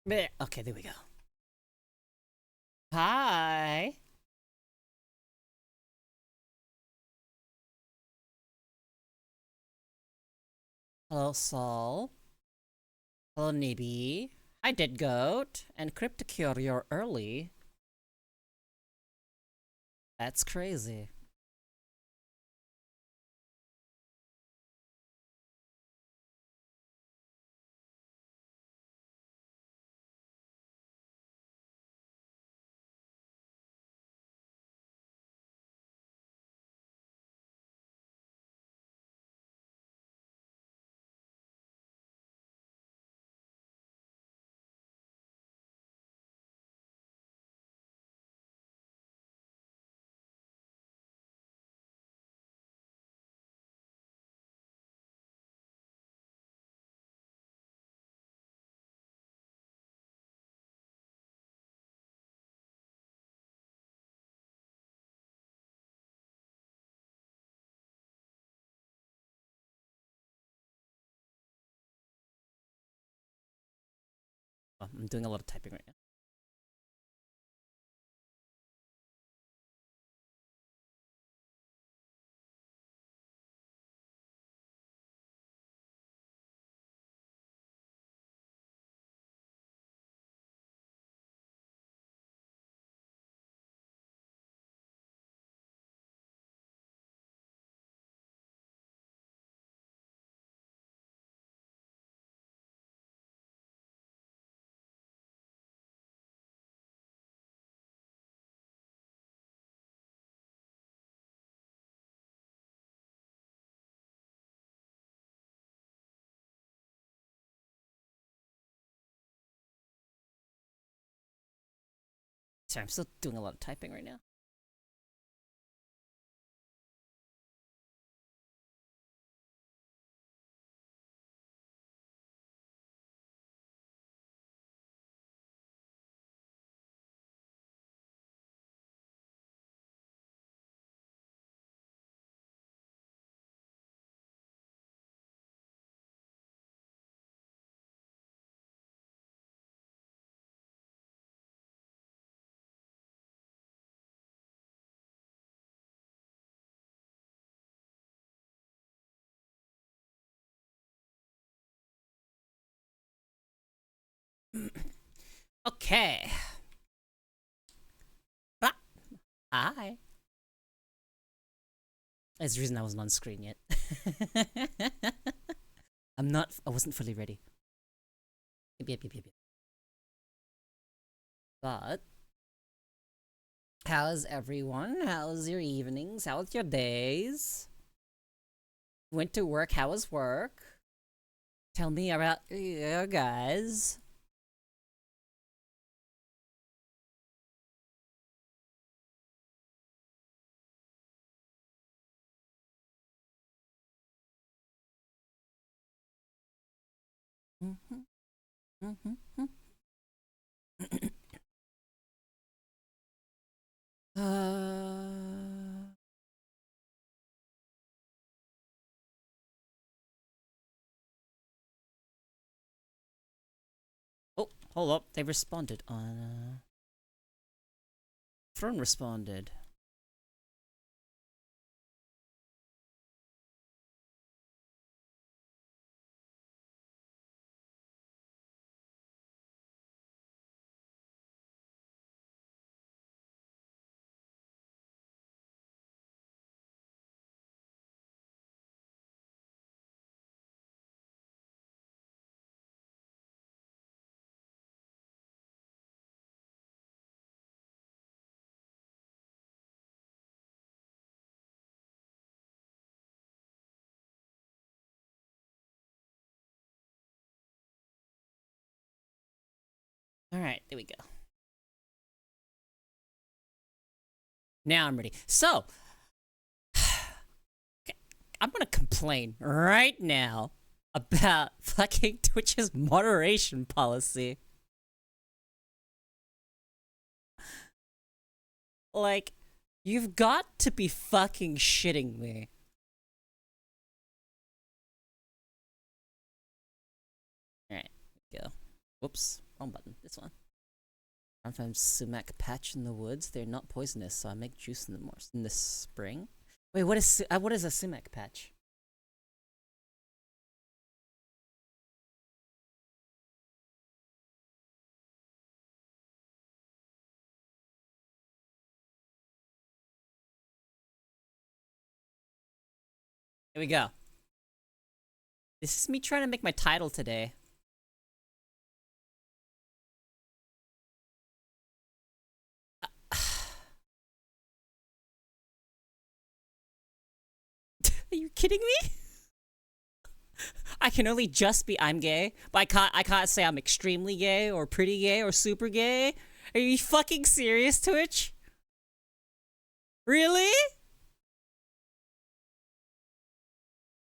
Okay, there we go. Hi. Hello, Saul. Hello, Nibby. Hi, Dead Goat. And Cryptocure, you're early. That's crazy. Oh, I'm doing a lot of typing right now. Sorry, I'm still doing a lot of typing right now. Okay. Ah, hi. That's the reason I wasn't on screen yet. I wasn't fully ready. Yep. But, how's everyone? How's your evenings? How's your days? Went to work, how was work? Tell me about you guys. Mm-hmm, mm-hmm. uh, oh, hold up. They responded on. Fern responded. All right, there we go. Now I'm ready. So, I'm gonna complain right now about fucking Twitch's moderation policy. Like, you've got to be fucking shitting me. Alright, go. Whoops. Wrong button. This one. I found sumac patch in the woods. They're not poisonous, so I make juice in the spring. Wait, what is a sumac patch? Here we go. This is me trying to make my title today. Are you kidding me? I can only just be I'm gay, but I can't say I'm extremely gay or pretty gay or super gay. Are you fucking serious, Twitch? Really?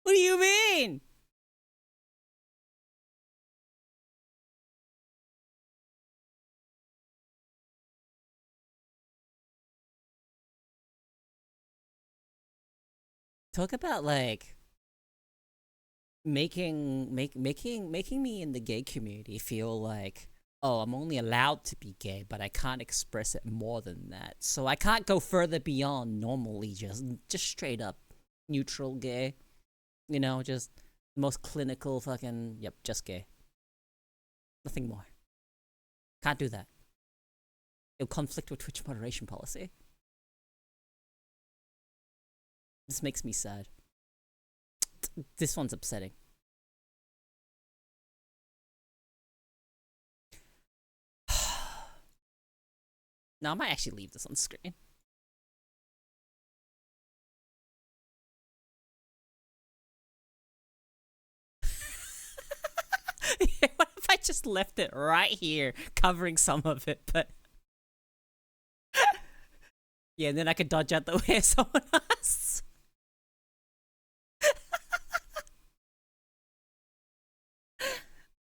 What do you mean? Talk about like making me in the gay community feel like, oh, I'm only allowed to be gay, but I can't express it more than that. So I can't go further beyond normally just straight up neutral gay. You know, just the most clinical fucking yep, just gay. Nothing more. Can't do that. It'll conflict with Twitch moderation policy. This makes me sad. This one's upsetting. Now I might actually leave this on screen. What if I just left it right here, covering some of it, but yeah, and then I could dodge out the way of someone else.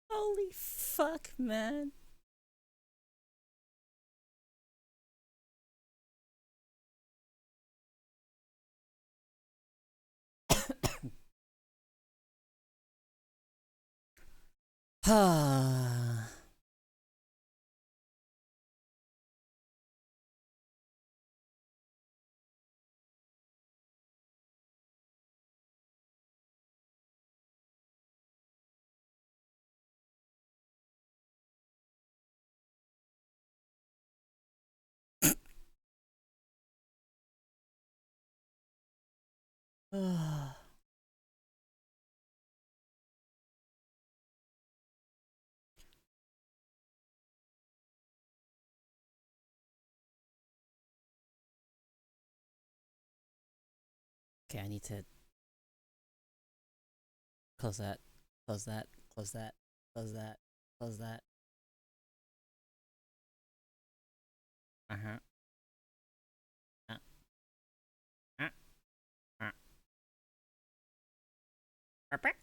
Holy fuck, man. Okay, I need to close that, close that, close that, close that, close that. Uh-huh. Uh, uh, uh. Perfect.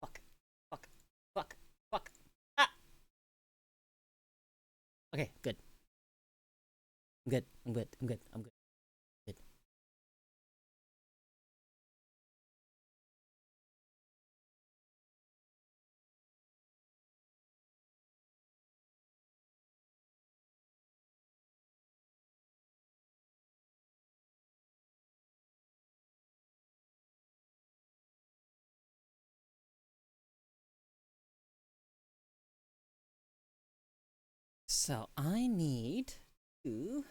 Fuck, fuck, fuck, fuck. Ah! Okay, good. I'm good. I'm good. I'm good. I'm good. Good. So I need to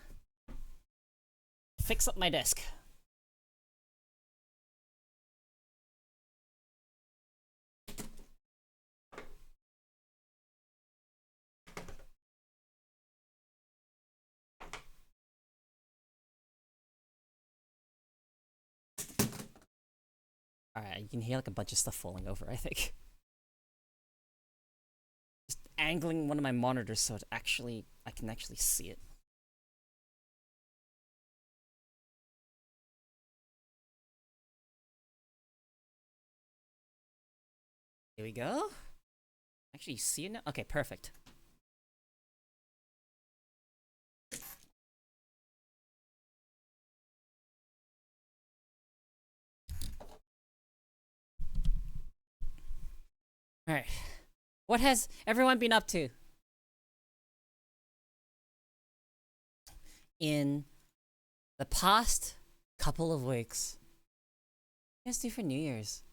fix up my desk. Alright, you can hear like a bunch of stuff falling over, I think. Just angling one of my monitors so I can actually see it. Here we go. Actually, you see it now? Okay, perfect. Alright. What has everyone been up to in the past couple of weeks? What do you guys do for New Year's?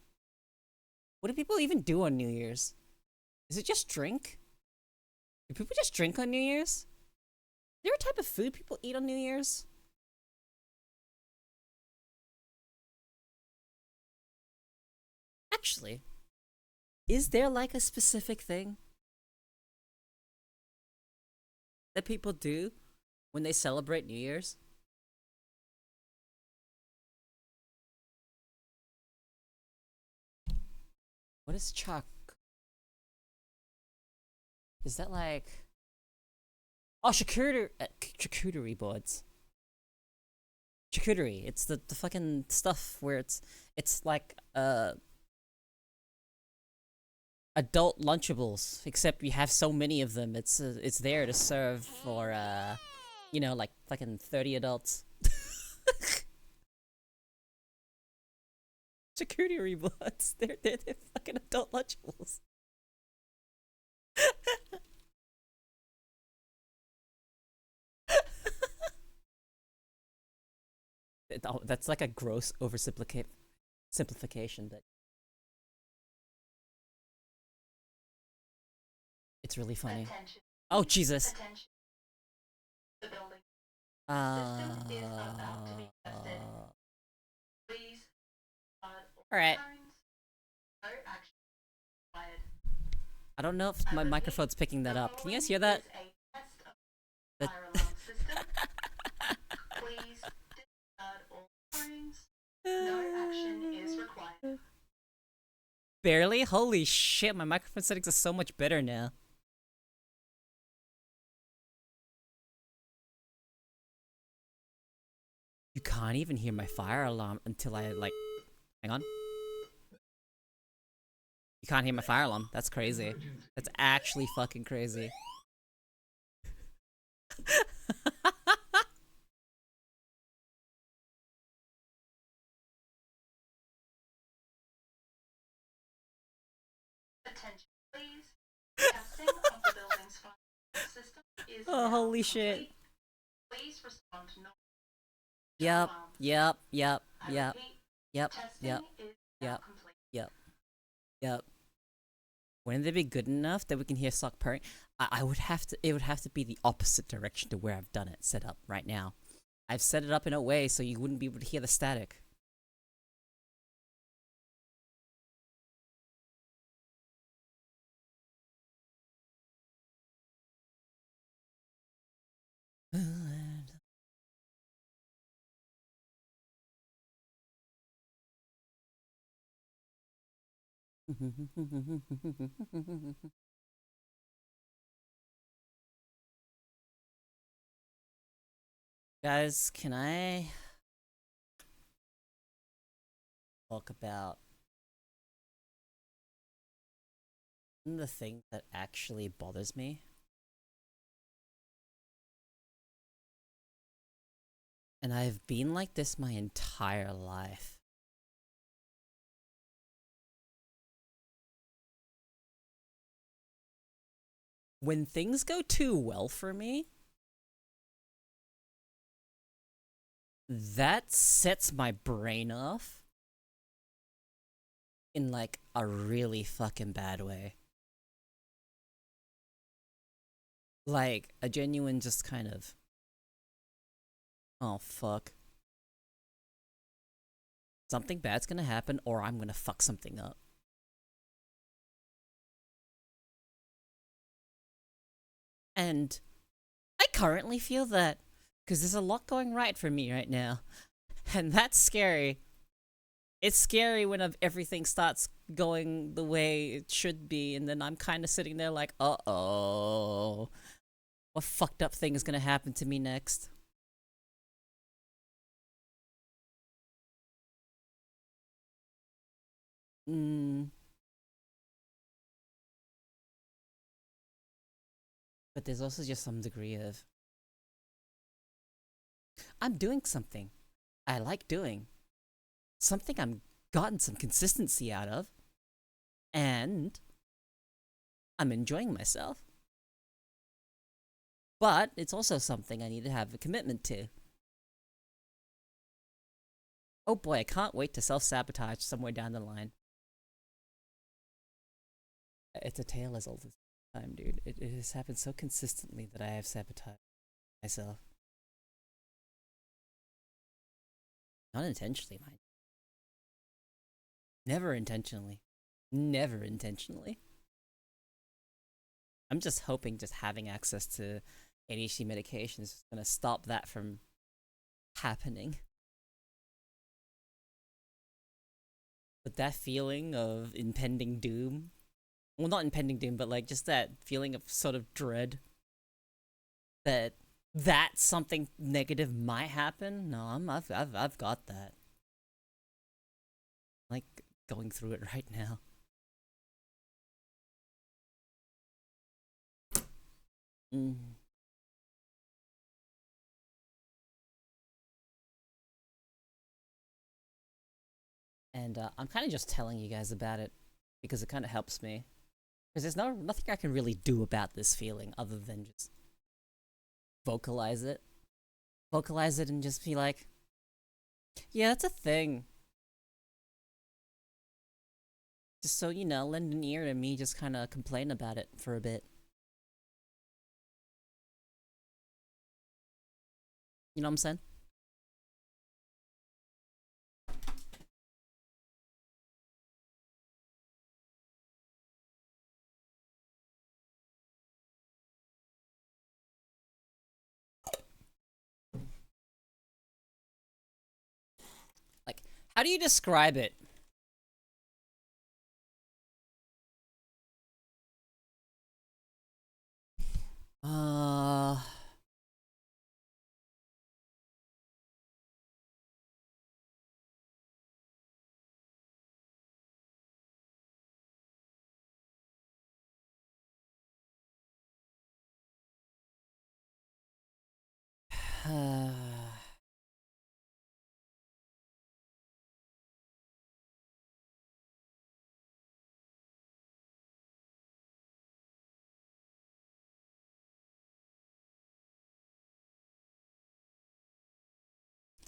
What do people even do on New Year's? Is it just drink? Do people just drink on New Year's? Is there a type of food people eat on New Year's? Actually, is there like a specific thing that people do when they celebrate New Year's? What is chalk? Is that like... Oh, charcuterie boards. Charcuterie. It's the fucking stuff where it's like adult Lunchables, except you have so many of them. It's there to serve for you know, like fucking 30 adults. Charcuterie boards. They're fucking adult Lunchables. That's like a gross simplification, but it's really funny. Attention, Oh Jesus. attention. The building Uh, system is about to be tested. Please start all Alright. phones. No action required. I don't know if I my repeat, microphone's picking that the up. Can you guys following hear that? is a test of The- fire alarm system. Please discard all phones. No action is required. Barely? Holy shit, my microphone settings are so much better now. You can't even hear my fire alarm until I, like... Hang on. You can't hear my fire alarm. That's crazy. That's actually fucking crazy. Attention, please. Testing of the building's fire system is Oh, now holy complete. shit. Please respond to Yep, alarms. yep, yep, I yep, repeat, yep, testing yep, is now yep, complete. yep, yep. Wouldn't they be good enough that we can hear sock purring? I would have to, it would have to be the opposite direction to where I've done it set up right now. I've set it up in a way so you wouldn't be able to hear the static. Guys, can I talk about the thing that actually bothers me? And I've been like this my entire life. When things go too well for me, that sets my brain off in like a really fucking bad way. Like a genuine just kind of, oh fuck. Something bad's gonna happen or I'm gonna fuck something up. And I currently feel that because there's a lot going right for me right now. And that's scary. It's scary when everything starts going the way it should be, and then I'm kind of sitting there like, uh-oh. What fucked up thing is gonna happen to me next? But there's also just some degree of I'm doing something I like doing, something I'm gotten some consistency out of, and I'm enjoying myself. But it's also something I need to have a commitment to. Oh boy, I can't wait to self-sabotage somewhere down the line. It's a tale as old as time, dude. It has happened so consistently that I have sabotaged myself. Not intentionally, mind. Never intentionally. Never intentionally. I'm just hoping just having access to ADHD medication is gonna stop that from happening. But that feeling of impending doom, well, not impending doom, but like just that feeling of sort of dread that something negative might happen. No, I've got that. Like going through it right now. Mm. And I'm kind of just telling you guys about it because it kind of helps me. Because there's nothing I can really do about this feeling other than just vocalize it. Vocalize it and just be like, yeah, that's a thing. Just so, lend an ear to me just kind of complain about it for a bit. You know what I'm saying? Like, how do you describe it? Uh...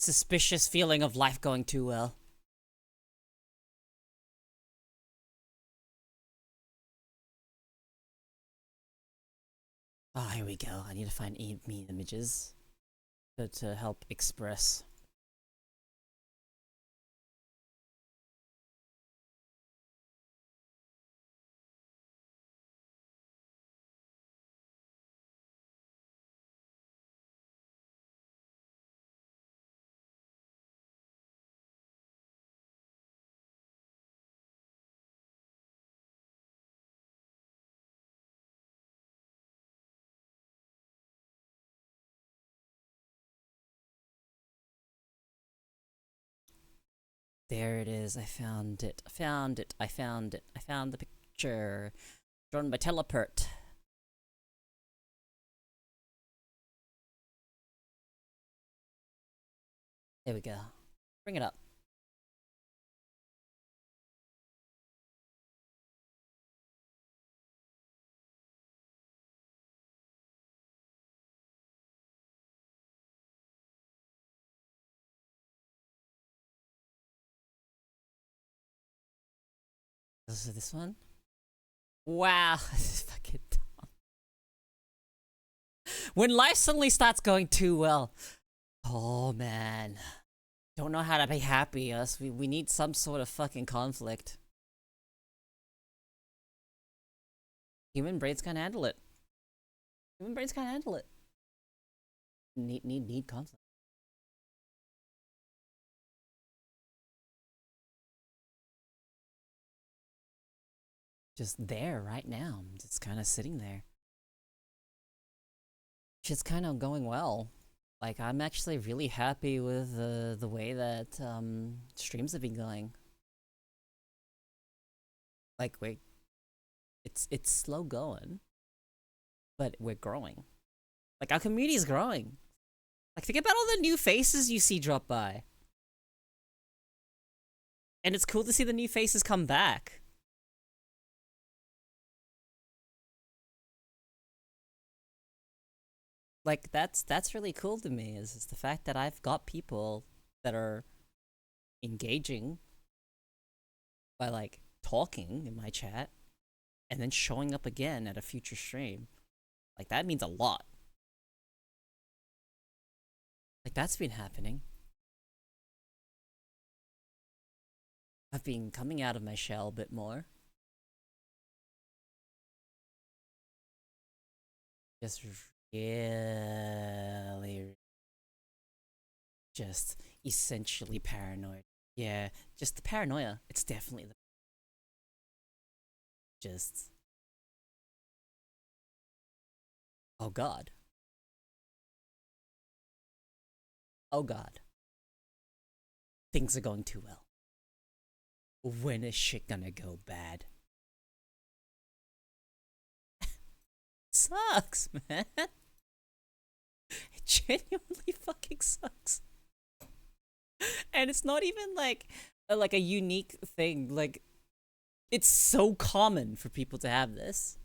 Suspicious feeling of life going too well. Oh, here we go. I need to find meme images to help express. There it is. I found it. I found it. I found it. I found the picture. Drawn by teleport. There we go. Bring it up. This one? Wow. This is fucking dumb. When life suddenly starts going too well. Oh man. Don't know how to be happy, us. We need some sort of fucking conflict. Human brains can't handle it. Human brains can't handle it. Need conflict. Just there right now. I'm just kind of sitting there. Shit's kind of going well. Like, I'm actually really happy with the way that streams have been going. Like, wait, it's slow going, but we're growing. Like, our community is growing. Like, think about all the new faces you see drop by. And it's cool to see the new faces come back. Like, that's really cool to me, is the fact that I've got people that are engaging by, like, talking in my chat and then showing up again at a future stream. Like, that means a lot. Like, that's been happening. I've been coming out of my shell a bit more. Just really, just essentially paranoid. Yeah, just the paranoia. It's definitely the just. Oh god. Oh god. Things are going too well. When is shit gonna go bad? Sucks, man. It genuinely fucking sucks. And it's not even like a unique thing. Like, it's so common for people to have this.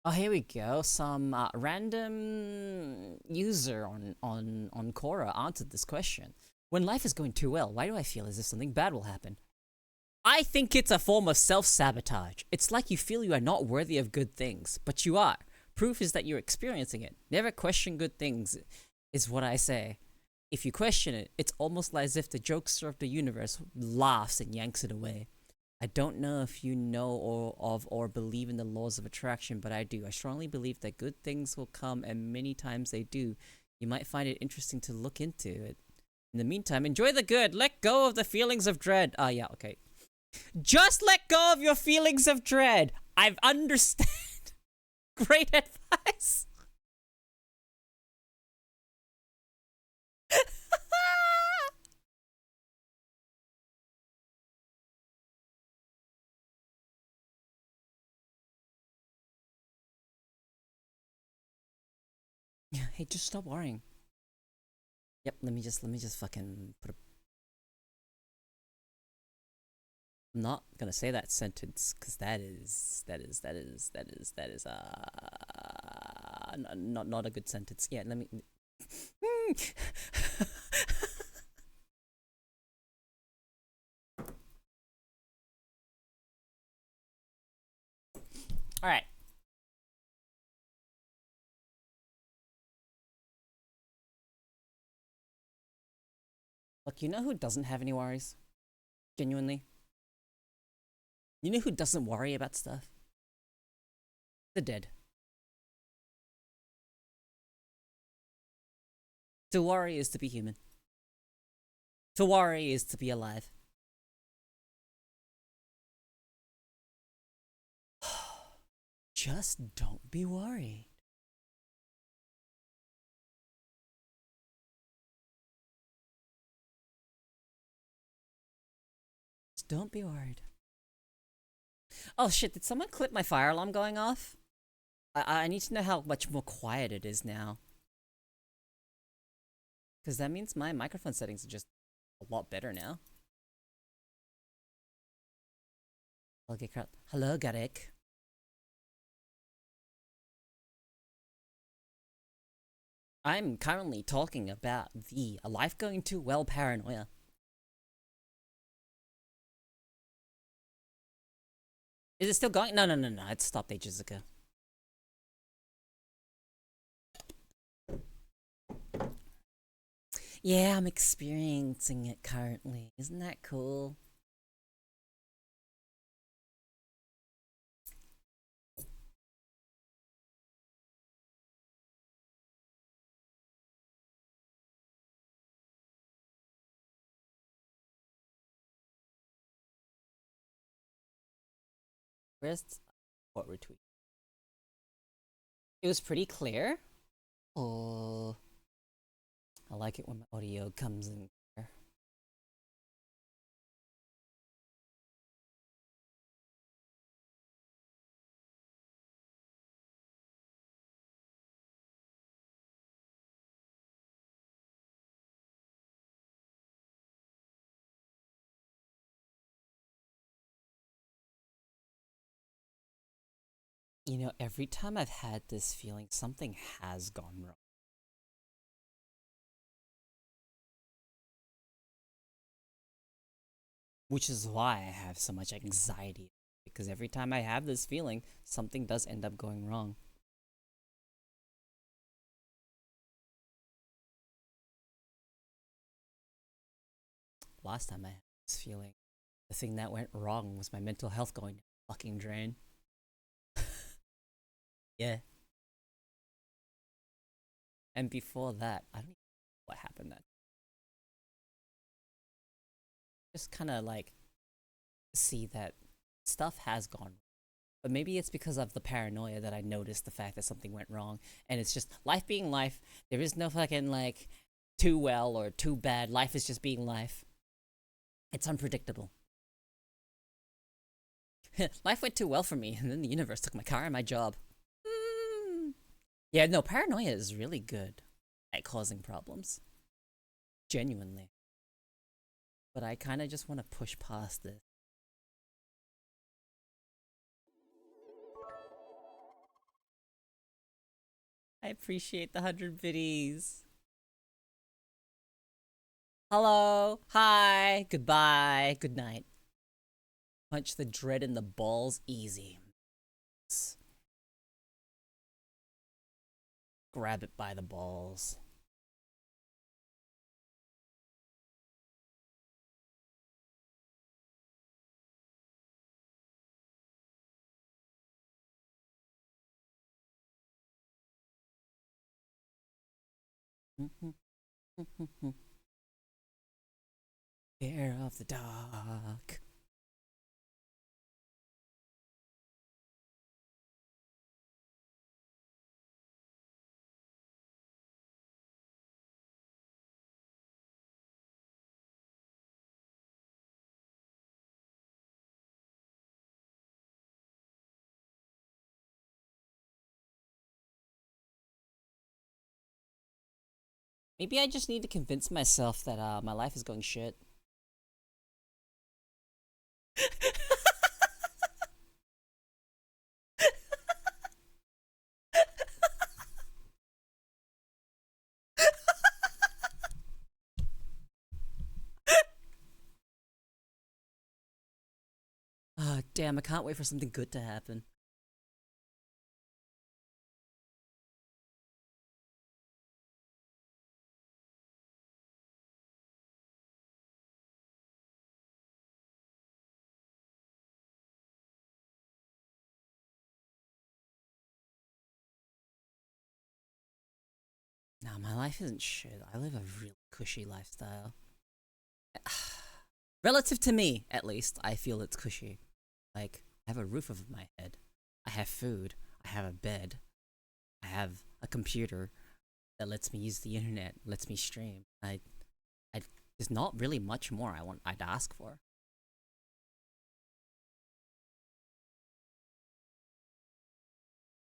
Oh, here we go. Some random user on Quora answered this question. When life is going too well, why do I feel as if something bad will happen? I think it's a form of self-sabotage. It's like you feel you are not worthy of good things, but you are. Proof is that you're experiencing it. Never question good things, is what I say. If you question it, it's almost like as if the jokester of the universe laughs and yanks it away. I don't know if you know or believe in the laws of attraction, but I do. I strongly believe that good things will come, and many times they do. You might find it interesting to look into it. In the meantime, enjoy the good. Let go of the feelings of dread. Ah, yeah, okay. Just let go of your feelings of dread. I understand. Great advice. Yeah, hey, just stop worrying. Yep, let me just fucking put a. I'm not gonna say that sentence because that is not a good sentence. Yeah, let me. All right. Look, you know who doesn't have any worries? Genuinely. You know who doesn't worry about stuff? The dead. To worry is to be human. To worry is to be alive. Just don't be worried. Just don't be worried. Oh shit, did someone clip my fire alarm going off? I need to know how much more quiet it is now. Because that means my microphone settings are just a lot better now. Okay, crap. Hello, Garek. I'm currently talking about the life going too well paranoia. Is it still going? No, no, no, no. It stopped ages ago. Yeah, I'm experiencing it currently. Isn't that cool? Where's what retweet? It was pretty clear. Oh, I like it when my audio comes in clear. You know, every time I've had this feeling, something has gone wrong. Which is why I have so much anxiety. Because every time I have this feeling, something does end up going wrong. Last time I had this feeling, the thing that went wrong was my mental health going down the fucking drain. Yeah. And before that, I don't even know what happened then. Just kind of like see that stuff has gone wrong. But maybe it's because of the paranoia that I noticed the fact that something went wrong. And it's just life being life. There is no fucking like too well or too bad. Life is just being life. It's unpredictable. Life went too well for me, and then the universe took my car and my job. Mm. Yeah, no, paranoia is really good at causing problems. Genuinely. But I kind of just want to push past this. I appreciate the 100 biddies. Hello, hi, goodbye, good night. Punch the dread in the balls easy. Grab it by the balls. Fear of the dark. Maybe I just need to convince myself that my life is going shit. Ah, damn, I can't wait for something good to happen. Nah, my life isn't shit. I live a really cushy lifestyle. Relative to me, at least, I feel it's cushy. Like, I have a roof over my head. I have food. I have a bed. I have a computer that lets me use the internet, lets me stream. I there's not really much more I'd ask for.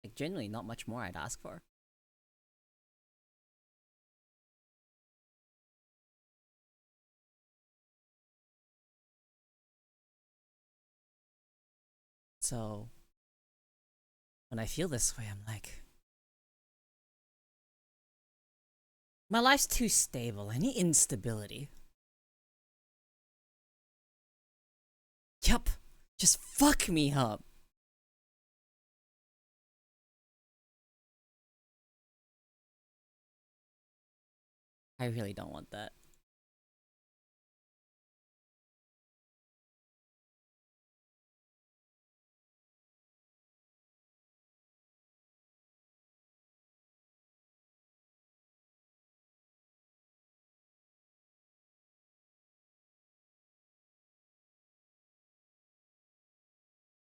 Like genuinely not much more I'd ask for. So when I feel this way, I'm like, my life's too stable. I need instability. Yup. Just fuck me up. I really don't want that.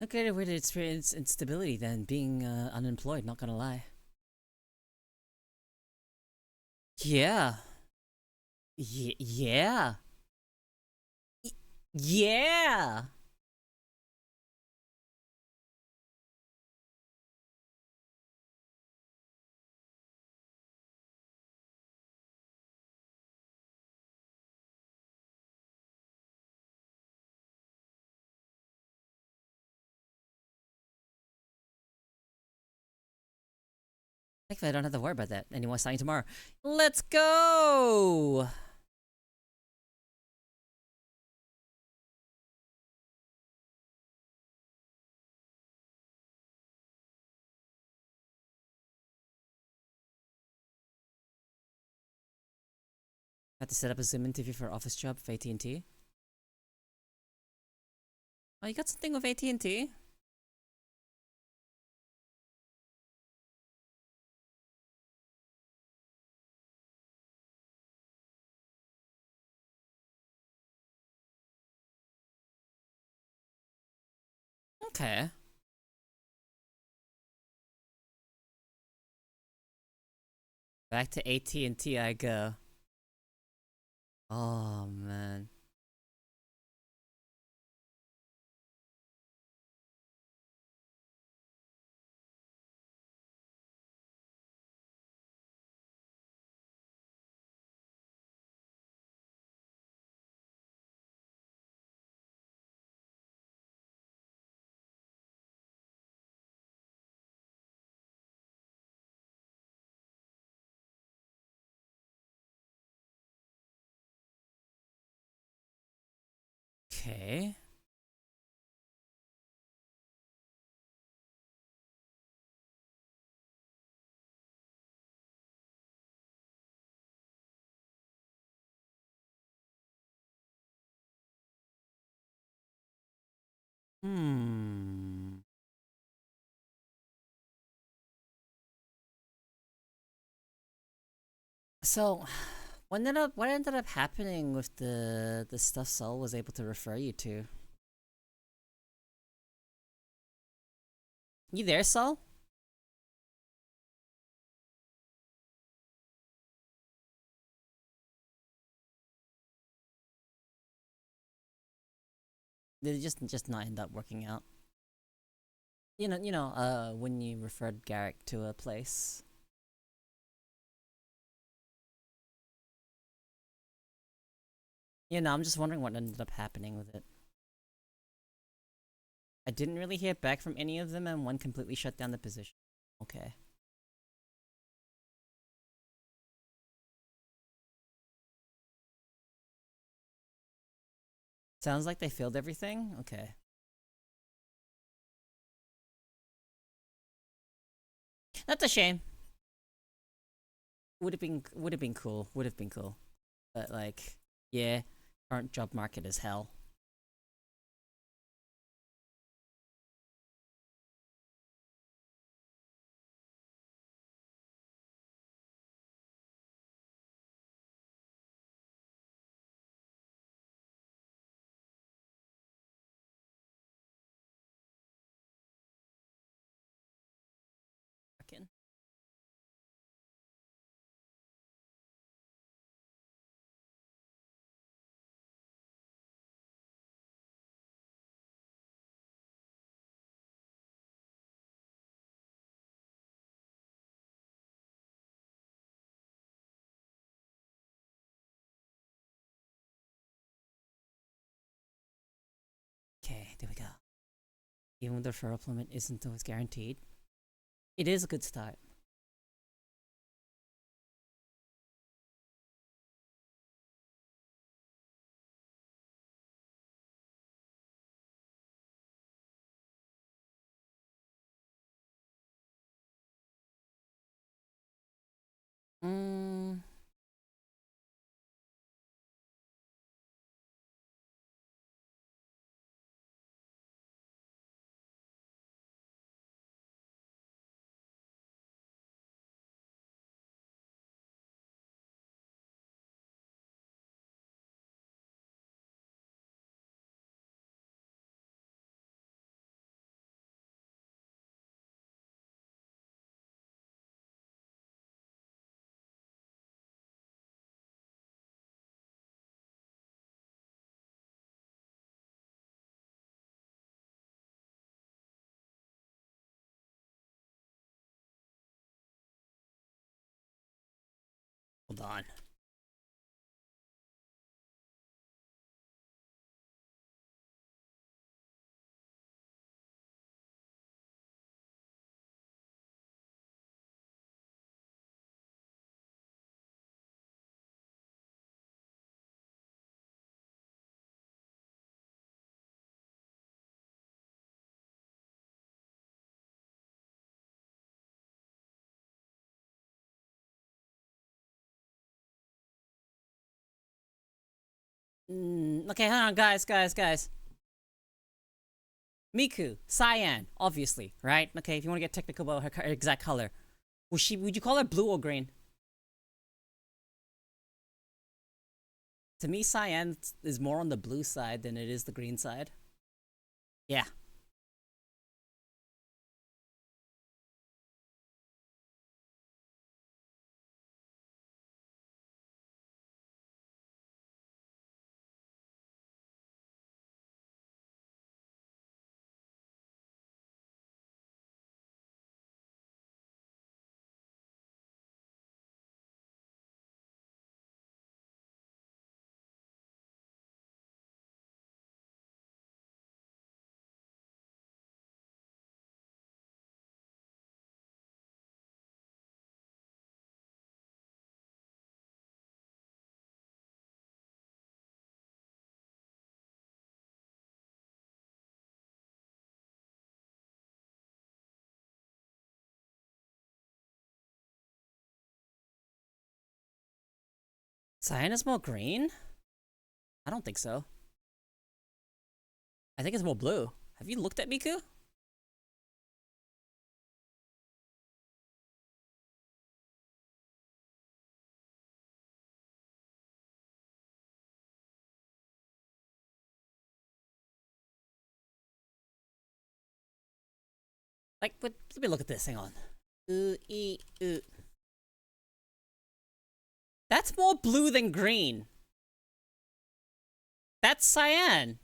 A greater way to experience instability than being unemployed, not gonna lie. Yeah. Yeah. Yeah. Thankfully, I don't have to worry about that. Anyone starting tomorrow? Let's go! Had to set up a Zoom interview for office job for AT&T. Oh, you got something with AT&T? Okay. Back to AT&T I go. Oh, man. Okay. Hmm. So, what ended up happening with the stuff Sol was able to refer you to? You there, Sol? Did it just not end up working out? When you referred Garrick to a place. I'm just wondering what ended up happening with it. I didn't really hear back from any of them, and one completely shut down the position. Okay. Sounds like they filled everything? Okay. That's a shame. Would have been cool. Would have been cool. But like, yeah, current job market is hell. Fucking. Okay, there we go. Even the referral limit isn't always guaranteed, it is a good start. Mm, on. Okay, hang on, guys. Miku, cyan, obviously, right? Okay, if you want to get technical about her exact color, would you call her blue or green? To me, cyan is more on the blue side than it is the green side. Yeah. Cyan is more green? I don't think so. I think it's more blue. Have you looked at Miku? Like, let me look at this. Hang on. Ooh. That's more blue than green. That's cyan.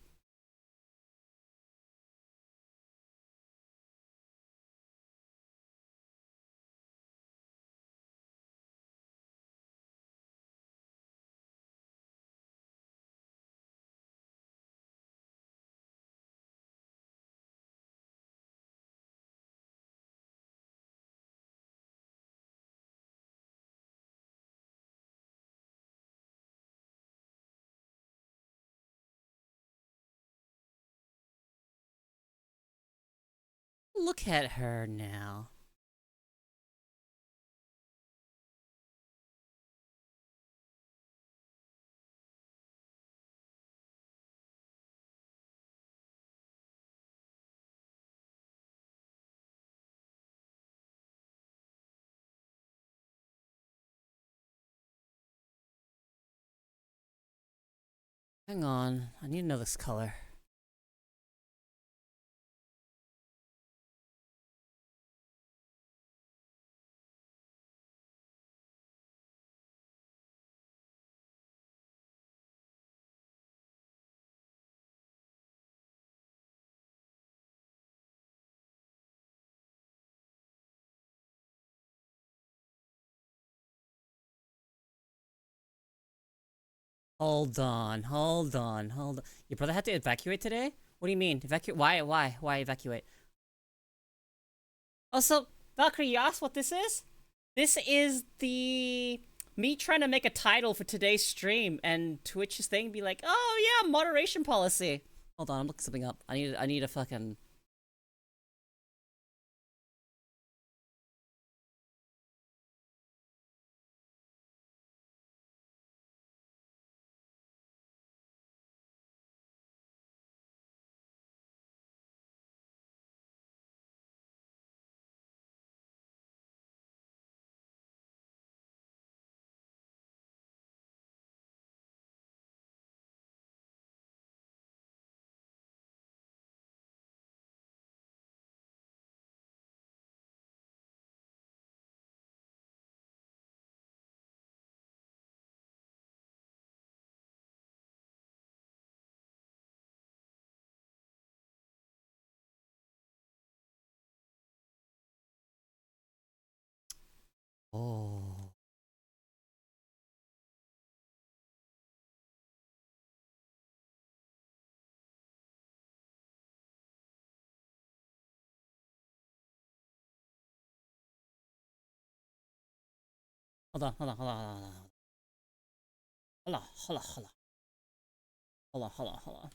Look at her now. Hang on. I need to know this color. Hold on. Your brother had to evacuate today? What do you mean? Evacuate? Why evacuate? Also, Valkyrie, you asked what this is? This is the me trying to make a title for today's stream and Twitch's thing be like, oh yeah, moderation policy. Hold on, I'm looking something up. I need a fucking Hold on, hold on, hold on, hold on, hold on, hold on, hold on, hold on, hold on, hold on.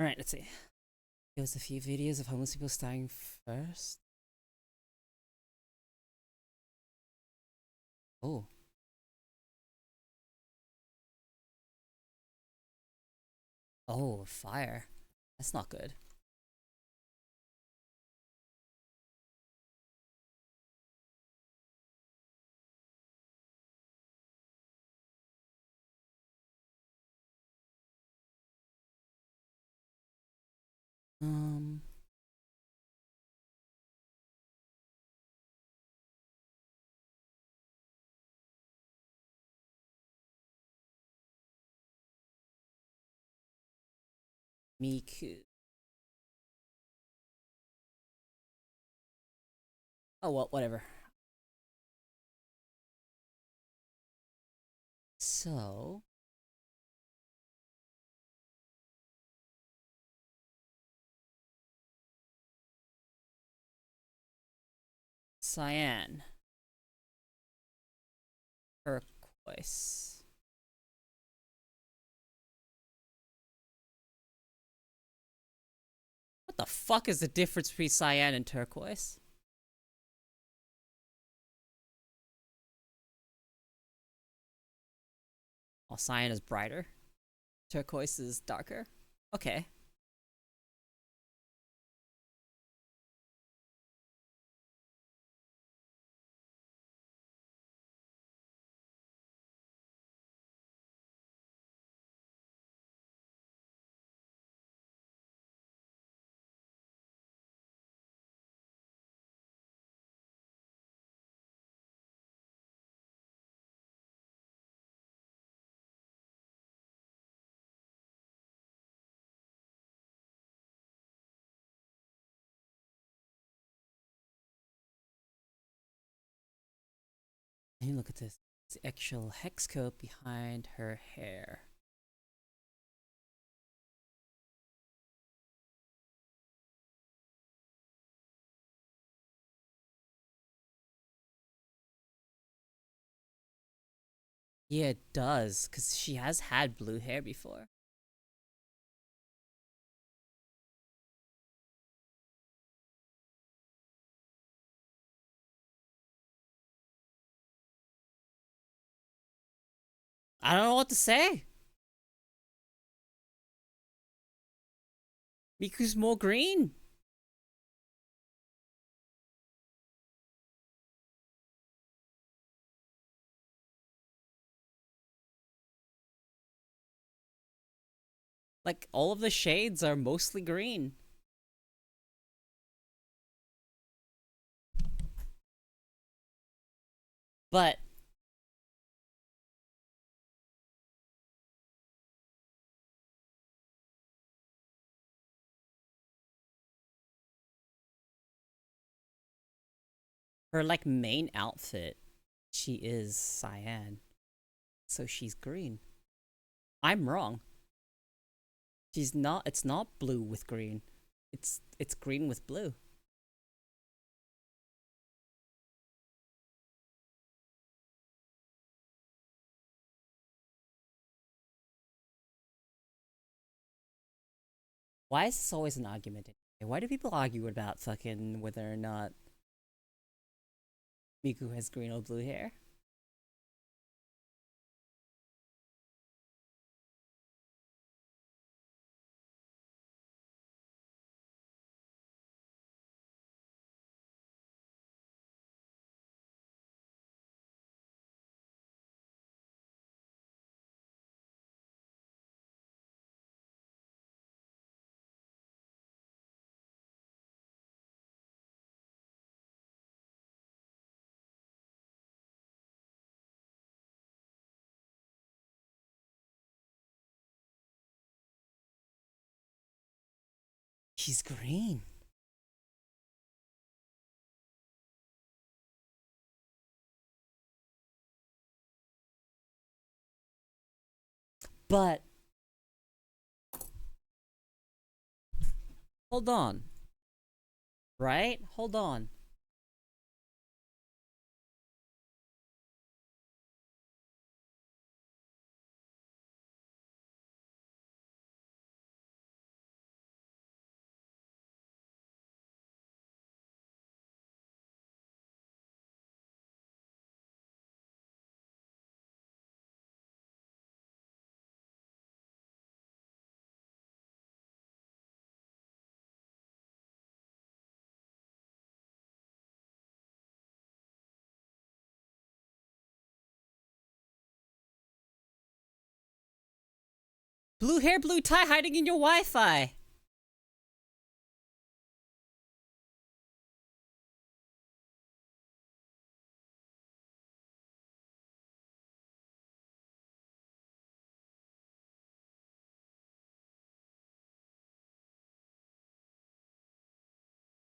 All right, let's see. There was a few videos of homeless people dying first. Oh. Oh, fire. That's not good. Um. Miku. Oh well, whatever. So. Cyan. Turquoise. What the fuck is the difference between cyan and turquoise? Oh, cyan is brighter. Turquoise is darker. Okay. Hey, look at this. It's the actual hex code behind her hair. Yeah, it does, because she has had blue hair before. I don't know what to say. Miku's more green. Like, all of the shades are mostly green. But her, like, main outfit, she is cyan. So she's green. I'm wrong. She's not, it's not blue with green. It's green with blue. Why is this always an argument? Why do people argue about fucking whether or not Miku has green or blue hair? She's green. But hold on. Right? Hold on. Blue hair, blue tie hiding in your Wi-Fi.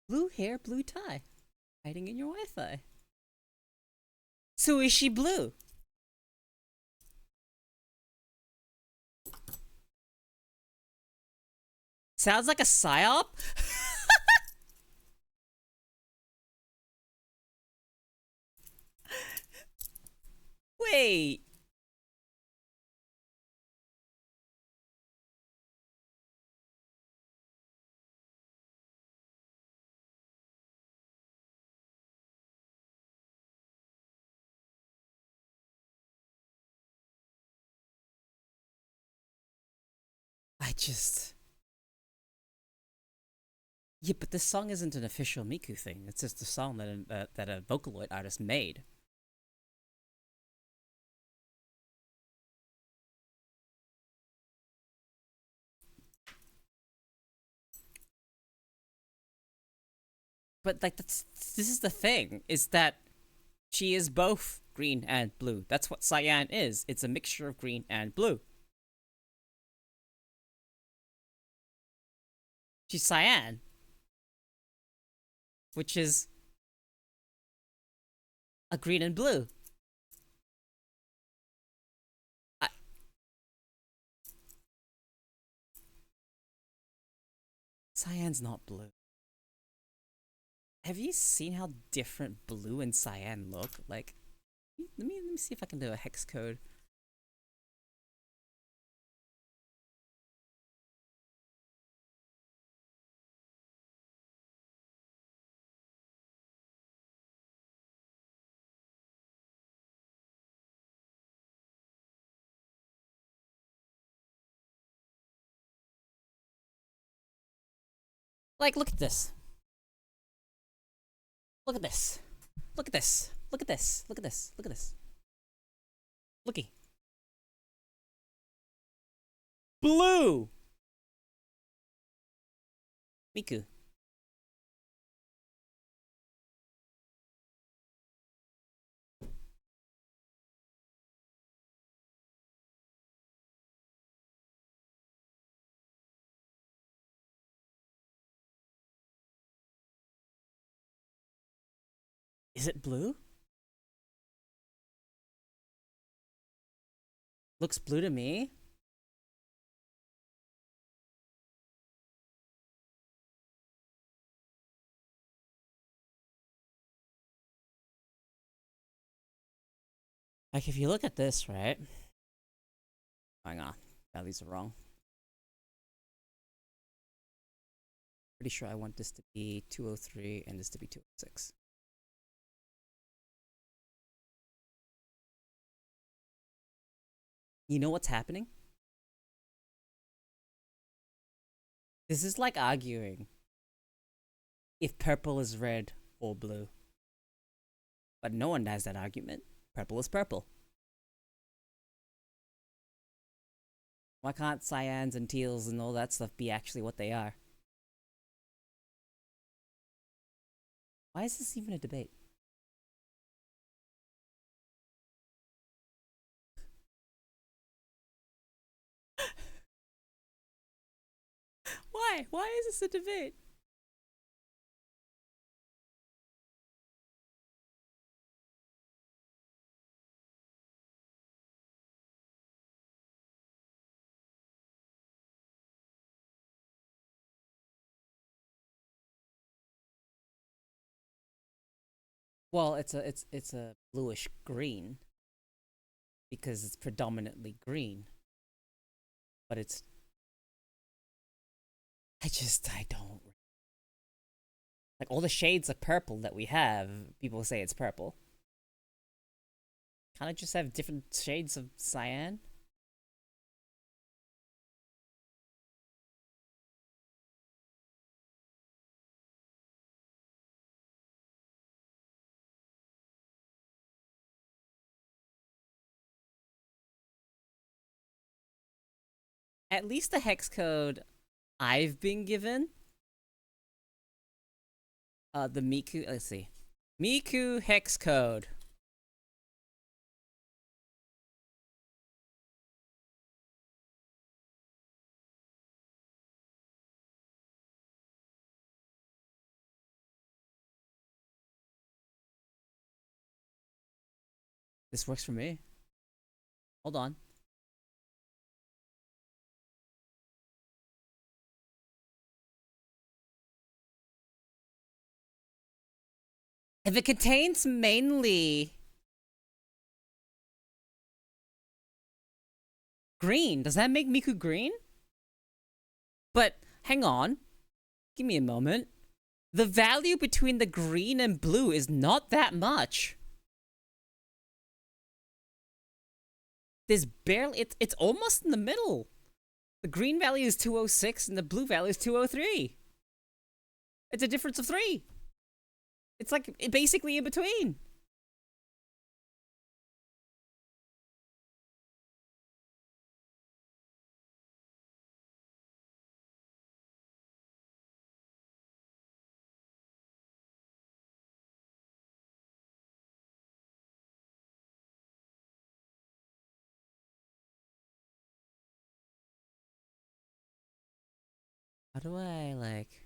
Blue hair, blue tie hiding in your Wi-Fi. So is she blue? Sounds like a psyop. Wait. I just. Yeah, but this song isn't an official Miku thing. It's just a song that a Vocaloid artist made. But like this is the thing is that she is both green and blue. That's what cyan is. It's a mixture of green and blue. She's cyan, which is a green and blue. I, Cyan's not blue. Have you seen how different blue and cyan look? Like, let me see if I can do a hex code. Like, look at this. Look at this. Look at this. Look at this. Look at this. Look at this. Looky. Blue. Miku. Is it blue? Looks blue to me. Like, if you look at this, right? Hang on. Values are wrong. Pretty sure I want this to be 203 and this to be 206. You know what's happening? This is like arguing if purple is red or blue. But no one has that argument. Purple is purple. Why can't cyans and teals and all that stuff be actually what they are? Why is this even a debate? Why? Why is this a debate? Well, it's a bluish green because it's predominantly green. But it's I don't like all the shades of purple that we have, people say it's purple. Can't I just have different shades of cyan? At least the hex code I've been given, the Miku, let's see. Miku hex code. This works for me. Hold on. If it contains mainly green, does that make Miku green? But hang on. Give me a moment. The value between the green and blue is not that much. There's barely it's almost in the middle. The green value is 206 and the blue value is 203. It's a difference of 3. It's like basically in between. How do I like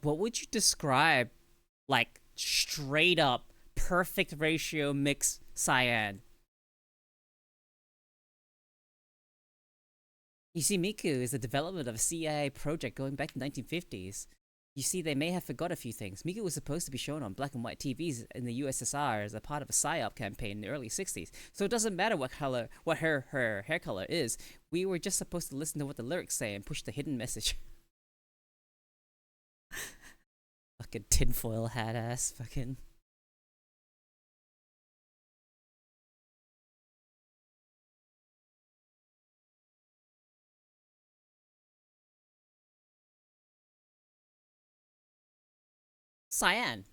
what would you describe like straight up perfect ratio mix cyan? You see, Miku is the development of a CIA project going back to the 1950s. You see, they may have forgot a few things. Miku was supposed to be shown on black and white TVs in the USSR as a part of a PSYOP campaign in the early 60s. So it doesn't matter what her hair color is. We were just supposed to listen to what the lyrics say and push the hidden message. Fucking tinfoil hat ass, fucking. Cyan.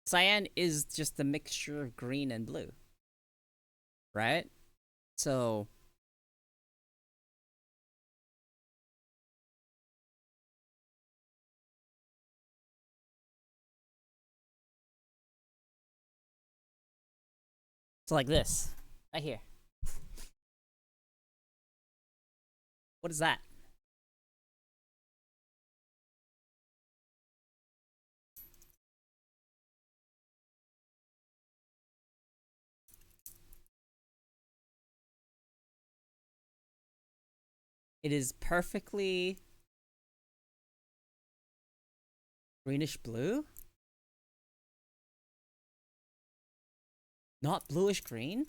Cyan is just a mixture of green and blue, right? So it's like this, right here. What is that? It is perfectly greenish blue. not bluish green?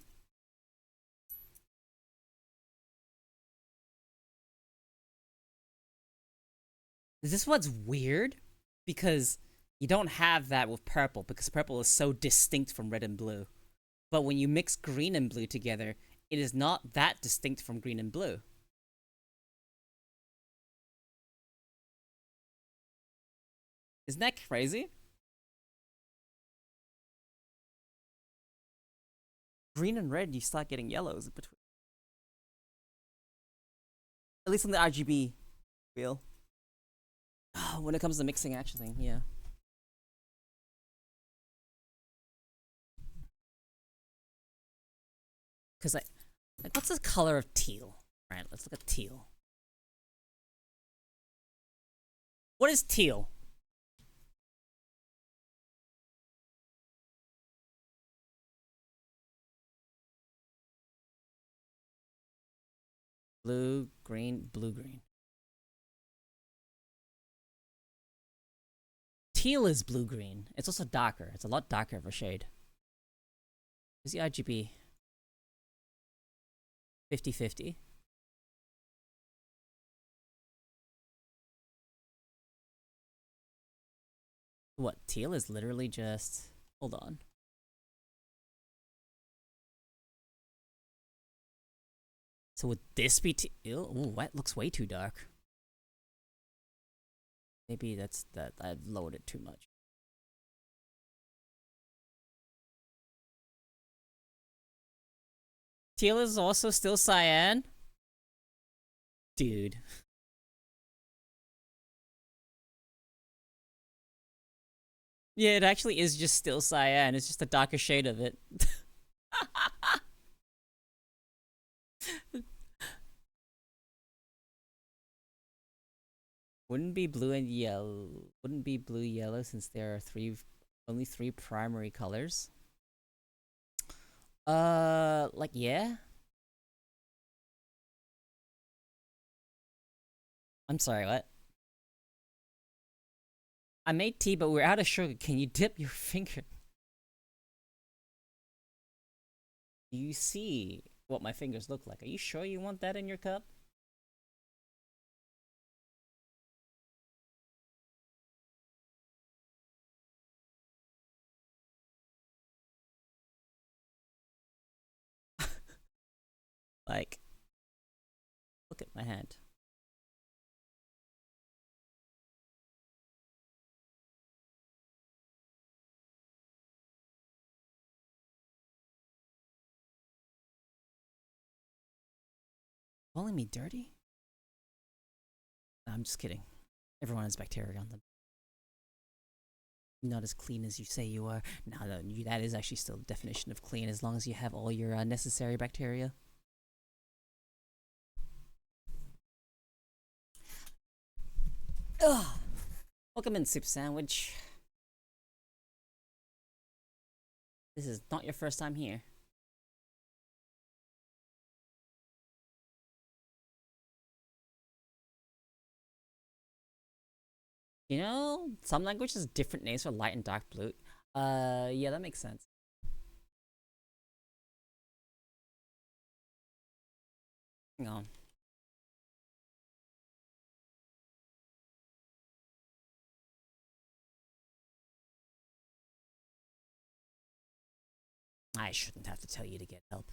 Is this what's weird? Because you don't have that with purple, because purple is so distinct from red and blue. But when you mix green and blue together, it is not that distinct from green and blue. Isn't that crazy? Green and red, you start getting yellows in between. At least on the RGB wheel. When it comes to mixing, actually, yeah. Because like, what's the color of teal? All right, let's look at teal. What is teal? Blue, green, blue, green. Teal is blue green. It's also darker. It's a lot darker of a shade. Where's the RGB? 50-50. What? Teal is literally just. Hold on. So would this be teal? Ooh, that looks way too dark. Maybe that's that. I lowered it too much. Teal is also still cyan. Dude. Yeah, it actually is just still cyan. It's just a darker shade of it. Wouldn't be blue and yellow. Wouldn't be blue yellow since there are only three primary colors. Like yeah. I'm sorry, what? I made tea, but we're out of sugar. Can you dip your finger? Do you see what my fingers look like? Are you sure you want that in your cup? Like, look at my hand. Calling me dirty? No, I'm just kidding. Everyone has bacteria on them. Not as clean as you say you are. No, that is actually still the definition of clean, as long as you have all your necessary bacteria. Ugh. Welcome in, Soup Sandwich. This is not your first time here. You know, some languages have different names for light and dark blue. Yeah, that makes sense. Hang on. I shouldn't have to tell you to get help.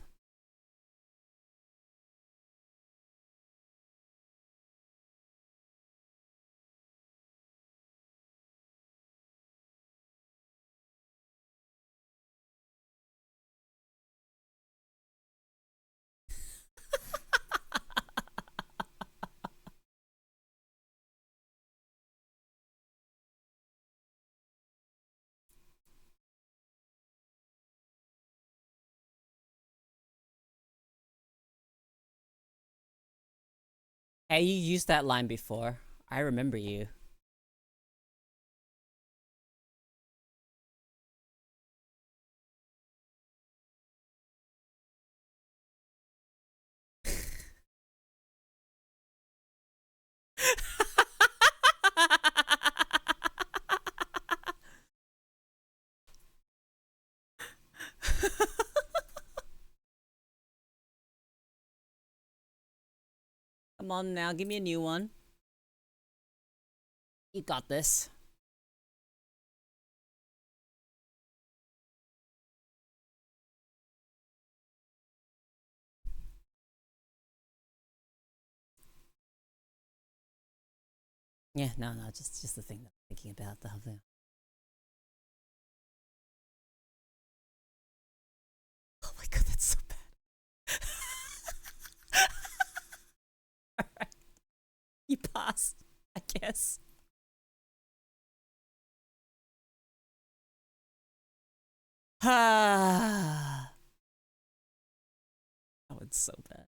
Hey, you used that line before. I remember you. Come on now, give me a new one. You got this. Yeah, no, just the thing that I'm thinking about the whole thing. Oh my god, that's so bad. Alright, you pass, I guess. Ah, that one's so bad.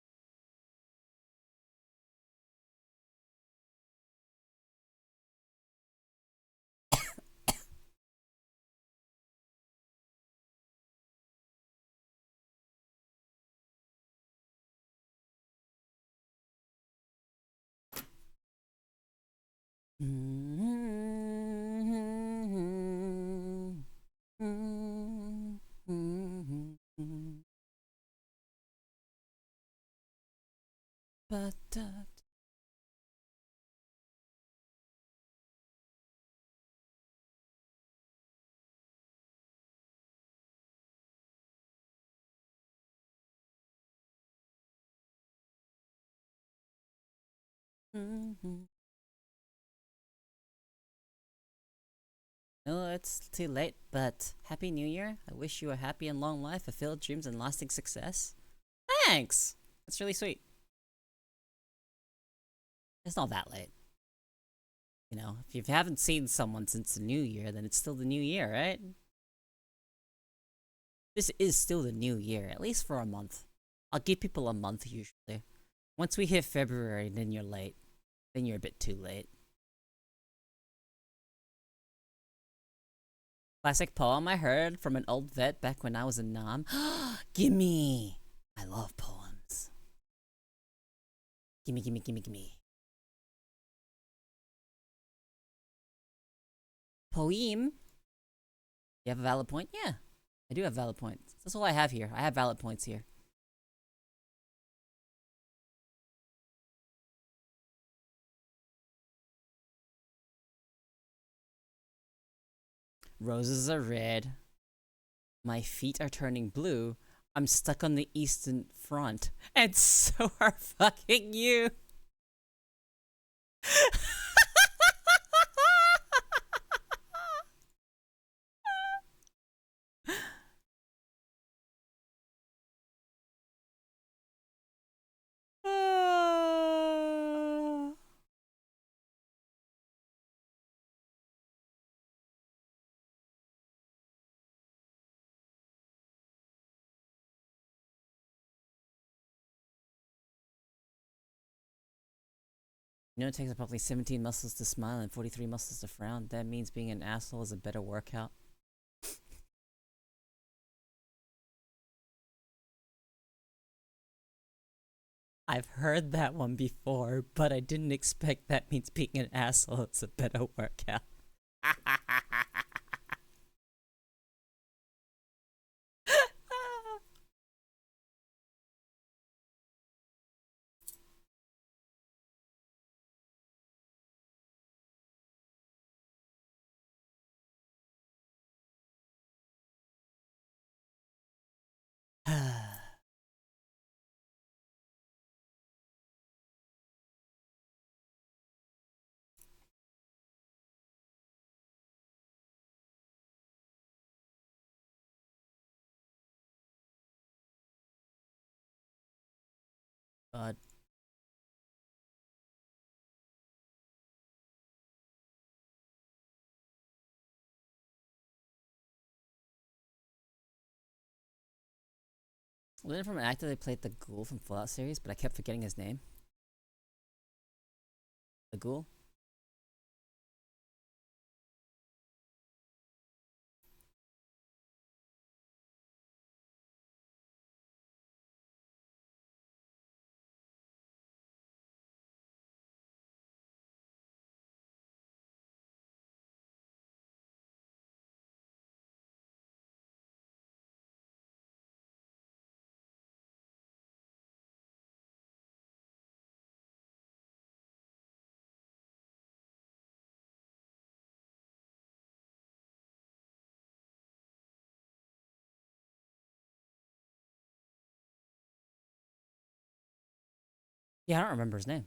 But no, it's too late, but Happy New Year. I wish you a happy and long life, fulfilled dreams, and lasting success. Thanks! That's really sweet. It's not that late. You know, if you haven't seen someone since the new year, then it's still the new year, right? This is still the new year, at least for a month. I'll give people a month usually. Once we hit February, then you're late. Then you're a bit too late. Classic poem I heard from an old vet back when I was a nom. Gimme! I love poems. Gimme, gimme, gimme, gimme. Poem? You have a valid point? Yeah, I do have valid points. That's all I have here. I have valid points here. Roses are red. My feet are turning blue. I'm stuck on the eastern front. And so are fucking you. You know, it takes approximately 17 muscles to smile and 43 muscles to frown. That means being an asshole is a better workout. I've heard that one before, but I didn't expect that means being an asshole is a better workout. God. Wasn't it from an actor that played the ghoul from Fallout series, but I kept forgetting his name? The ghoul? Yeah, I don't remember his name.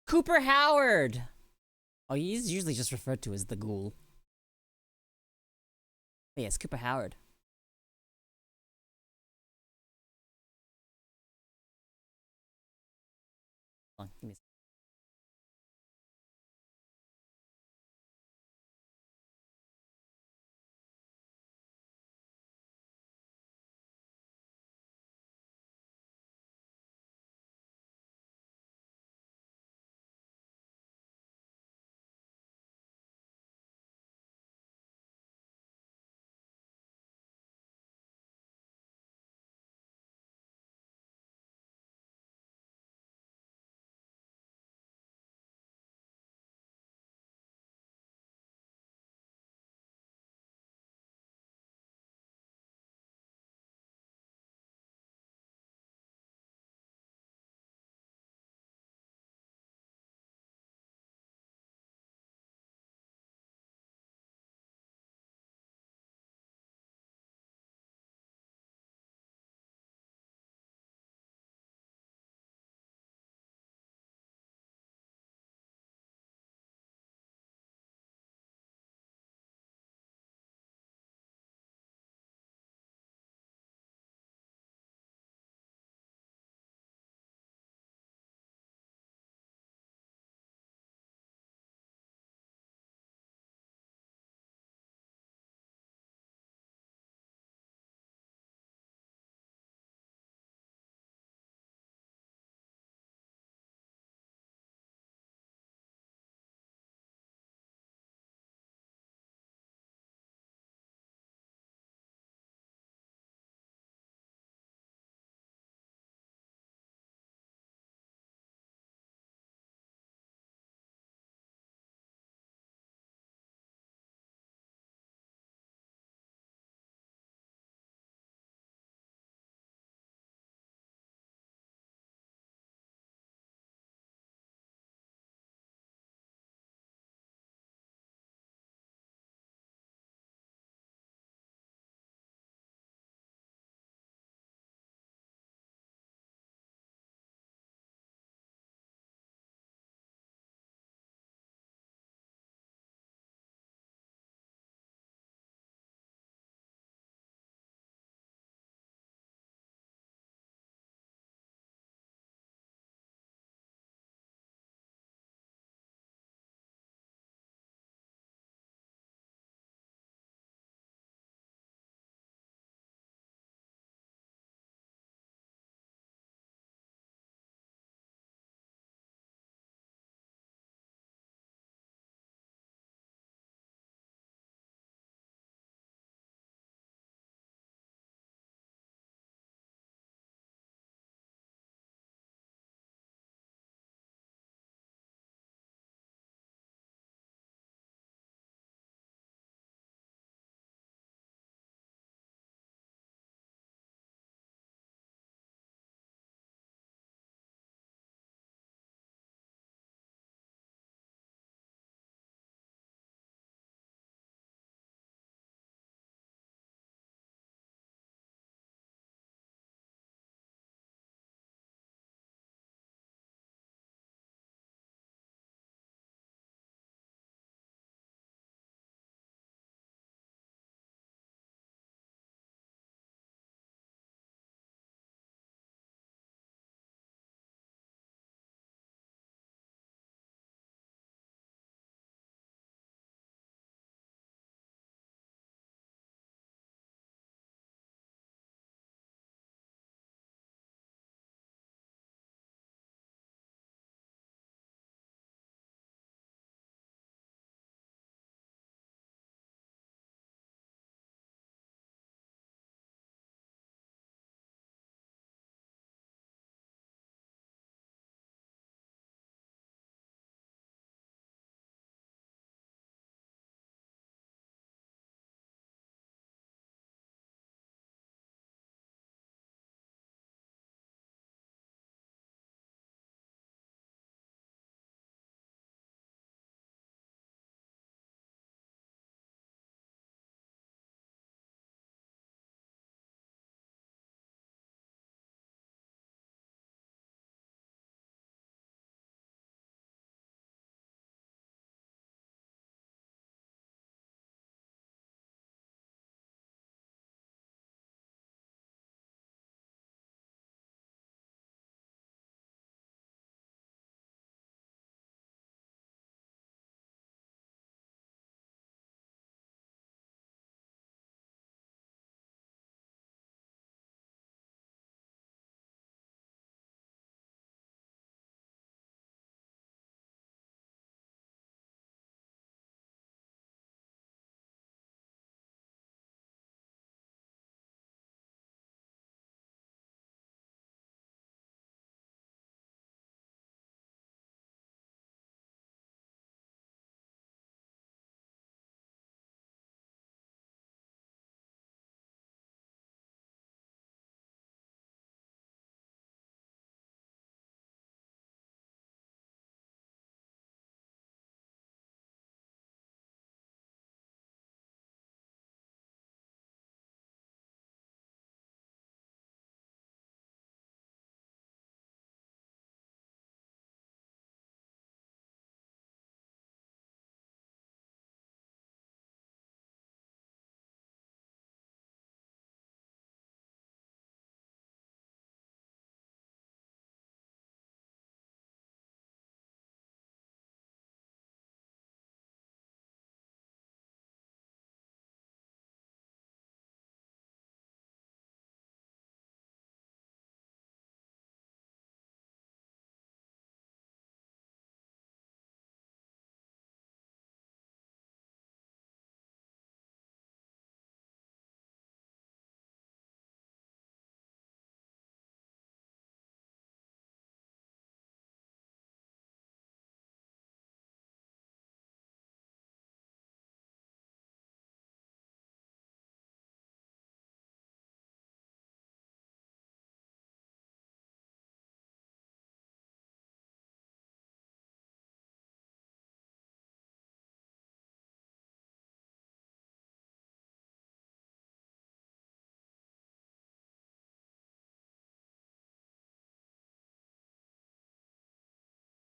Cooper Howard! Oh, he's usually just referred to as the ghoul. But yeah, it's Cooper Howard. Hold on, give me a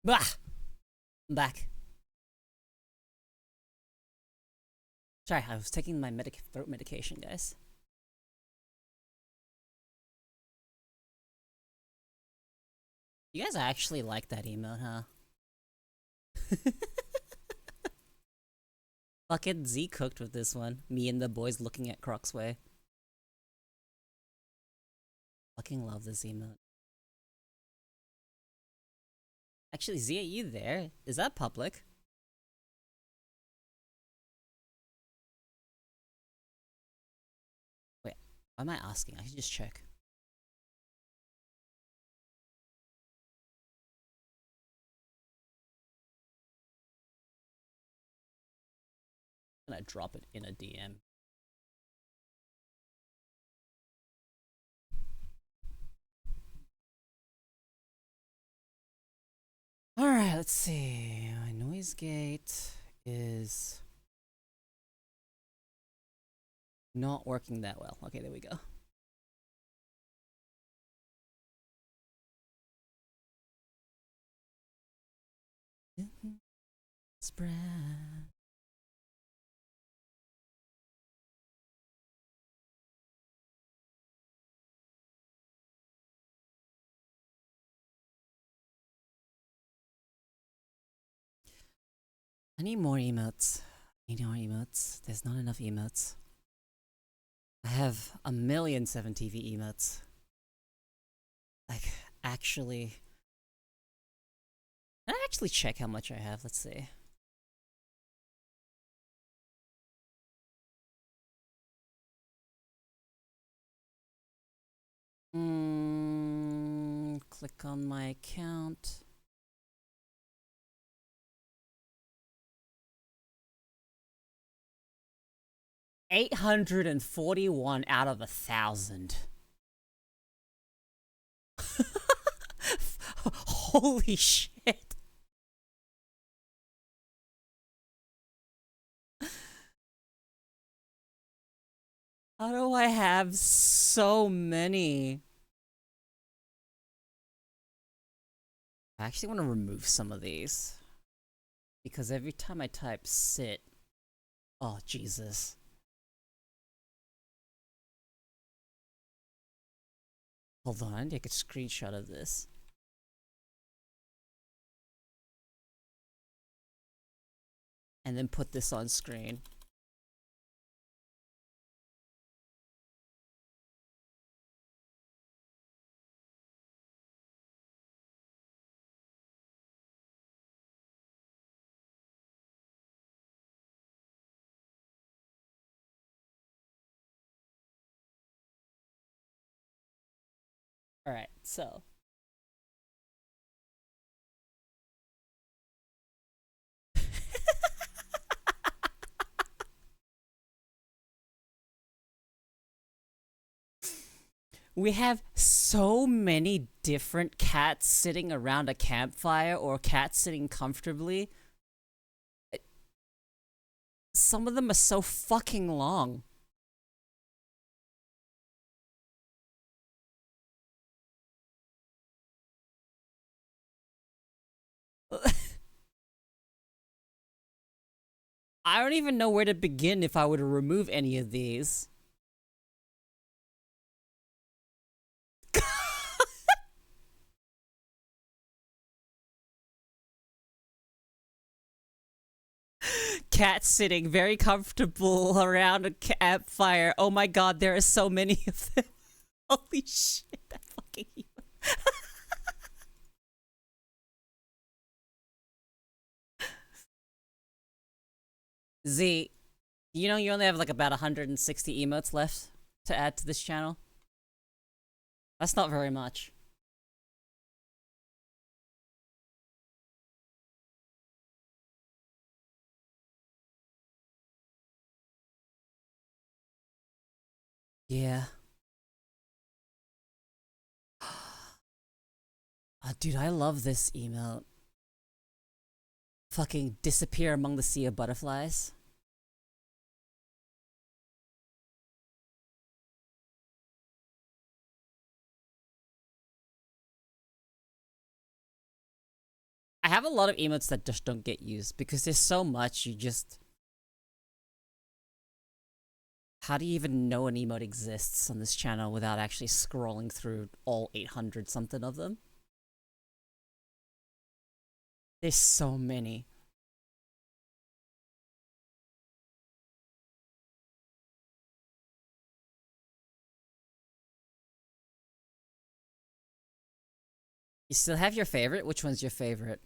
Bah! I'm back. Sorry, I was taking my throat medication, guys. You guys actually like that emote, huh? Fucking Z cooked with this one. Me and the boys looking at Crocsway. Fucking love this emote. Actually, Z, are you there? Is that public? Wait, why am I asking? I should just check. I'm gonna drop it in a DM. Alright, let's see. My noise gate is not working that well. Okay, there we go. Spread. I need more emotes. I need more emotes. There's not enough emotes. I have 1,000,007 TV emotes. Like, actually. Can I actually check how much I have? Let's see. Click on my account. $841 out of 1,000. Holy shit. How do I have so many? I actually want to remove some of these. Because every time I type sit. Oh, Jesus. Hold on, I need to take a screenshot of this. And then put this on screen. Alright, so. We have so many different cats sitting around a campfire or cats sitting comfortably. Some of them are so fucking long. I don't even know where to begin if I were to remove any of these. Cat sitting very comfortable around a campfire. Oh my god, there are so many of them. Holy shit, that fucking Z, you know you only have like about 160 emotes left to add to this channel? That's not very much. Yeah. Oh, dude, I love this emote. Fucking disappear among the sea of butterflies. I have a lot of emotes that just don't get used because there's so much you just. How do you even know an emote exists on this channel without actually scrolling through all 800 something of them? There's so many. You still have your favorite? Which one's your favorite?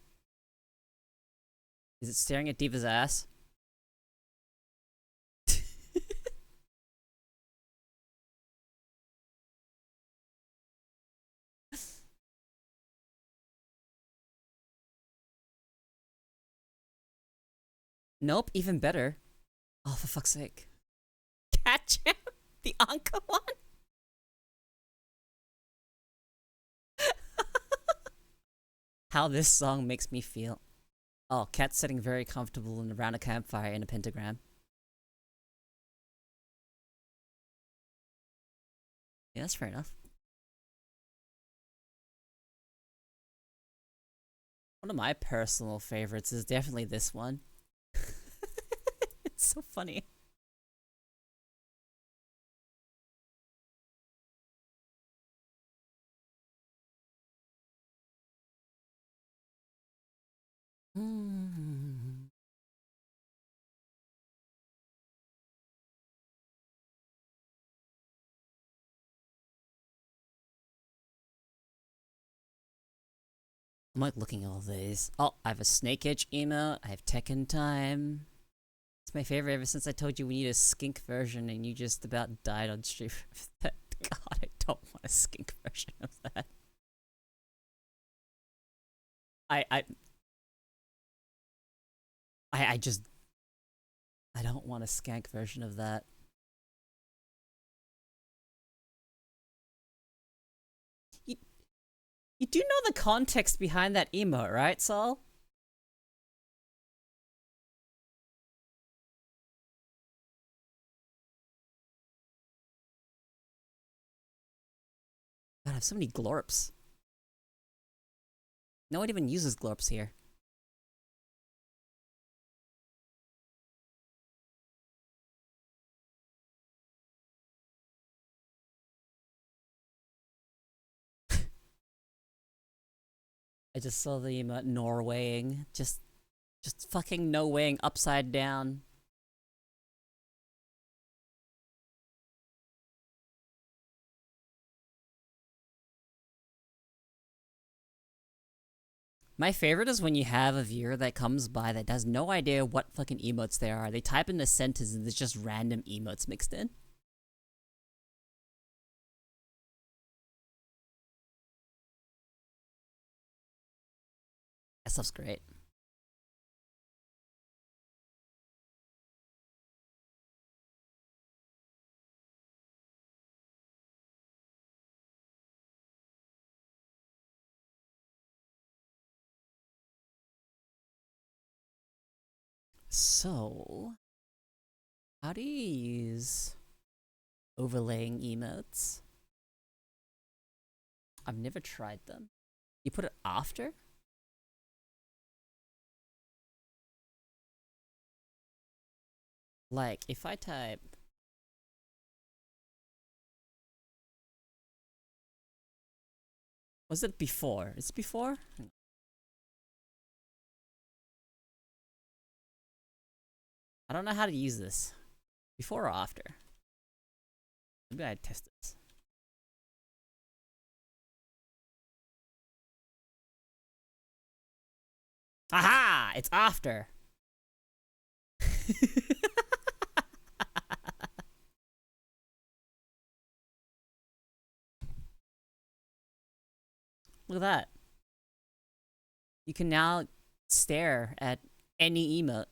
Is it staring at Diva's ass? Nope, even better. Oh, for fuck's sake. Catch him? The Anka one? How this song makes me feel. Oh, cat sitting very comfortable around a campfire in a pentagram. Yeah, that's fair enough. One of my personal favorites is definitely this one. It's so funny. Hmm. I'm like looking at all these. Oh, I have a Snake Edge emote. I have Tekken Time. It's my favorite ever since I told you we need a skink version and you just about died on stream. God, I don't want a skink version of that. I I I just I don't want a skank version of that. You you do know the context behind that emote, right, Saul? God, I have so many glorps. No one even uses glorps here. I just saw the emote Norwaying. Just fucking no-weighing upside down. My favorite is when you have a viewer that comes by that has no idea what fucking emotes they are. They type in a sentence and there's just random emotes mixed in. That stuff's great. So, how do you use overlaying emotes? I've never tried them. You put it after? Like, if I type. Was it before? Is it before? I don't know how to use this. Before or after? Maybe I test this. Aha! It's after. Look at that. You can now stare at any emote.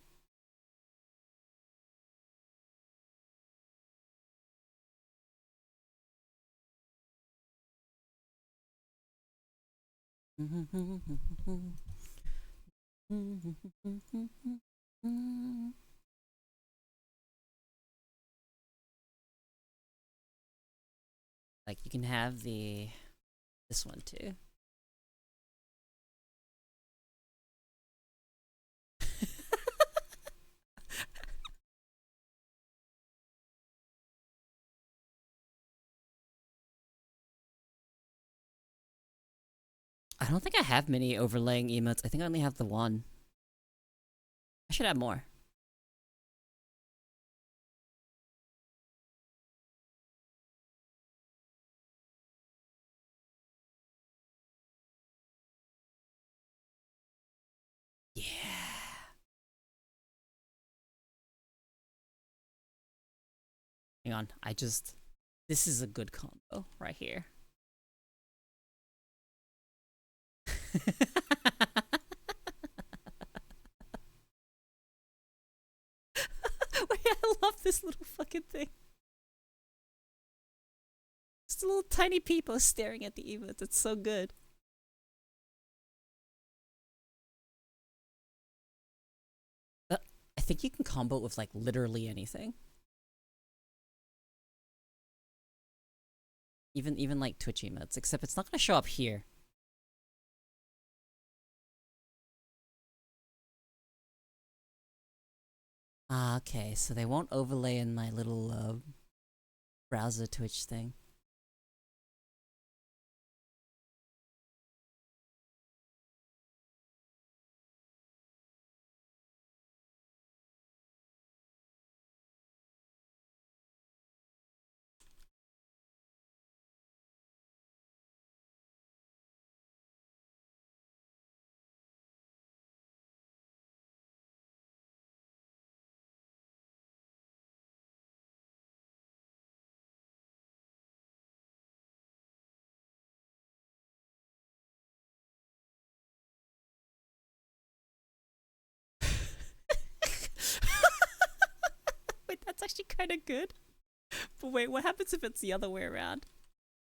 Like you can have this one too. I don't think I have many overlaying emotes. I think I only have the one. I should have more. Yeah. Hang on. This is a good combo right here. Wait, I love this little fucking thing. Just a little tiny peepo staring at the emotes. It's so good. Uh, I think you can combo it with like literally anything. Even like Twitch emotes, except it's not gonna show up here. Ah, okay, so they won't overlay in my little browser Twitch thing. Wait, that's actually kind of good. But wait, what happens if it's the other way around?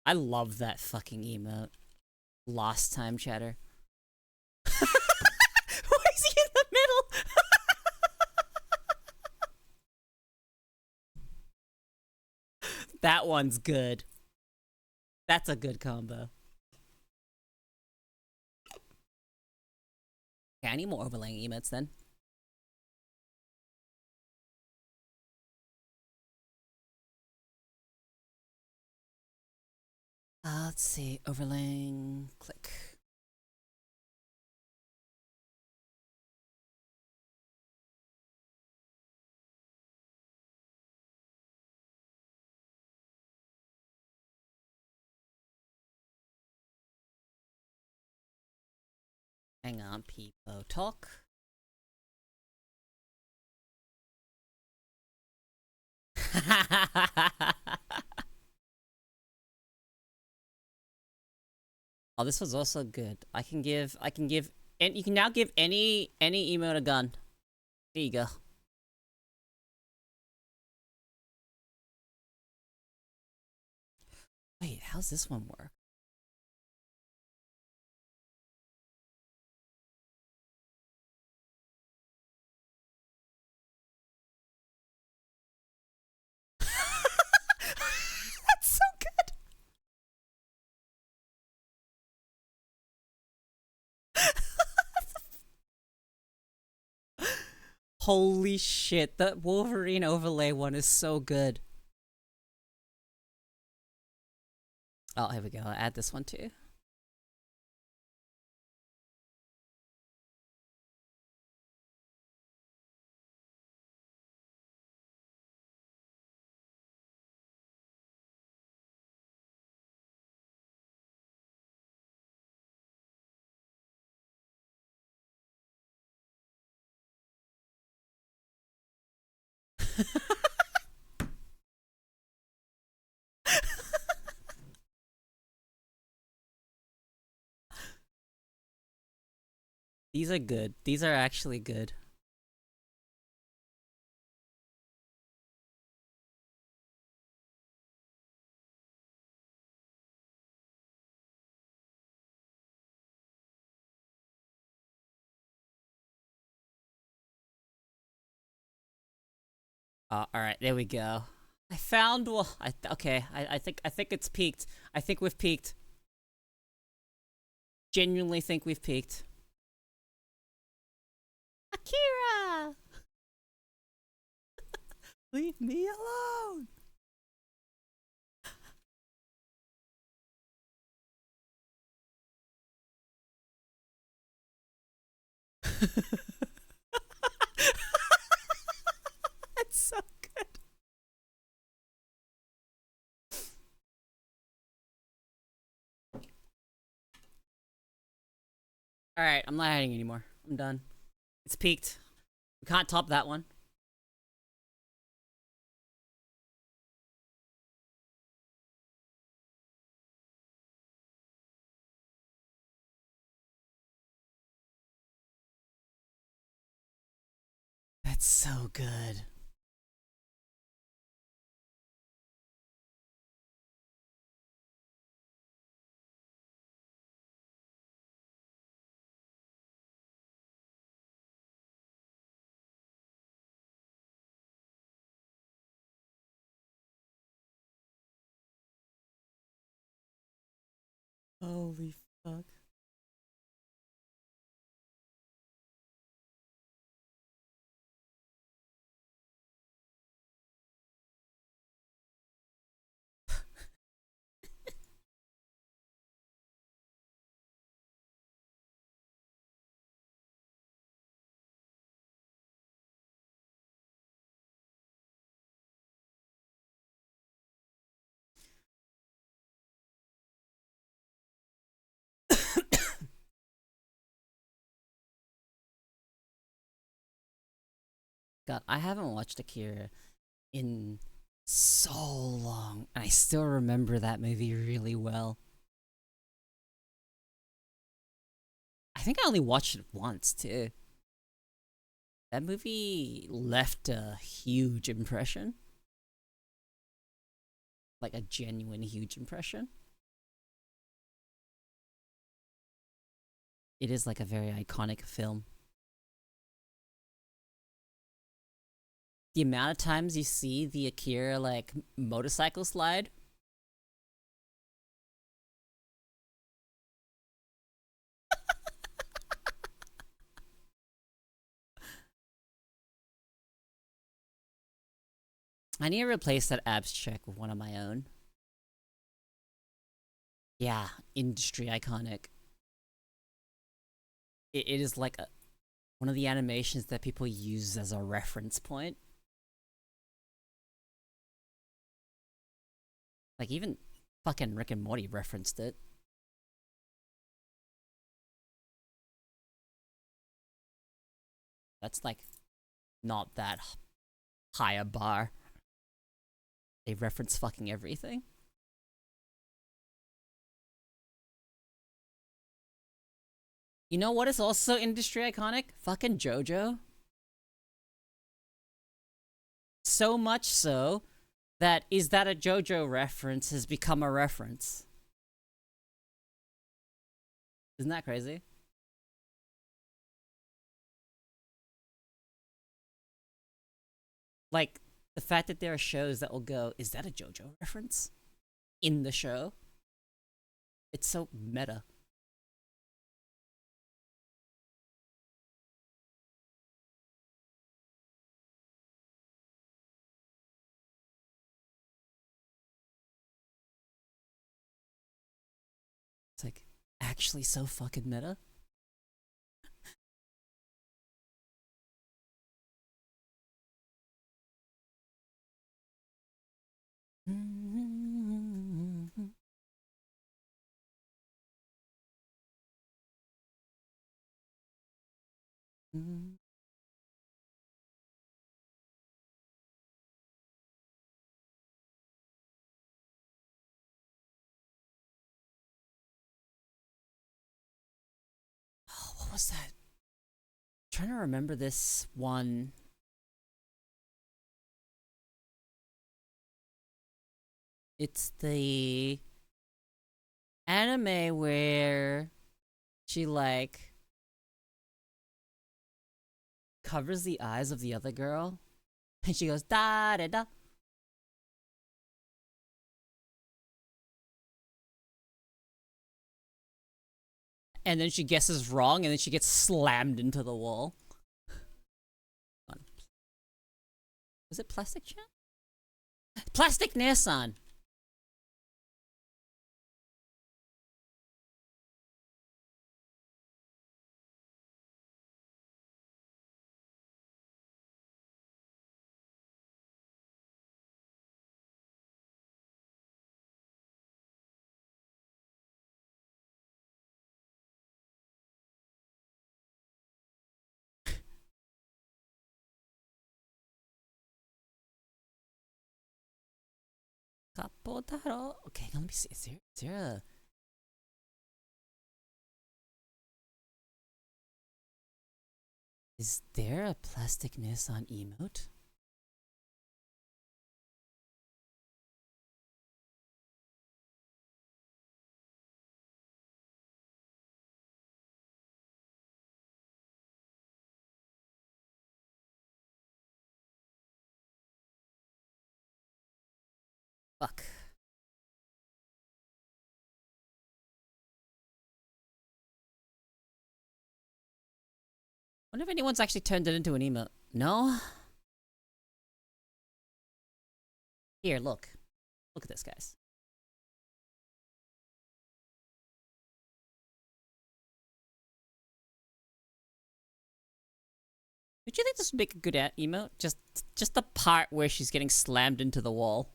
I love that fucking emote. Lost time chatter. Why is he in the middle? That one's good. That's a good combo. Okay, I need more overlaying emotes then. Let's see. Overlaying. Click. Hang on, people. Talk. Oh, this was also good. I can give, and you can now give any emote a gun. There you go. Wait, how's this one work? That's so good. Holy shit, that Wolverine overlay one is so good. Oh, here we go. I'll add this one too. These are good. These are actually good. All right, there we go. I found well. Okay. I think it's peaked. I think we've peaked. Genuinely think we've peaked. Akira, leave me alone. That's so good. All right, I'm not hiding anymore. I'm done. It's peaked. We can't top that one. That's so good. Holy fuck. God, I haven't watched Akira in so long, and I still remember that movie really well. I think I only watched it once too. That movie left a huge impression, like a genuine huge impression. It is like a very iconic film. The amount of times you see the Akira like motorcycle slide. I need to replace that abs check with one of my own. Yeah, industry iconic. It is like one of the animations that people use as a reference point. Like even fucking Rick and Morty referenced it. That's like not that high a bar. They reference fucking everything. You know what is also industry iconic? Fucking JoJo. So much so that is that a JoJo reference has become a reference. Isn't that crazy? Like the fact that there are shows that will go, is that a JoJo reference? In the show? It's so meta. It's like actually so fucking meta. Oh, what was that? I'm trying to remember this one. It's the anime where she like covers the eyes of the other girl and she goes da da da, and then she guesses wrong and then she gets slammed into the wall. Was it Plastic Chan? Plastic Nissan. Kapotaro. Okay, let me see. Is there a plastic Nissan emote? Fuck. Wonder if anyone's actually turned it into an emote. No? Here, look. Look at this, guys. Don't you think this would make a good emote? Just the part where she's getting slammed into the wall.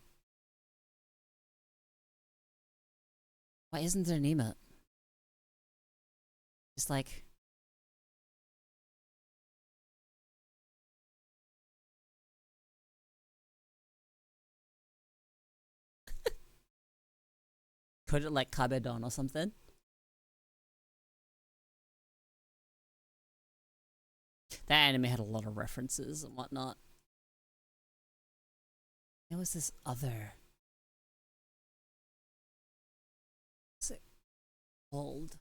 Why isn't there an emote? Just like... Put it like Kabedon or something? That anime had a lot of references and whatnot. There was this other... What's it called?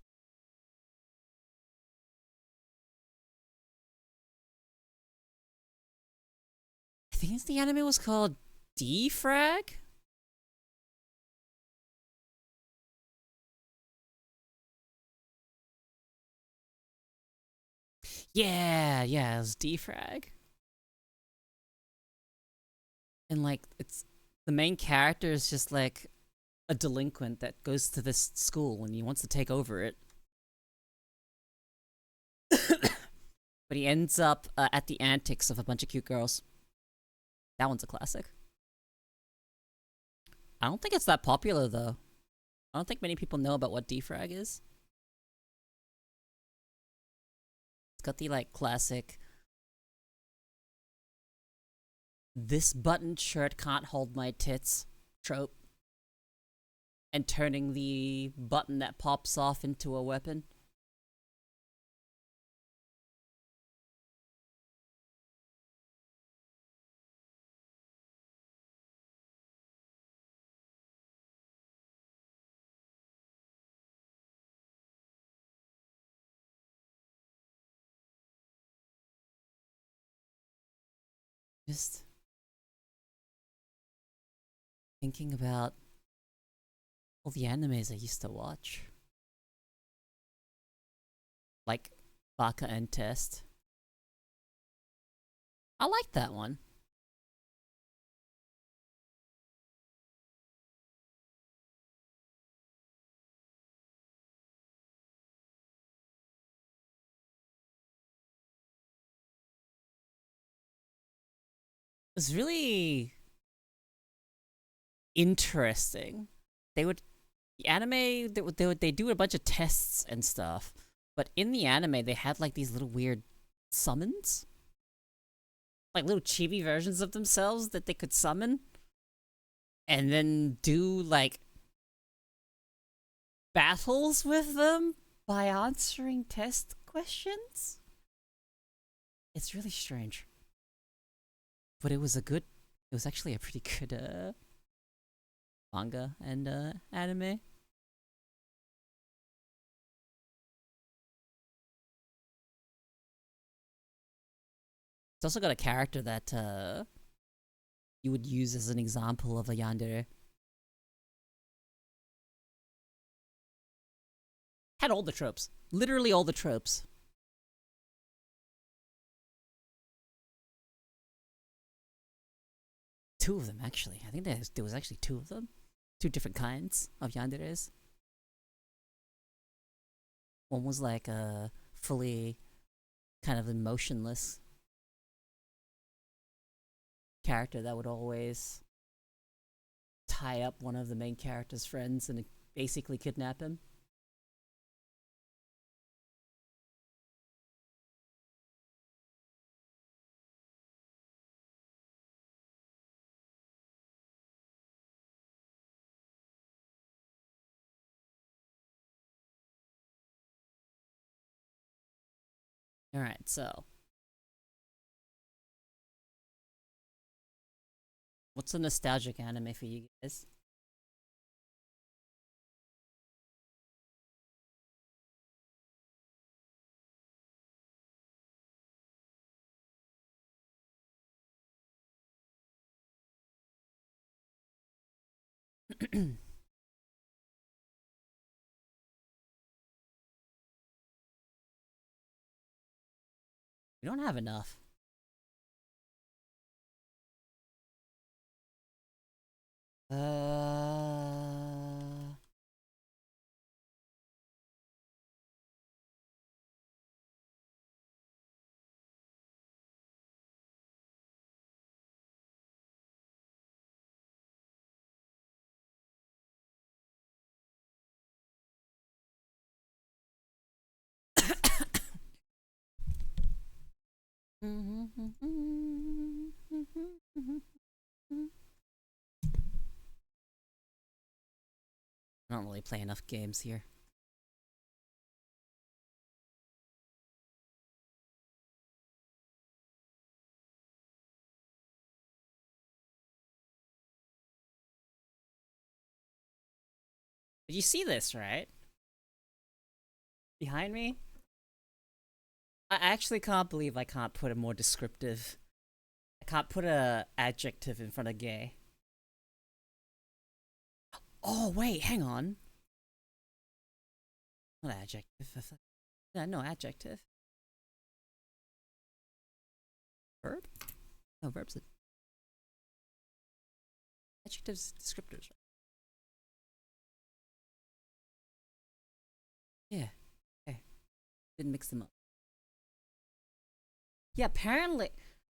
I think the anime was called Defrag? Yeah, it was Defrag. And like, it's... The main character is just like a delinquent that goes to this school and he wants to take over it. But he ends up at the antics of a bunch of cute girls. That one's a classic. I don't think it's that popular though. I don't think many people know about what defrag is. It's got the like classic "this buttoned shirt can't hold my tits" trope. And turning the button that pops off into a weapon. Just thinking about all the animes I used to watch. Like Baka and Test. I like that one. It was really interesting. They would the anime they do a bunch of tests and stuff, but in the anime they had like these little weird summons, like little chibi versions of themselves that they could summon, and then do like battles with them by answering test questions. It's really strange, but it was actually a pretty good manga and anime. It's also got a character that you would use as an example of a yandere. Had all the tropes. Literally all the tropes. Two of them, actually. I think there was actually two of them. Two different kinds of yanderes. One was like a fully kind of emotionless character that would always tie up one of the main character's friends and basically kidnap him. Alright, so. What's a nostalgic anime for you guys? We don't have enough. Uh. I don't really play enough games here. Did you see this, right? Behind me? I actually can't believe I can't put a more descriptive. I can't put a adjective in front of gay. Oh, wait, hang on. Not adjective. Yeah, no, adjective. Verb? No, verbs. Adjectives, descriptors. Yeah, okay. Didn't mix them up. Yeah, apparently,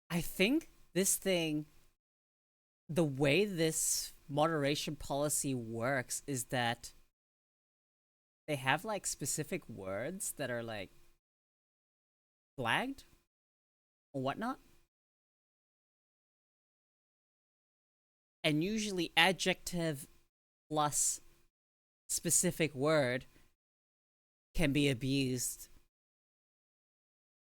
I think this thing, the way this moderation policy works is that they have like specific words that are like flagged or whatnot. And usually adjective plus specific word can be abused.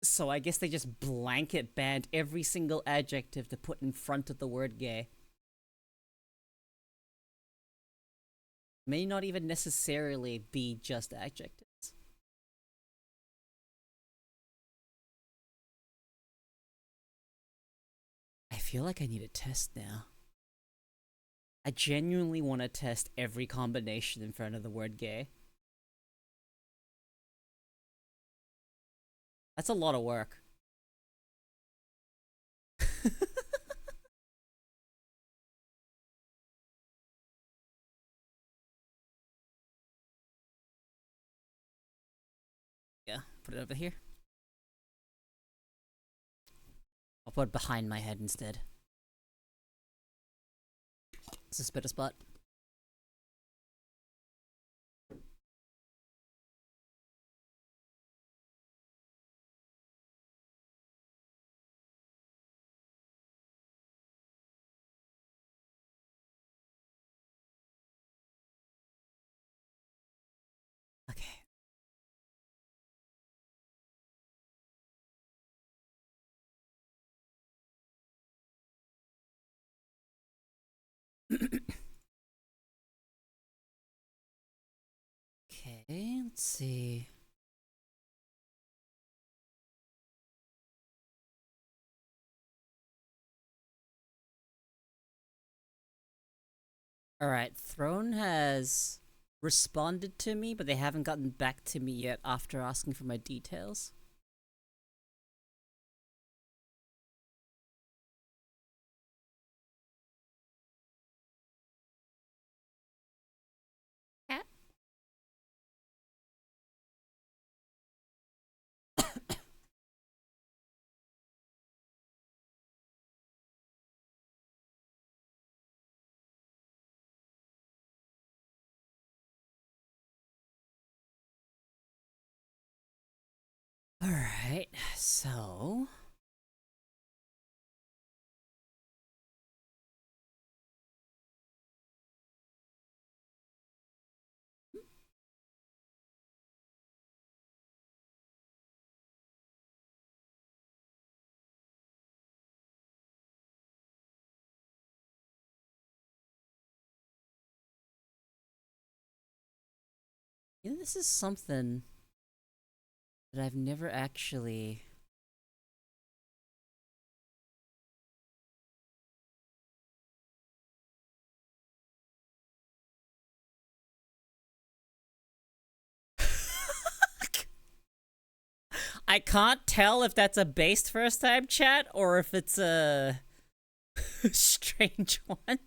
So I guess they just blanket banned every single adjective to put in front of the word gay. May not even necessarily be just adjectives. I feel like I need a test now. I genuinely want to test every combination in front of the word gay. That's a lot of work. Yeah, put it over here. I'll put it behind my head instead. It's a spitter spot. Okay. Okay, let's see. Alright, Throne has responded to me, but they haven't gotten back to me yet after asking for my details. Cat? Alright, so. You know, this is something that I've never actually. I can't tell if that's a based first time chat or if it's a strange one.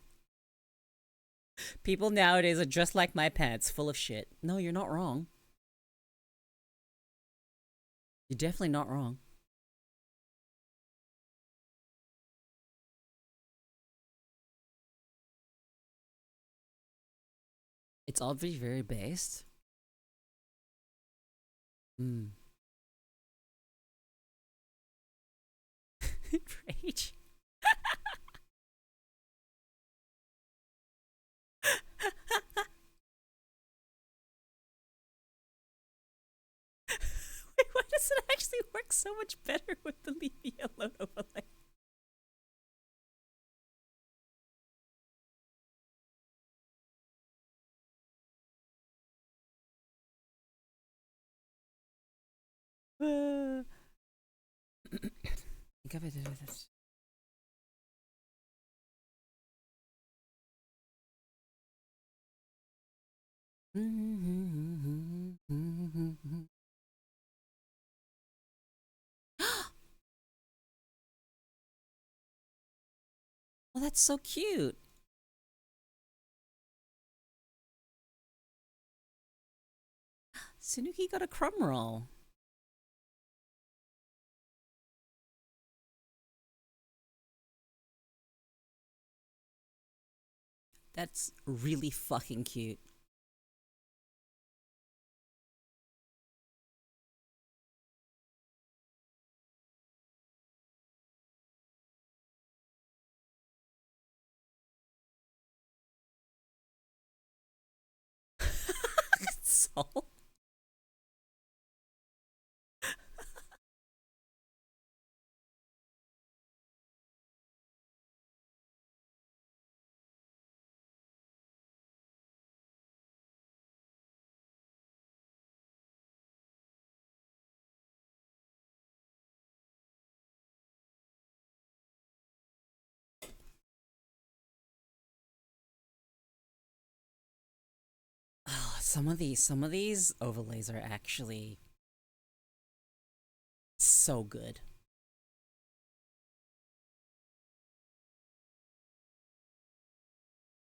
People nowadays are just like my pants, full of shit. No, you're not wrong. You're definitely not wrong. It's obviously very based. Hmm. Rage. Wait, why does it actually work so much better with the leave me alone overlay? Think of it as Oh, that's so cute. Sunuki got a crumb roll. That's really fucking cute. So some of these overlays are actually so good.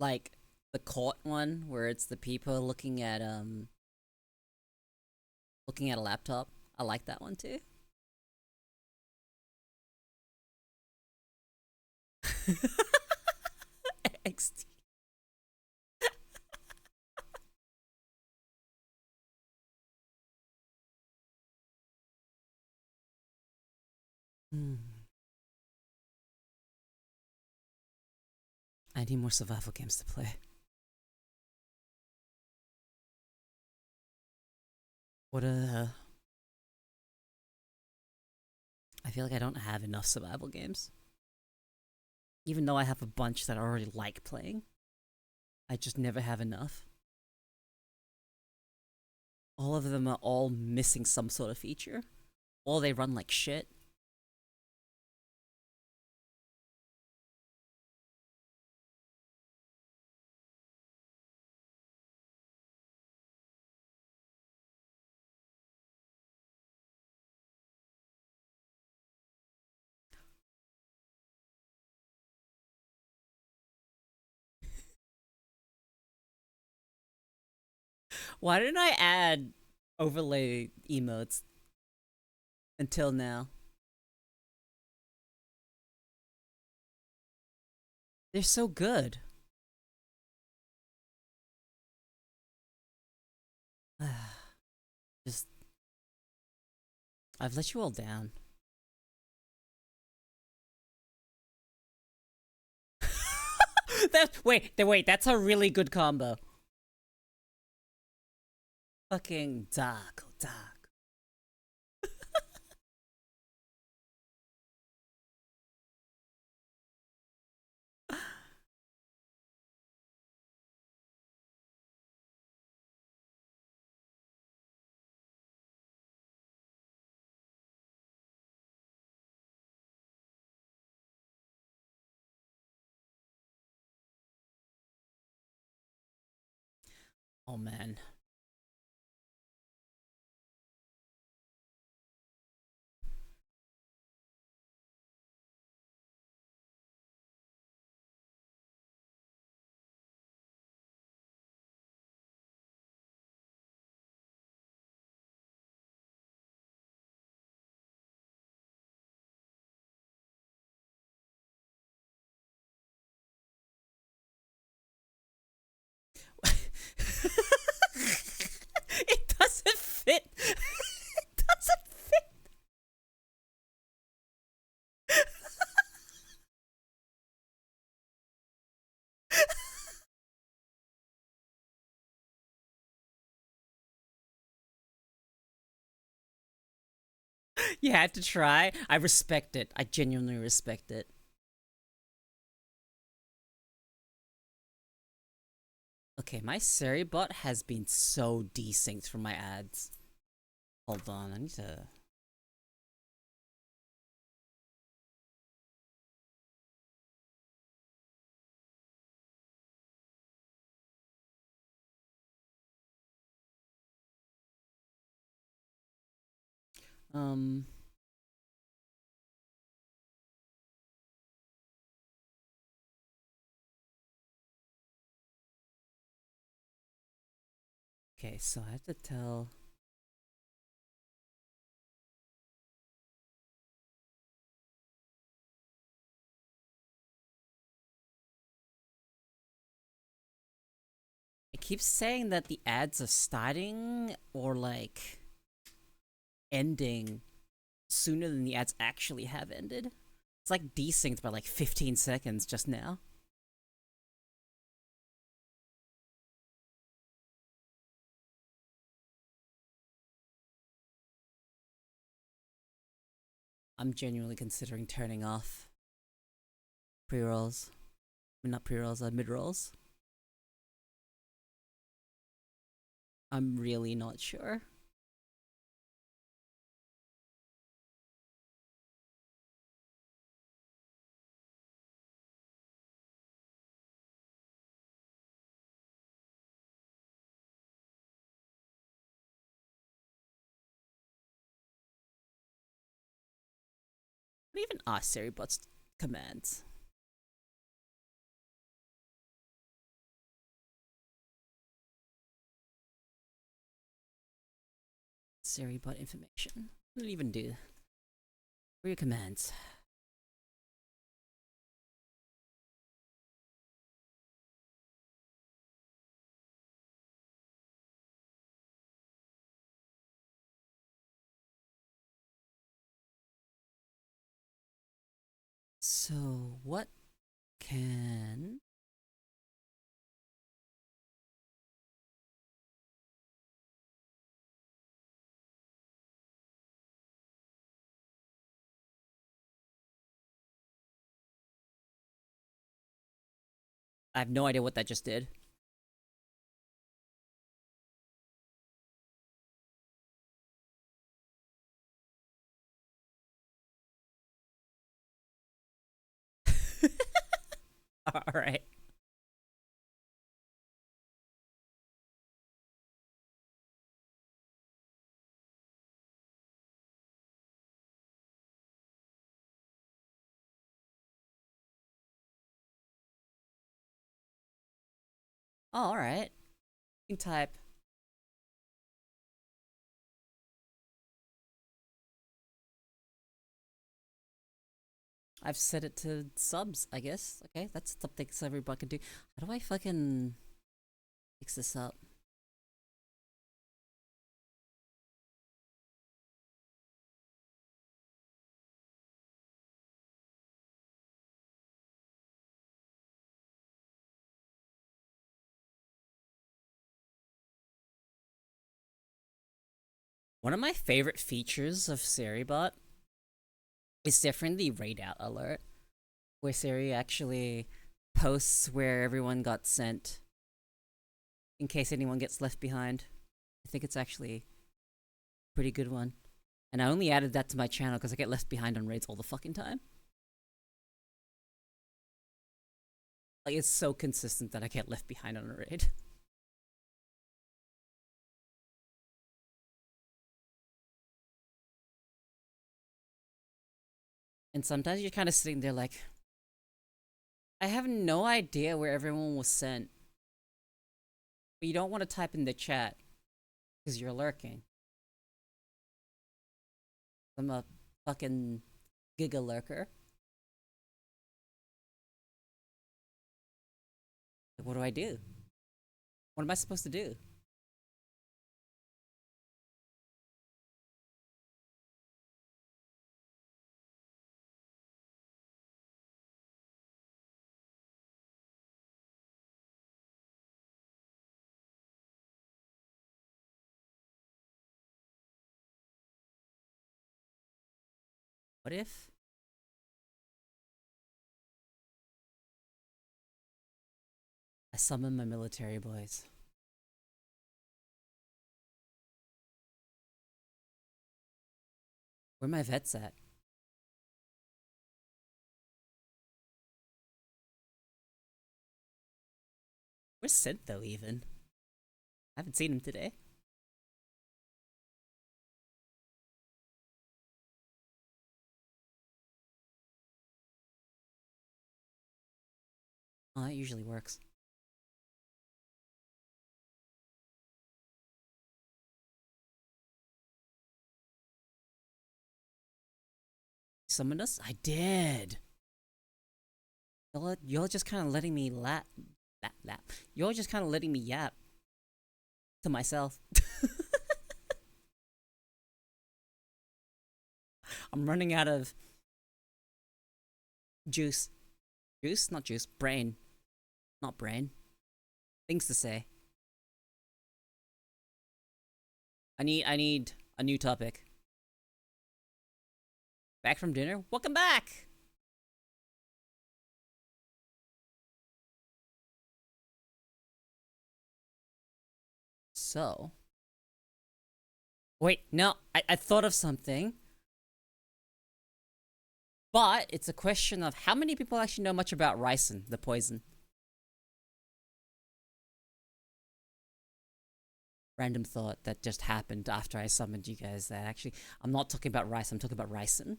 Like the court one where it's the people looking at a laptop. I like that one too. XD. Hmm. I need more survival games to play. What I feel like I don't have enough survival games. Even though I have a bunch that I already like playing, I just never have enough. All of them are all missing some sort of feature. Or they run like shit. Why didn't I add overlay emotes until now? They're so good. Just I've let you all down. Wait, that's a really good combo. Fucking dark, oh, dark. Oh man. It doesn't fit. It doesn't fit. You had to try. I respect it. I genuinely respect it. Okay, my Seribot has been so desynced from my ads. Hold on, I need to. Um. Okay, so I have to tell. It keeps saying that the ads are starting or like ending sooner than the ads actually have ended. It's like desynced by like 15 seconds just now. I'm genuinely considering turning off pre-rolls. I mean, not pre-rolls, mid-rolls. I'm really not sure. What even are Seribot's commands? Seribot information. What did it even do? What are your commands? So, what can. I have no idea what that just did. Alright. Oh, alright. You can type. I've set it to subs, I guess. Okay, that's something everybody can do. How do I fucking fix this up? One of my favorite features of Seribot is definitely the raid out alert, where Siri actually posts where everyone got sent in case anyone gets left behind. I think it's actually a pretty good one. And I only added that to my channel because I get left behind on raids all the fucking time. Like, it's so consistent that I get left behind on a raid. And sometimes you're kind of sitting there like, I have no idea where everyone was sent. But you don't want to type in the chat because you're lurking. I'm a fucking giga lurker. What do I do? What am I supposed to do? What if I summon my military boys? Where my vets at? Where's Synth though even? I haven't seen him today. Oh, that usually works. Summoned us? I did. You're just kind of letting me lap. You're just kind of letting me yap to myself. I'm running out of juice. Juice? Not juice. Brain. Not brain. Things to say. I need a new topic. Back from dinner? Welcome back! So. Wait, no, I thought of something. But it's a question of how many people actually know much about ricin, the poison. Random thought that just happened after I summoned you guys. That actually, I'm not talking about rice. I'm talking about ricin.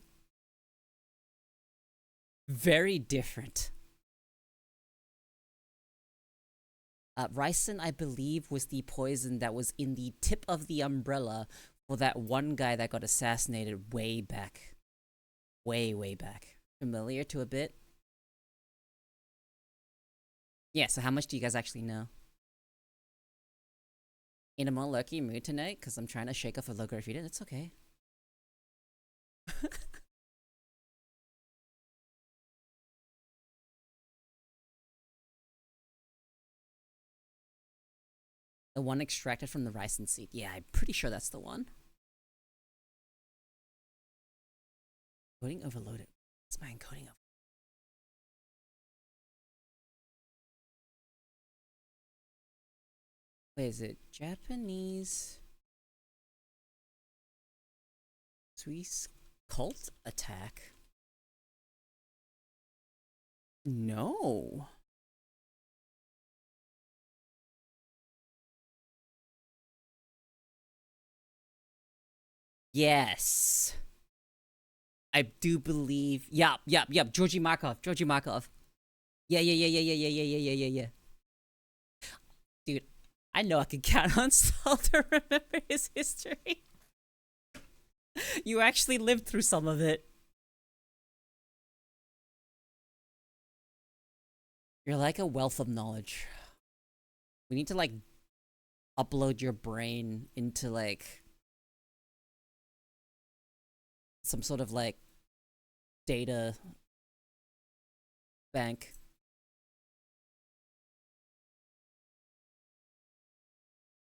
Very different. Ricin, I believe, was the poison that was in the tip of the umbrella for that one guy that got assassinated way back. Way back. Familiar to a bit? Yeah, so how much do you guys actually know? In a more lurky mood tonight, because I'm trying to shake off a low graffiti. It's okay. The one extracted from the ricin seed. Yeah, I'm pretty sure that's the one. Encoding overloaded. What's my encoding of? Wait, is it Japanese Swiss cult attack? No. Yes. I do believe. Yup. Georgy Markov. Yeah. Dude, I know I can count on Saul to remember his history. You actually lived through some of it. You're like a wealth of knowledge. We need to like upload your brain into like some sort of like data bank.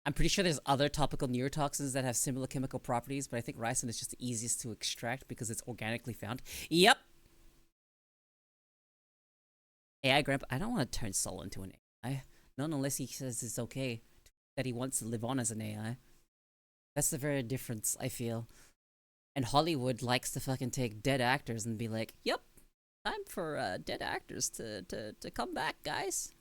I'm pretty sure there's other topical neurotoxins that have similar chemical properties, but I think ricin is just the easiest to extract because it's organically found. Yep. AI Grandpa, I don't want to turn Soul into an AI. Not unless he says it's okay, that he wants to live on as an AI. That's the very difference, I feel. And Hollywood likes to fucking take dead actors and be like, yep, time for dead actors to come back, guys.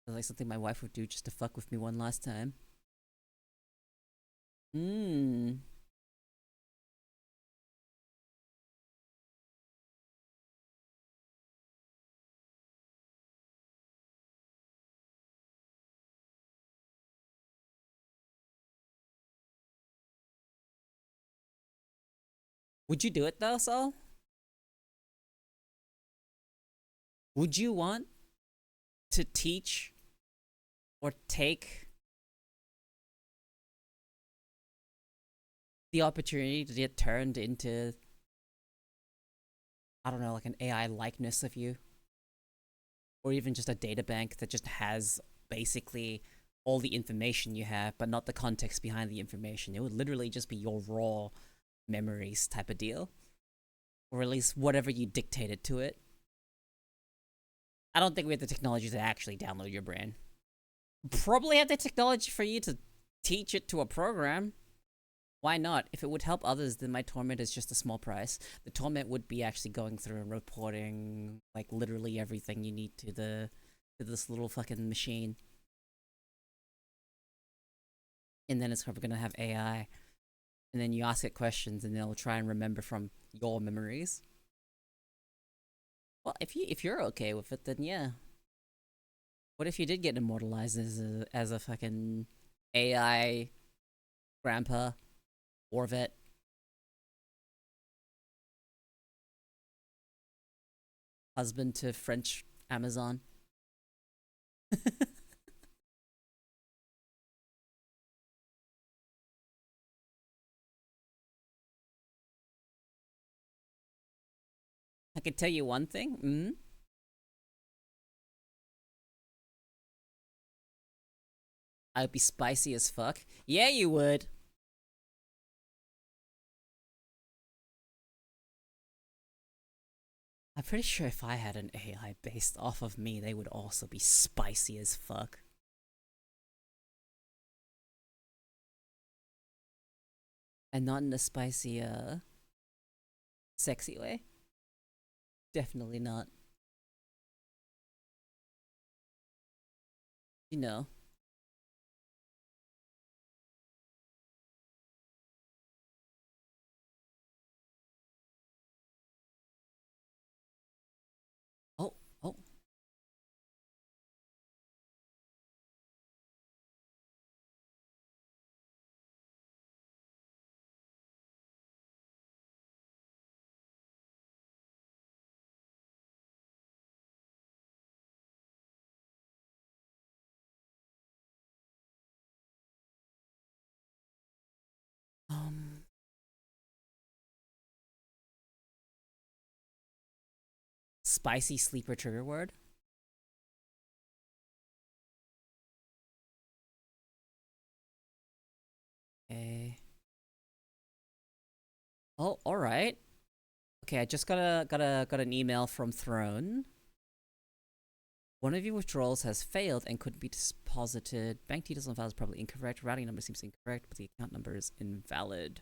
It's like something my wife would do just to fuck with me one last time. Hmm. Would you do it though, Saul? Would you want to teach or take the opportunity to get turned into, I don't know, like an AI likeness of you? Or even just a data bank that just has basically all the information you have, but not the context behind the information. It would literally just be your raw memories type of deal. Or at least whatever you dictated to it. I don't think we have the technology to actually download your brain. Probably have the technology for you to teach it to a program. Why not? If it would help others, then my torment is just a small price. The torment would be actually going through and reporting like literally everything you need to this little fucking machine. And then it's probably gonna have AI. And then you ask it questions and it'll try and remember from your memories. Well, if you're okay with it, then yeah. What if you did get immortalized as a fucking AI grandpa or vet? Husband to French Amazon. I can tell you one thing. I'd be spicy as fuck. Yeah, you would. I'm pretty sure if I had an AI based off of me, they would also be spicy as fuck. And not in a spicy, sexy way. Definitely not. You know. Oh, oh. Um, Spicy sleeper trigger word. Okay. Oh, all right. Okay, I just got an email from Throne. One of your withdrawals has failed and couldn't be deposited. Bank details on file is probably incorrect. Routing number seems incorrect, but the account number is invalid.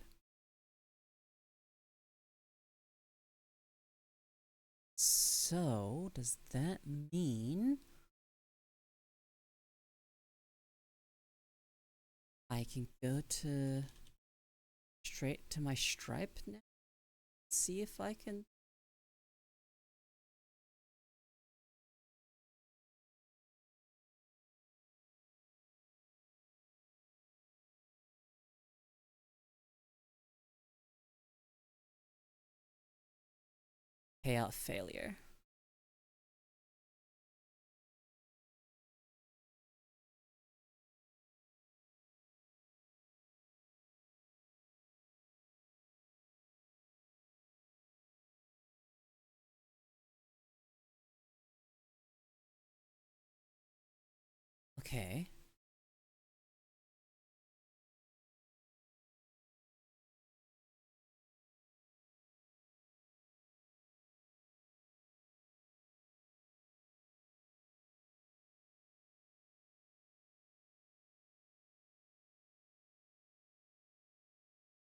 So, does that mean I can go to straight to my Stripe now? See if I can. Payout failure. Okay.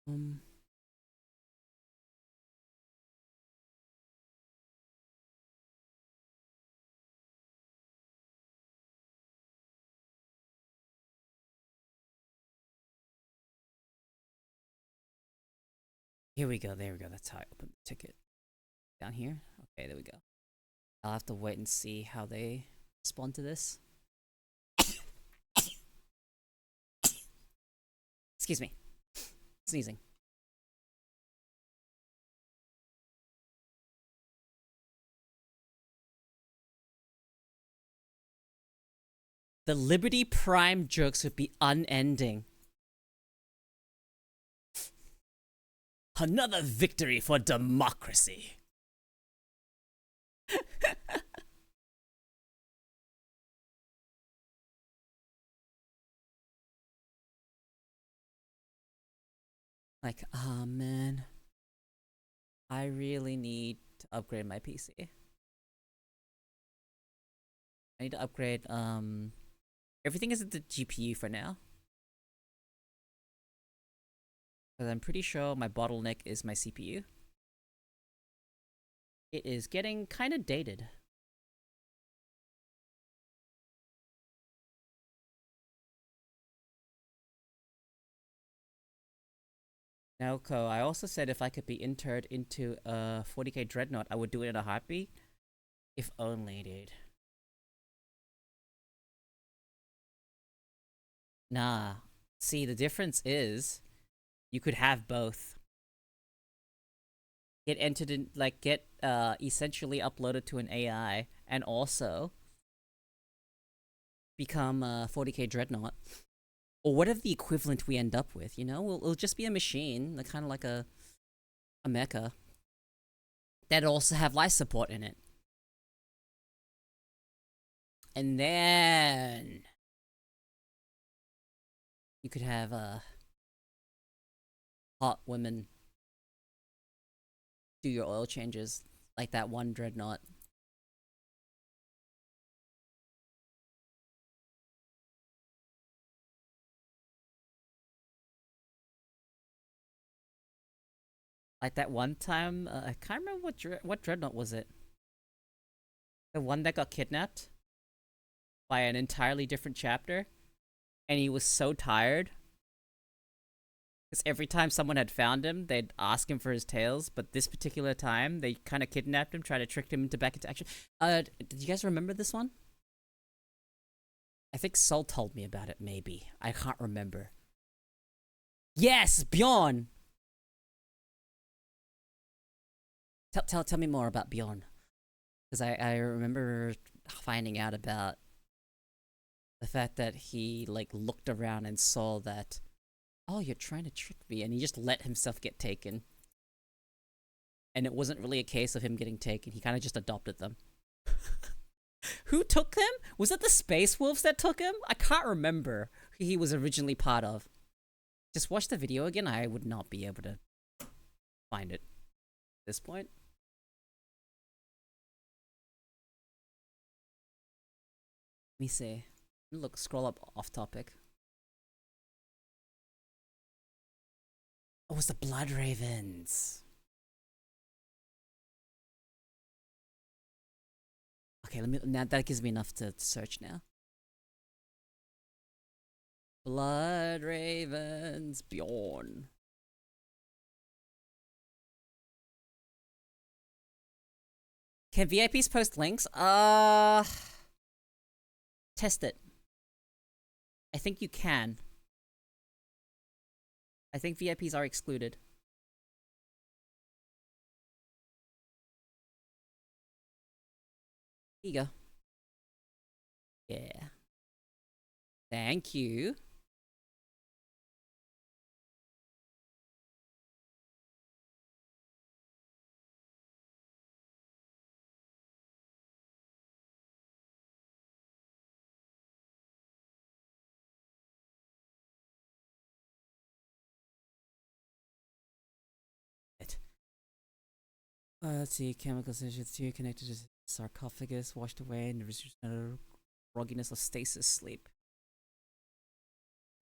Um. Here we go. There we go. That's how I open the ticket. Down here. Okay, there we go. I'll have to wait and see how they respond to this. Excuse me. Sneezing. The Liberty Prime jokes would be unending. Another victory for democracy. Like, oh man. I really need to upgrade my PC. I need to upgrade, everything is at the GPU for now. Because I'm pretty sure my bottleneck is my CPU. It is getting kind of dated. Naoko, I also said if I could be interred into a 40k dreadnought, I would do it in a heartbeat. If only, dude. Nah. See, the difference is you could have both. Get entered in, like, get essentially uploaded to an AI, and also become a 40k dreadnought. Or whatever the equivalent we end up with, you know? It'll just be a machine, kind of like a mecha. That'll also have life support in it. And then you could have hot women do your oil changes, like that one dreadnought. Like that one time, I can't remember what dreadnought was it. The one that got kidnapped by an entirely different chapter, and he was so tired because every time someone had found him, they'd ask him for his tails. But this particular time, they kind of kidnapped him, tried to trick him back into action. Did you guys remember this one? I think Sol told me about it. Maybe I can't remember. Yes, Bjorn. Tell me more about Bjorn, because I remember finding out about the fact that he like looked around and saw that, oh, you're trying to trick me, and he just let himself get taken. And it wasn't really a case of him getting taken; he kind of just adopted them. Who took him? Was it the Space Wolves that took him? I can't remember who he was originally part of. Just watch the video again. I would not be able to find it at this point. Let me see. Look, scroll up off topic. Oh, it's the Blood Ravens. Okay, let me. Now that gives me enough to search now. Blood Ravens Bjorn. Can VIPs post links? Test it. I think you can. I think VIPs are excluded. Here you go. Yeah. Thank you. Let's see, chemical sensitivity connected to sarcophagus, washed away, and the grogginess of stasis sleep.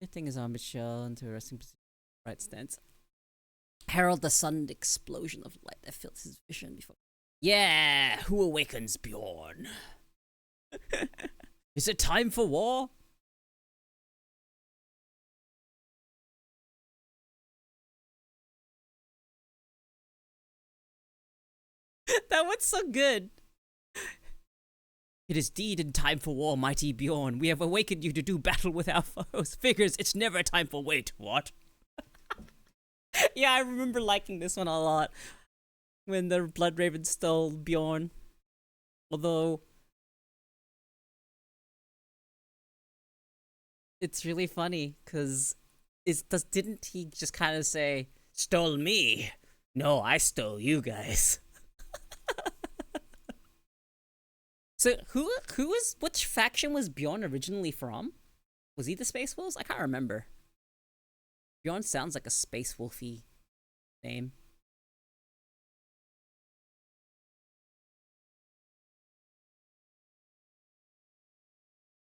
Lifting his armored shell into a resting position, right stance. Herald the sudden explosion of light that fills his vision before. Yeah, who awakens Bjorn? Is it time for war? That one's so good. It is deed and time for war, mighty Bjorn. We have awakened you to do battle with our foes. Figures, it's never time for wait. What? Yeah, I remember liking this one a lot when the Blood Raven stole Bjorn. Although it's really funny because didn't he just kind of say stole me? No, I stole you guys. So who was which faction was Bjorn originally from? Was he the Space Wolves? I can't remember. Bjorn sounds like a Space Wolfy name.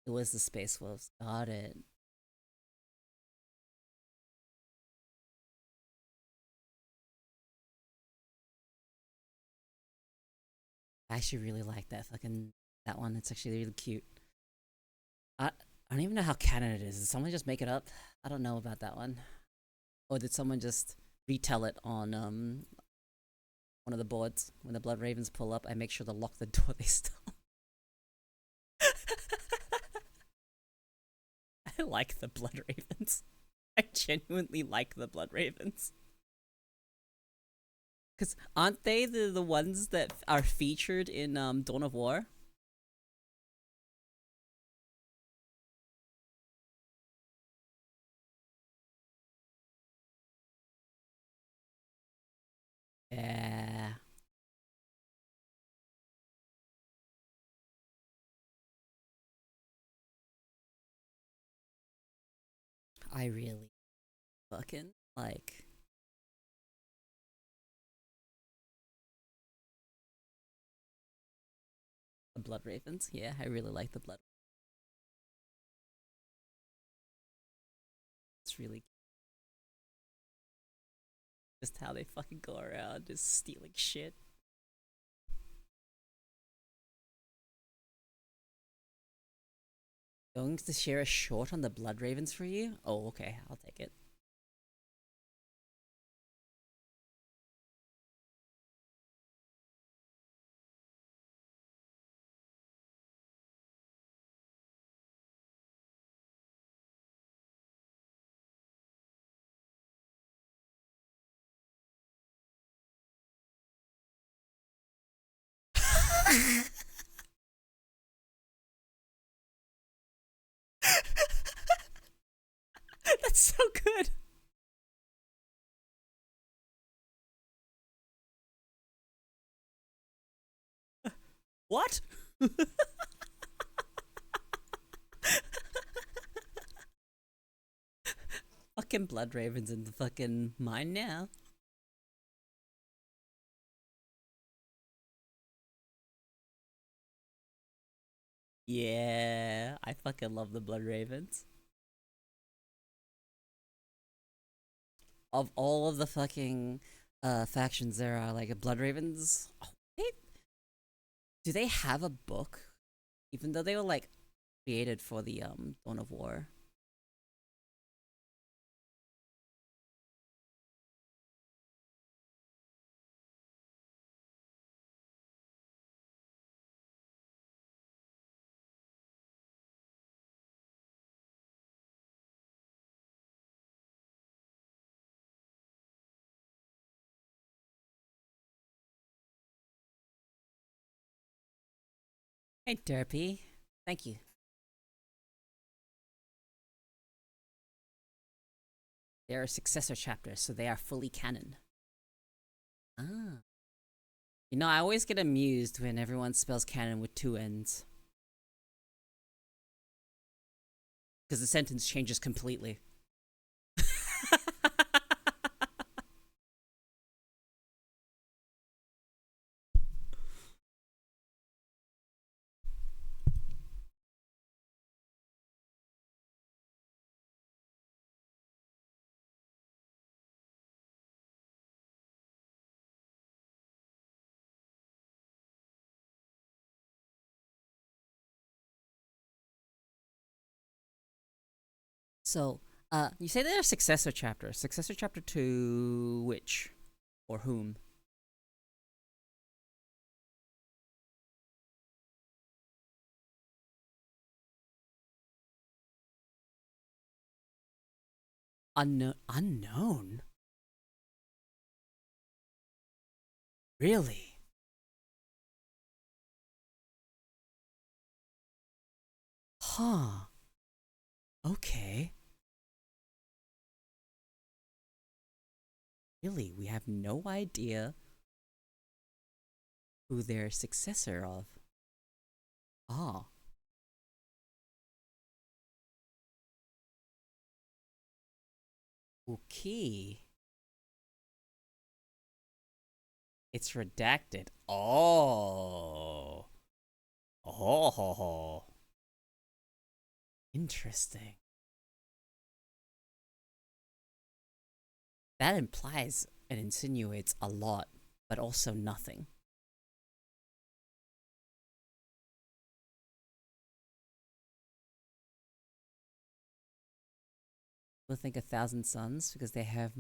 It was the Space Wolves. Got it. I actually really like that one. It's actually really cute. I don't even know how canon it is. Did someone just make it up? I don't know about that one. Or did someone just retell it on one of the boards? When the Blood Ravens pull up, I make sure to lock the door they stole. I like the Blood Ravens. I genuinely like the Blood Ravens. Cause aren't they the ones that are featured in Dawn of War? Yeah, I really fucking like the Blood Ravens. Yeah, I really like the Blood. It's really just how they fucking go around just stealing shit. Going to share a short on the Blood Ravens for you? Oh, okay, I'll take it. That's so good. What? Fucking Blood Ravens in the fucking mine now. Yeah, I fucking love the Blood Ravens. Of all of the fucking factions there are, like Blood Ravens. Oh, do they have a book? Even though they were like created for the Dawn of War. Hey, Derpy. Thank you. They are successor chapters, so they are fully canon. Ah. You know, I always get amused when everyone spells canon with two N's. Because the sentence changes completely. So, you say they're successor chapters. Successor chapter to which? Or whom? Unknown? Really? Huh. Okay. Really, we have no idea who their successor of. Ah. Okay. It's redacted. Oh. Oh. Interesting. That implies and insinuates a lot, but also nothing. People think 1,000 Suns because they have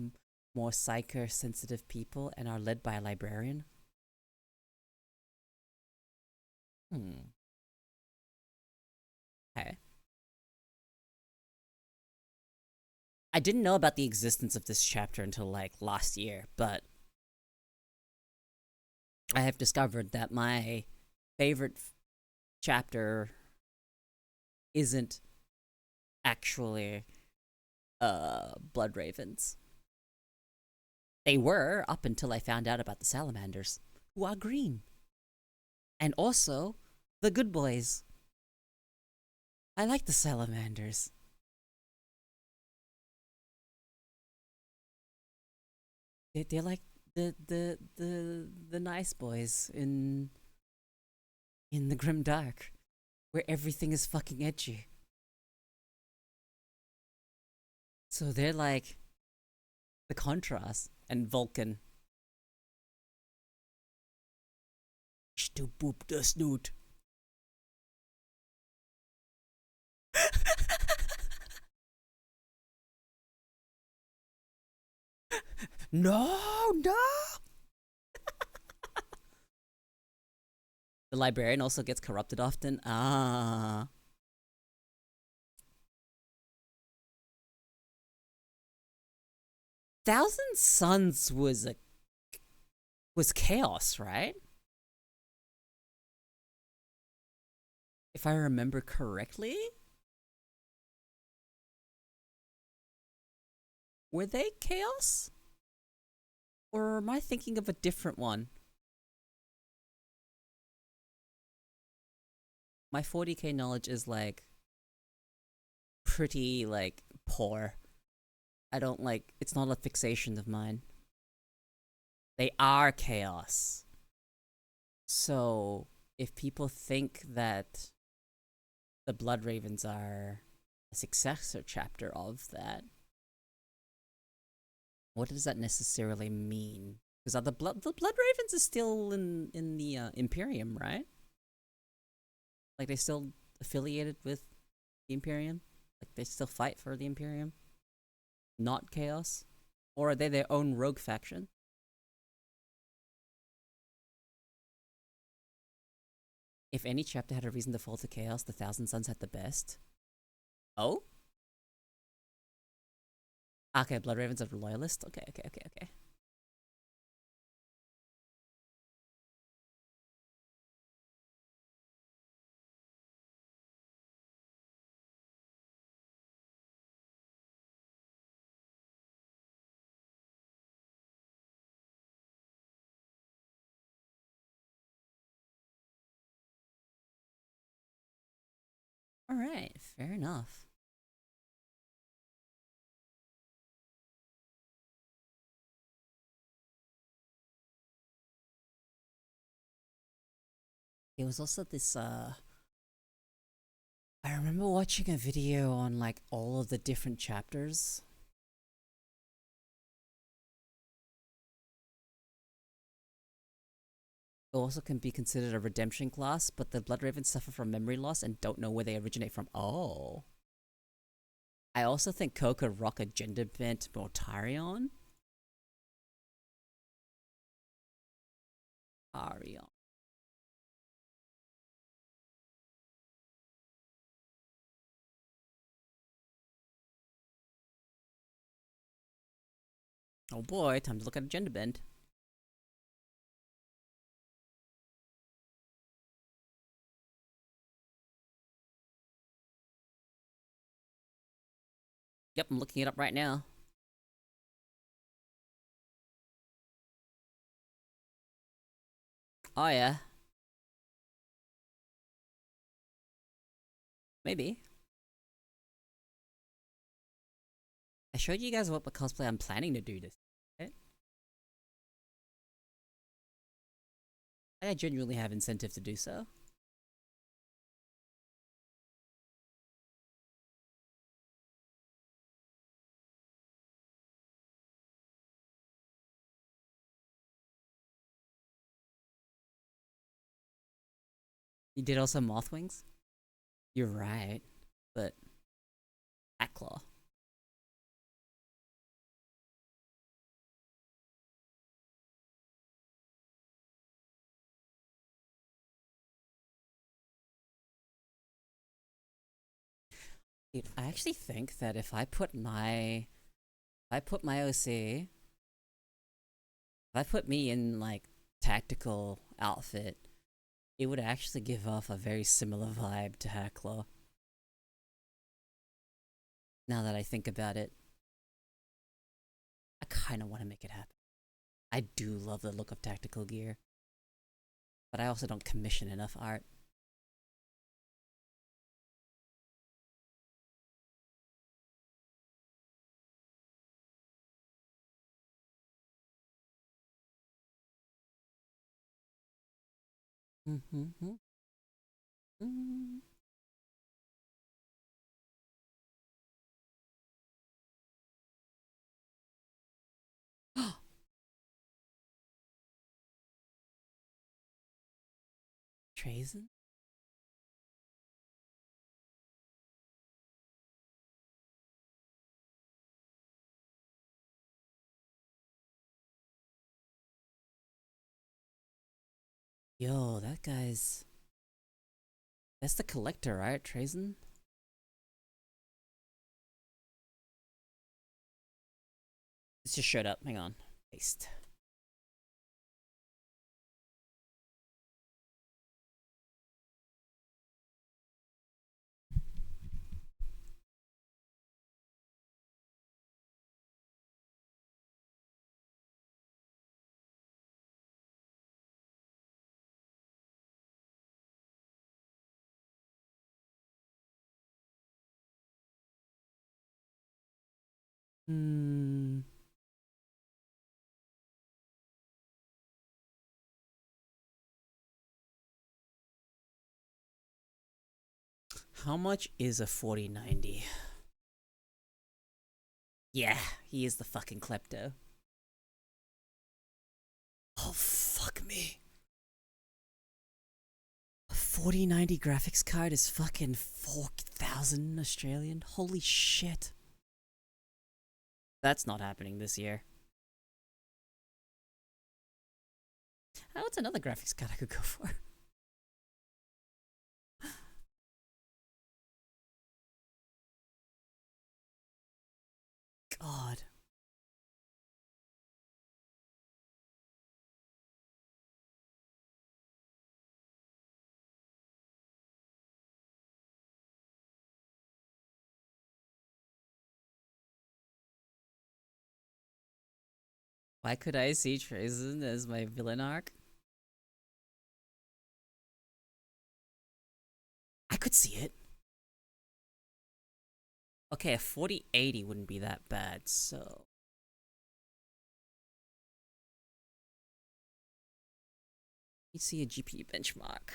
more psycho-sensitive people and are led by a librarian. Hmm. Okay. I didn't know about the existence of this chapter until like last year, but I have discovered that my favorite chapter isn't actually Blood Ravens. They were up until I found out about the salamanders, who are green. And also the good boys. I like the salamanders. They're like the nice boys in the grim dark, where everything is fucking edgy. So they're like the contrast. And Vulcan. To poop the snoot. No, no. The librarian also gets corrupted often. Ah. 1,000 Suns was chaos, right? If I remember correctly, were they chaos? Or am I thinking of a different one? My 40k knowledge is like pretty like poor. I don't like it's not a fixation of mine. They are chaos. So if people think that the Blood Ravens are a successor chapter of that, what does that necessarily mean? Because the Blood Ravens is still in the Imperium, right? Like they still affiliated with the Imperium? Like they still fight for the Imperium? Not Chaos? Or are they their own rogue faction? If any chapter had a reason to fall to Chaos, the 1,000 Suns had the best. Oh? Okay, Blood Ravens are loyalist? Okay, okay, okay, okay. Alright, fair enough. There was also this I remember watching a video on like all of the different chapters. It also can be considered a redemption class, but the Blood Ravens suffer from memory loss and don't know where they originate from. Oh. I also think Koeko rock a gender bent Mortarion. Arion. Oh boy, time to look at a gender bend. Yep, I'm looking it up right now. Oh yeah, maybe. I showed you guys what cosplay I'm planning to do this. Right? I genuinely have incentive to do so. You did also Mothwings? You're right, but Atclaw. Dude, I actually think that if I put my OC, if I put me in like tactical outfit, it would actually give off a very similar vibe to Hacklaw. Now that I think about it, I kind of want to make it happen. I do love the look of tactical gear, but I also don't commission enough art. Mm-hmm. Mm. Trazen? Yo, that guy's. That's the collector, right? Trazen? It's just showed up. Hang on. Paste. Hmm. How much is a 4090? Yeah, he is the fucking klepto. Oh, fuck me. A 4090 graphics card is fucking 4,000 Australian? Holy shit. That's not happening this year. What's another graphics card I could go for? God. Why could I see Trazen as my villain arc? I could see it. Okay, a 4080 wouldn't be that bad, so. You see a GPU benchmark.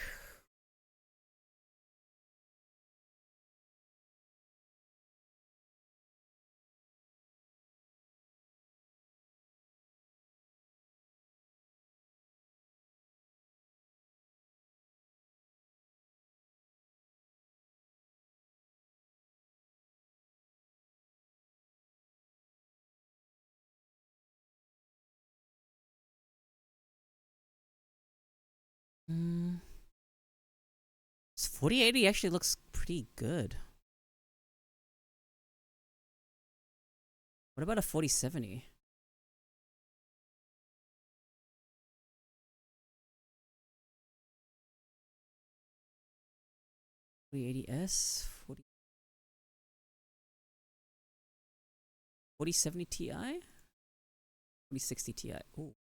Hmm. This 4080 actually looks pretty good. What about a 4070? 4080S, 4070 Ti, 4060 Ti. Ooh.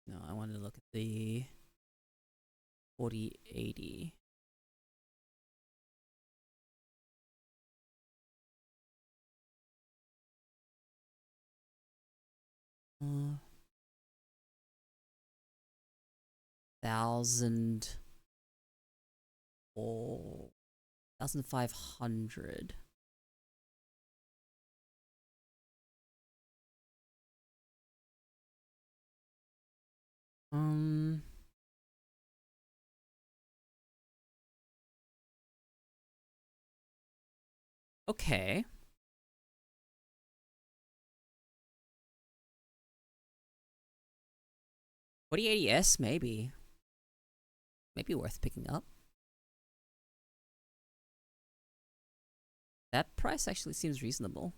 No, I wanted to look at the 4080. Uh, 1000 or 1500. Um, okay. 4080S maybe. Maybe worth picking up. That price actually seems reasonable.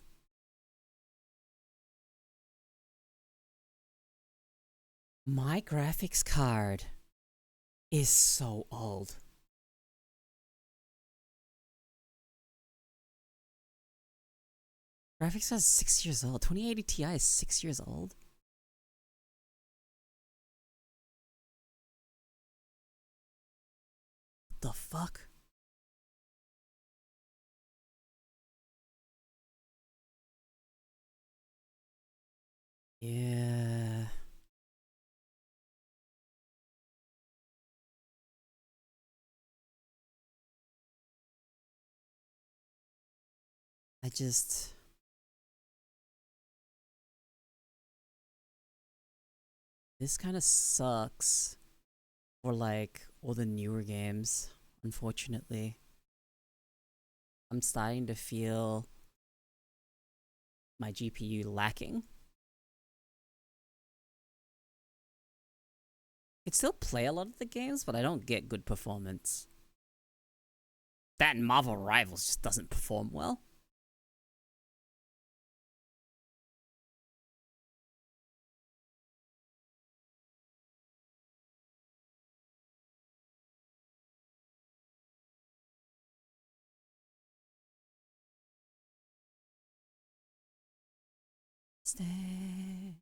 My graphics card is so old. Graphics card is 6 years old. 2080 Ti is 6 years old. What the fuck? Yeah. I just... This kind of sucks for like all the newer games, unfortunately. I'm starting to feel my GPU lacking. I can still play a lot of the games, but I don't get good performance. That and Marvel Rivals just doesn't perform well. Stay.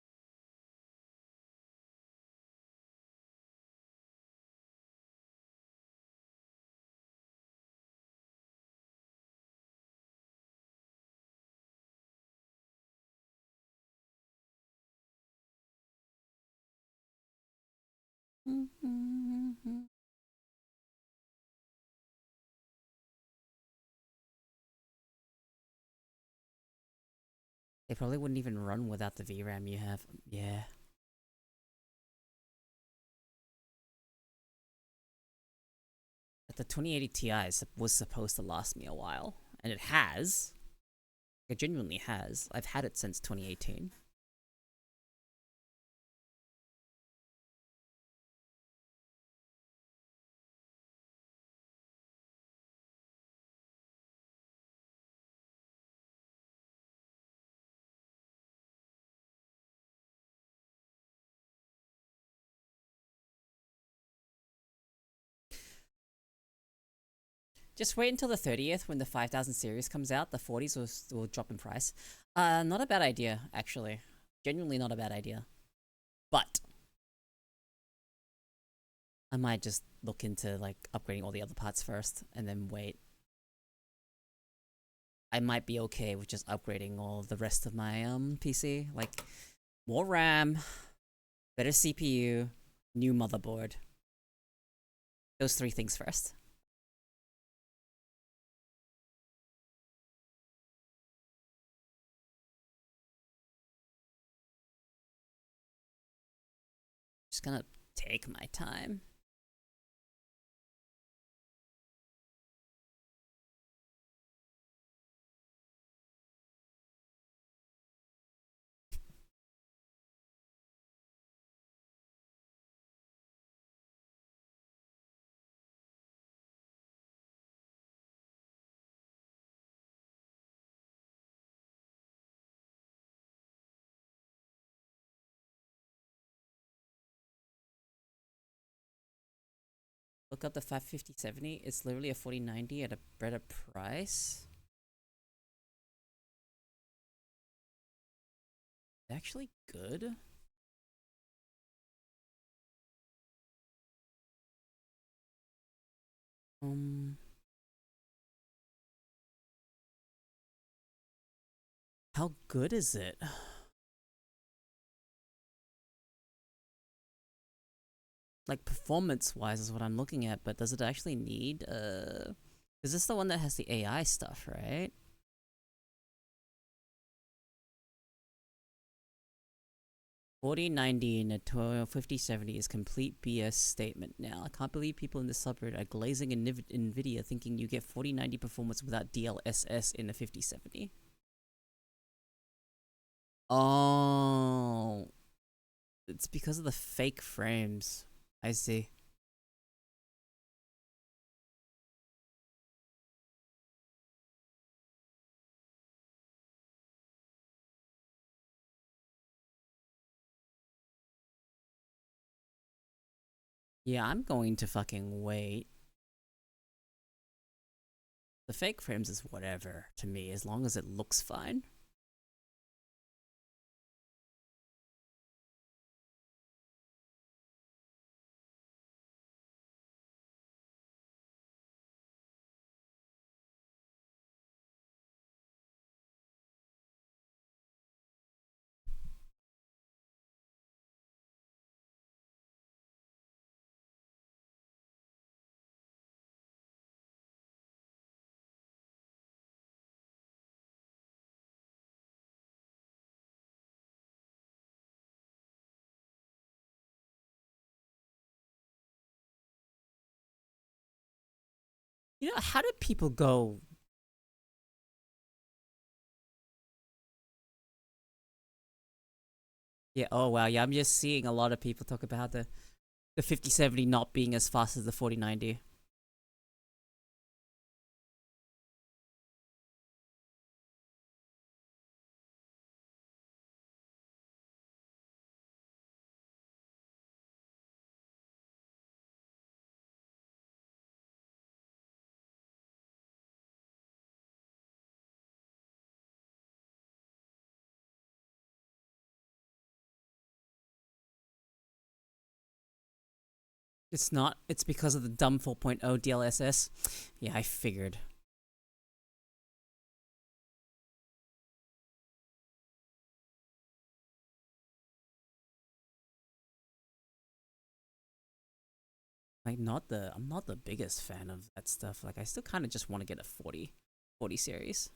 They probably wouldn't even run without the VRAM you have. Yeah. But the 2080 Ti was supposed to last me a while, and it has. It genuinely has. I've had it since 2018. Just wait until the 30th when the 5000 series comes out. The 40s will drop in price. Not a bad idea, actually. Genuinely not a bad idea. But I might just look into like upgrading all the other parts first and then wait. I might be okay with just upgrading all the rest of my PC. Like more RAM, better CPU, new motherboard. Those three things first. Just gonna take my time. Look up the 550/70. It's literally a 4090 at a better price. Actually good. Um, how good is it? Like performance wise is what I'm looking at, but does it actually need is this the one that has the AI stuff, right? 4090 and a 5070 is complete BS statement now. I can't believe people in the subreddit are glazing Nvidia thinking you get 4090 performance without DLSS in a 5070. Oh, it's because of the fake frames. I see. Yeah, I'm going to fucking wait. The fake frames is whatever to me, as long as it looks fine. You know, how did people go? Yeah, oh wow, yeah, I'm just seeing a lot of people talk about the 5070 not being as fast as the 4090. It's not. It's because of the dumb 4.0 DLSS. Yeah, I figured. Like, I'm not the biggest fan of that stuff. Like, I still kind of just want to get a 40 series.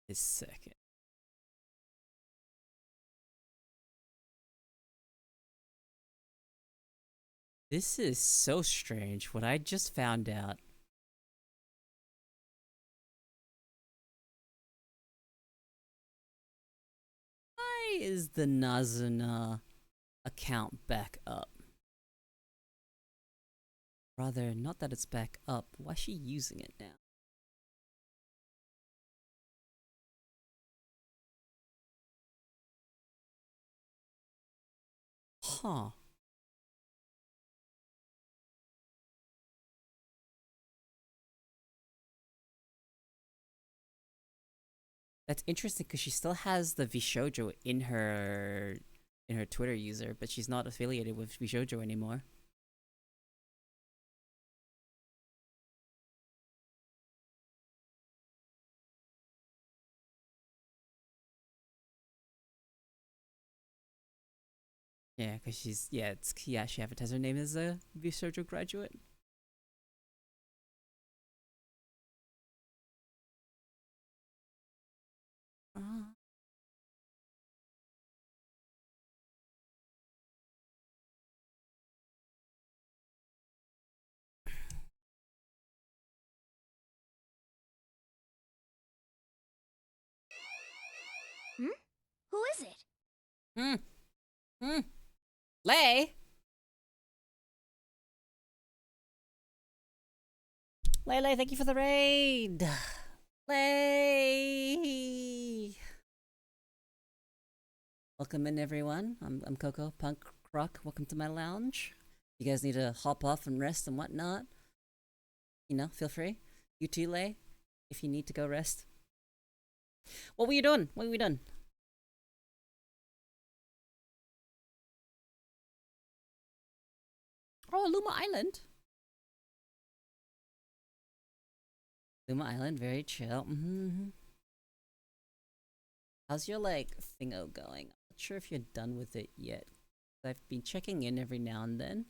This second. This is so strange. What I just found out. Why is the Nazuna account back up? Rather, not that it's back up. Why is she using it now? Huh. That's interesting because she still has the Vishojo in her Twitter user, but she's not affiliated with Vishojo anymore. Yeah, because she advertised her name as a researcher graduate. Uh, Who is it? hmm. Hmm. Lay. Lay, thank you for the raid. Lay. Welcome in, everyone. I'm Koeko, punk rock. Welcome to my lounge. You guys need to hop off and rest and whatnot. Feel free. You too, Lay, if you need to go rest. What were you doing? What were we doing? Oh, Luma Island. Luma Island, very chill. Mm-hmm. How's your thingo going? I'm not sure if you're done with it yet. I've been checking in every now and then.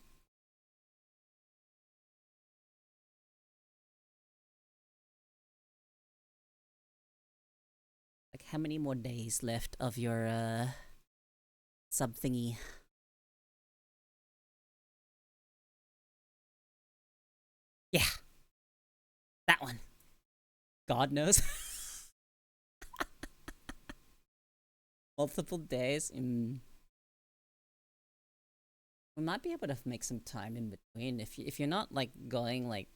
Like, how many more days left of your sub thingy? Yeah, that one. God knows. Multiple days. We might be able to make some time in between. If you're not going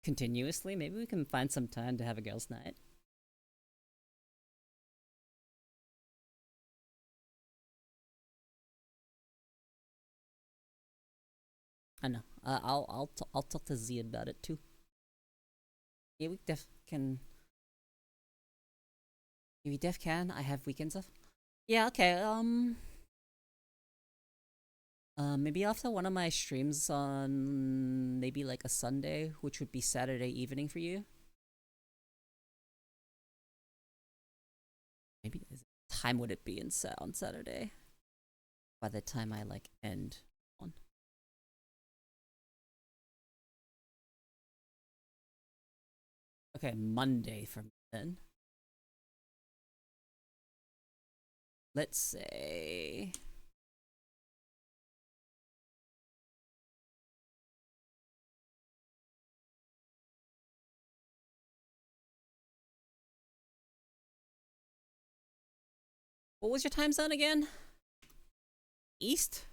continuously, maybe we can find some time to have a girls' night. I know. I'll talk to Z about it too. Yeah, we def can. Yeah, we def can. I have weekends off. Yeah. Okay. Maybe after one of my streams on maybe like a Sunday, which would be Saturday evening for you. Maybe time would it be on Saturday? By the time I end on. Okay, Monday for me then. Let's say. What was your time zone again? East?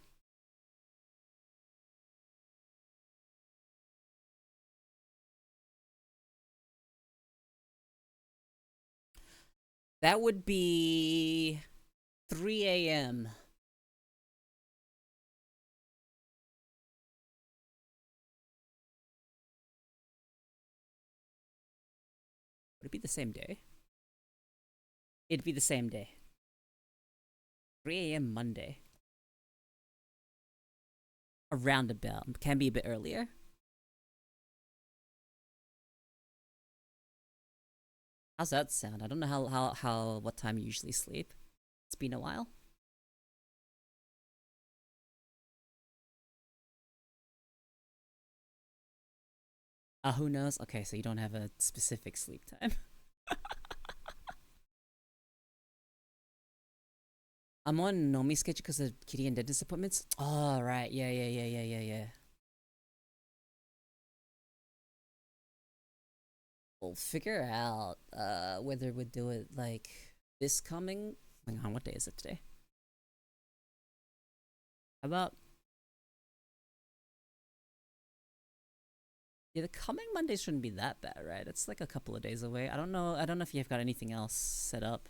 That would be 3 a.m. Would it be the same day? It'd be the same day. 3 a.m. Monday. Around about. Can be a bit earlier. How's that sound? I don't know how what time you usually sleep. It's been a while. Who knows? Okay, so you don't have a specific sleep time. I'm on Nomi's schedule because of kitty and dentist appointments. Oh, right. Yeah. We'll figure out whether we'd do it this coming. Hang on, what day is it today? How about the coming Monday shouldn't be that bad, right? It's like a couple of days away. I don't know. I don't know if you've got anything else set up.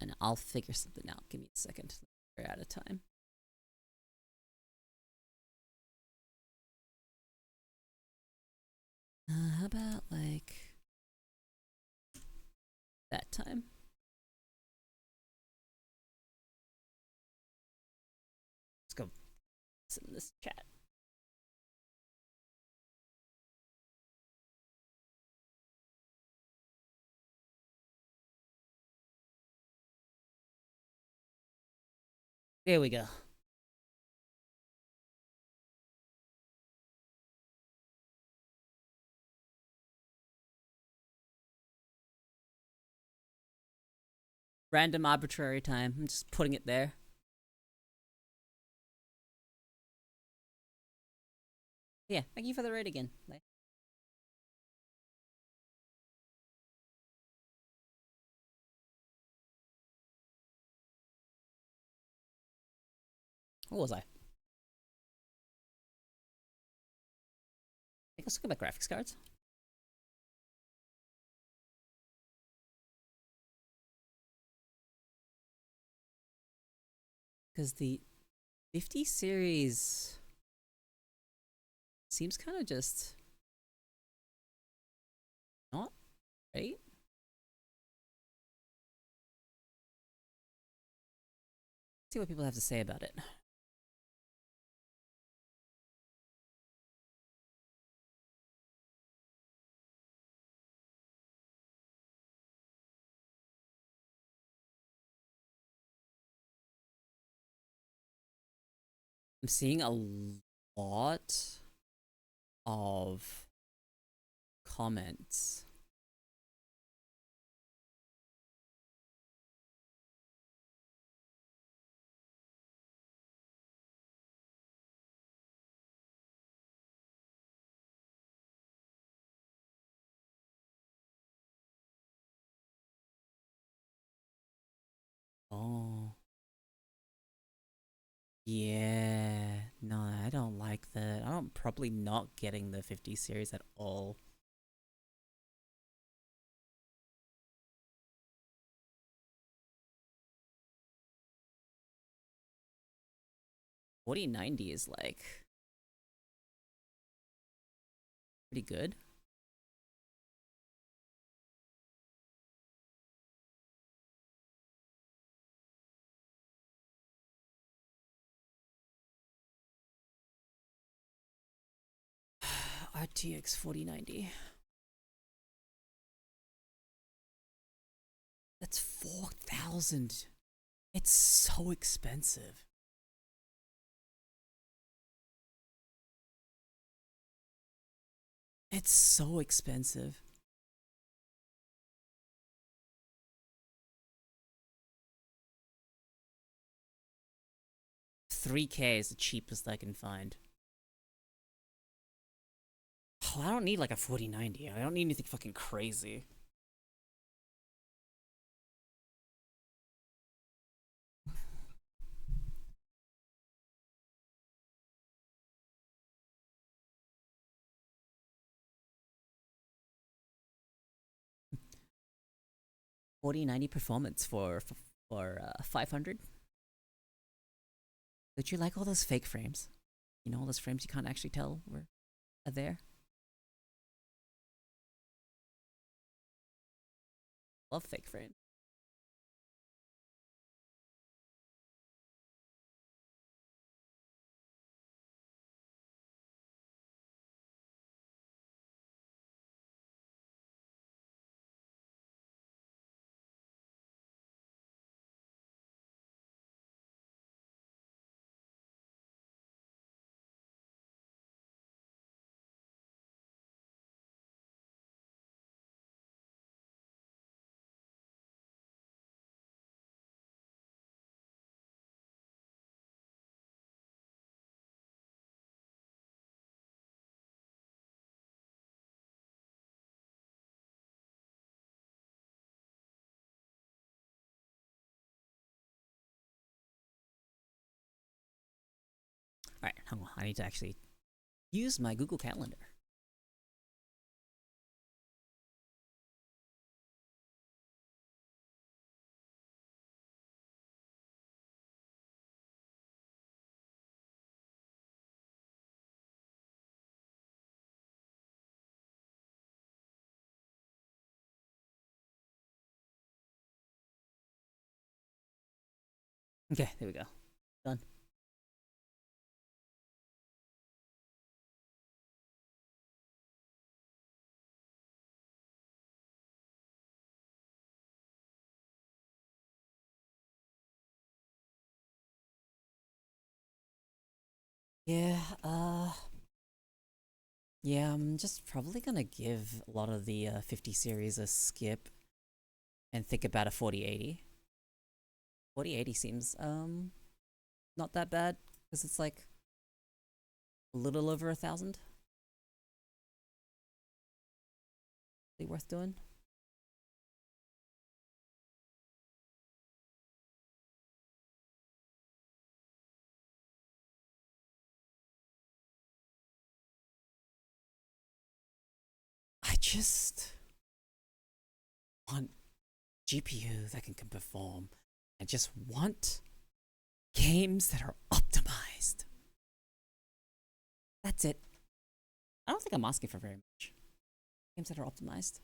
And I'll figure something out. Give me a second. We're out of time. How about that time? Let's go sit in this chat. There we go. Random arbitrary time. I'm just putting it there. Yeah, thank you for the raid again. What was I? I think let's look at my graphics cards. Because the 50 series seems kind of just not right. See what people have to say about it. I'm seeing a lot of comments. Oh. Yeah. No, I don't like that. I'm probably not getting the 50 series at all. 4090 is like pretty good. RTX 4090. That's 4,000. It's so expensive. It's so expensive. 3K is the cheapest I can find. Oh, I don't need like a 4090. I don't need anything fucking crazy. Forty ninety performance for 500. Did you like all those fake frames? You know, all those frames you can't actually tell were are there. Love fake frames. All right, hang on. I need to actually use my Google Calendar. Okay, there we go. Done. Yeah, yeah, I'm just probably gonna give a lot of the 50 series a skip and think about a 4080. 4080 seems not that bad because it's like a little over 1,000. Be worth doing. I just want GPU that can perform. I just want games that are optimized. That's it. I don't think I'm asking for very much. Games that are optimized.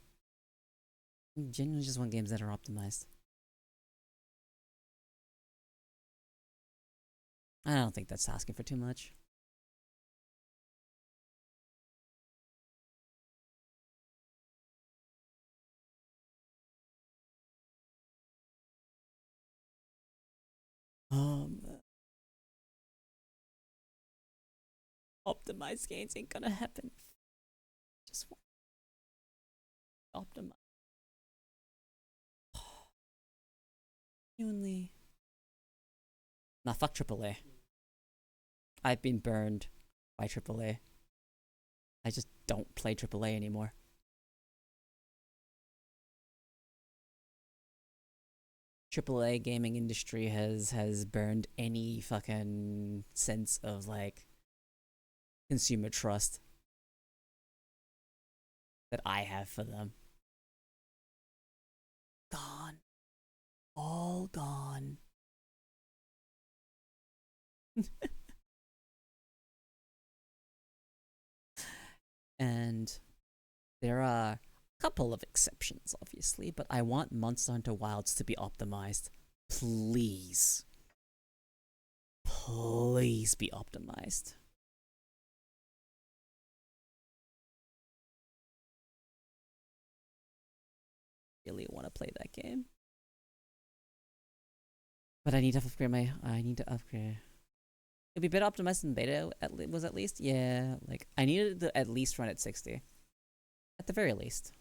I genuinely just want games that are optimized. I don't think that's asking for too much. Um, Optimized games ain't gonna happen. Just want optimized. Genuinely. Nah, fuck AAA. I've been burned by AAA. I just don't play AAA anymore. AAA gaming industry has burned any fucking sense of like consumer trust that I have for them. Gone. All gone. And there are a couple of exceptions, obviously, but I want Monster Hunter Wilds to be optimized. Please. Please be optimized. Really want to play that game. But I need to upgrade my. I need to upgrade. It'd be better optimized than beta. Was at least, yeah. Like I needed to at least run at 60, at the very least.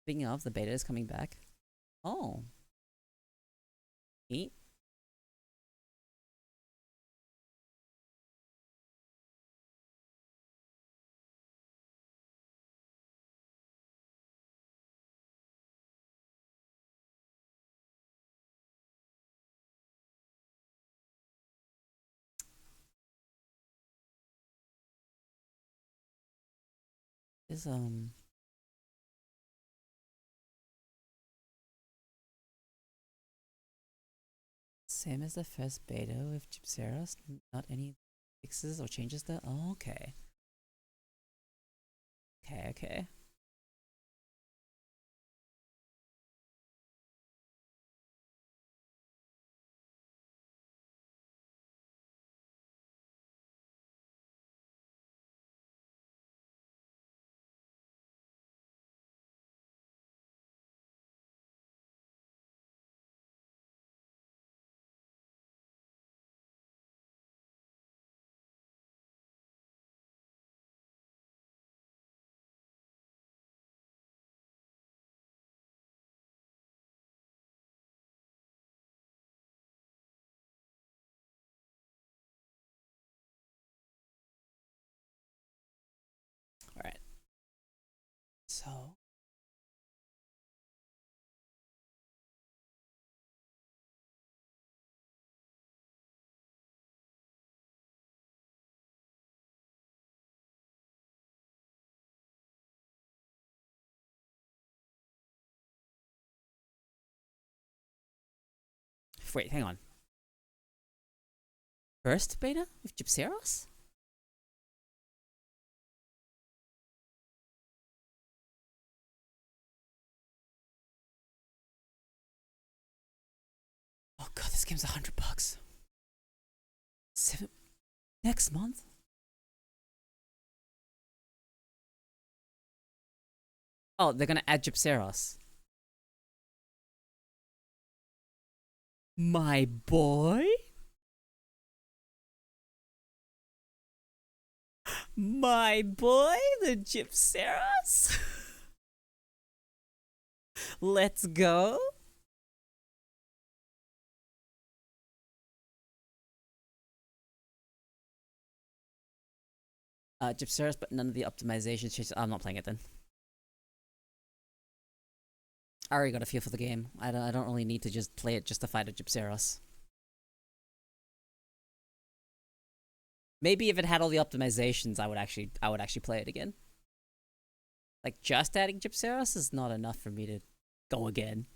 Speaking of, the beta is coming back. Oh, neat. Is same as the first beta with Gypseros. Not any fixes or changes there. Oh, okay. Okay. Okay. All right. So wait, hang on. First beta with Gypseros? Oh god, this game's $100. Seven next month? Oh, they're gonna add Gypseros. My boy? My boy, the Gypceros. Let's go. Gypceros, but none of the optimization changes. I'm not playing it then. I already got a feel for the game. I don't really need to just play it just to fight a Gypceros. Maybe if it had all the optimizations, I would actually play it again. Like just adding Gypceros is not enough for me to go again.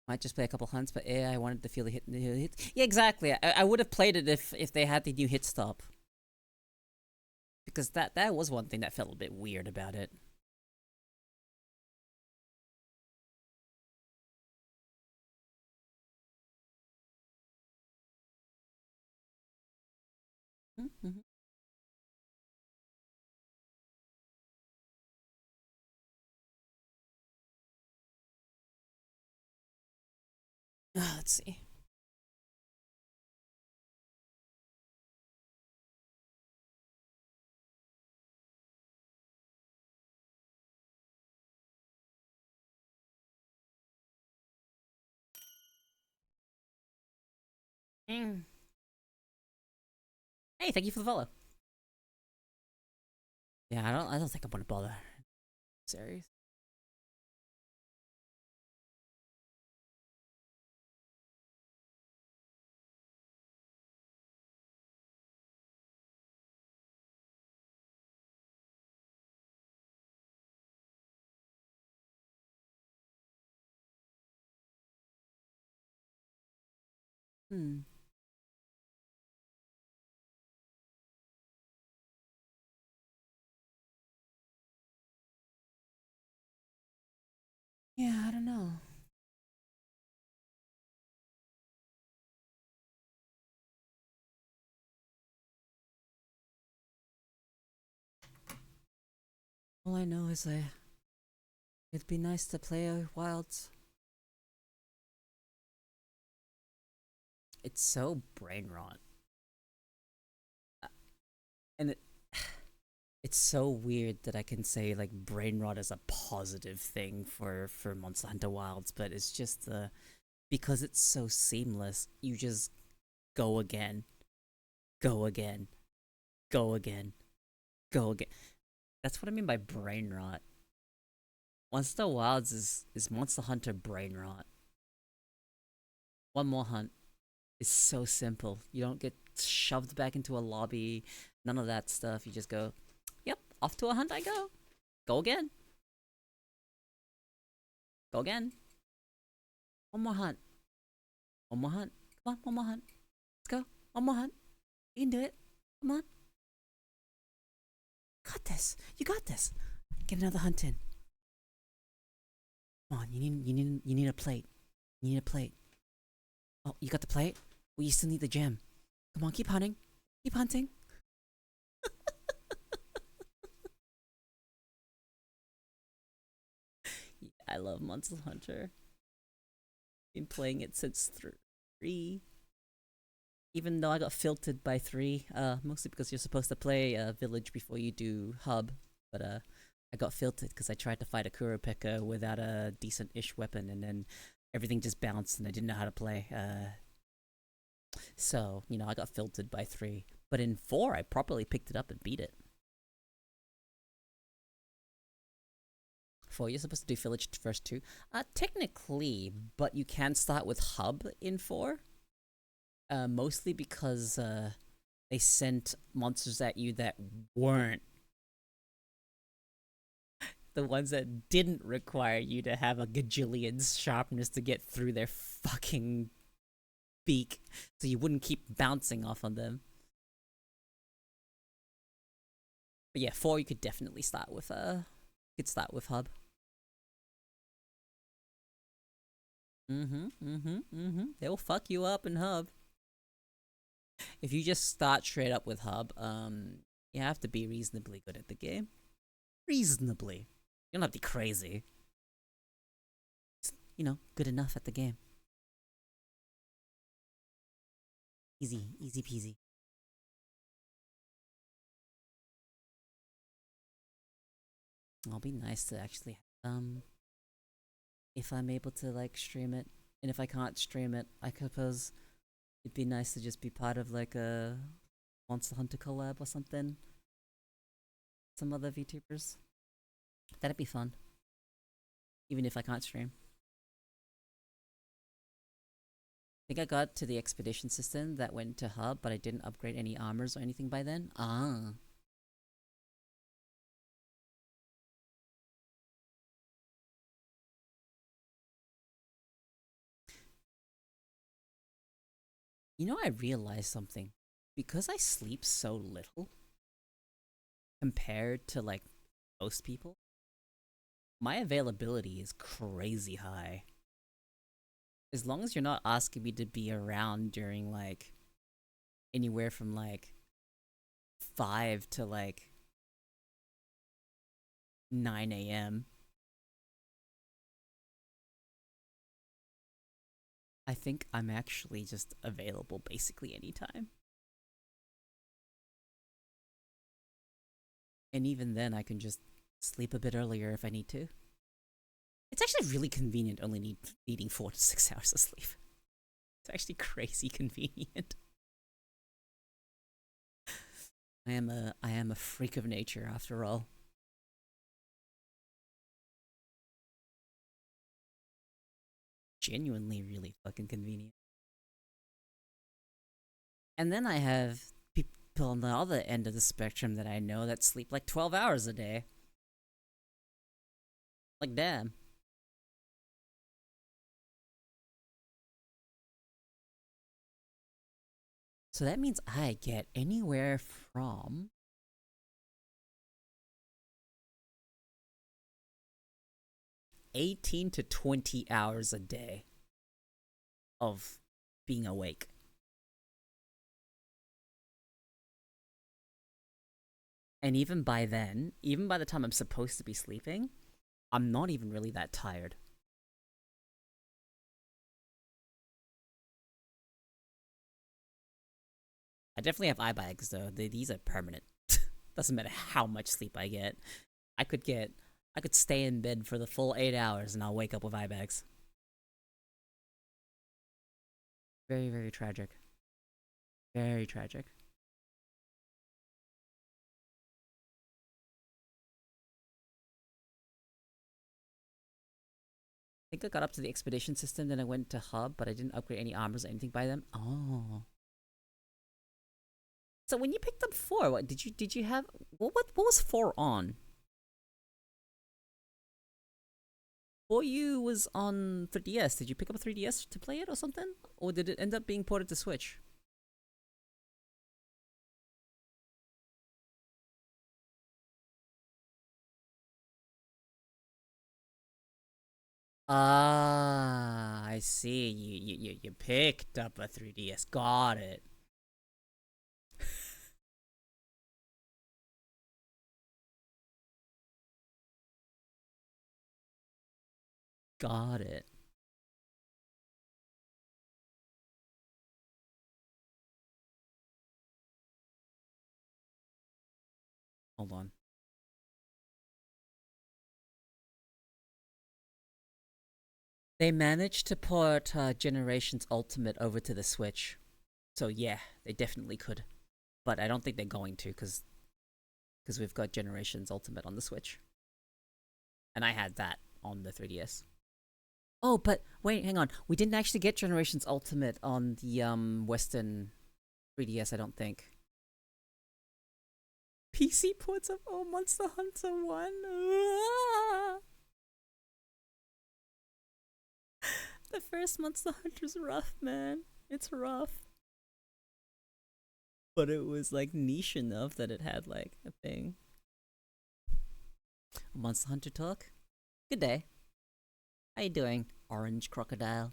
Might just play a couple hunts, but yeah, I wanted to feel the hit. Yeah, exactly. I would have played it if they had the new hit stop, because that was one thing that felt a bit weird about it. Mm-hmm. Let's see. Mm. Hey, thank you for the follow. Yeah, I don't think I'm gonna bother. Serious. Hmm. Yeah, I don't know. All I know is it'd be nice to play a wilds. It's so brain rot, and it's so weird that I can say like brain rot is a positive thing for Monster Hunter Wilds, but it's just because it's so seamless. You just go again, go again, go again, go again. That's what I mean by brain rot. Monster Wilds is Monster Hunter brain rot. One more hunt is so simple. You don't get shoved back into a lobby. None of that stuff. You just go, yep, off to a hunt I go. Go again. Go again. One more hunt. One more hunt. Come on, one more hunt. Let's go. One more hunt. You can do it. Come on. Got this. You got this. Get another hunt in. Come on. You need a plate. You need a plate. Oh, you got the plate? Well, you still need the gem. Come on, keep hunting. Keep hunting. Yeah, I love Monster Hunter. Been playing it since 3. Even though I got filtered by 3, mostly because you're supposed to play Village before you do Hub, but I got filtered because I tried to fight a Kurapika without a decent-ish weapon, and then everything just bounced, and I didn't know how to play. So, I got filtered by 3. But in 4, I properly picked it up and beat it. 4, you're supposed to do Village first too. Technically, but you can start with Hub in 4. Mostly because they sent monsters at you that weren't the ones that didn't require you to have a gajillion's sharpness to get through their fucking beak, so you wouldn't keep bouncing off on them. But yeah, 4 you could definitely start with hub. They'll fuck you up in hub. If you just start straight up with hub, you have to be reasonably good at the game. Reasonably. You don't have to be crazy. Just, good enough at the game. Easy, easy peasy. It'll be nice to actually, if I'm able to like stream it, and if I can't stream it, I suppose it'd be nice to just be part of like a Monster Hunter collab or something. Some other VTubers. That'd be fun. Even if I can't stream. I think I got to the expedition system that went to hub, but I didn't upgrade any armors or anything by then. Ah. I realized something. Because I sleep so little compared to like most people, my availability is crazy high. As long as you're not asking me to be around during like anywhere from like 5 to like 9 a.m., I think I'm actually just available basically anytime. And even then, I can just sleep a bit earlier if I need to. It's actually really convenient only needing 4 to 6 hours of sleep. It's actually crazy convenient. I am a freak of nature after all. Genuinely really fucking convenient. And then I have people on the other end of the spectrum that I know that sleep like 12 hours a day. Like, damn. So that means I get anywhere from 18 to 20 hours a day of being awake. And even by then, even by the time I'm supposed to be sleeping, I'm not even really that tired. I definitely have eye bags though. These are permanent. Doesn't matter how much sleep I get. I could stay in bed for the full 8 hours and I'll wake up with eye bags. Very, very tragic. Very tragic. I think I got up to the expedition system, then I went to hub, but I didn't upgrade any armors or anything by them. Oh. So when you picked up 4, what did you have what was 4 on? 4U was on 3DS. Did you pick up a 3DS to play it or something? Or did it end up being ported to Switch? Ah, I see. You picked up a 3DS. Got it. Got it. Hold on. They managed to port Generations Ultimate over to the Switch. So yeah, they definitely could. But I don't think they're going to because we've got Generations Ultimate on the Switch. And I had that on the 3DS. Oh, but wait, hang on. We didn't actually get Generations Ultimate on the Western 3DS, I don't think. PC ports of Monster Hunter 1. The first Monster Hunter's rough, man. It's rough. But it was like niche enough that it had like a thing. Monster Hunter talk. Good day. How you doing? Orange crocodile.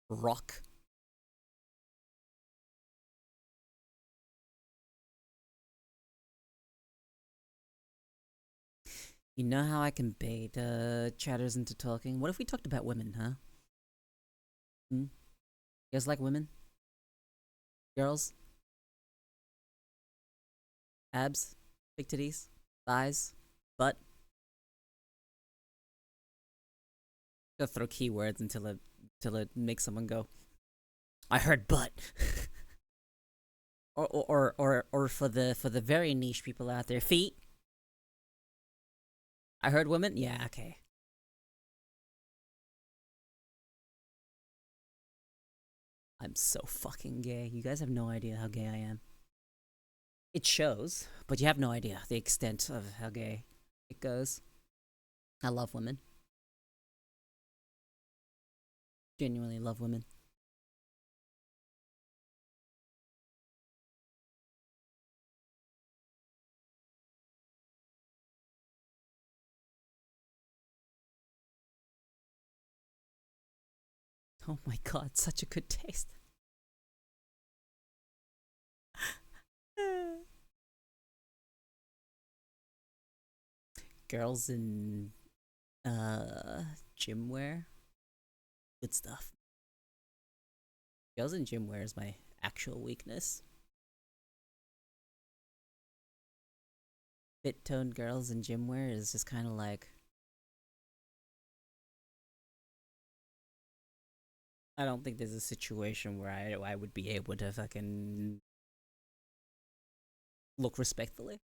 Rock. You know how I can bait chatters into talking? What if we talked about women, huh? Hmm? You guys like women? Girls? Abs? Big titties? Thighs? Butt? Go throw keywords until it makes someone go, I heard butt. or for the very niche people out there, feet. I heard women. Yeah, okay. I'm so fucking gay. You guys have no idea how gay I am. It shows, but you have no idea the extent of how gay it goes. I love women. Genuinely love women. Oh my god, such a good taste. Girls in gym wear. Good stuff. Girls in gym wear is my actual weakness. Fit toned girls in gym wear is just kind of like, I don't think there's a situation where I would be able to fucking look respectfully.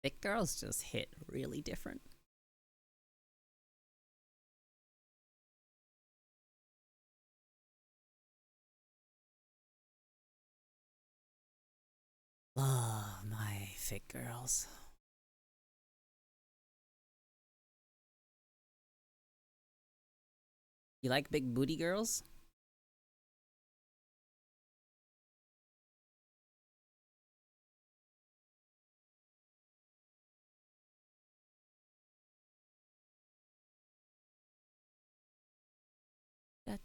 Thick girls just hit really different. Oh, my thick girls. You like big booty girls? Da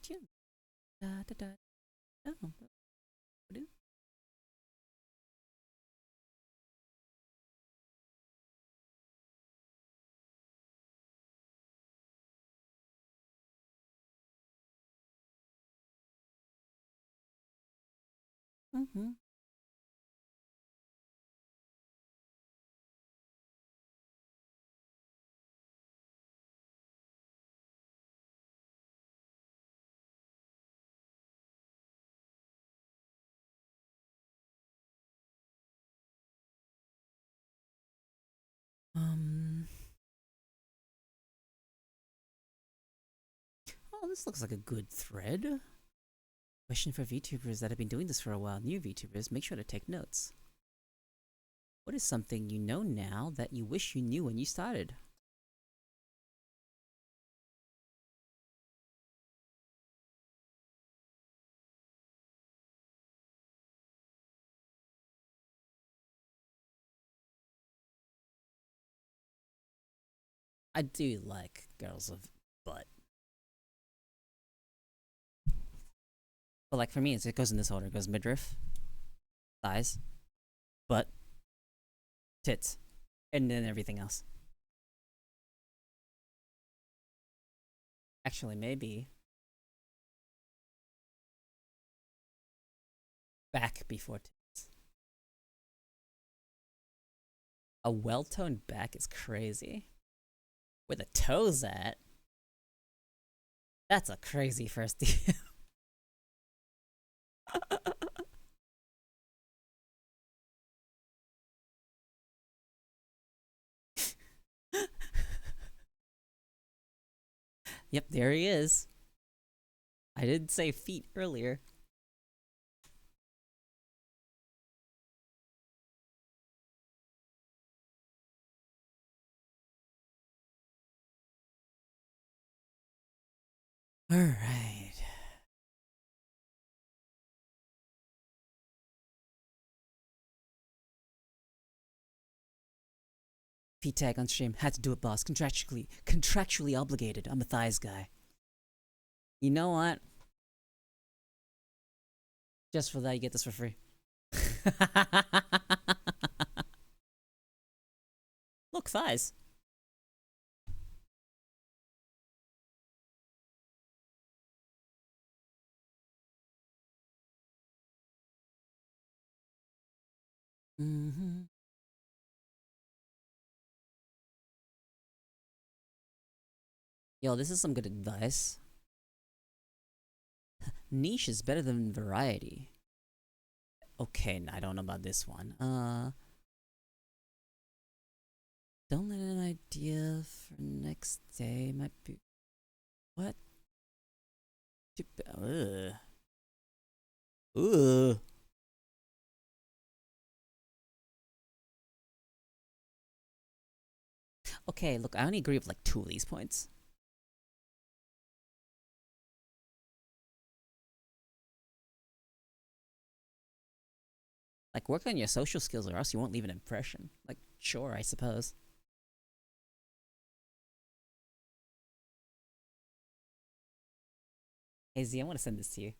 da da da. Oh, mm-hmm. Um. Oh, this looks like a good thread. Question for VTubers that have been doing this for a while. New VTubers, make sure to take notes. What is something you know now that you wish you knew when you started? I do like girls of butt. But like for me, it goes in this order. It goes midriff, thighs, butt, tits, and then everything else. Actually, maybe back before tits. A well-toned back is crazy. Where the toes at? That's a crazy first DM. Yep, there he is. I didn't say feet earlier. Alright. P-tag on stream. Had to do it, boss. Contractually obligated. I'm a thighs guy. You know what? Just for that, you get this for free. Look, thighs. Mm-hmm. Yo, this is some good advice. Niche is better than variety. Okay, I don't know about this one. Don't let an idea for next day might be what? Ugh. Ugh. Okay, look, I only agree with like 2 of these points. Like, work on your social skills or else you won't leave an impression. Like, sure, I suppose. Hey Z, I want to send this to you.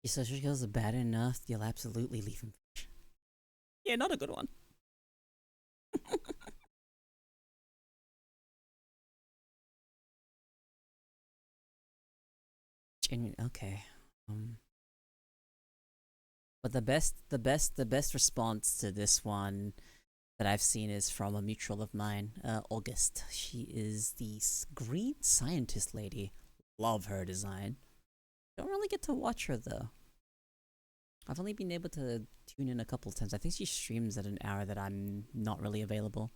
Your social skills are bad enough, you'll absolutely leave him. Yeah, not a good one. Genuine, okay. But the best response to this one that I've seen is from a mutual of mine, August. She is the green scientist lady. Love her design. Don't really get to watch her though. I've only been able to tune in a couple of times. I think she streams at an hour that I'm not really available.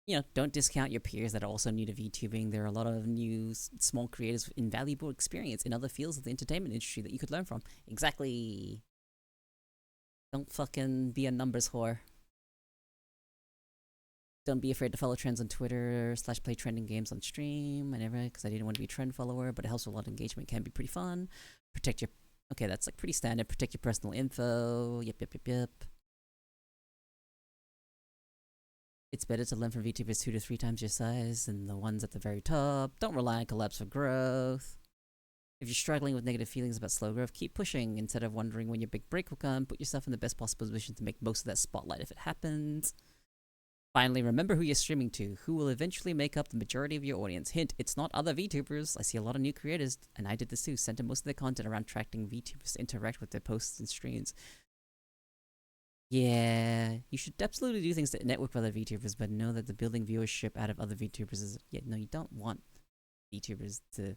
You know, don't discount your peers that are also new to VTubing. There are a lot of new small creators with invaluable experience in other fields of the entertainment industry that you could learn from. Exactly. Don't fucking be a numbers whore. Don't be afraid to follow trends on Twitter / play trending games on stream. I never, because I didn't want to be a trend follower, but it helps with a lot of engagement. Can be pretty fun. Protect your, okay, that's like pretty standard. Protect your personal info. Yep. It's better to learn from VTubers 2 to 3 times your size than the ones at the very top. Don't rely on collabs for growth. If you're struggling with negative feelings about slow growth, keep pushing instead of wondering when your big break will come. Put yourself in the best possible position to make most of that spotlight if it happens. Finally, remember who you're streaming to, who will eventually make up the majority of your audience. Hint, it's not other VTubers. I see a lot of new creators, and I did this too, center most of their content around attracting VTubers to interact with their posts and streams. Yeah, you should absolutely do things to network with other VTubers, but know that the building viewership out of other VTubers is... Yeah, no, you don't want VTubers to...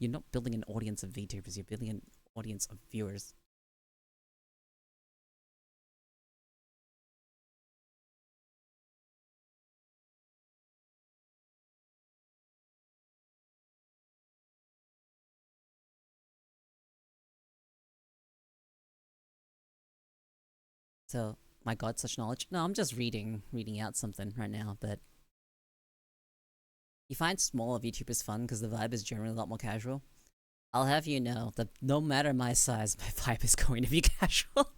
You're not building an audience of VTubers, you're building an audience of viewers. So, my god, such knowledge. No, I'm just reading out something right now, but you find smaller VTubers fun because the vibe is generally a lot more casual. I'll have you know that no matter my size, my vibe is going to be casual.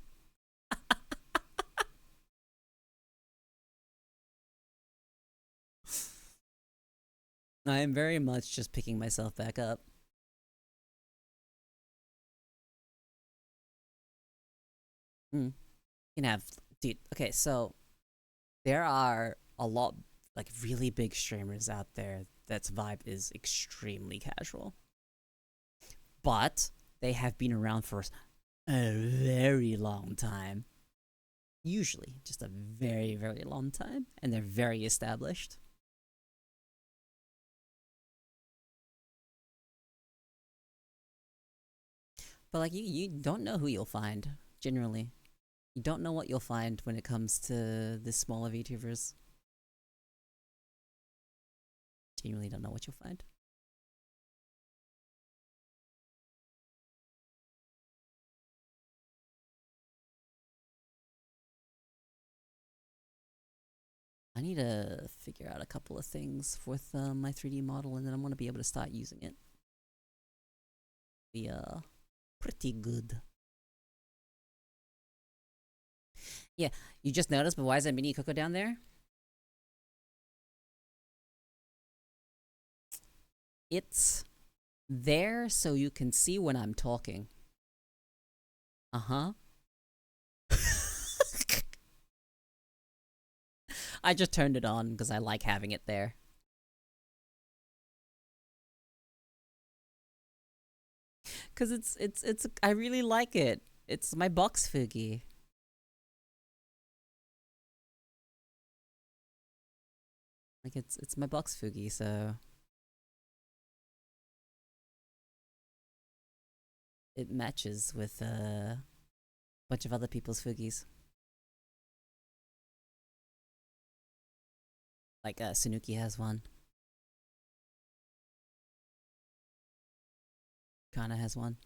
I am very much just picking myself back up. You can have, dude. Okay, so there are a lot like really big streamers out there that's vibe is extremely casual, but they have been around for a very long time. Usually, just a very long time, and they're very established. But like you don't know who you'll find generally. You don't know what you'll find when it comes to the smaller VTubers. Genuinely don't know what you'll find. I need to figure out a couple of things with my 3D model, and then I'm gonna be able to start using it. Be pretty good. Yeah, you just noticed, but why is that mini Koeko down there? It's there so you can see when I'm talking. Uh-huh. I just turned it on because I like having it there. Cause it's I really like it. It's my box foogie. Like it's my box foogie, so it matches with a bunch of other people's foogies. Like Sanuki has one. Kana has one.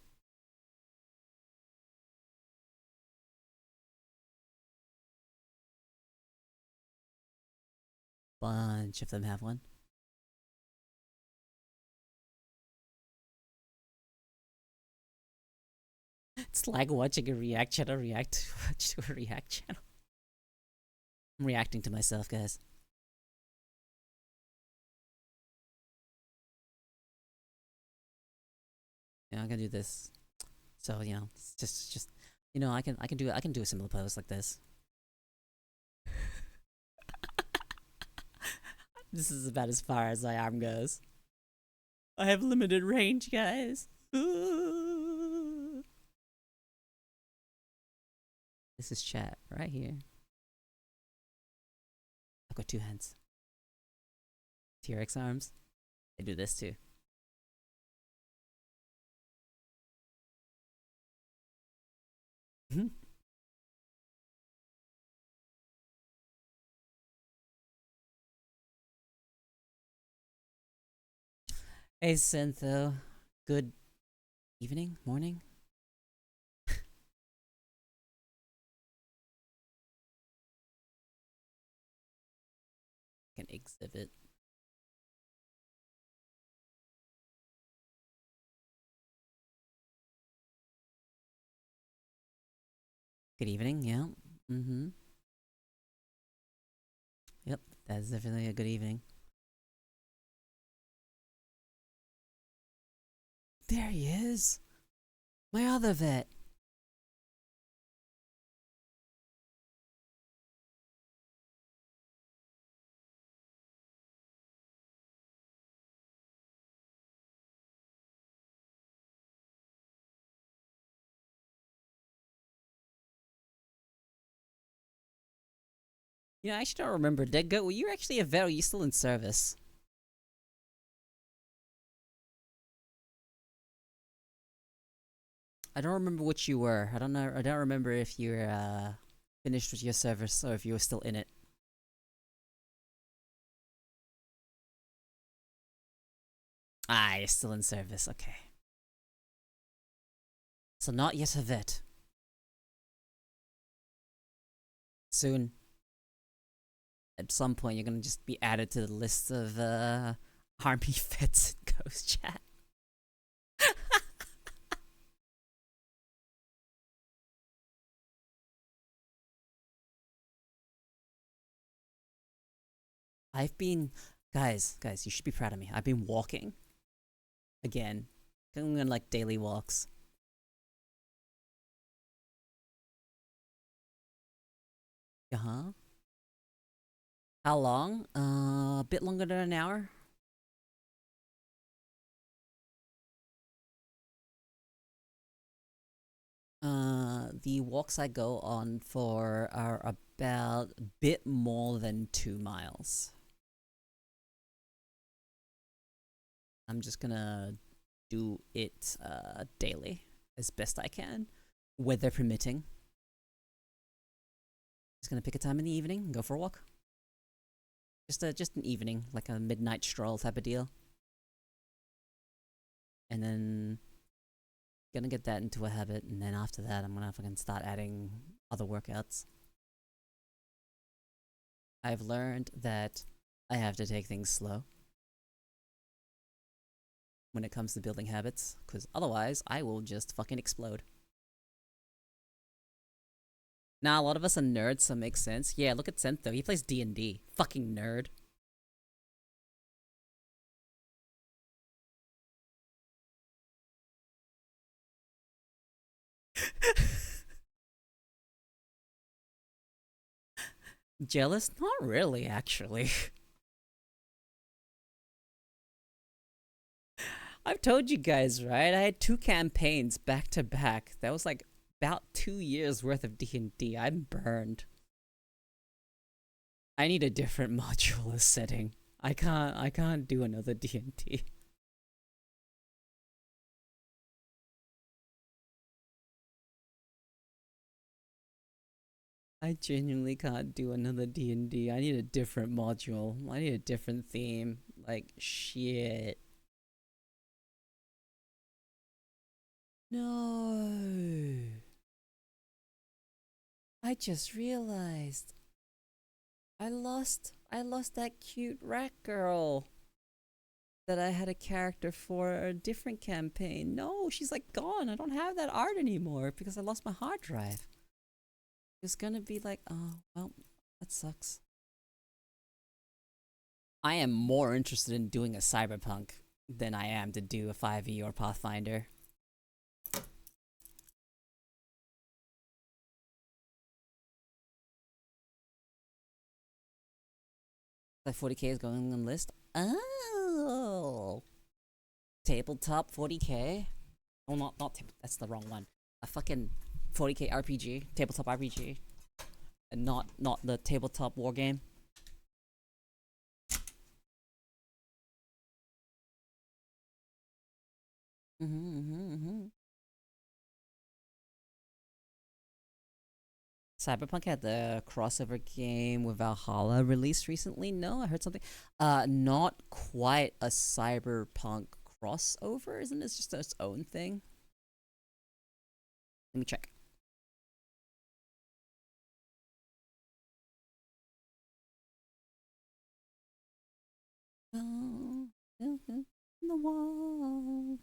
Bunch of them have one. It's like watching a react channel react to a react channel. I'm reacting to myself, guys. Yeah, I can do this. So it's just I can do a similar pose like this. This is about as far as my arm goes. I have limited range, guys. Ooh. This is chat right here. I've got two hands. T-Rex arms. I do this too. Hey, Syntho. Good evening? Morning? Can exhibit. Good evening, yeah. Mm-hmm. Yep, that's definitely a good evening. There he is. My other vet. Yeah, I actually don't remember. Dead Goat, were you actually a vet or were you still in service? I don't remember what you were. I don't know. I don't remember if you were finished with your service or if you were still in it. Ah, you're still in service. Okay. So not yet a vet. Soon. At some point, you're gonna just be added to the list of army vets in Ghost Chat. I've been, guys, you should be proud of me. I've been walking again, going on like daily walks. Uh huh. How long? A bit longer than an hour. The walks I go on for are about a bit more than 2 miles. I'm just gonna do it daily as best I can, weather permitting. Just gonna pick a time in the evening and go for a walk. Just an evening, like a midnight stroll type of deal. And then gonna get that into a habit, and then after that, I'm gonna fucking start adding other workouts. I've learned that I have to take things slow when it comes to building habits, because otherwise, I will just fucking explode. Now, a lot of us are nerds, so it makes sense. Yeah, look at Sentho. He plays D&D. Fucking nerd. Jealous? Not really, actually. I've told you guys, right? I had 2 campaigns back to back. That was like about 2 years worth of D&D. I'm burned. I need a different module setting. I can't do another D&D. I genuinely can't do another D&D. I need a different module. I need a different theme. Like, shit. No. I just realized I lost that cute rat girl that I had a character for a different campaign. No, she's like gone. I don't have that art anymore because I lost my hard drive. It's gonna be like, oh, well, that sucks. I am more interested in doing a cyberpunk than I am to do a 5e or Pathfinder. Like 40k is going on the list. Oh, tabletop 40k. Oh, not table. That's the wrong one. A fucking 40k RPG, tabletop RPG, and not the tabletop war game. Cyberpunk had the crossover game with Valhalla released recently. No, I heard something. Not quite a cyberpunk crossover, isn't it? It's just its own thing. Let me check. Oh, in the wall.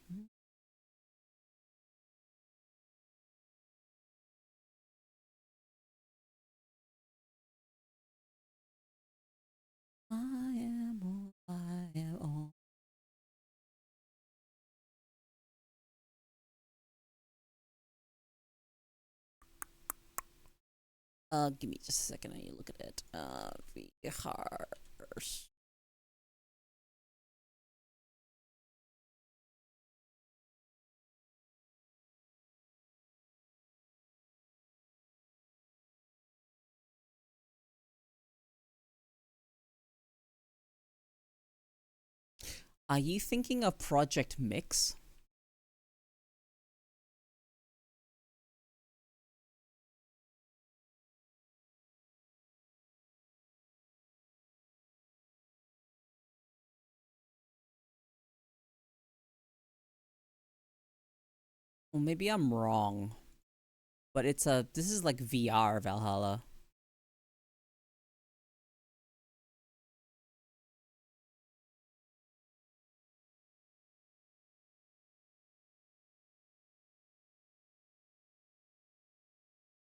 I am all I am all. Give me just a second. I need to look at it. VHars. Are you thinking of Project Mix? Well, maybe I'm wrong, but this is like VR Valhalla.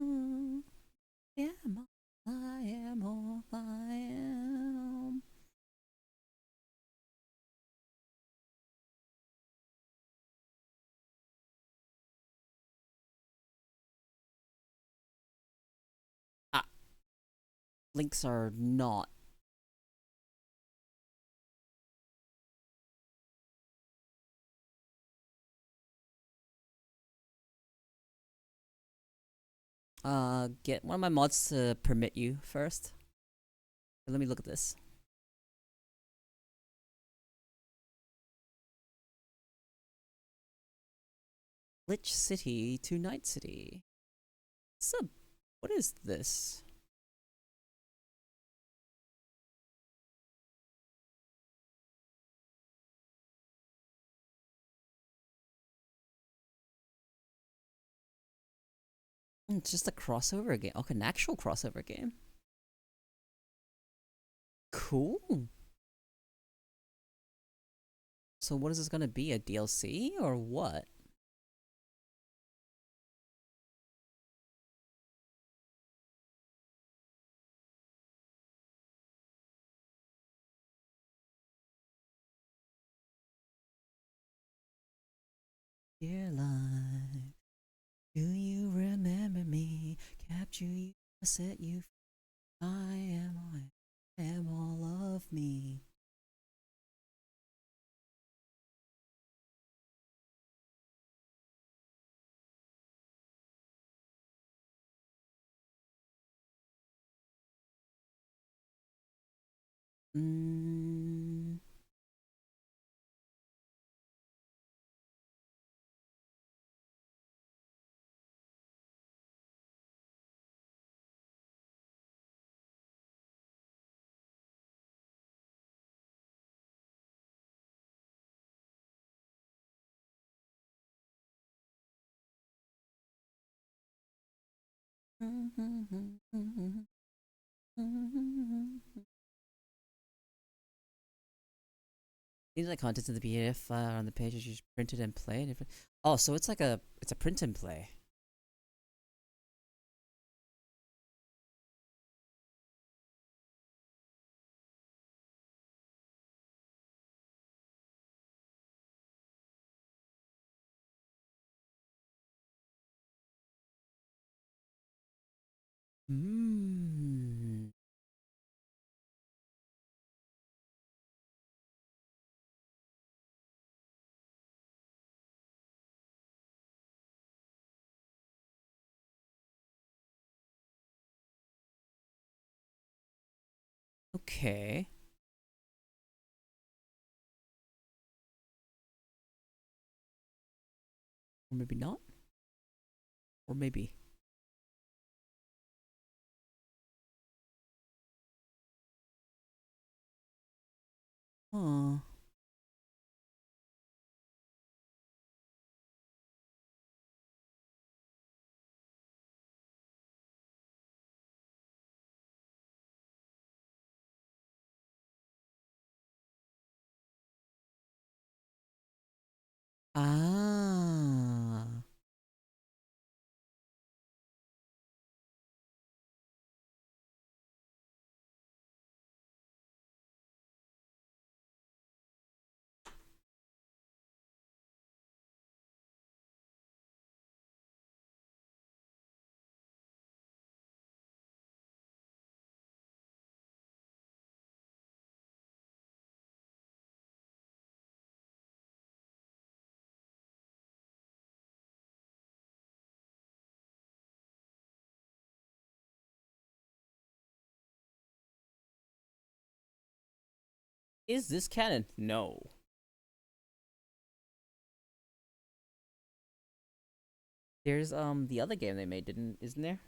Mm, yeah, I am all I am. Ah, links are not. Get one of my mods to permit you first. Let me look at this. Lich City to Night City. So, what is this? It's just a crossover game. Okay, an actual crossover game. Cool. So what is this gonna be? A DLC or what? Dear life, do you remember me? Capture you, set you free. I am all of me. Mm, These are the contents of the PDF on the pages you just printed and played. Oh, so it's a print and play. Hmm. Okay. Or maybe not. Or maybe. Huh. Ah. Is this canon? No. There's the other game they made, didn't isn't there?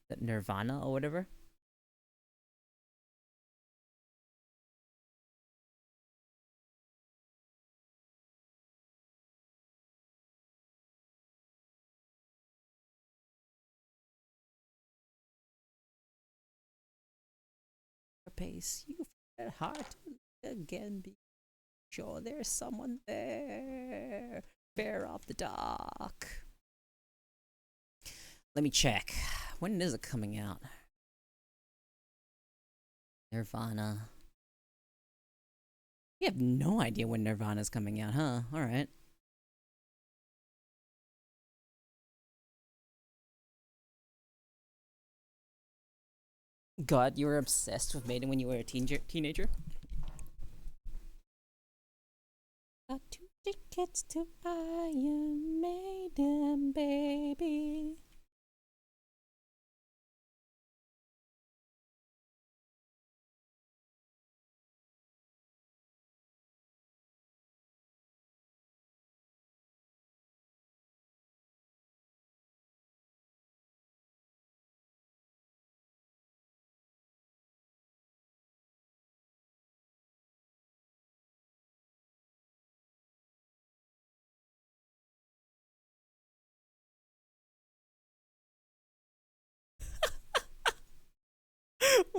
That Nirvana or whatever. Pace, you find it hard to again be sure there's someone there. Bear of the dark. Let me check. When is it coming out? Nirvana. You have no idea when Nirvana's coming out, huh? Alright. God, you were obsessed with Maiden when you were a teenager? Got 2 tickets to Iron Maiden, baby.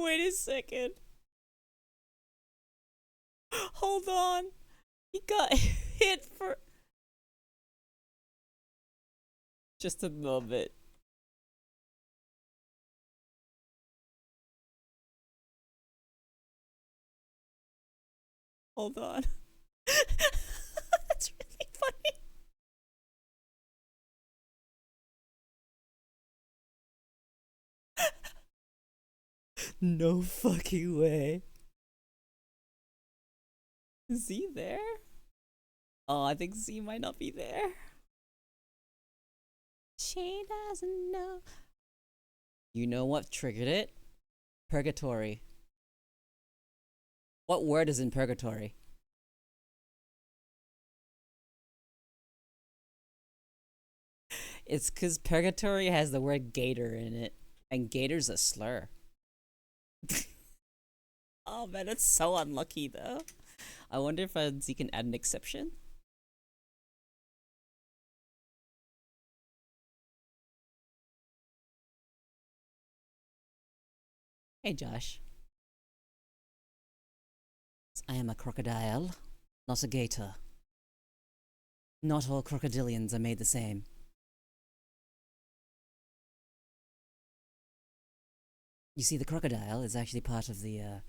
Wait a second. Hold on. He got hit for just a moment. Hold on. That's really funny. No fucking way. Is he there? Oh, I think Z might not be there. She doesn't know. You know what triggered it? Purgatory. What word is in purgatory? It's because purgatory has the word gator in it, and gator's a slur. Oh man, that's so unlucky though. I wonder if Z can add an exception. Hey Josh, I am a crocodile, not a gator. Not all crocodilians are made the same. You see, the crocodile is actually part of the,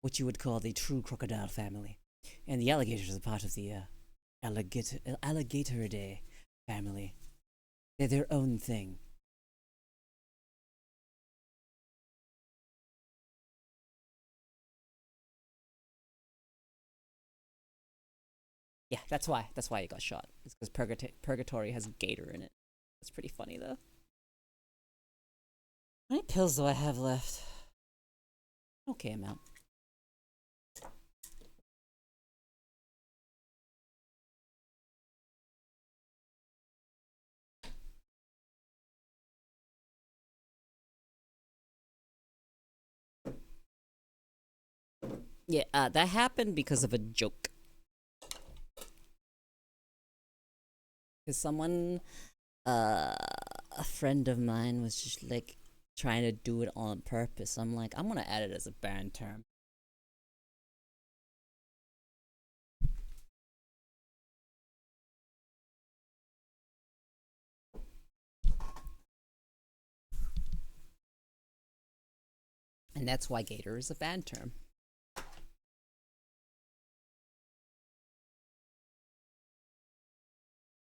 what you would call the true crocodile family. And the alligators are part of the, Alligatoridae family. They're their own thing. Yeah, that's why. That's why he got shot. It's because purgatory has gator in it. That's pretty funny though. How many pills do I have left? Okay amount. Yeah, that happened because of a joke. Because someone, a friend of mine was just like trying to do it on purpose. I'm like, I'm gonna add it as a banned term. And that's why gator is a banned term.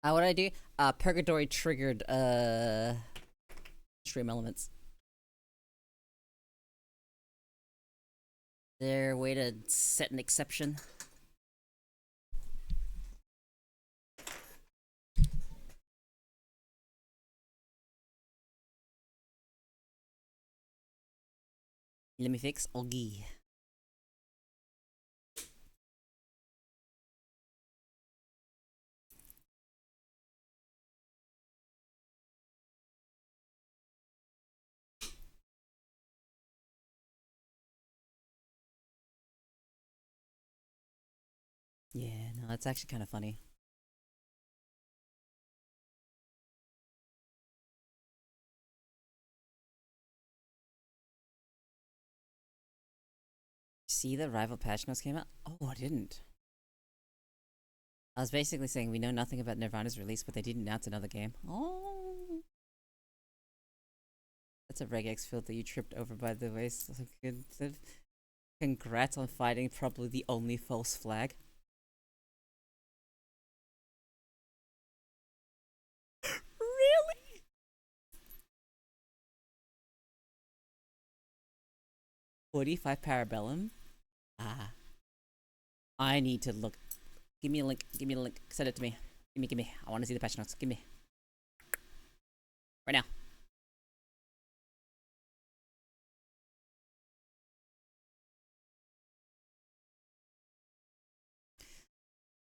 What I do? Purgatory triggered stream elements. Their way to set an exception. Let me fix Augie. Yeah, no, that's actually kind of funny. See the rival patch notes came out? Oh, I didn't. I was basically saying we know nothing about Nirvana's release, but they did announce another game. Oh, that's a regex filter you tripped over, by the way. So good. Congrats on fighting probably the only false flag. Really? $45 Parabellum? Ah. I need to look. Give me a link. Give me a link. Send it to me. Give me. I want to see the patch notes. Give me. Right now.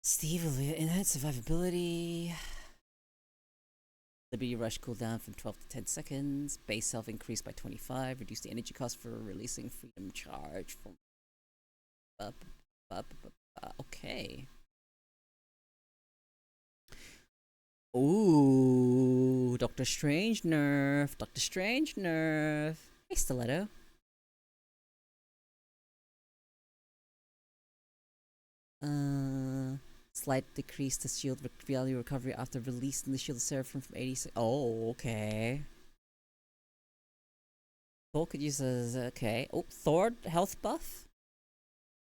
Steve will enhance survivability. Liberty Rush cooldown from 12 to 10 seconds. Base health increased by 25. Reduce the energy cost for releasing Freedom Charge from. Okay. Ooh, Doctor Strange nerf. Doctor Strange nerf. Hey, Stiletto. Uh, Slight decrease to shield value recovery after releasing the shield seraphim from 86. Oh, okay. Thor could use as okay. Oh, Thor health buff,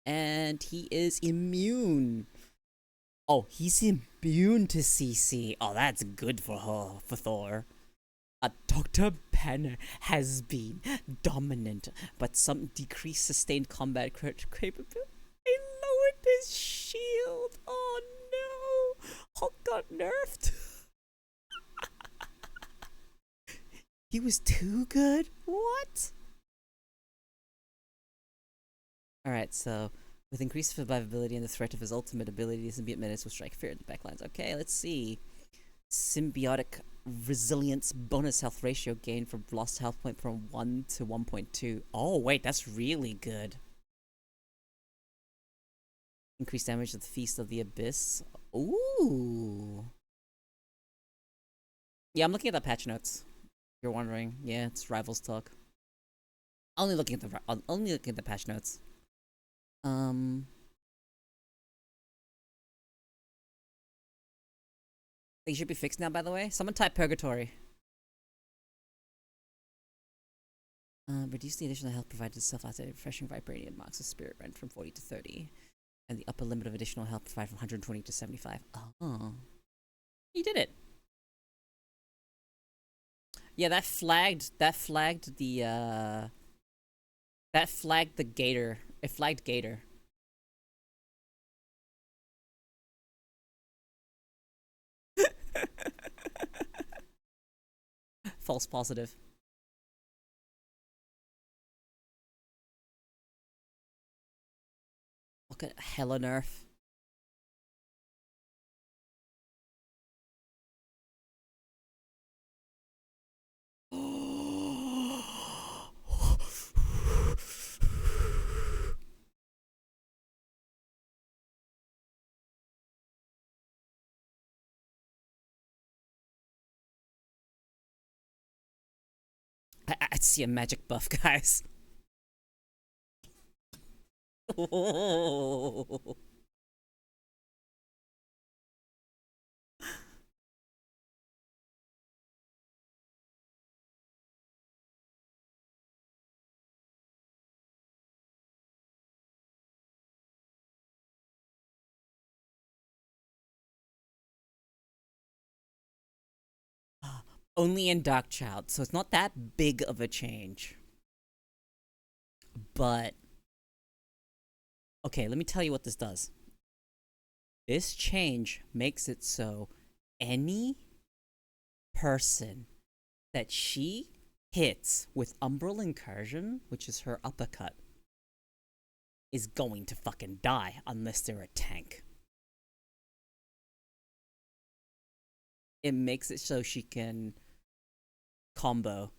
and he is immune. Oh, he's immune to CC. Oh, that's good for her, for Thor. Dr. Banner has been dominant, but some decreased sustained combat capability. They lowered his shield. Oh no! Hulk got nerfed. He was too good? What? Alright, so with increased survivability and the threat of his ultimate ability, symbiote menace will strike fear in the backlines. Okay, let's see. Symbiotic resilience bonus health ratio gain from lost health point from 1 to 1.2. Oh, wait, that's really good. Increased damage of the Feast of the Abyss. Ooh. Yeah, I'm looking at the patch notes. If you're wondering. Yeah, it's Rivals talk. Only looking at the patch notes. They should be fixed now, by the way. Someone type purgatory. Reduce the additional health provided itself after refreshing vibranium marks the spirit rent from 40 to 30. And the upper limit of additional health provided from 120 to 75. Oh. You did it. Yeah, that flagged the gator. It flagged gator. False positive. Look at hella nerf. I see a magic buff, guys. Only in Darkchild, so it's not that big of a change. But okay, let me tell you what this does. This change makes it so any person that she hits with Umbral Incursion, which is her uppercut, is going to fucking die unless they're a tank. It makes it so she can combo.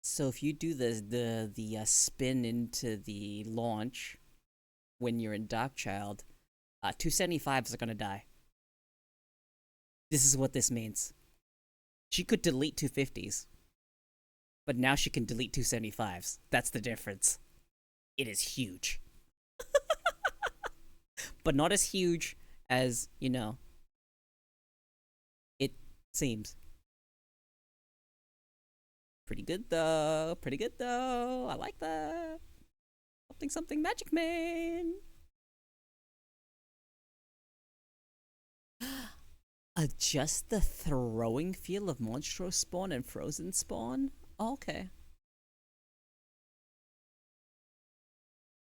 So if you do the spin into the launch when you're in Darkchild, 275s are gonna die. This is what this means. She could delete 250s, but now she can delete 275s. That's the difference. It is huge. But not as huge as, you know, it seems. Pretty good though. Pretty good though. I like that. Something Magic Man. Adjust the throwing feel of Monstro Spawn and Frozen Spawn? Oh, okay.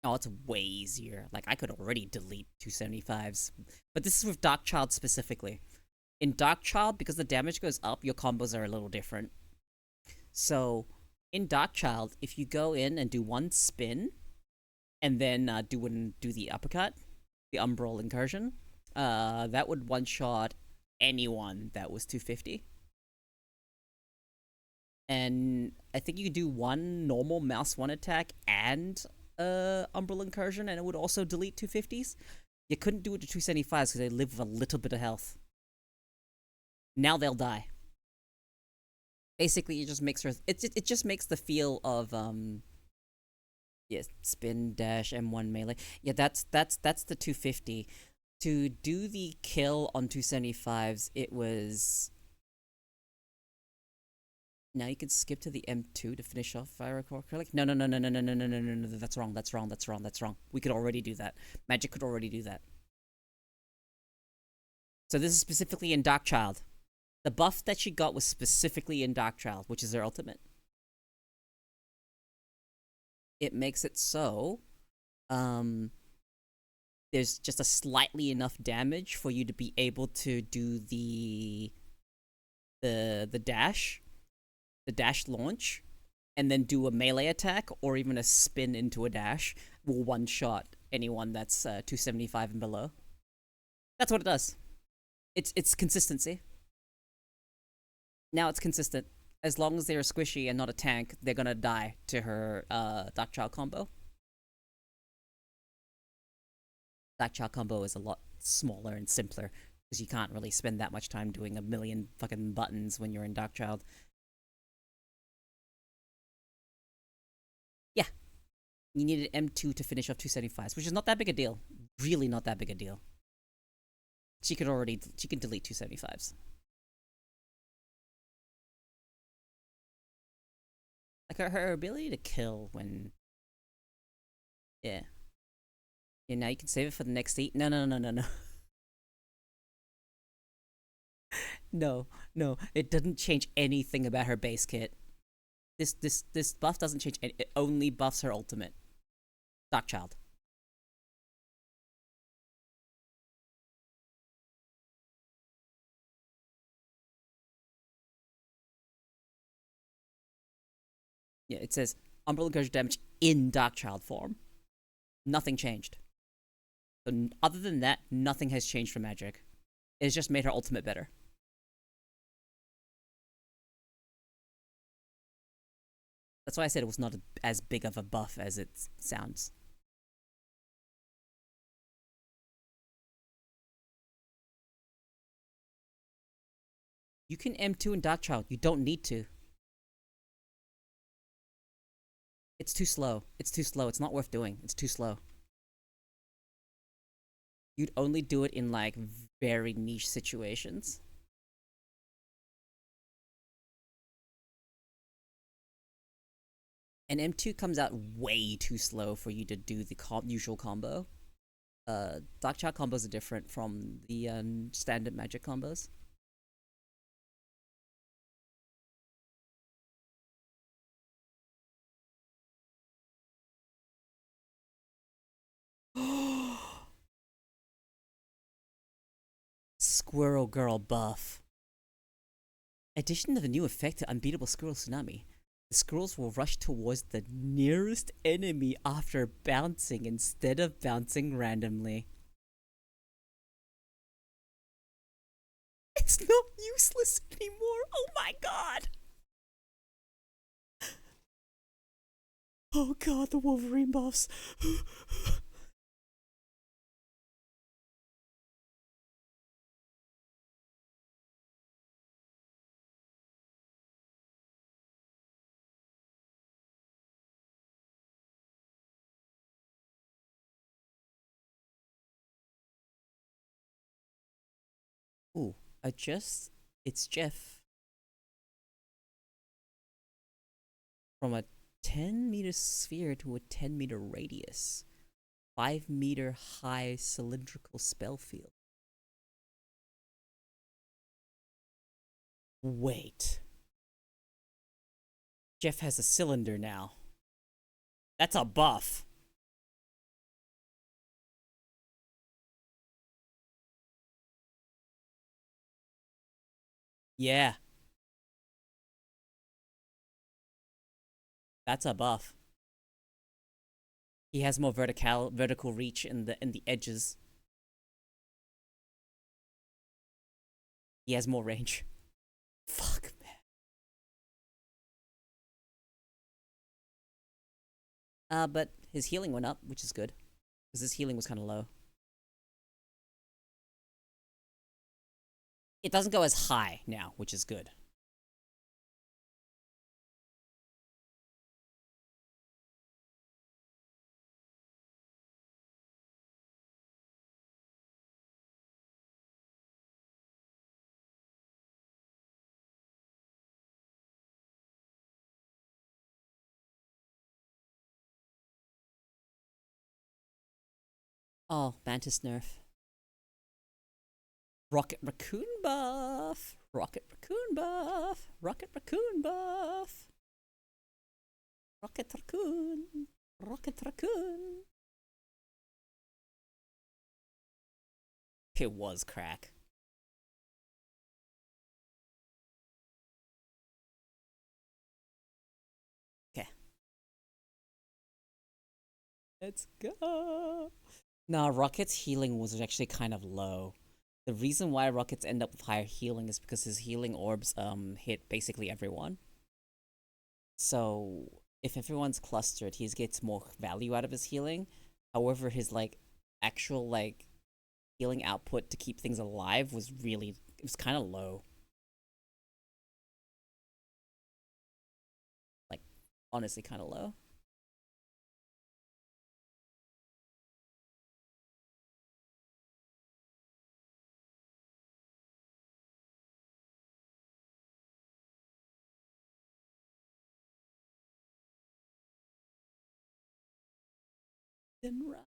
Oh, it's way easier. Like, I could already delete 275s. But this is with Darkchild specifically. In Darkchild, because the damage goes up, your combos are a little different. So, in Darkchild, if you go in and do one spin, and then do the uppercut, the Umbral Incursion, that would one-shot anyone that was 250. And I think you could do one normal mouse 1 attack and Umbral Incursion, and it would also delete 250s. You couldn't do it to 275s because they live with a little bit of health. Now they'll die. Basically, it just makes her. It just makes the feel of Yes, spin dash M1 melee. Yeah, that's the 250. To do the kill on 275s, it was. Now you can skip to the M2 to finish off fire acrylic. No, no, no, no, no, no, no, no, no, no, no. That's wrong. That's wrong. That's wrong. That's wrong. We could already do that. Magic could already do that. So this is specifically in Darkchild. The buff that she got was specifically in Darkchild, which is her ultimate. It makes it so, um, there's just a slightly enough damage for you to be able to do the dash, the dash launch, and then do a melee attack or even a spin into a dash will one shot anyone that's 275 and below. That's what it does. It's consistency. Now it's consistent. As long as they're squishy and not a tank, they're gonna die to her Darkchild combo. Darkchild combo is a lot smaller and simpler because you can't really spend that much time doing a million fucking buttons when you're in Darkchild. Yeah, you needed M2 to finish off 275s, which is not that big a deal. Really not that big a deal. She can delete 275s. Like her ability to kill when, yeah. Yeah, now you can save it for the next eat. No, no, no, no, no. No, no, it doesn't change anything about her base kit. This buff doesn't change any, it only buffs her ultimate. Darkchild. Yeah, it says Umbrella Gauge damage in Darkchild form. Nothing changed. So other than that, nothing has changed for Magic. It's just made her ultimate better. That's why I said it was not as big of a buff as it sounds. You can M2 in Darkchild. You don't need to. It's too slow. It's too slow. It's not worth doing. It's too slow. You'd only do it in like very niche situations. And M2 comes out way too slow for you to do the usual combo. Darkchild combos are different from the standard Magic combos. Squirrel Girl buff. Addition of a new effect to Unbeatable Squirrel Tsunami. The squirrels will rush towards the nearest enemy after bouncing instead of bouncing randomly. It's not useless anymore. Oh my god. Oh god, the Wolverine buffs. Ooh, adjust its Jeff from a 10-meter sphere to a 10-meter radius. 5-meter high cylindrical spell field. Wait. Jeff has a cylinder now. That's a buff. Yeah, that's a buff. He has more vertical reach in the edges. He has more range. Fuck, man. But his healing went up, which is good. Because his healing was kind of low. It doesn't go as high now, which is good. Oh, Mantis nerf. Rocket Raccoon buff. Rocket Raccoon buff. Rocket Raccoon buff. Rocket Raccoon. Rocket Raccoon. It was crack. Okay. Let's go. Nah, Rocket's healing was actually kind of low. The reason why Rockets end up with higher healing is because his healing orbs hit basically everyone. So if everyone's clustered, he gets more value out of his healing. However, his like actual like healing output to keep things alive was really it was kind of low. Like honestly kind of low. Then right.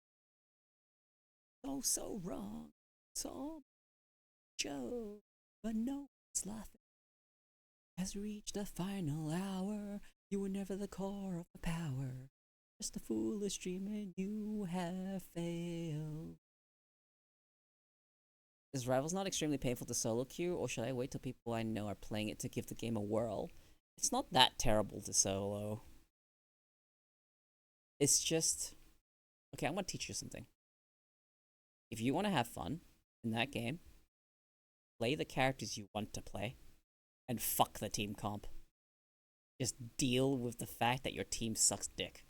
Oh, so wrong. So Joe, but no one's laughing. Has reached the final hour. You were never the core of the power. Just a foolish dream and you have failed. Is Rivals not extremely painful to solo queue, or should I wait till people I know are playing it to give the game a whirl? It's not that terrible to solo. It's just... Okay, I'm gonna teach you something. If you want to have fun in that game, play the characters you want to play, and fuck the team comp. Just deal with the fact that your team sucks dick.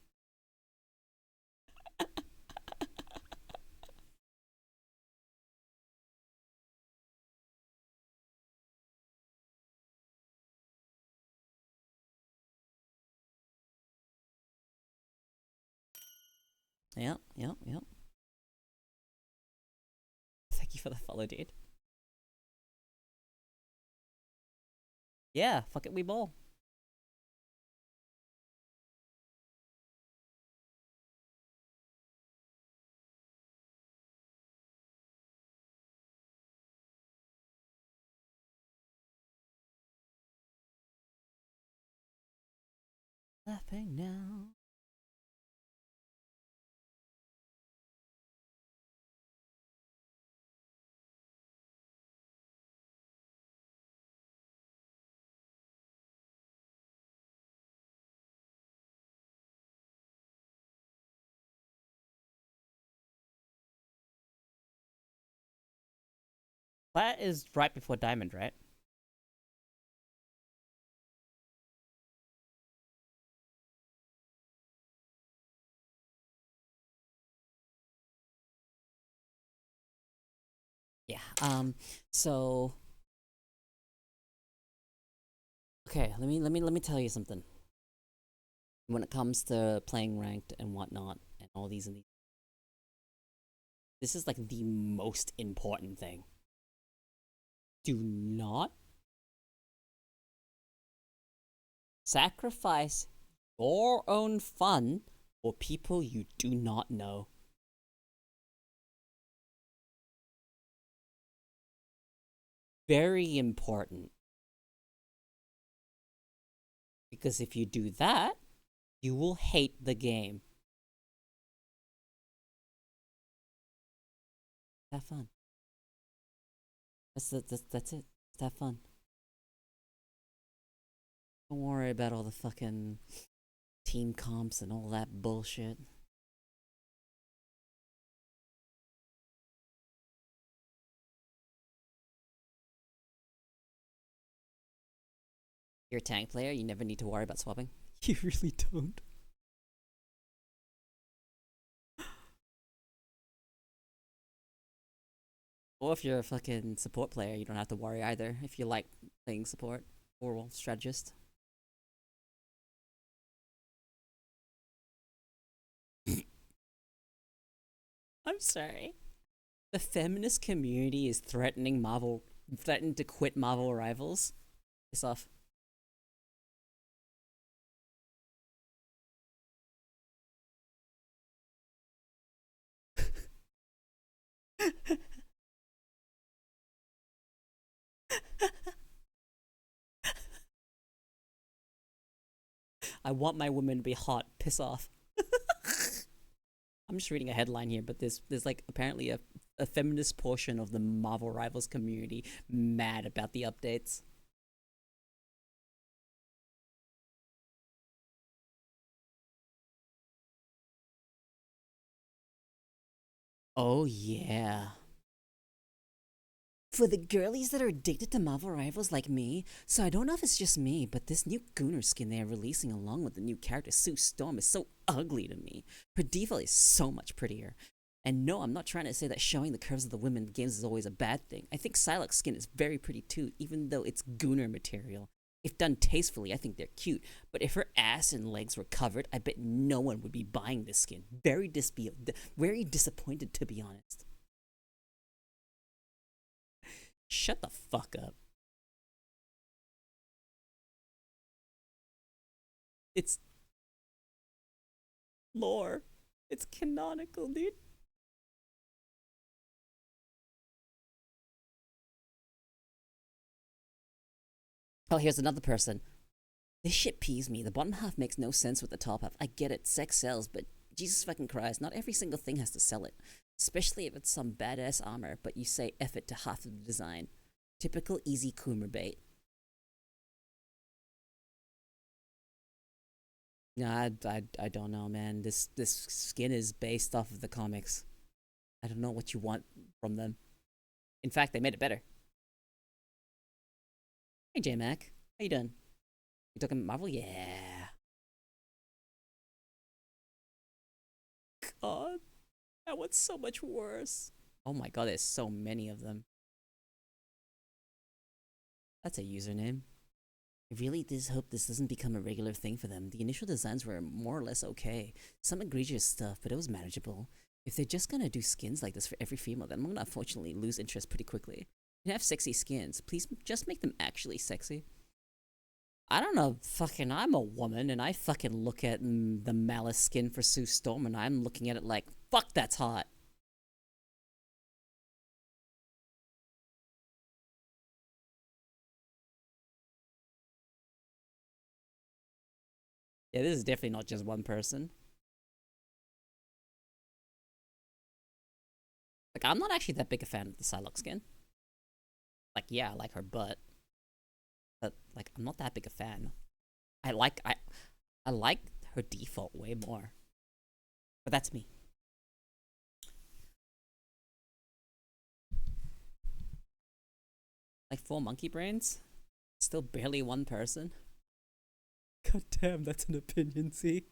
Yep, yep, yep. Thank you for the follow, dude. Yeah, fuck it, we ball. Laughing now. That is right before Diamond, right? Yeah. So okay, let me tell you something. When it comes to playing ranked and whatnot, and all these and these, this is like the most important thing. Do not sacrifice your own fun for people you do not know. Very important. Because if you do that, you will hate the game. Have fun. That's it. Just have fun. Don't worry about all the fucking team comps and all that bullshit. You're a tank player, you never need to worry about swapping. You really don't. Or if you're a fucking support player, you don't have to worry either if you like playing support or strategist. I'm sorry. The feminist community is threatening to quit Marvel Rivals. Piss off. I want my women to be hot. Piss off. I'm just reading a headline here, but there's like apparently a feminist portion of the Marvel Rivals community mad about the updates. Oh yeah. For the girlies that are addicted to Marvel Rivals like me, so I don't know if it's just me, but this new Gunner skin they are releasing along with the new character Sue Storm is so ugly to me. Her default is so much prettier. And no, I'm not trying to say that showing the curves of the women in games is always a bad thing. I think Psylocke's skin is very pretty too, even though it's Gunner material. If done tastefully, I think they're cute. But if her ass and legs were covered, I bet no one would be buying this skin. Very disappointed, to be honest. Shut the fuck up. It's lore. It's canonical, dude. Oh, here's another person. This shit peeves me. The bottom half makes no sense with the top half. I get it, sex sells, but Jesus fucking Christ, not every single thing has to sell it. Especially if it's some badass armor, but you say F it to half of the design. Typical easy Coomer bait. Nah, I don't know, man. This skin is based off of the comics. I don't know what you want from them. In fact, they made it better. Hey, J Mac, how you doing? You talking Marvel? Yeah. God, that one's so much worse. Oh my god, there's so many of them. That's a username. I really just hope this doesn't become a regular thing for them. The initial designs were more or less okay. Some egregious stuff, but it was manageable. If they're just gonna do skins like this for every female, then I'm gonna unfortunately lose interest pretty quickly. You can have sexy skins. Please just make them actually sexy. I don't know, fucking, I'm a woman and I fucking look at the Malice skin for Sue Storm and I'm looking at it like, fuck, that's hot. Yeah, this is definitely not just one person. Like, I'm not actually that big a fan of the Psylocke skin. Like, yeah, I like her butt, but like, I'm not that big a fan. I like I like her default way more, but that's me. Like four monkey brains, still barely one person. God damn, that's an opinion. See,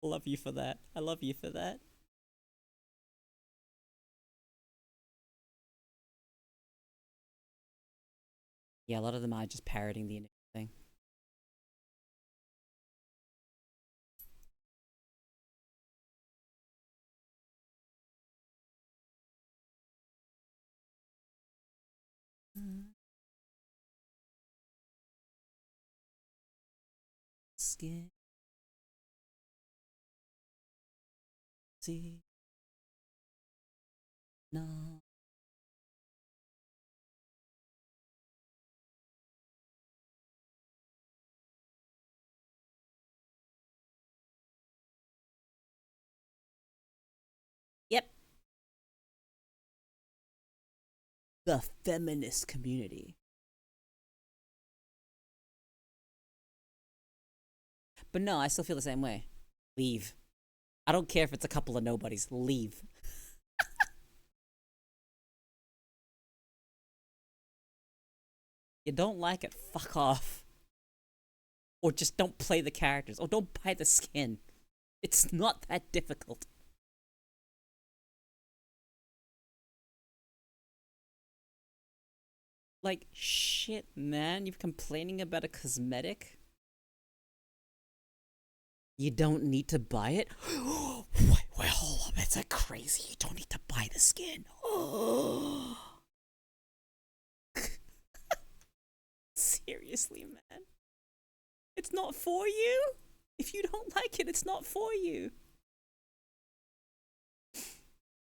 love you for that. I love you for that. Yeah, a lot of them are just parroting the initial thing. Skin, see, no. Yep, the feminist community. But no, I still feel the same way. Leave. I don't care if it's a couple of nobodies. Leave. You don't like it, fuck off. Or just don't play the characters. Or don't buy the skin. It's not that difficult. Like, shit, man. You're complaining about a cosmetic? You don't need to buy it? Well, that's a crazy. You don't need to buy the skin. Seriously, man. It's not for you? If you don't like it, it's not for you.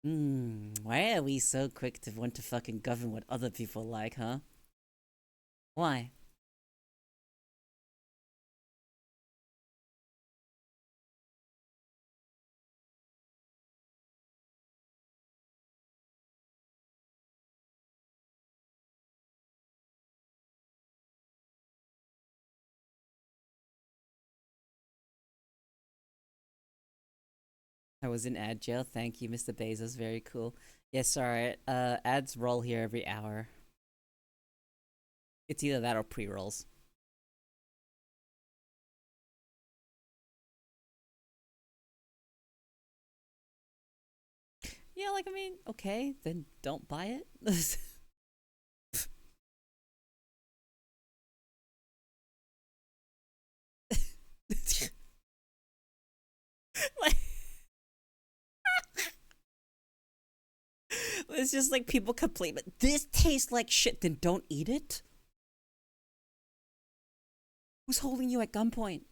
Why are we so quick to want to fucking govern what other people like, huh? Why? I was in ad jail. Thank you, Mr. Bezos. Very cool. Yes, sorry. Ads roll here every hour. It's either that or pre-rolls. Yeah, like, I mean, okay, then don't buy it. Like, it's just like people complain, but this tastes like shit, then don't eat it? Who's holding you at gunpoint?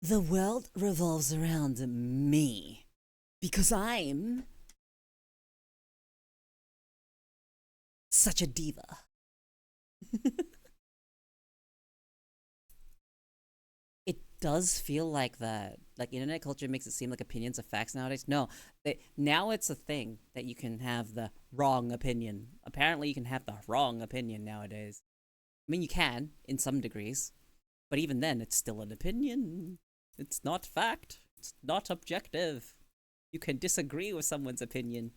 The world revolves around me. Because I'm such a diva. It does feel like that. Like internet culture makes it seem like opinions are facts nowadays. No, now it's a thing that you can have the wrong opinion. Apparently, you can have the wrong opinion nowadays. I mean, you can in some degrees, but even then, it's still an opinion. It's not fact. It's not objective. You can disagree with someone's opinion,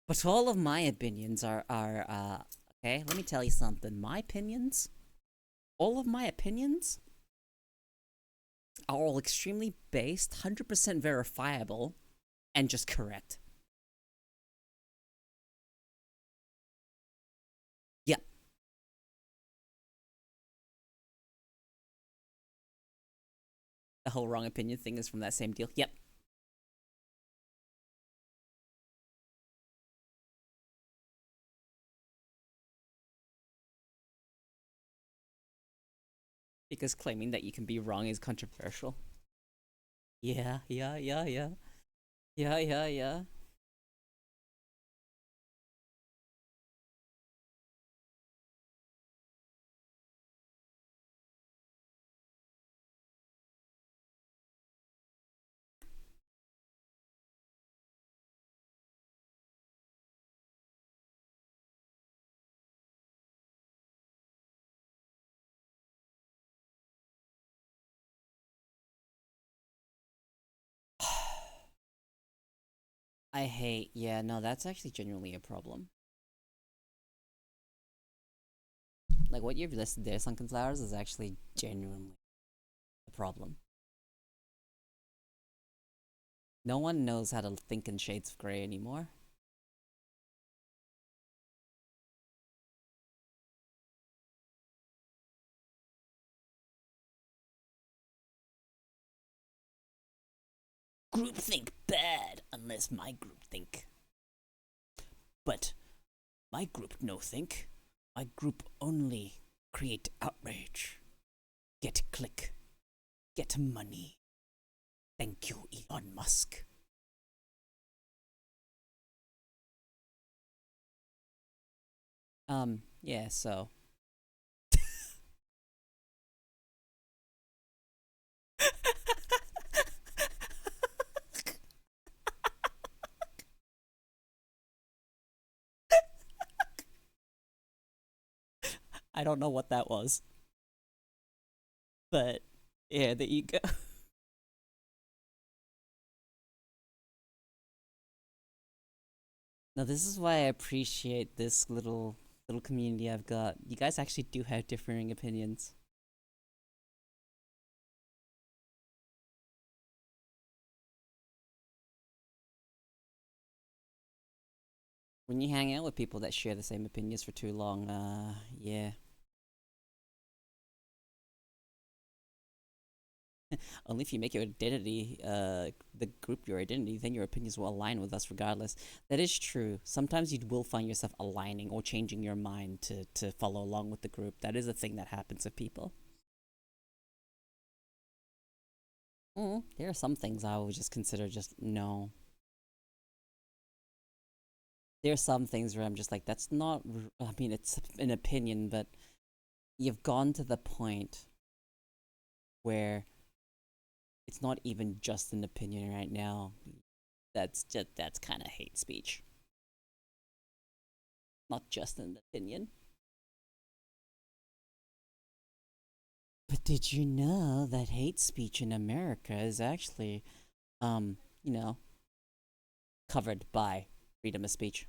but all of my opinions are okay. Let me tell you something. My opinions, all of my opinions are all extremely based, 100% verifiable, and just correct. Yeah, the whole wrong opinion thing is from that same deal. Yep. Because claiming that you can be wrong is controversial. Yeah, yeah, yeah, yeah. Yeah, yeah, yeah. Yeah, no, that's actually genuinely a problem. Like, what you've listed there, Sunken Flowers, is actually genuinely a problem. No one knows how to think in shades of gray anymore. Groupthink bad, unless my group think. But my group no think. My group only create outrage. Get click. Get money. Thank you, Elon Musk. Yeah, so. I don't know what that was. But yeah, there you go. Now this is why I appreciate this little community I've got. You guys actually do have differing opinions. When you hang out with people that share the same opinions for too long, yeah. Only if you make your identity, the group your identity, then your opinions will align with us regardless. That is true. Sometimes you will find yourself aligning or changing your mind to follow along with the group. That is a thing that happens with people. There are some things I would just consider just no. There are some things where I'm just like, that's not. I mean, it's an opinion, but you've gone to the point where it's not even just an opinion right now. That's kind of hate speech, not just an opinion. But did you know that hate speech in America is actually, you know, covered by freedom of speech?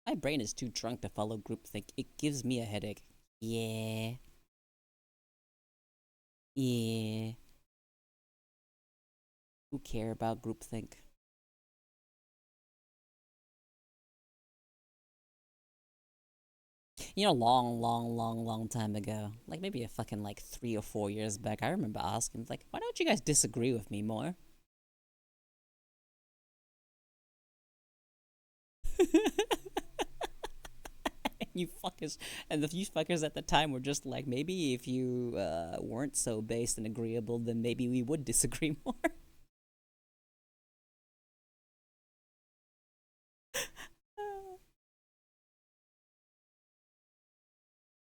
My brain is too drunk to follow groupthink. It gives me a headache. Yeah, yeah. Who care about groupthink? You know, long time ago, like maybe a fucking like 3 or 4 years back, I remember asking, like, why don't you guys disagree with me more? You fuckers, and the you fuckers at the time were just like, maybe if you weren't so based and agreeable, then maybe we would disagree more.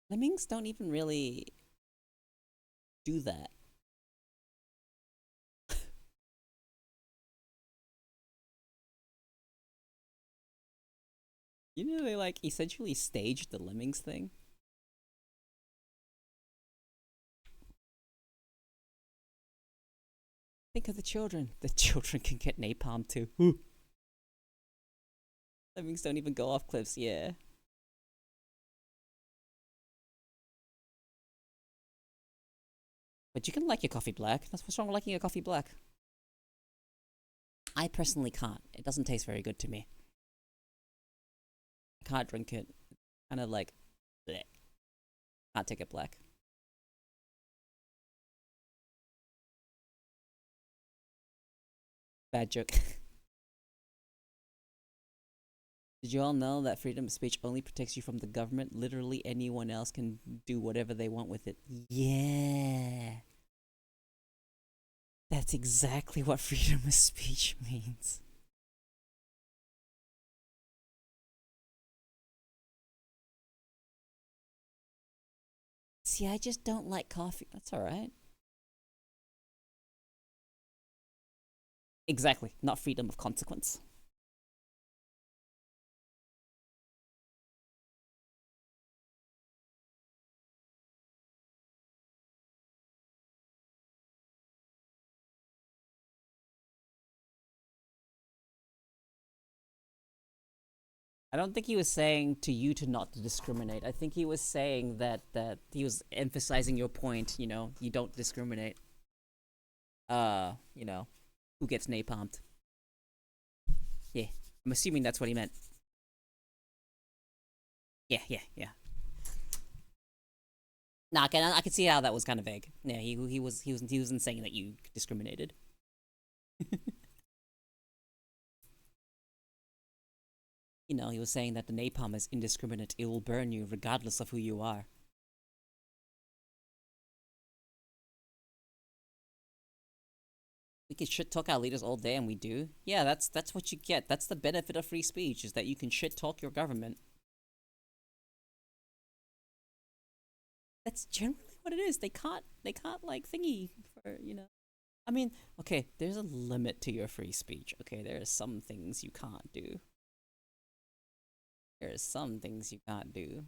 Lemmings don't even really do that. You know, they like essentially staged the lemmings thing. Think of the children. The children can get napalm too. Ooh. Lemmings don't even go off cliffs. Yeah, but you can like your coffee black. That's what's wrong with liking your coffee black. I personally can't. It doesn't taste very good to me. I can't drink it. Kind of like, bleh. Can't take it black. Bad joke. Did you all know that freedom of speech only protects you from the government? Literally anyone else can do whatever they want with it. Yeah. That's exactly what freedom of speech means. See, I just don't like coffee. That's alright. Exactly. Not freedom of consequence. I don't think he was saying to you to not to discriminate. I think he was saying that he was emphasizing your point, you don't discriminate. You know, who gets napalmed. Yeah. I'm assuming that's what he meant. Yeah, yeah, yeah. Nah, I can see how that was kind of vague. Yeah, he wasn't saying that you discriminated. He was saying that the napalm is indiscriminate. It will burn you regardless of who you are. We can shit talk our leaders all day, and we do. Yeah, that's what you get. That's the benefit of free speech is that you can shit talk your government. That's generally what it is. They can't like thingy for. I mean, okay, there's a limit to your free speech. Okay, there are some things you can't do. There are some things you can't do.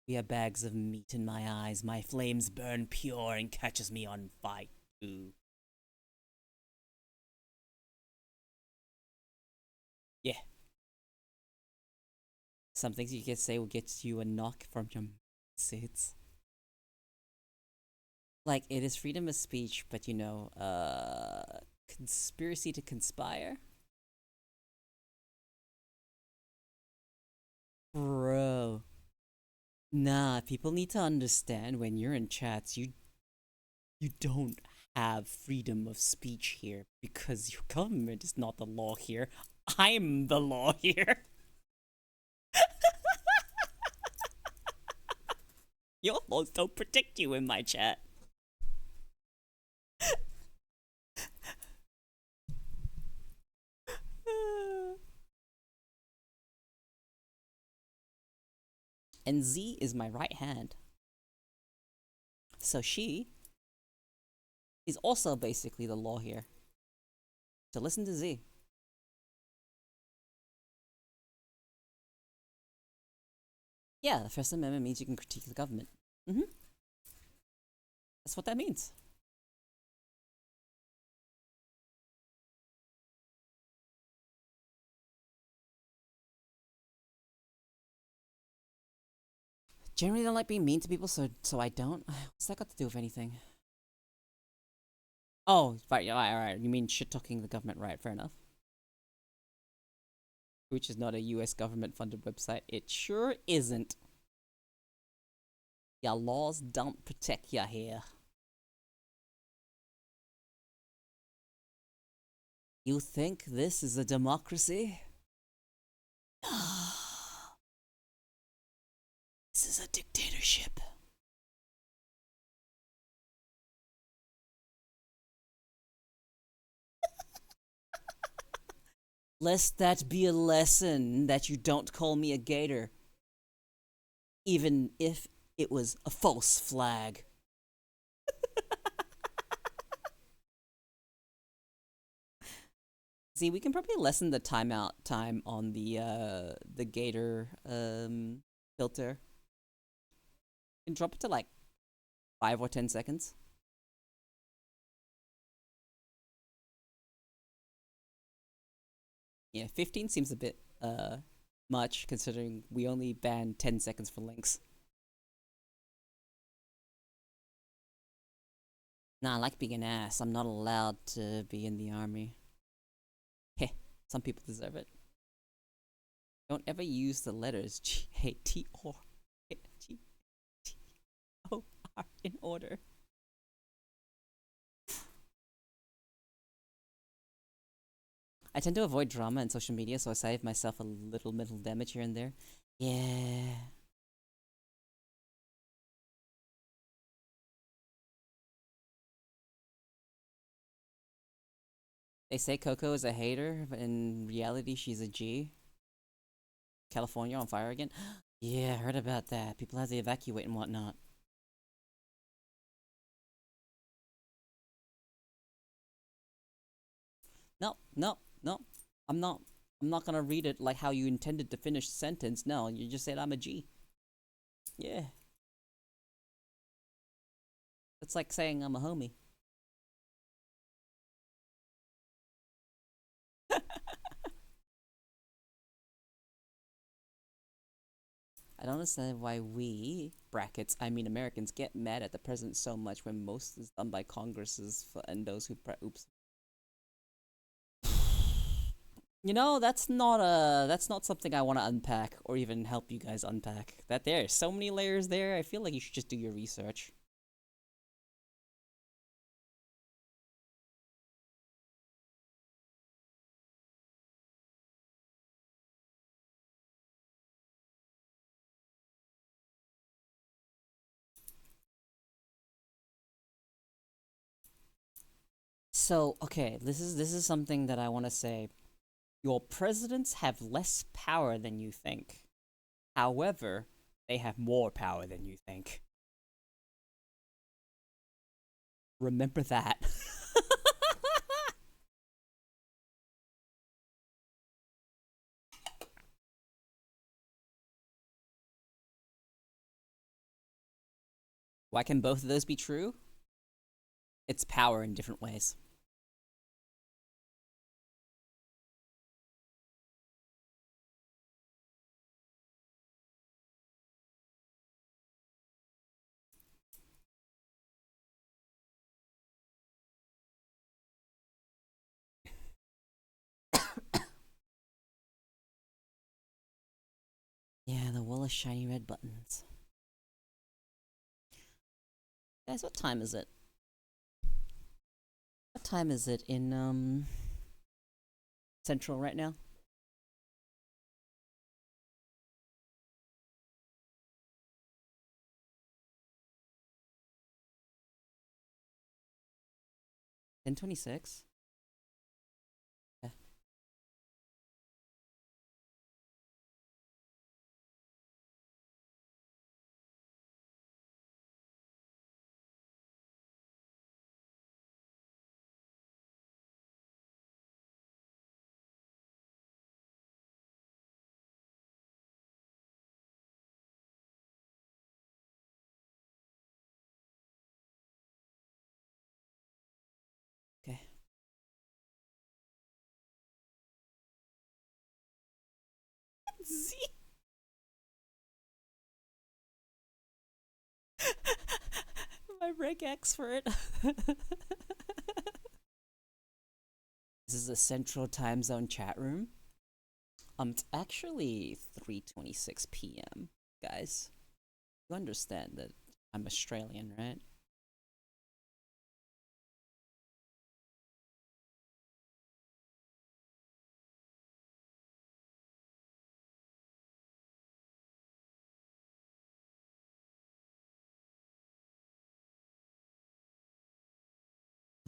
We have bags of meat in my eyes. My flames burn pure and catches me on fire. Ooh. Yeah. Some things you can say will get you a knock from your suits. Like it is freedom of speech, but conspiracy to conspire. Bro. Nah, people need to understand when you're in chats, you don't have freedom of speech here because your government is not the law here. I'm the law here. Your laws don't protect you in my chat. And Z is my right hand. So she is also basically the law here. So listen to Z. Yeah, the First Amendment means you can critique the government. Mm-hmm. That's what that means. Generally don't like being mean to people, so I don't. What's that got to do with anything? Oh, right, yeah, right. You mean shit talking the government, right? Fair enough. Which is not a U.S. government-funded website. It sure isn't. Your laws don't protect you here. You think this is a democracy? This is a dictatorship. Lest that be a lesson that you don't call me a gator, even if it was a false flag. See, we can probably lessen the timeout time on the gator filter. You can drop it to like 5 or 10 seconds. Yeah, 15 seems a bit much considering we only ban 10 seconds for links. Nah, I like being an ass. I'm not allowed to be in the army. Heh, some people deserve it. Don't ever use the letters G-A-T-O G-T-O-R in order. I tend to avoid drama in social media, so I save myself a little mental damage here and there. Yeah. They say Koeko is a hater, but in reality, she's a G. California on fire again? Yeah, I heard about that. People have to evacuate and whatnot. No, no, no. I'm not. I'm not gonna read it like how you intended to finish the sentence. No, you just said I'm a G. Yeah. It's like saying I'm a homie. I don't understand why we, brackets, I mean Americans, get mad at the president so much when most is done by Congresses and those who oops. You know, that's not something I want to unpack or even help you guys unpack. That there's so many layers there. I feel like you should just do your research. So, okay, this is something that I want to say. Your presidents have less power than you think. However, they have more power than you think. Remember that. Why can both of those be true? It's power in different ways. Yeah, the wall of shiny red buttons. Guys, what time is it? What time is it in Central right now? $10:26? Yeah. Okay. Z. My reg expert. This is a Central Time Zone chat room. It's actually 3:26 p.m. Guys, you understand that I'm Australian, right?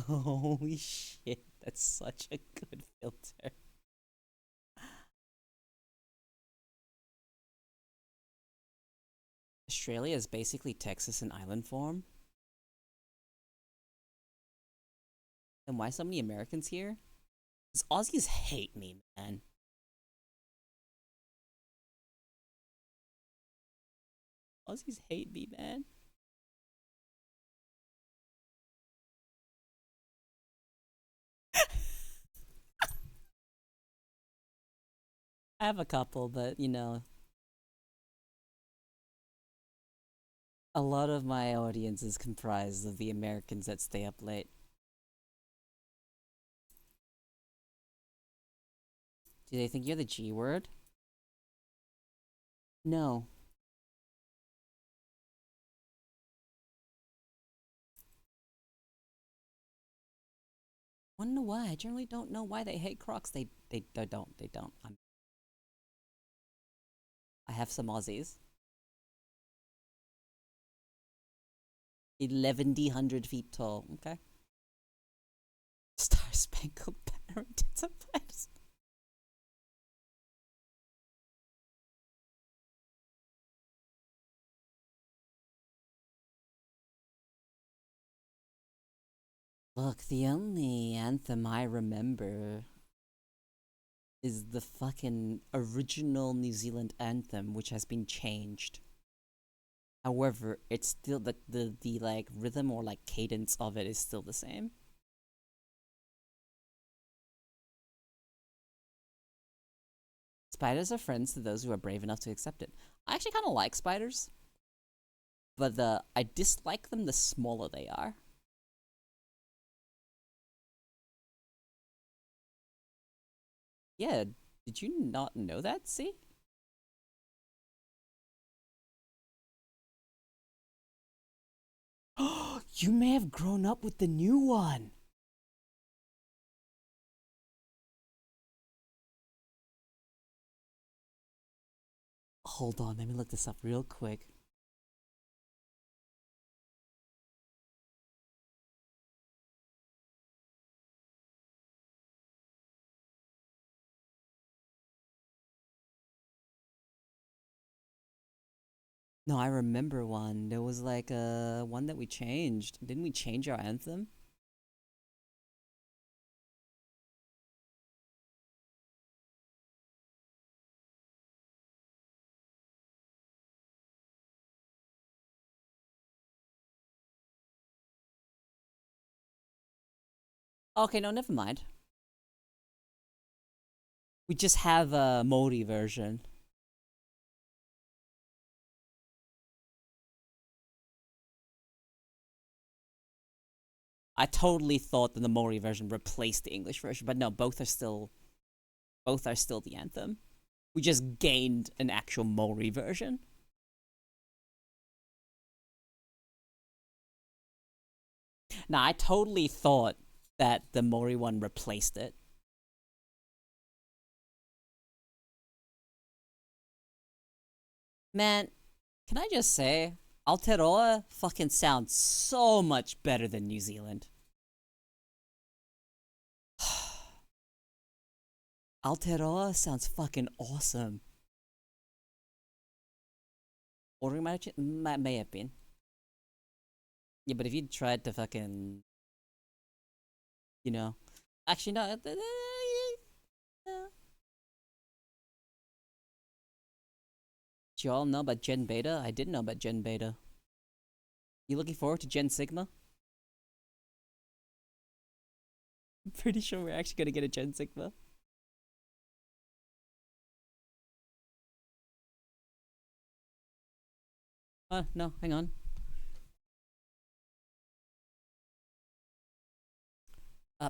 Holy shit, that's such a good filter. Australia is basically Texas in island form. And why so many Americans here? Because Aussies hate me, man. Aussies hate me, man. I have a couple, but you know, a lot of my audience is comprised of the Americans that stay up late. Do they think you're the G word? No. Wanna know why? I generally don't know why they hate Crocs. They don't. They don't. I have some Aussies. 1,100 feet tall. Okay. Star Spangled Banner intensifies. Look, the only anthem I remember is the fucking original New Zealand anthem, which has been changed. However, it's still the like rhythm or like cadence of it is still the same. Spiders are friends to those who are brave enough to accept it. I actually kind of like spiders, but I dislike them the smaller they are. Yeah, did you not know that? See? You may have grown up with the new one. Hold on, let me look this up real quick. No, I remember one. There was like a one that we changed. Didn't we change our anthem? Okay, no, never mind. We just have a Modi version. I totally thought that the Mori version replaced the English version, but no, both are still the anthem. We just gained an actual Mori version. Nah, I totally thought that the Mori one replaced it. Man, can I just say, Aotearoa fucking sounds so much better than New Zealand. Aotearoa sounds fucking awesome. Ordering may have been. Yeah, but if you tried to fucking, you know, actually no. Do y'all know about Gen Beta? I didn't know about Gen Beta. You looking forward to Gen Sigma? I'm pretty sure we're actually gonna get a Gen Sigma. No, hang on.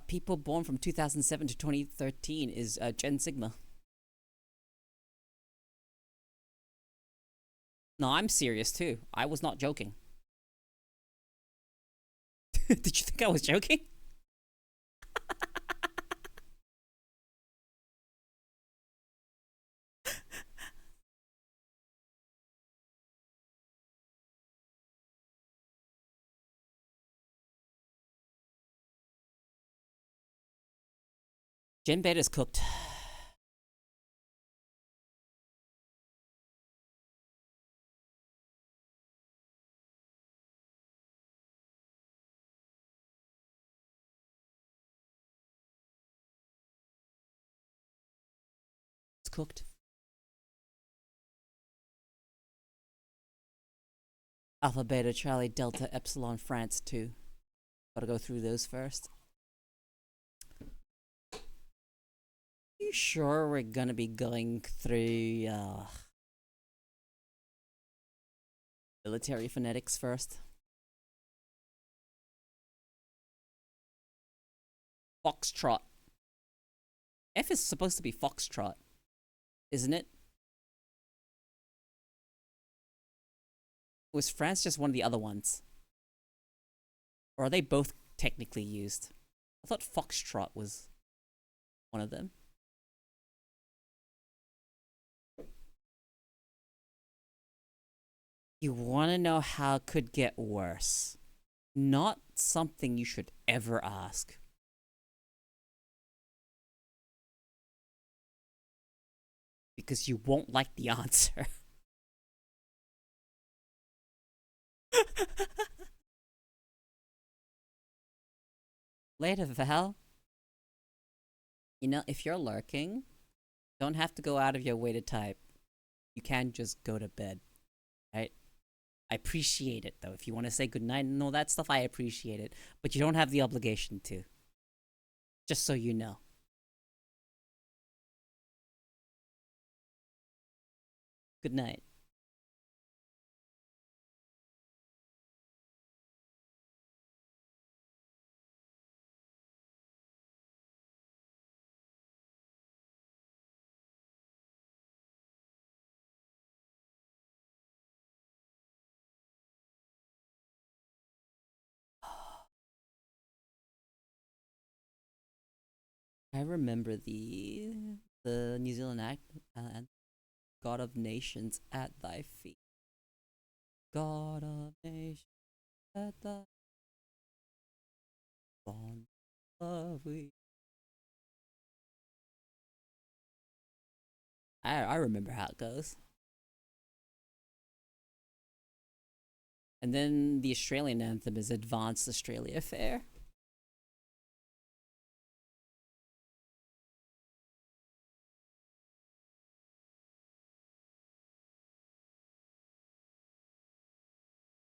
People born from 2007 to 2013 is Gen Sigma. No, I'm serious too. I was not joking. Did you think I was joking? Gen Beta's cooked. It's cooked. Alpha, Beta, Charlie, Delta, Epsilon, France 2. Gotta go through those first. You sure we're gonna be going through military phonetics first? Foxtrot. F is supposed to be Foxtrot, isn't it? Was France just one of the other ones? Or are they both technically used? I thought Foxtrot was one of them. You want to know how it could get worse? Not something you should ever ask. Because you won't like the answer. Later, Val. You know, if you're lurking, don't have to go out of your way to type. You can just go to bed, right? I appreciate it though. If you want to say goodnight and all that stuff, I appreciate it. But you don't have the obligation to. Just so you know. Good night. I remember the New Zealand act and God of Nations at thy feet. God of Nations at thy bond of we. I remember how it goes. And then the Australian anthem is Advanced Australia Fair.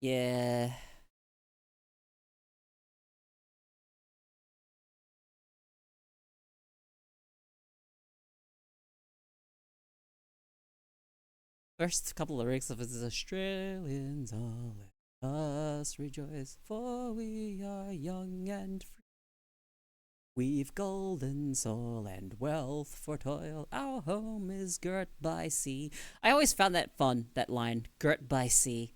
Yeah. First couple of lyrics of it is Australians all let us rejoice, for we are young and free. We've golden soil and wealth for toil. Our home is girt by sea. I always found that fun, that line. Girt by sea.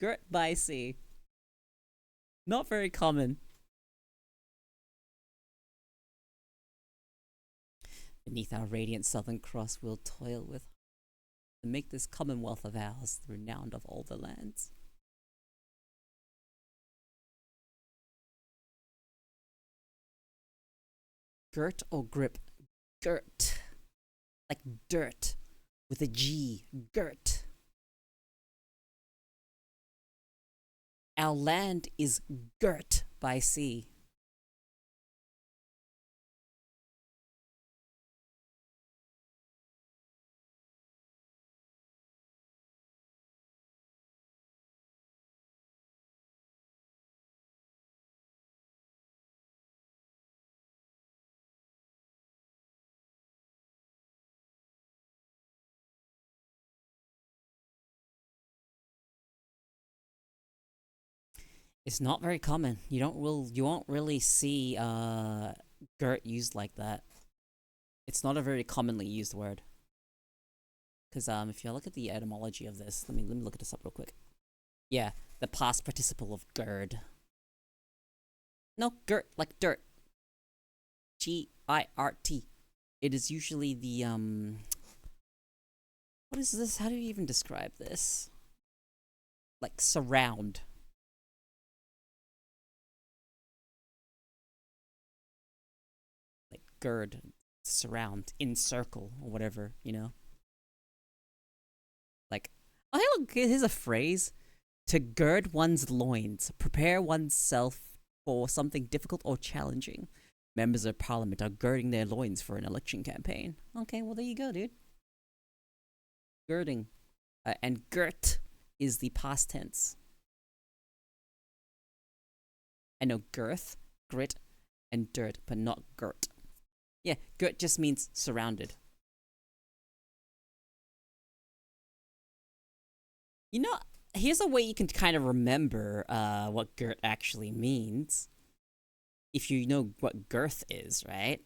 Girt by sea. Not very common. Beneath our radiant southern cross, we'll toil with to make this commonwealth of ours the renowned of all the lands. Girt or grip? Girt. Like dirt. With a G. Girt. Our land is girt by sea. It's not very common. You won't really see girt used like that. It's not a very commonly used word. Because if you look at the etymology of this, let me look at this up real quick. Yeah, the past participle of gird. No, girt like dirt. Girt. It is usually the what is this? How do you even describe this? Like surround. Like gird, surround, encircle, or whatever, you know? Like, oh, hey, look, here's a phrase. To gird one's loins, prepare oneself for something difficult or challenging. Members of parliament are girding their loins for an election campaign. Okay, well, there you go, dude. Girding. And girt is the past tense. I know girth, grit, and dirt, but not girt. Yeah, girt just means surrounded. You know, here's a way you can kind of remember what girt actually means. If you know what girth is, right?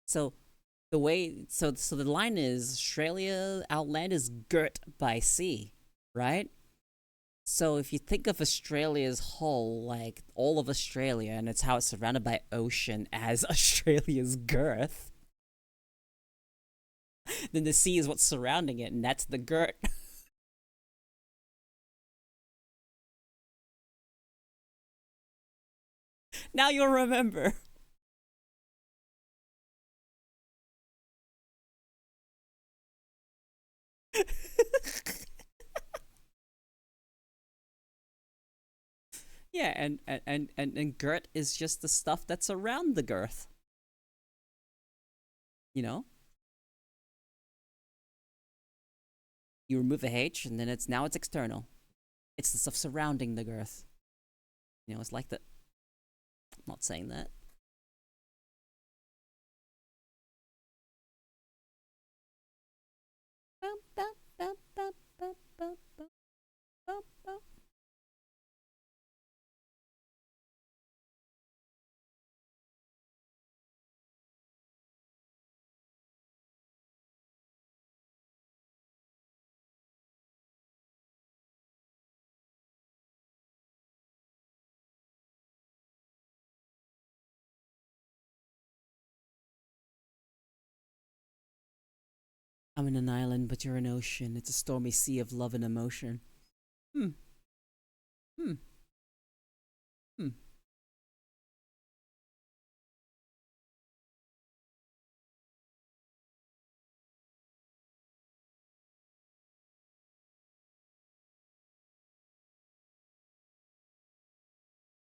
So the line is Australia, our land is girt by sea, right? So if you think of Australia's whole, like all of Australia, and it's how it's surrounded by ocean as Australia's girth, then the sea is what's surrounding it, and that's the girt. Now you'll remember. Yeah, and girt is just the stuff that's around the girth. You know, you remove a H, and then it's external. It's the stuff surrounding the girth. You know, it's like the. I'm not saying that. I'm in an island, but you're an ocean. It's a stormy sea of love and emotion. Hmm. Hmm. Hmm.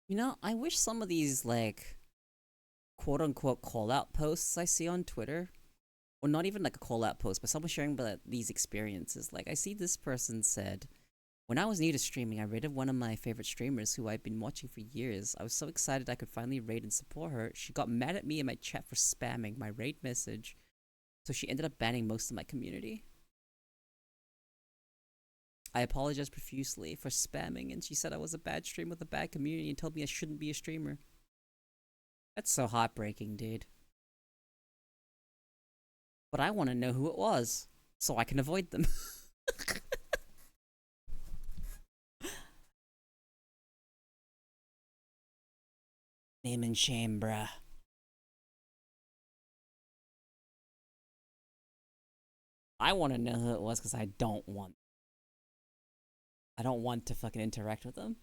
You know, I wish some of these like quote unquote call out posts I see on Twitter, or not even like a call out post, but someone sharing about these experiences. Like I see this person said, when I was new to streaming, I rated one of my favorite streamers who I'd been watching for years. I was so excited I could finally raid and support her. She got mad at me in my chat for spamming my raid message, so she ended up banning most of my community. I apologized profusely for spamming, and she said I was a bad streamer with a bad community and told me I shouldn't be a streamer. That's so heartbreaking, dude. But I want to know who it was, so I can avoid them. Name and shame, bruh. I want to know who it was because I don't want. I don't want to fucking interact with them.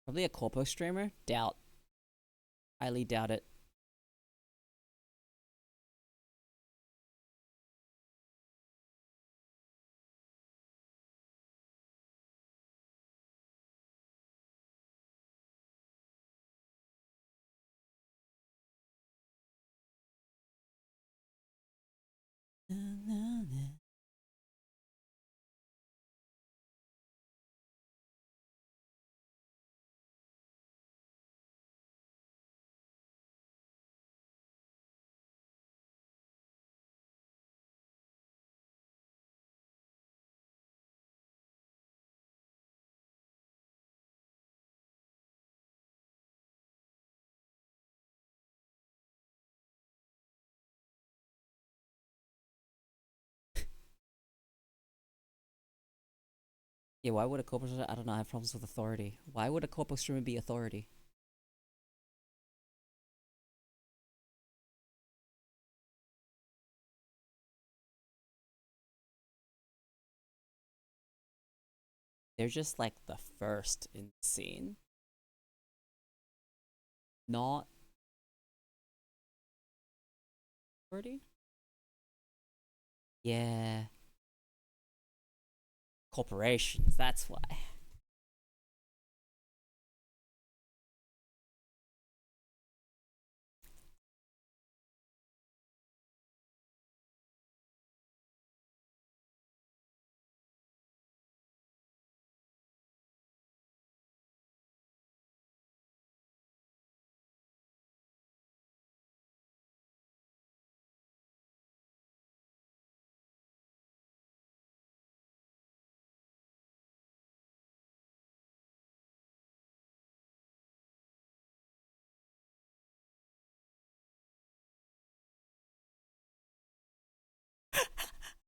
Probably a Koeko streamer? Doubt. Highly doubt it. Yeah, why would a Koeko streamer? I don't know. I have problems with authority. Why would a Koeko streamer be authority? They're just like the first in the scene. Not authority? Yeah. Corporations, that's why.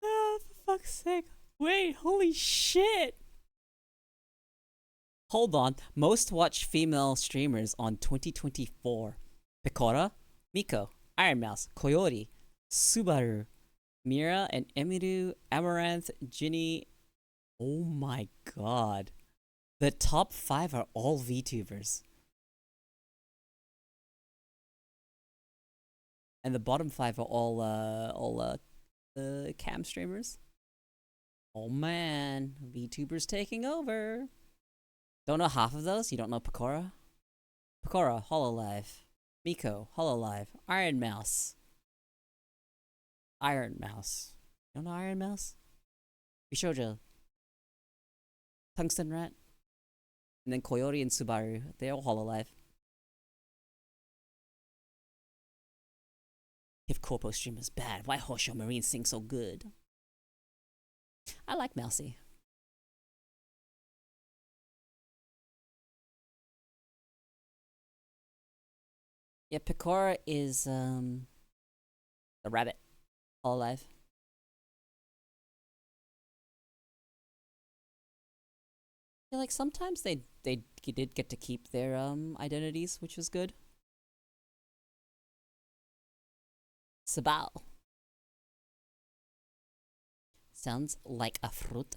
Oh, for fuck's sake. Wait, holy shit. Hold on. Most watched female streamers on 2024. Picora, Miko, Iron Mouse, Coyote, Subaru, Mira, and Emiru, Amaranth, Ginny. Oh my god. The top 5 are all VTubers. And the bottom 5 are all cam streamers. Oh man, VTubers taking over. Don't know half of those? You don't know Picora? Picora, Hololive. Miko, Hololive. Iron Mouse. Iron Mouse. You don't know Iron Mouse? Bishojo. Tungsten Rat. And then Coyote and Subaru. They're all Hololive. If Corpo stream is bad, why Hosho Marine sing so good? I like Mousy. Yeah, Picora is the rabbit. Hololive. Yeah, like sometimes they did get to keep their identities, which was good. Sabal. Sounds like a fruit.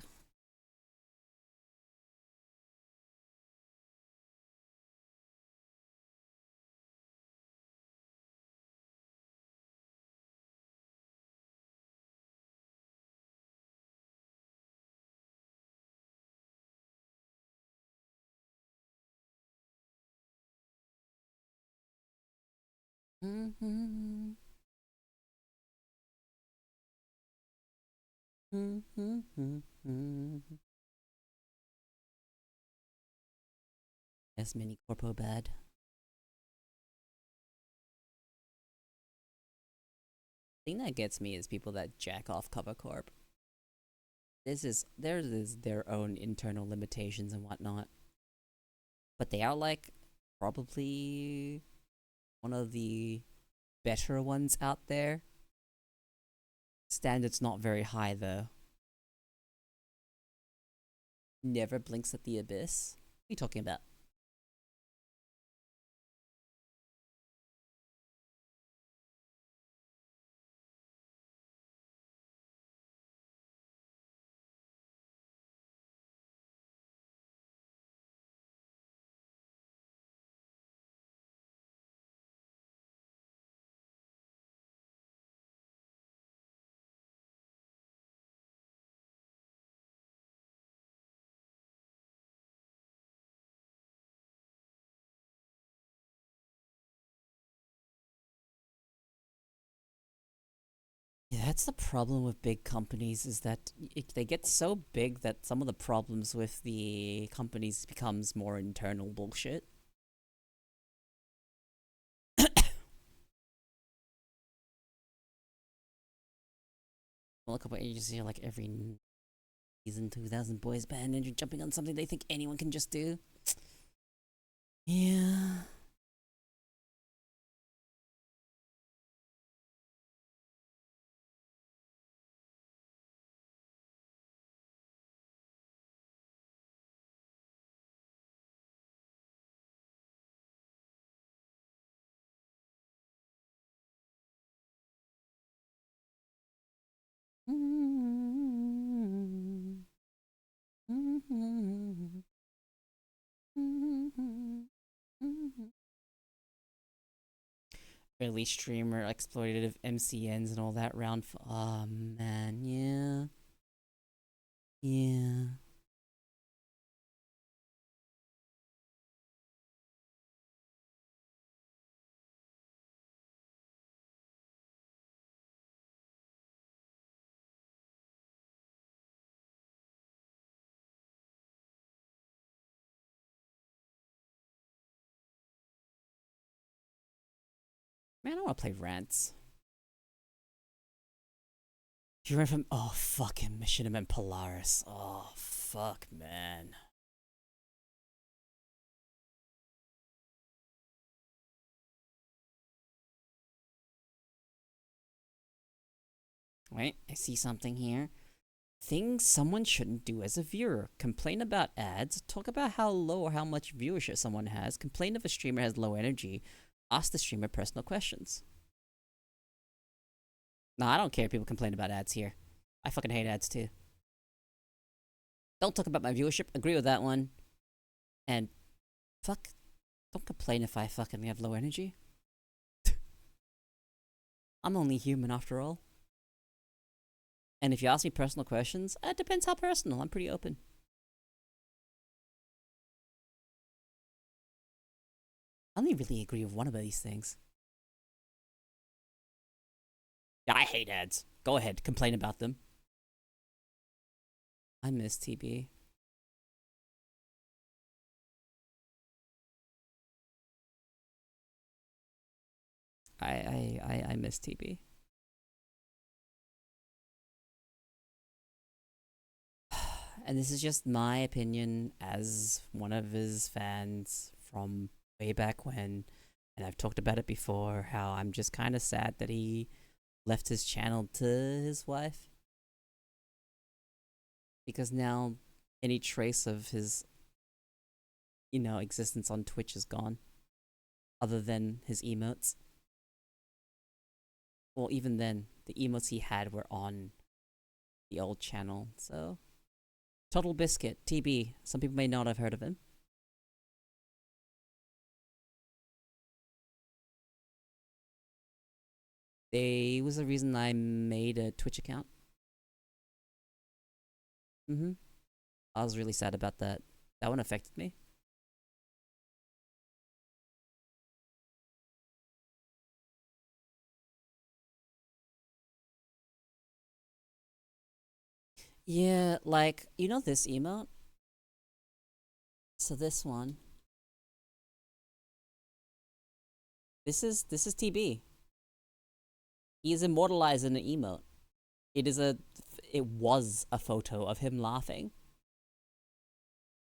Mm-hmm. Mm-hmm. Yes, mini corpo bad. The thing that gets me is people that jack off cover corp. There is their own internal limitations and whatnot, but they are like probably one of the better ones out there. Standards not very high though. Never blinks at the abyss. What are you talking about? Yeah, that's the problem with big companies is that they get so big that some of the problems with the companies becomes more internal bullshit. Well, a couple agencies are like every season 2000 boys band and you're jumping on something they think anyone can just do. Yeah. Early streamer exploitative MCNs and all that round. Oh man, yeah. Yeah. Man, I want to play Rants. If you run from oh fucking Mission have been Polaris. Oh fuck man. Wait, I see something here. Things someone shouldn't do as a viewer. Complain about ads, talk about how low or how much viewership someone has, complain if a streamer has low energy, ask the streamer personal questions. Nah, I don't care if people complain about ads here. I fucking hate ads too. Don't talk about my viewership, agree with that one. And fuck, don't complain if I fucking have low energy. I'm only human after all. And if you ask me personal questions, it depends how personal. I'm pretty open. I only really agree with one of these things. Yeah, I hate ads. Go ahead, complain about them. I miss TB. I miss TB. And this is just my opinion as one of his fans from way back when. And I've talked about it before, how I'm just kind of sad that he left his channel to his wife. Because now any trace of his, existence on Twitch is gone. Other than his emotes. Well, even then, the emotes he had were on the old channel, so. Total Biscuit, TB. Some people may not have heard of him. They was the reason I made a Twitch account. I was really sad about that. That one affected me. Yeah, like, this emote? So this one. This is TB. He is immortalized in an emote. It is a it was a photo of him laughing.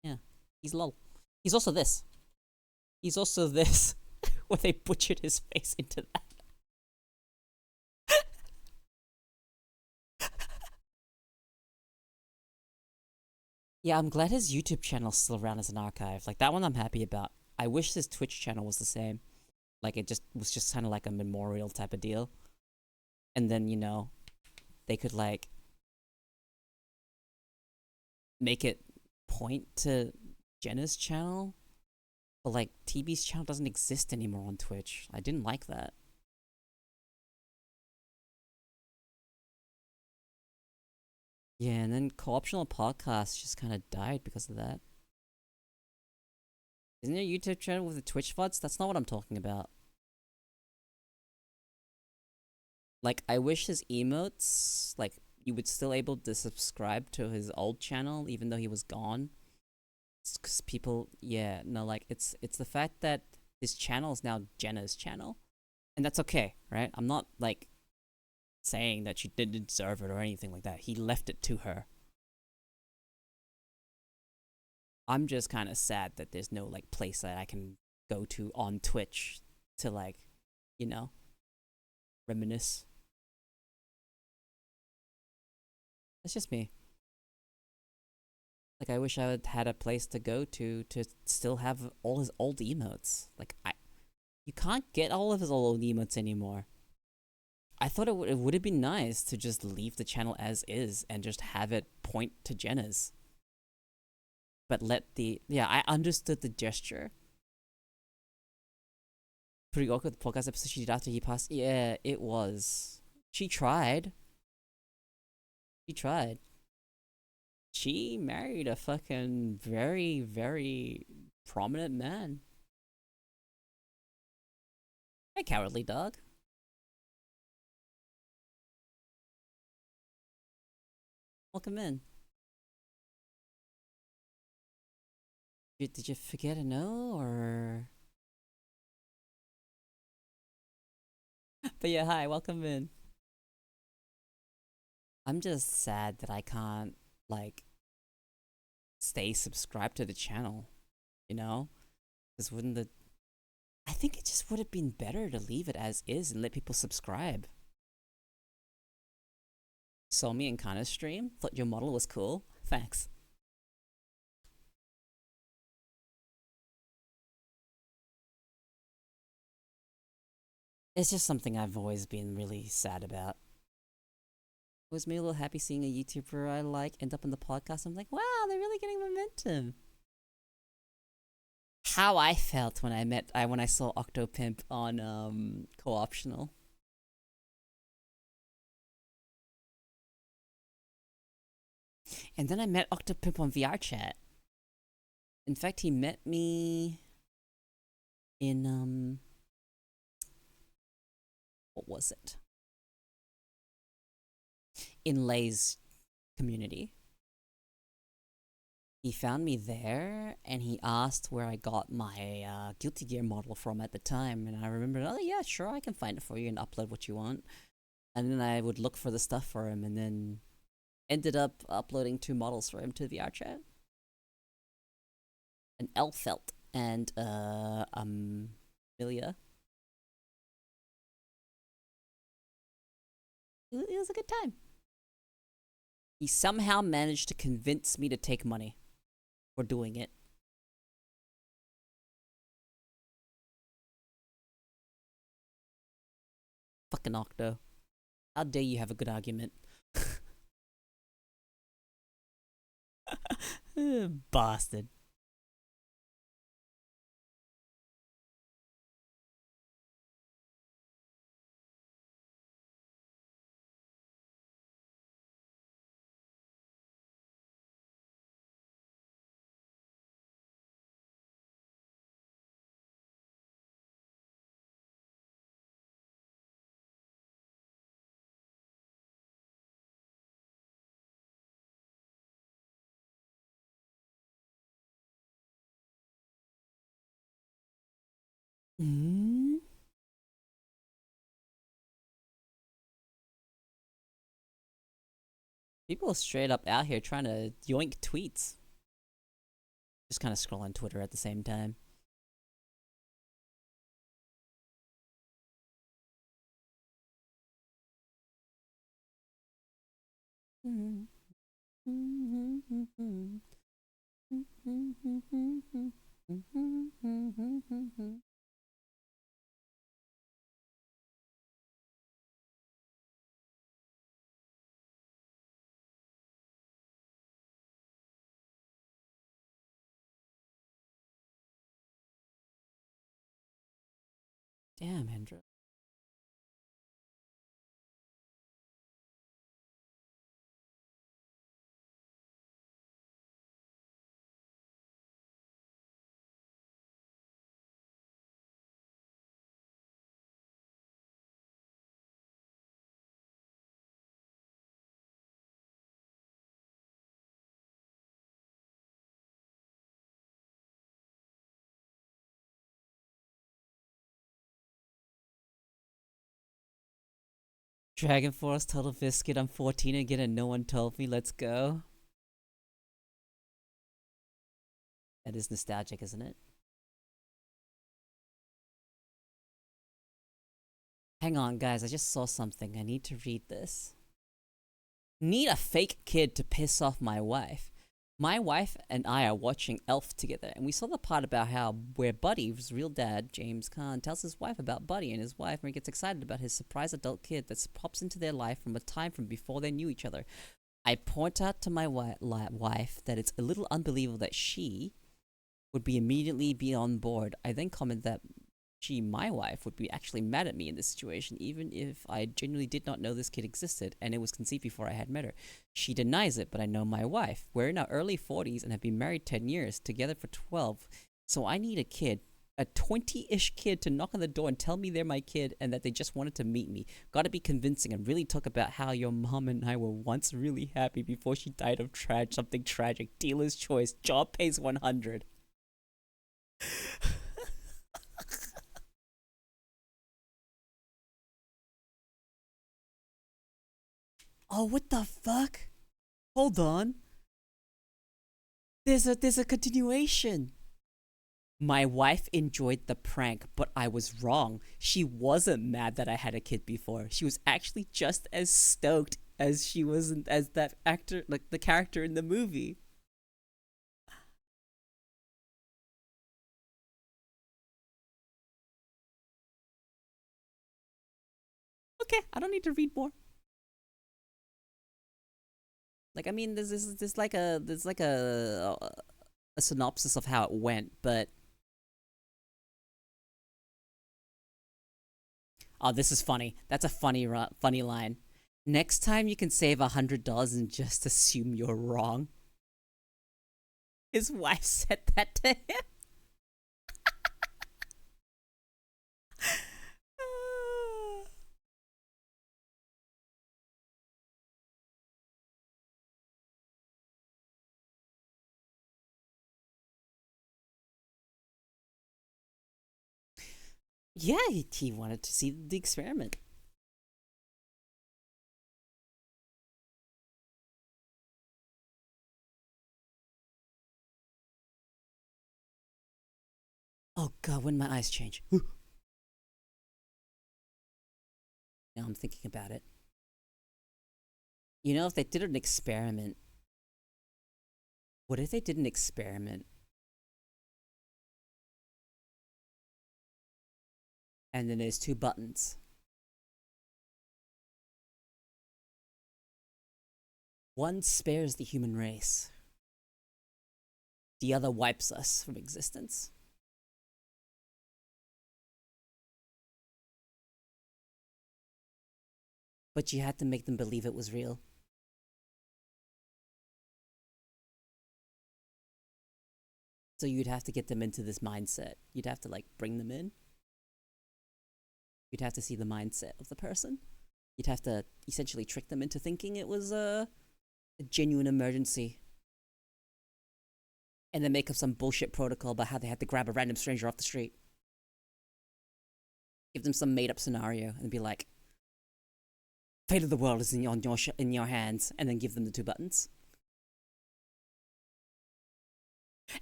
Yeah. He's lol. He's also this. He's also this where they butchered his face into that. Yeah, I'm glad his YouTube channel's still around as an archive. Like that one I'm happy about. I wish his Twitch channel was the same. Like it just was just kind of like a memorial type of deal. And then, they could like make it point to Jenna's channel. But like TB's channel doesn't exist anymore on Twitch. I didn't like that. Yeah, and then co-optional podcast just kind of died because of that. Isn't there a YouTube channel with the Twitch VODs? That's not what I'm talking about. Like, I wish his emotes, like, you would still able to subscribe to his old channel even though he was gone. It's because people, yeah, no, like, it's the fact that his channel is now Jenna's channel. And that's okay, right? I'm not, like, saying that she didn't deserve it or anything like that. He left it to her. I'm just kind of sad that there's no, like, place that I can go to on Twitch to, like, you know, reminisce. That's just me. Like, I wish I had a place to go to still have all his old emotes. Like, you can't get all of his old emotes anymore. I thought it would have been nice to just leave the channel as is and just have it point to Jenna's. But yeah, I understood the gesture. Pretty awkward, the podcast episode she did after he passed. Yeah, it was. She tried. She tried. She married a fucking very, very prominent man. Hey, cowardly dog. Welcome in. Did you forget a no or? But yeah, hi, welcome in. I'm just sad that I can't like stay subscribed to the channel, you know? Because wouldn't the I think it just would have been better to leave it as is and let people subscribe. Saw me in Kana's stream, thought your model was cool. Thanks. It's just something I've always been really sad about. It was me a little happy seeing a YouTuber I like end up in the podcast. I'm like, wow, they're really getting momentum. How I felt when I saw Octopimp on co-optional. And then I met Octopimp on VR chat. In fact, he met me in what was it? In Lay's community. He found me there and he asked where I got my Guilty Gear model from at the time. And I remembered, oh yeah, sure, I can find it for you and upload what you want. And then I would look for the stuff for him and then ended up uploading 2 models for him to VR chat. An Elfelt and Amelia. It was a good time. He somehow managed to convince me to take money for doing it. Fucking Octo. How dare you have a good argument? Bastard. Mm? People are straight up out here trying to yoink tweets. Just kind of scrolling Twitter at the same time. Damn, Andrew. Dragon Force, Total Biscuit, I'm 14 again and no one told me, let's go. That is nostalgic, isn't it? Hang on, guys, I just saw something. I need to read this. Need a fake kid to piss off my wife. My wife and I are watching Elf together, and we saw the part about how where Buddy's real dad, James Caan, tells his wife about Buddy and his wife, and he gets excited about his surprise adult kid that pops into their life from a time from before they knew each other. I point out to my wife that it's a little unbelievable that she would be immediately be on board. I then comment that she, my wife, would be actually mad at me in this situation, even if I genuinely did not know this kid existed and it was conceived before I had met her. She denies it, but I know my wife. We're in our early 40s and have been married 10 years, together for 12. So I need a kid, a 20-ish kid, to knock on the door and tell me they're my kid and that they just wanted to meet me. Gotta be convincing and really talk about how your mom and I were once really happy before she died of something tragic. Dealer's choice. Job pays 100. Oh, what the fuck? Hold on. There's a continuation. My wife enjoyed the prank, but I was wrong. She wasn't mad that I had a kid before. She was actually just as stoked as she was as that actor, like the character in the movie. Okay, I don't need to read more. Like, I mean, there's like a synopsis of how it went, but oh, this is funny. That's a funny line. Next time you can save $100 and just assume you're wrong. His wife said that to him. Yeah, he wanted to see the experiment. Oh god, when my eyes change. Now I'm thinking about it. You know, if they did an experiment, what if they did an experiment and then there's two buttons? One spares the human race, the other wipes us from existence. But you had to make them believe it was real. So you'd have to get them into this mindset. You'd have to like bring them in. You'd have to see the mindset of the person. You'd have to essentially trick them into thinking it was a genuine emergency. And then make up some bullshit protocol about how they had to grab a random stranger off the street. Give them some made up scenario and be like, Fate of the world is in your hands, and then give them the two buttons.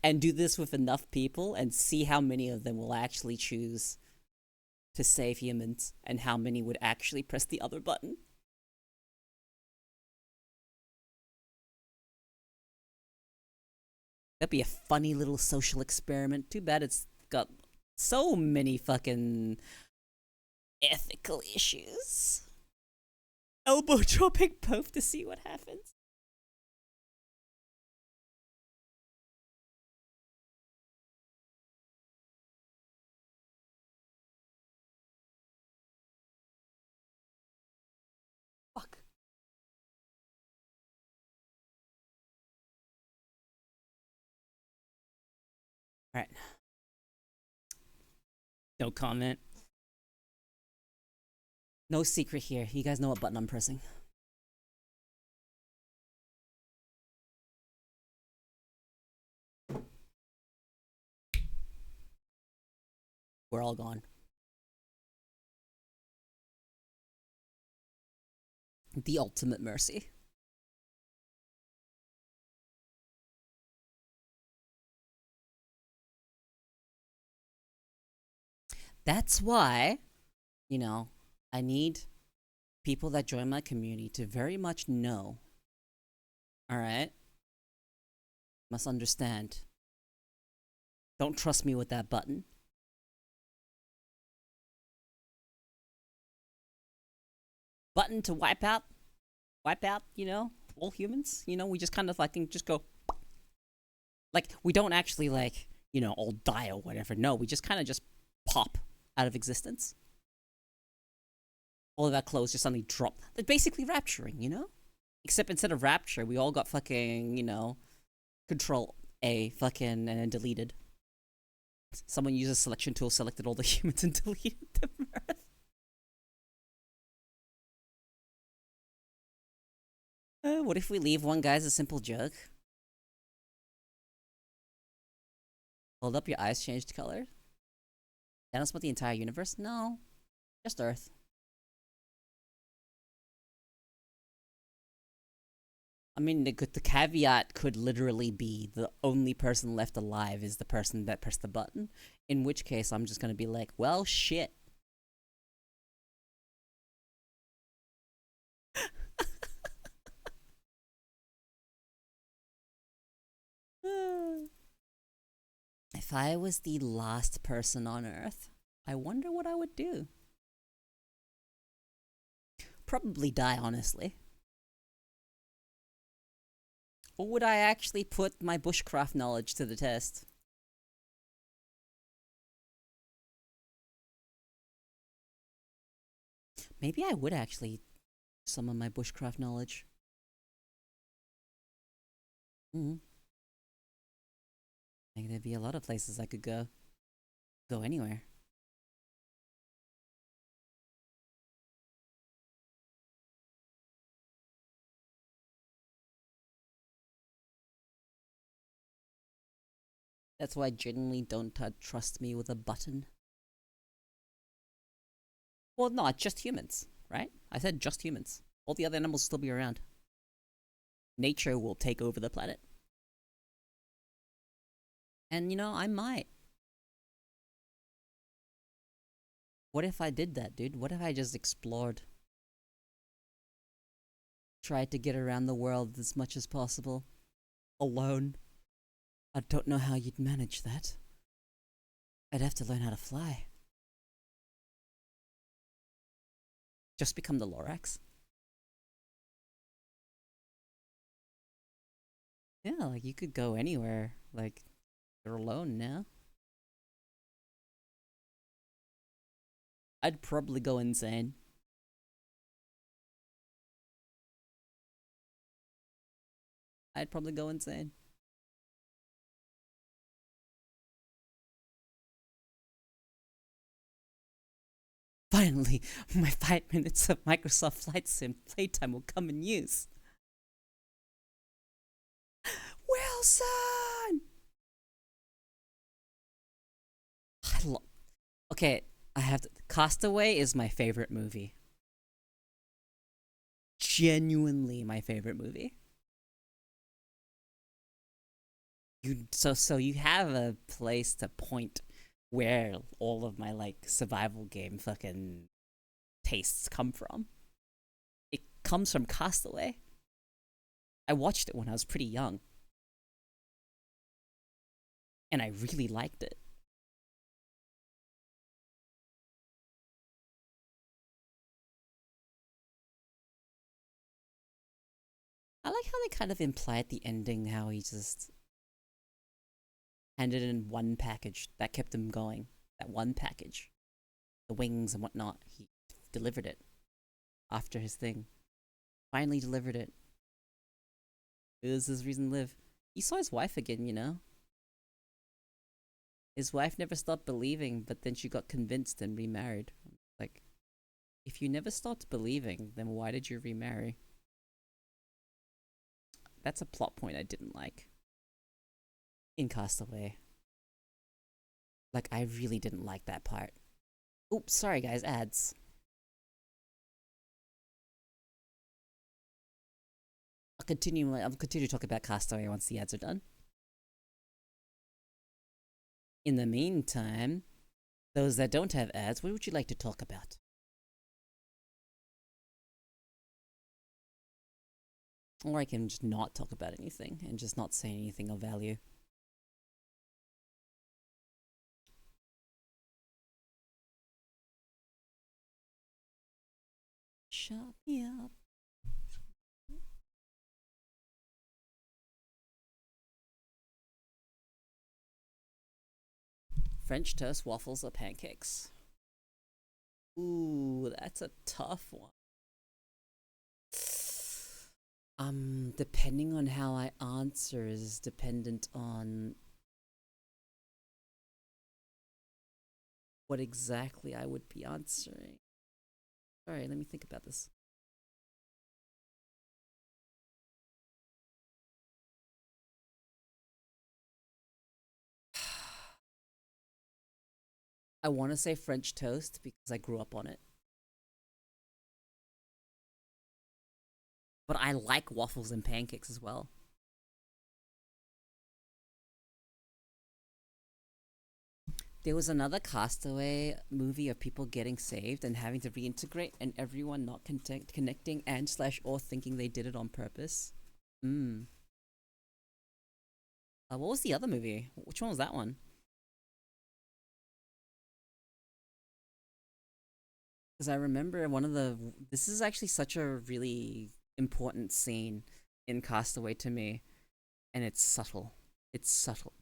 And do this with enough people and see how many of them will actually choose to save humans and how many would actually press the other button. That'd be a funny little social experiment. Too bad it's got so many fucking ethical issues. Elbow dropping both to see what happens. Fuck. Alright. No comment. No secret here. You guys know what button I'm pressing. We're all gone. The ultimate mercy. That's why, you know, I need people that join my community to very much know. Alright? Must understand. Don't trust me with that button. Button to wipe out, you know, all humans. You know, we just kind of like can just go. Like, we don't actually, like, you know, all die or whatever. No, we just kind of just pop out of existence. All of our clothes just suddenly drop. They're basically rapturing, you know? Except instead of rapture, we all got fucking, you know, Control A fucking and then deleted. Someone used a selection tool, selected all the humans and deleted them from Earth. What if we leave one guy as a simple joke? Hold up, your eyes changed color? That doesn't about the entire universe? No. Just Earth. I mean, the caveat could literally be the only person left alive is the person that pressed the button. In which case, I'm just gonna be like, well, shit. If I was the last person on Earth, I wonder what I would do. Probably die, honestly. Or would I actually put my bushcraft knowledge to the test? Maybe I would actually summon my bushcraft knowledge. Like, there'd be a lot of places I could go. Go anywhere. That's why I genuinely don't trust me with a button. Well, no, just humans, right? I said just humans. All the other animals will still be around. Nature will take over the planet. And, you know, I might. What if I did that, dude? What if I just explored? Tried to get around the world as much as possible. Alone. I don't know how you'd manage that. I'd have to learn how to fly. Just become the Lorax. Yeah, like you could go anywhere. Like, you're alone now. I'd probably go insane. I'd probably go insane. Finally, my 5 minutes of Microsoft Flight Sim playtime will come in use. Wilson! Okay, I have to. Castaway is my favorite movie. Genuinely my favorite movie. So you have a place to point where all of my like survival game fucking tastes come from. It comes from Castaway. I watched it when I was pretty young, and I really liked it. I like how they kind of imply at the ending how he just handed in one package that kept him going. That one package, the wings and whatnot. He delivered it after his thing. Finally delivered it. It was his reason to live. He saw his wife again, you know? His wife never stopped believing, but then she got convinced and remarried. Like, if you never stopped believing, then why did you remarry? That's a plot point I didn't like in Castaway. Like, I really didn't like that part. Oops, sorry guys, ads. I'll continue to talk about Castaway once the ads are done. In the meantime, those that don't have ads, what would you like to talk about? Or I can just not talk about anything and just not say anything of value. Shut me up. French toast, waffles, or pancakes? Ooh, that's a tough one. Depending on how I answer is dependent on what exactly I would be answering. Alright, let me think about this. I want to say French toast because I grew up on it. But I like waffles and pancakes as well. There was another Castaway movie of people getting saved and having to reintegrate and everyone not connecting and slash or thinking they did it on purpose. What was the other movie? Which one was that one? Because I remember one of the. This is actually such a really important scene in Castaway to me, and it's subtle. It's subtle.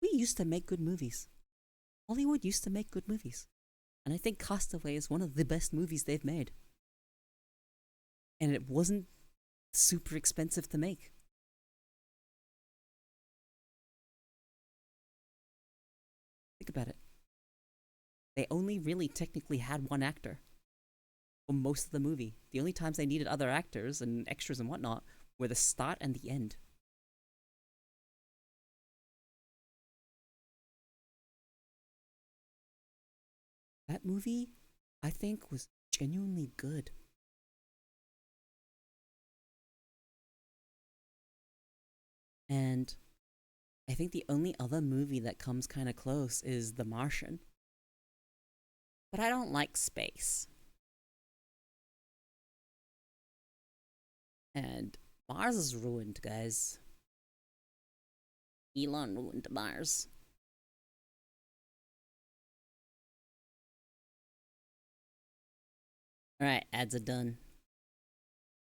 We used to make good movies. Hollywood used to make good movies. And I think Castaway is one of the best movies they've made. And it wasn't super expensive to make. Think about it. They only really technically had one actor for most of the movie. The only times they needed other actors and extras and whatnot were the start and the end. That movie, I think, was genuinely good. And I think the only other movie that comes kind of close is The Martian. But I don't like space. And Mars is ruined, guys. Elon ruined Mars. Alright, ads are done.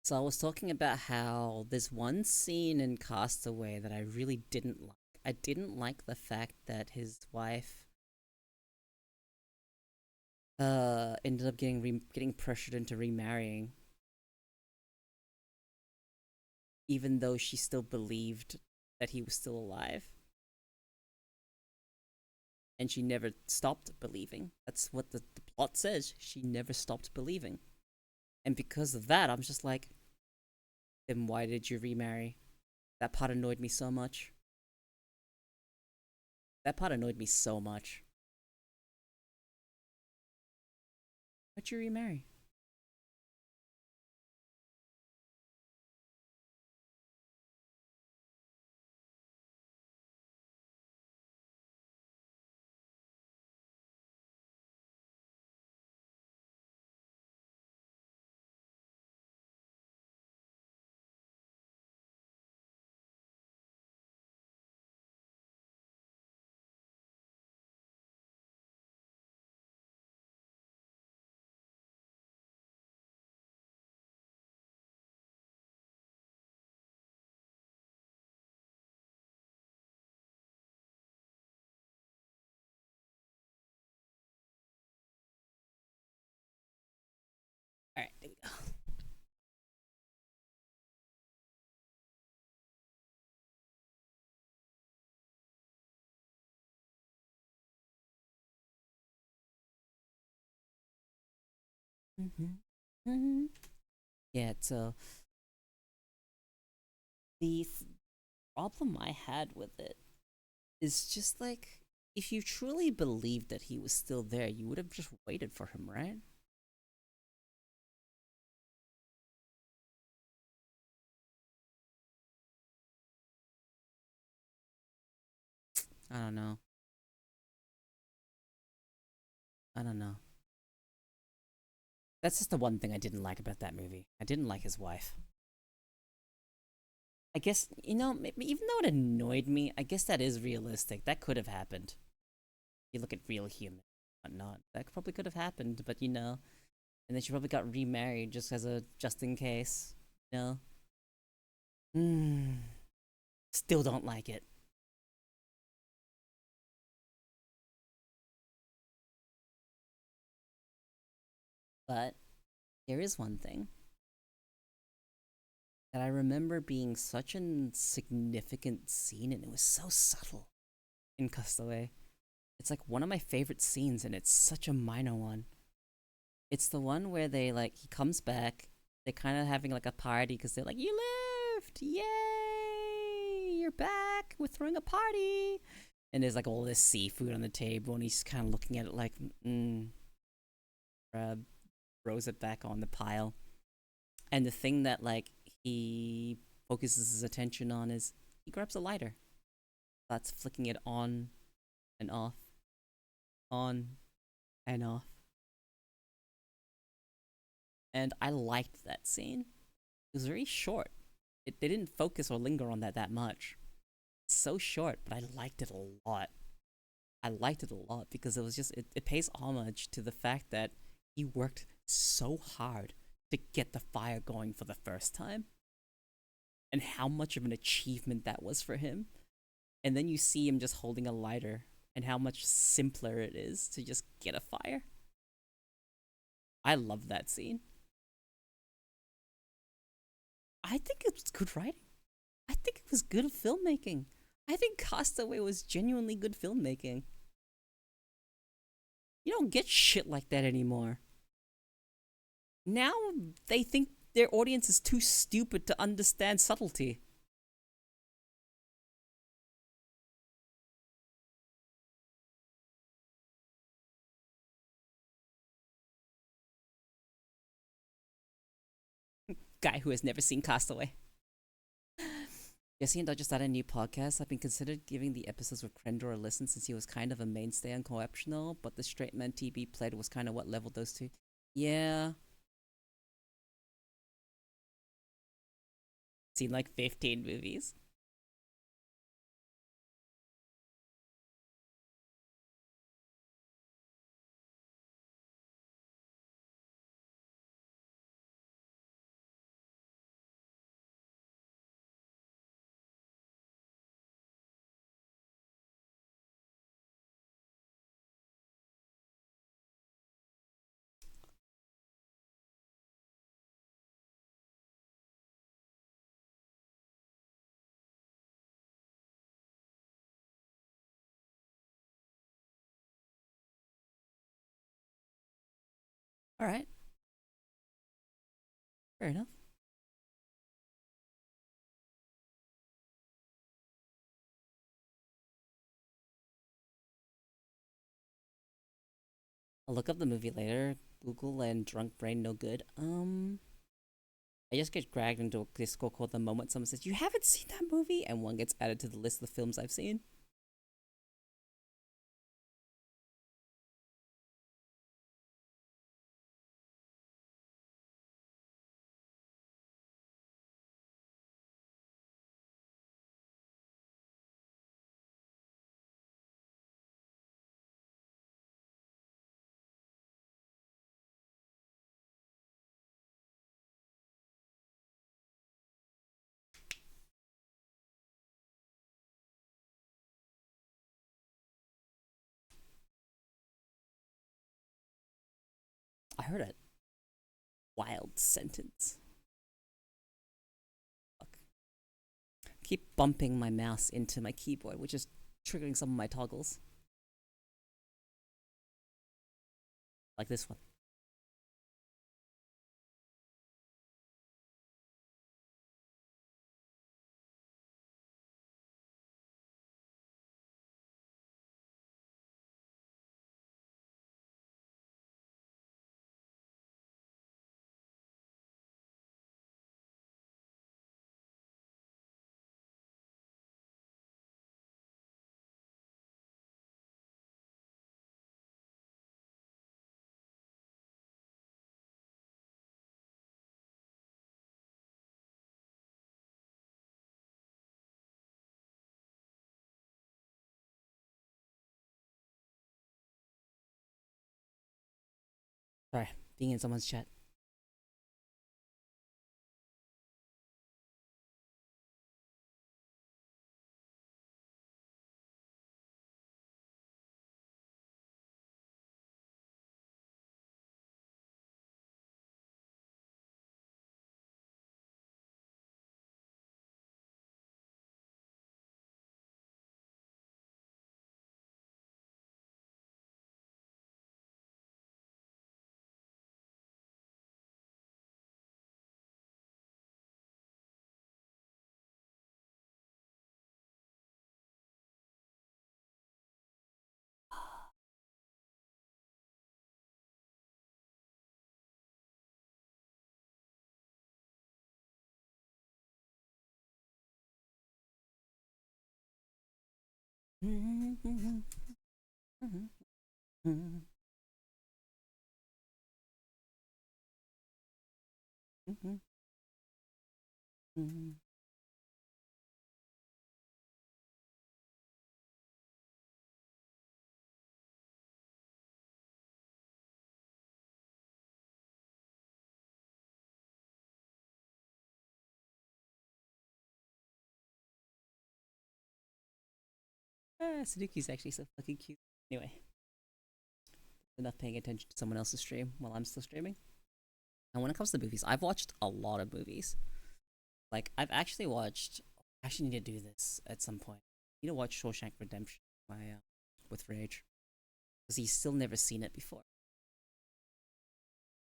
So I was talking about how there's one scene in Castaway that I really didn't like. I didn't like the fact that his wife ended up getting pressured into remarrying, even though she still believed that he was still alive. And she never stopped believing. That's what the plot says. She never stopped believing. And because of that, I'm just like, then why did you remarry? That part annoyed me so much. That part annoyed me so much. Why'd you remarry? Mhm. Mhm. Yeah, so the problem I had with it is just like if you truly believed that he was still there, you would have just waited for him, right? I don't know. I don't know. That's just the one thing I didn't like about that movie. I didn't like his wife. I guess, maybe even though it annoyed me, I guess that is realistic. That could have happened. You look at real humans, whatnot. That probably could have happened, but and then she probably got remarried just in case. You know? Hmm. Still don't like it. But there is one thing that I remember being such a significant scene, and it was so subtle in Castaway. It's like one of my favorite scenes, and it's such a minor one. It's the one where he comes back. They're kind of having like a party because they're like, "You lived! Yay! You're back! We're throwing a party!" And there's like all this seafood on the table, and he's kind of looking at it like, uh, throws it back on the pile. And the thing that he focuses his attention on is he grabs a lighter, starts flicking it and off, on and off. And I liked that scene. It was very short. They didn't focus or linger on that much. It's so short, but I liked it a lot. I liked it a lot because it pays homage to the fact that he worked so hard to get the fire going for the first time and how much of an achievement that was for him. And then you see him just holding a lighter and how much simpler it is to just get a fire. I love that scene. I think it was good writing. I think it was good filmmaking. I think Castaway was genuinely good filmmaking. You don't get shit like that anymore. Now they think their audience is too stupid to understand subtlety. Guy who has never seen Castaway. Jesse and Dodger started a new podcast. I've been considered giving the episodes with Krendor a listen since he was kind of a mainstay on Co-optional, but the Straight Man TB played was kind of what leveled those two. Yeah, seen like 15 movies. All right, fair enough. I'll look up the movie later. Google and Drunk Brain no good. I just get dragged into a Discord called The Moment someone says, "You haven't seen that movie?" And one gets added to the list of films I've seen. I heard a wild sentence. Fuck. Keep bumping my mouse into my keyboard, which is triggering some of my toggles. Like this one. Sorry, being in someone's chat. Sudoku's actually so fucking cute. Anyway, enough paying attention to someone else's stream while I'm still streaming. And when it comes to movies, I've watched a lot of movies. Like, I've actually watched. I actually need to do this at some point. I need to watch Shawshank Redemption with Rage. Because he's still never seen it before.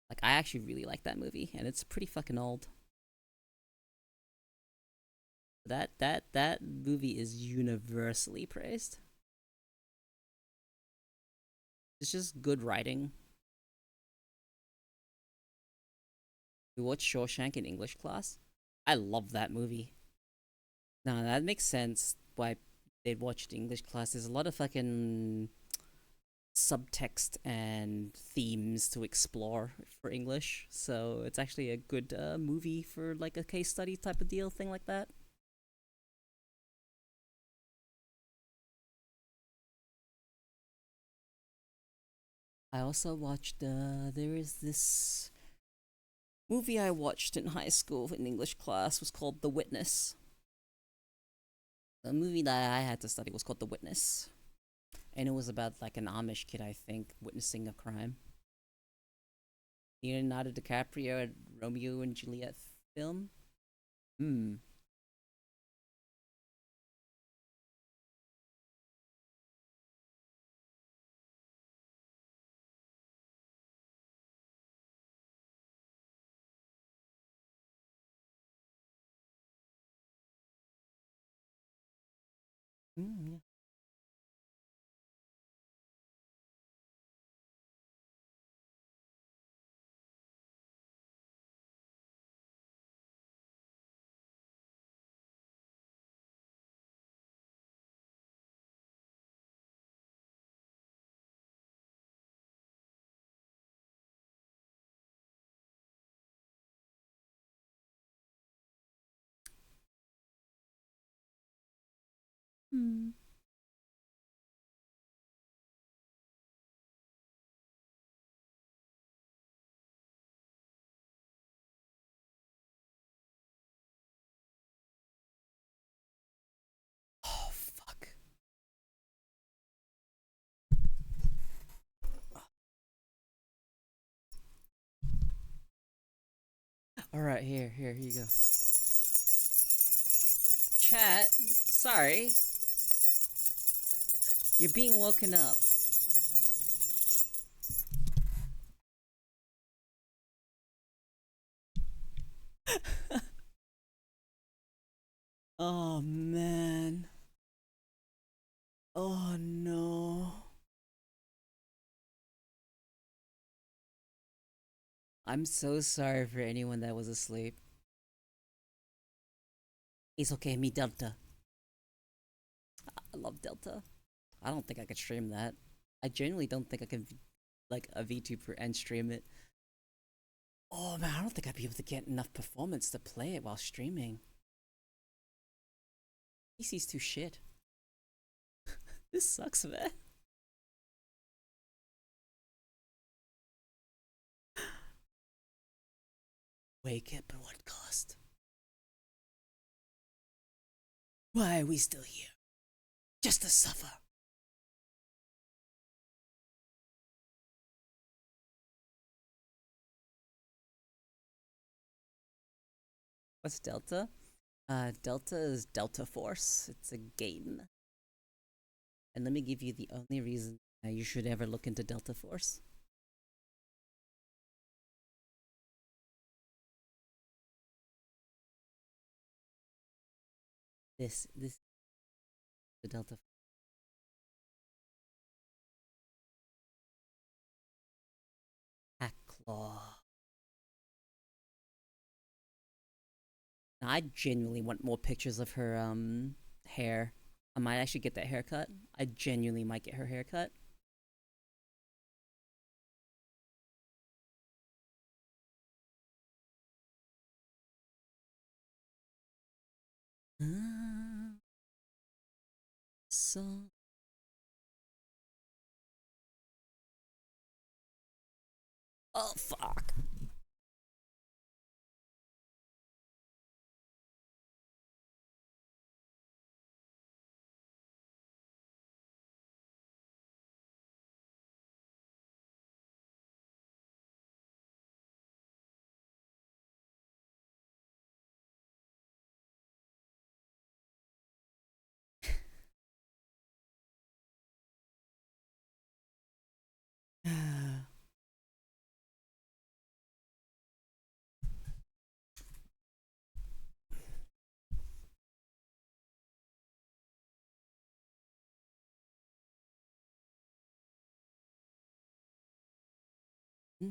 Like, I actually really like that movie, and it's pretty fucking old. That movie is universally praised. It's just good writing. We watched Shawshank in English class. I love that movie. Now that makes sense why they'd watched English class. There's a lot of fucking subtext and themes to explore for English, so it's actually a good movie for like a case study type of deal, thing like that. I also watched. There is this movie I watched in high school in English class was called The Witness. The movie that I had to study was called The Witness, and it was about like an Amish kid, I think, witnessing a crime. Leonardo DiCaprio and Romeo and Juliet film. Hmm. Yeah. Hmm. Oh fuck. All right, here you go. Chat. Sorry, you're being woken up. Oh man. Oh no. I'm so sorry for anyone that was asleep. It's okay, me Delta. I love Delta. I don't think I could stream that. I genuinely don't think I can like a VTuber and stream it. Oh man, I don't think I'd be able to get enough performance to play it while streaming. PC's too shit. This sucks, man. Wake up at what cost? Why are we still here? Just to suffer. What's Delta? Delta is Delta Force. It's a game. And let me give you the only reason you should ever look into Delta Force. This the Delta Hack Claw. Now, I genuinely want more pictures of her hair. I might actually get that haircut. I genuinely might get her haircut. So oh fuck. You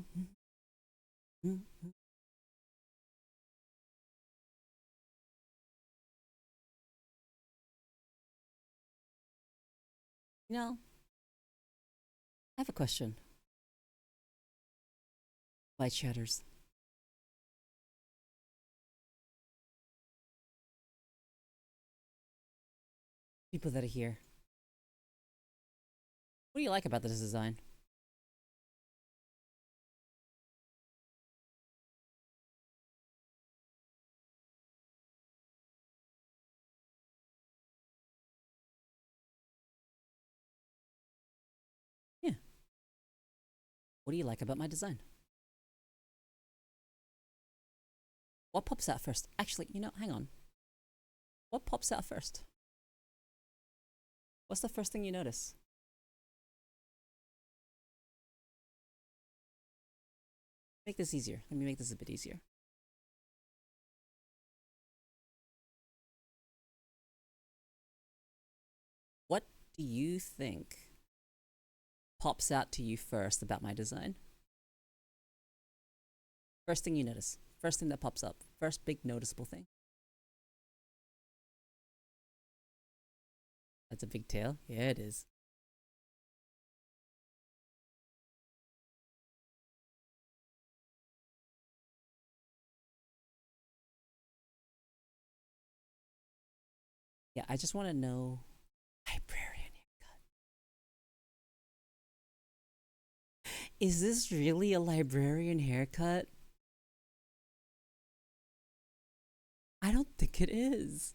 know, I have a question. Light shatters. People that are here. What do you like about this design? Yeah. What do you like about my design? What pops out first? Actually, hang on. What pops out first? What's the first thing you notice? Make this easier. Let me make this a bit easier. What do you think pops out to you first about my design? First thing you notice. First thing that pops up. First big noticeable thing. That's a big tail. Yeah, it is. Yeah, I just want to know. Librarian haircut. Is this really a librarian haircut? I don't think it is.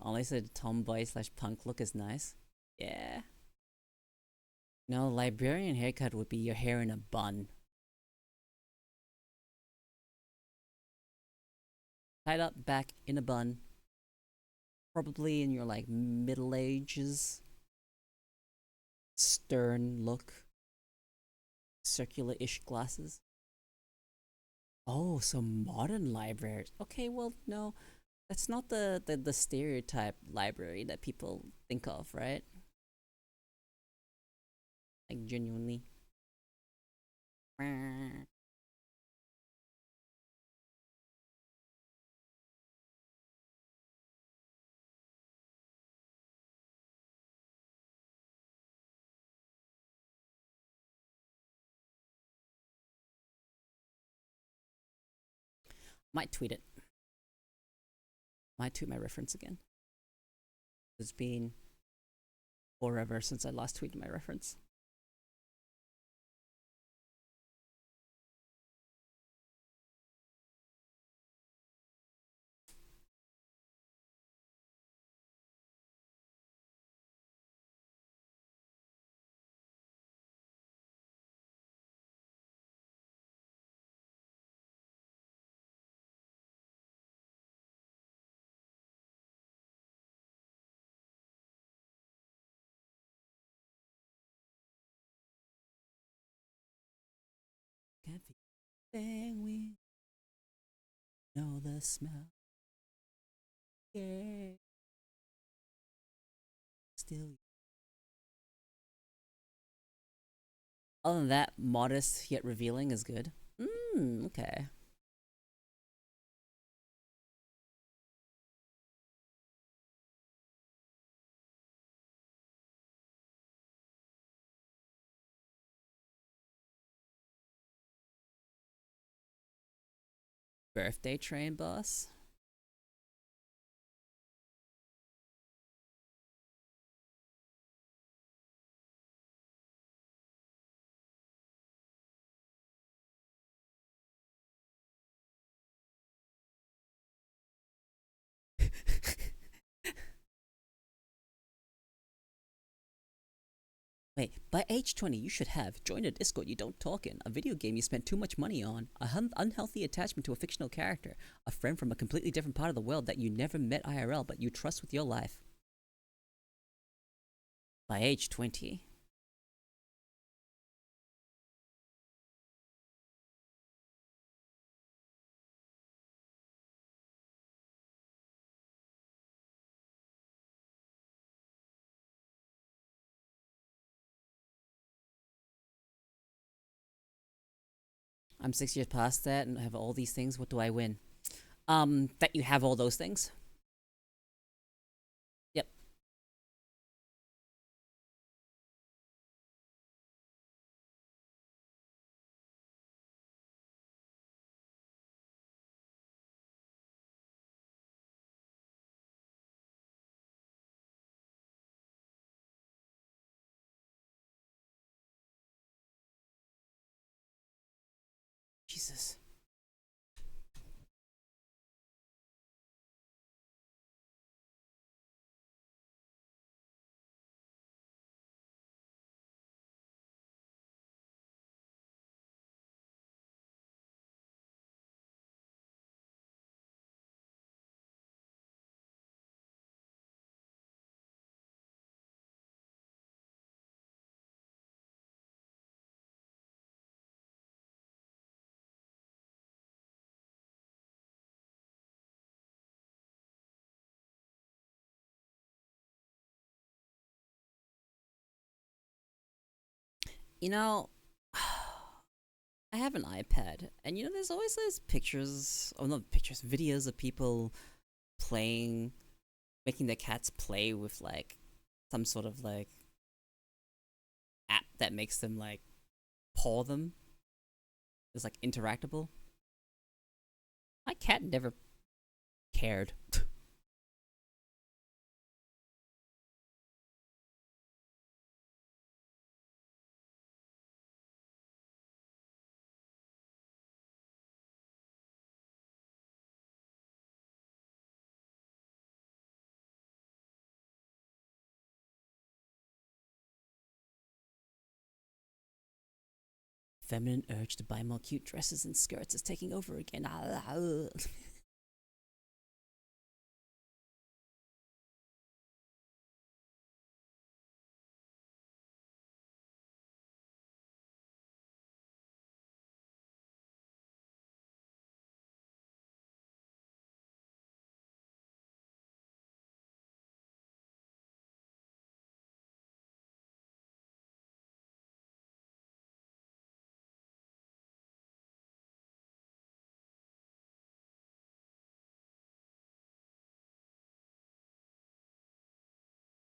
All I said tomboy/punk look is nice. Yeah. No, librarian haircut would be your hair in a bun. Tied up back in a bun. Probably in your like middle ages. Stern look. Circular-ish glasses. Oh, so modern libraries. Okay, well, no. That's not the stereotype library that people think of, right? Like genuinely. Might tweet it. Might tweet my reference again. It's been forever since I last tweeted my reference. Everything we know the smell. Yeah. Still. Other than that, modest yet revealing is good. Okay. Birthday train boss. Wait, by age 20, you should have joined a Discord you don't talk in, a video game you spent too much money on, a unhealthy attachment to a fictional character, a friend from a completely different part of the world that you never met IRL but you trust with your life. By age 20. I'm 6 years past that and I have all these things. What do I win? That you have all those things. Yep. Jesus. You know, I have an iPad, and there's always those pictures, oh, not pictures, videos of people playing, making their cats play with like some sort of like app that makes them like paw them. It's like interactable. My cat never cared. Feminine urge to buy more cute dresses and skirts is taking over again.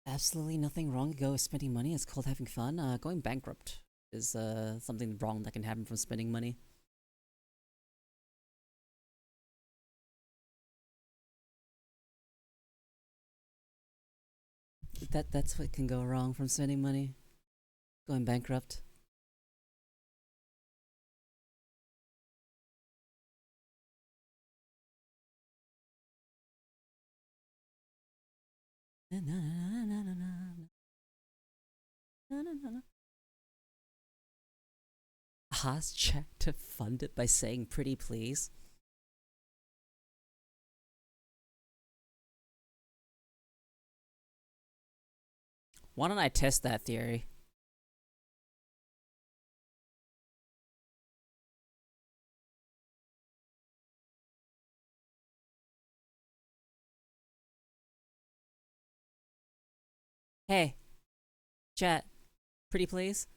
Absolutely nothing wrong to go with spending money. It's called having fun. Going bankrupt is something wrong that can happen from spending money. That's what can go wrong from spending money. Going bankrupt. Na, na, na, na, na, na, na, na, na, na. Ask chat to fund it by saying pretty please. Why don't I test that theory? Hey, chat, pretty please?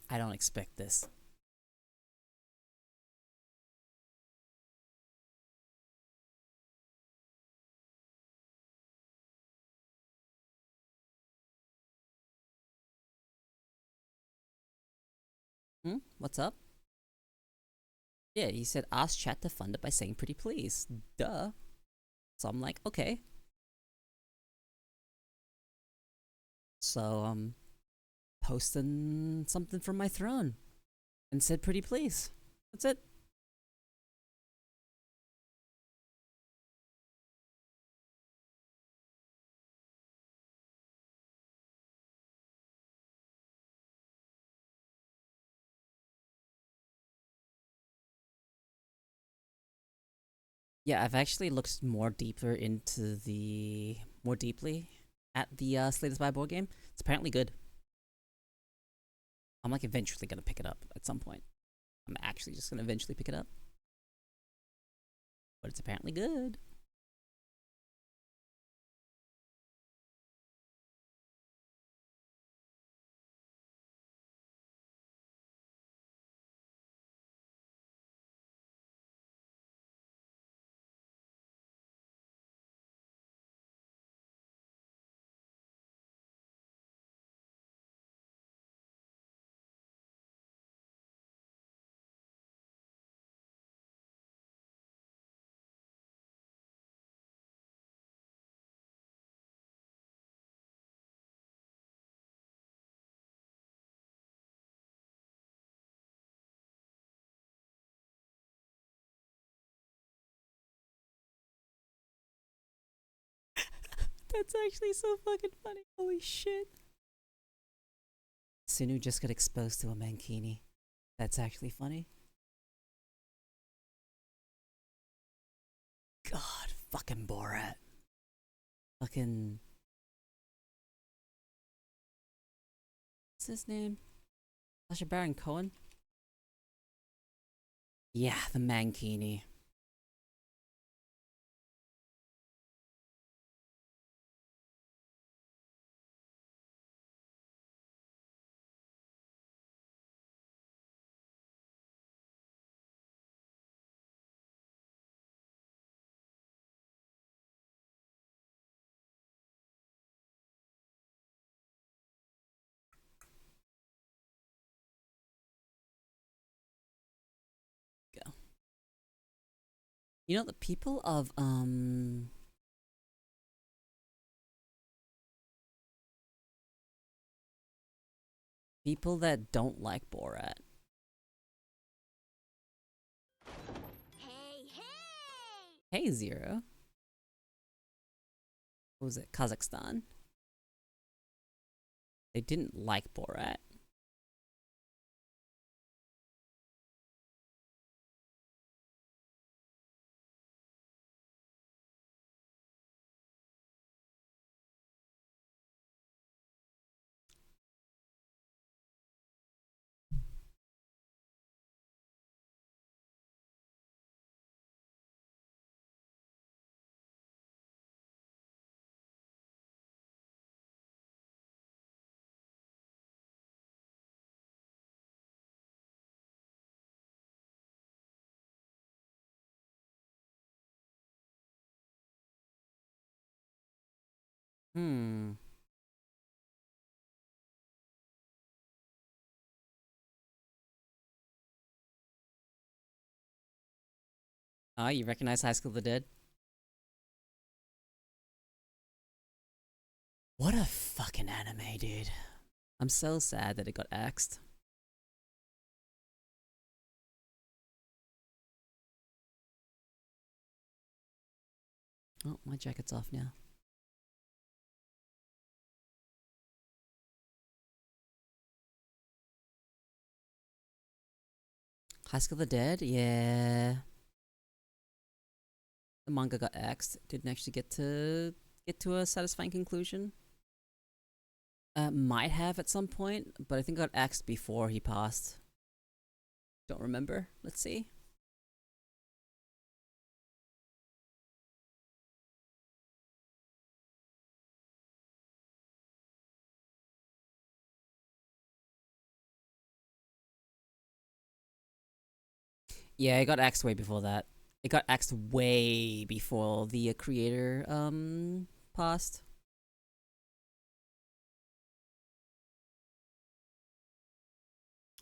I don't expect this. Hmm? What's up? Yeah, he said ask chat to fund it by saying pretty please. Duh. So I'm like, okay. So posting something from my throne and said pretty please. That's it. Yeah, I've actually looked more deeply at the Slay the Spy board game. It's apparently good. I'm like eventually gonna pick it up at some point. I'm actually just gonna eventually pick it up. But it's apparently good. That's actually so fucking funny. Holy shit. Sinu just got exposed to a mankini. That's actually funny. God, fucking Borat. Fucking. What's his name? Sacha Baron Cohen? Yeah, the mankini. Go. You know, the people of, people that don't like Borat. Hey, hey! Hey, Zero. What was it? Kazakhstan. They didn't like Borat. Hmm. Oh, you recognize High School of the Dead? What a fucking anime, dude. I'm so sad that it got axed. Oh, my jacket's off now. High School of the Dead? Yeah. The manga got axed. Didn't actually get to a satisfying conclusion. Might have at some point, but I think it got axed before he passed. Don't remember. Let's see. Yeah, it got axed way before that. It got axed way before the creator passed.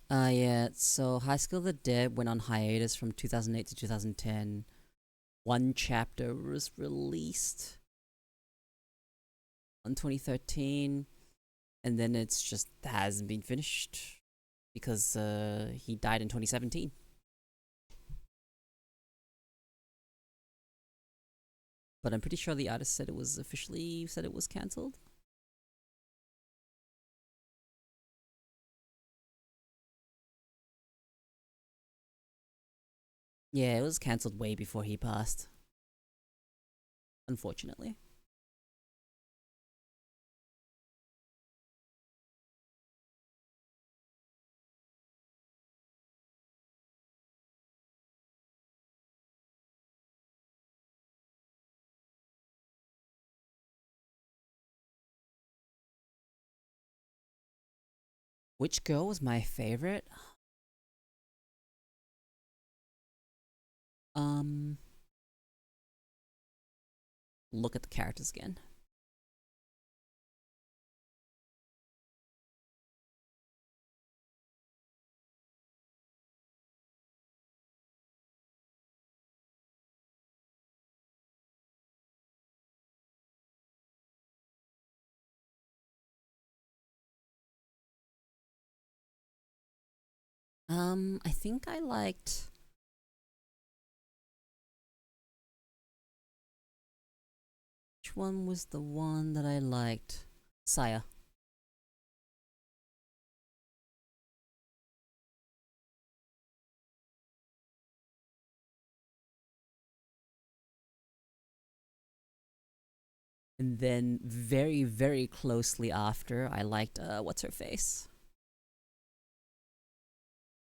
Yeah, so High School of the Dead went on hiatus from 2008 to 2010. One chapter was released in 2013, and then it's just hasn't been finished because he died in 2017. But I'm pretty sure the artist said it was officially said it was cancelled. Yeah, it was cancelled way before he passed. Unfortunately. Which girl was my favorite? Um, look at the characters again. I think I liked. Which one was the one that I liked? Saya. And then very, very closely after, I liked what's her face?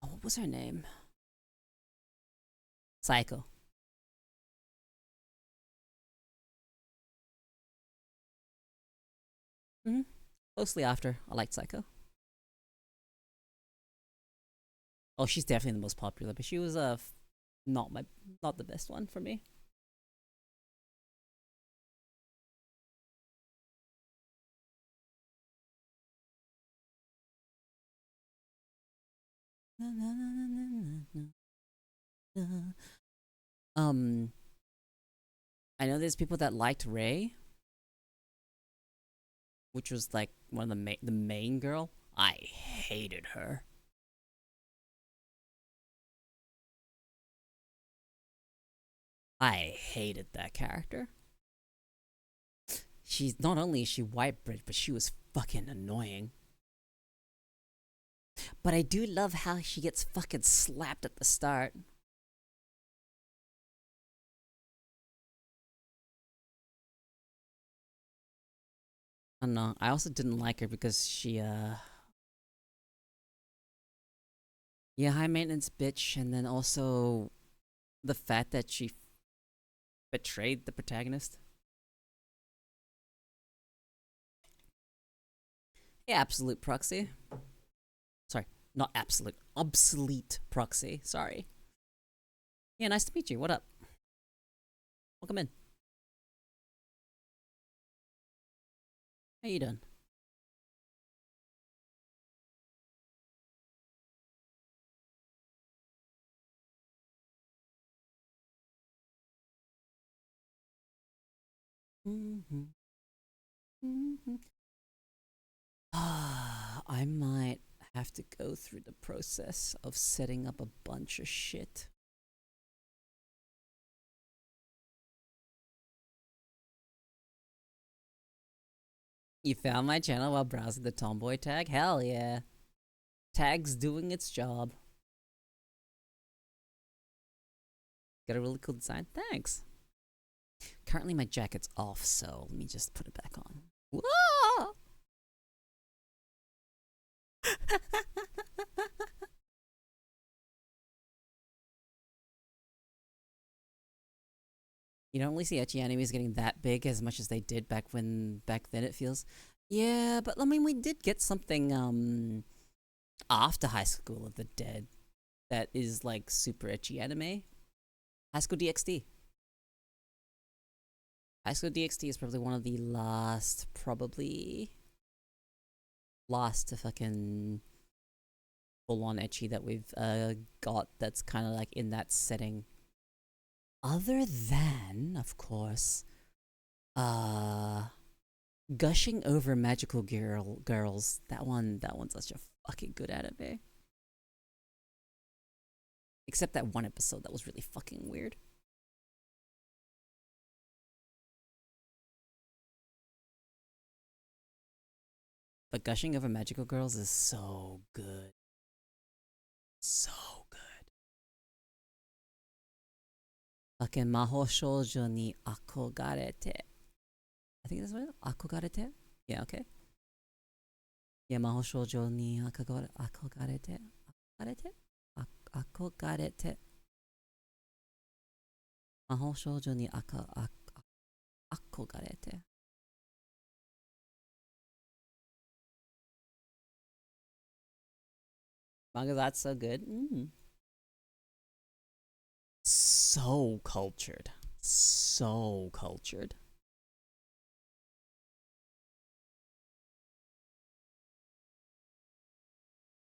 Oh, what was her name? Psycho. Hmm. Closely after, I liked Psycho. Oh, she's definitely the most popular, but she was not my not the best one for me. Um, I know there's people that liked Ray, which was like one of the main girl. I hated her. I hated that character. She's not only is she white bread, but she was fucking annoying. But I do love how she gets fucking slapped at the start. I don't know. I also didn't like her because she yeah, high maintenance bitch, and then also the fact that she betrayed the protagonist. Yeah, absolute proxy. Sorry, not absolute, obsolete proxy. Sorry. Yeah, nice to meet you. What up? Welcome in. How you doing? Mhm. Mhm. I might have to go through the process of setting up a bunch of shit. You found my channel while browsing the tomboy tag? Hell yeah. Tag's doing its job. Got a really cool design? Thanks. Currently my jacket's off, so let me just put it back on. Whoa! You don't really see ecchi animes getting that big as much as they did back then it feels. Yeah, but I mean we did get something after High School of the Dead that is like super ecchi anime. High School DxD. High School DxD is probably one of the last to fucking full on ecchi that we've got that's kind of like in that setting. Other than, of course, gushing over magical girls. That one's such a fucking good anime. Except that one episode that was really fucking weird. But gushing over magical girls is so good. So good. Fucking Maho Shoujo ni akogarete. I think that's what it is. Akogarete? Yeah, okay. Yeah, Maho Shoujo ni akogarete. Akogarete? Akogarete. Maho Shoujo ni akogarete. Manga, that's so good. So cultured. So cultured.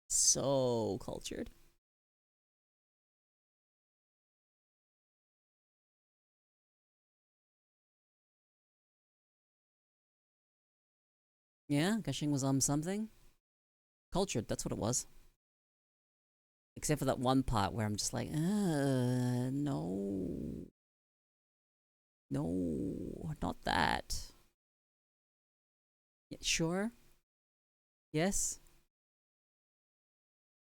So cultured. Yeah, gushing was something. Cultured, that's what it was. Except for that one part where I'm just like, no. No, not that. Yeah, sure. Yes.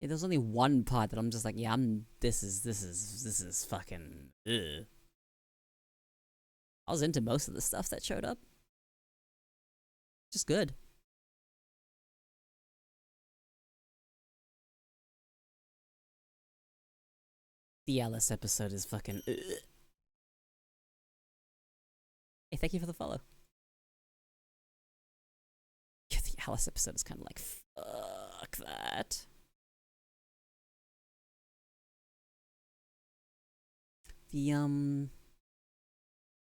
Yeah, there's only one part that I'm just like, yeah, this is fucking ugh. I was into most of the stuff that showed up. Just good. The Alice episode is fucking ugh. Hey, thank you for the follow. Yeah, the Alice episode is kind of like, fuck that. The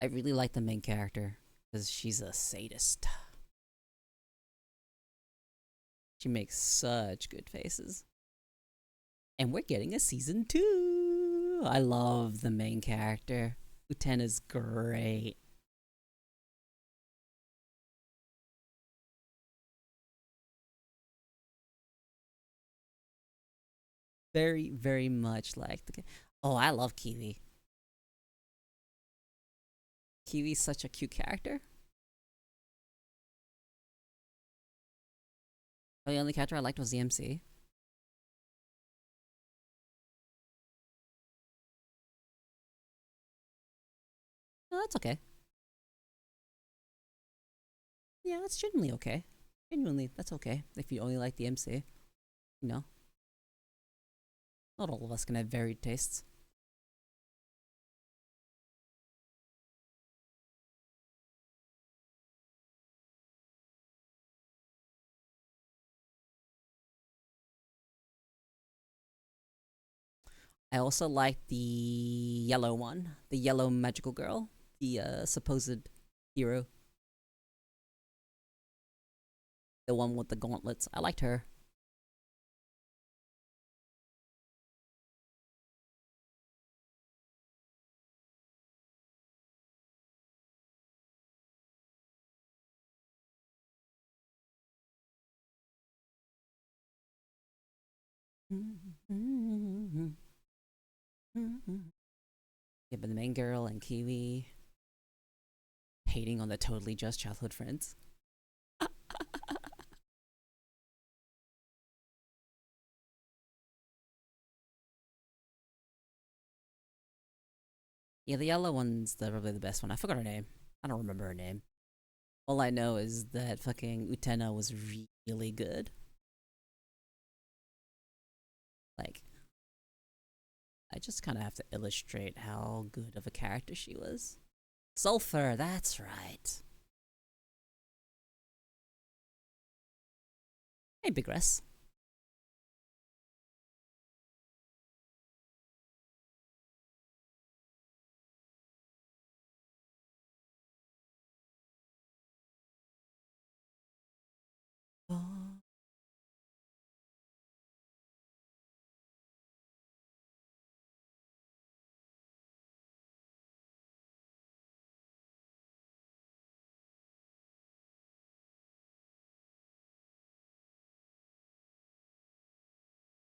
I really like the main character because she's a sadist. She makes such good faces. And we're getting a season 2. I love the main character. Uten is great. Very, very much like the. Oh, I love Kiwi. Kiwi's such a cute character. The only character I liked was the MC. No, that's okay. Yeah, that's genuinely okay. Genuinely, that's okay. If you only like the MC. You know, not all of us can have varied tastes. I also like the yellow one, the yellow magical girl, the supposed hero, the one with the gauntlets. I liked her. Yeah, but the main girl and Kiwi hating on the totally just childhood friends. Yeah, the yellow one's probably the best one. I forgot her name. I don't remember her name. All I know is that fucking Utena was really good. Like, I just kind of have to illustrate how good of a character she was. Sulfur, that's right. Hey, Big Russ. Oh,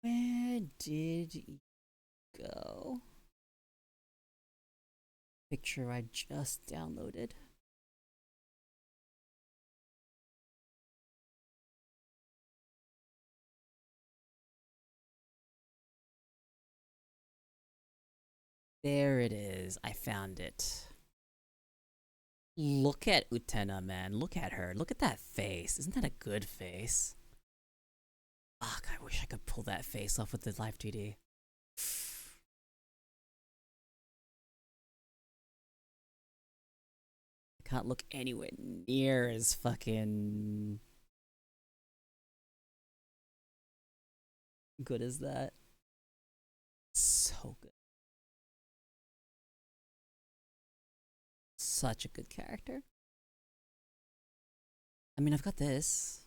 where did you go? Picture I just downloaded. There it is. I found it. Look at Utena, man. Look at her. Look at that face. Isn't that a good face? Fuck, I wish I could pull that face off with the live 2D. I can't look anywhere near as fucking good as that. So good. Such a good character. I mean, I've got this.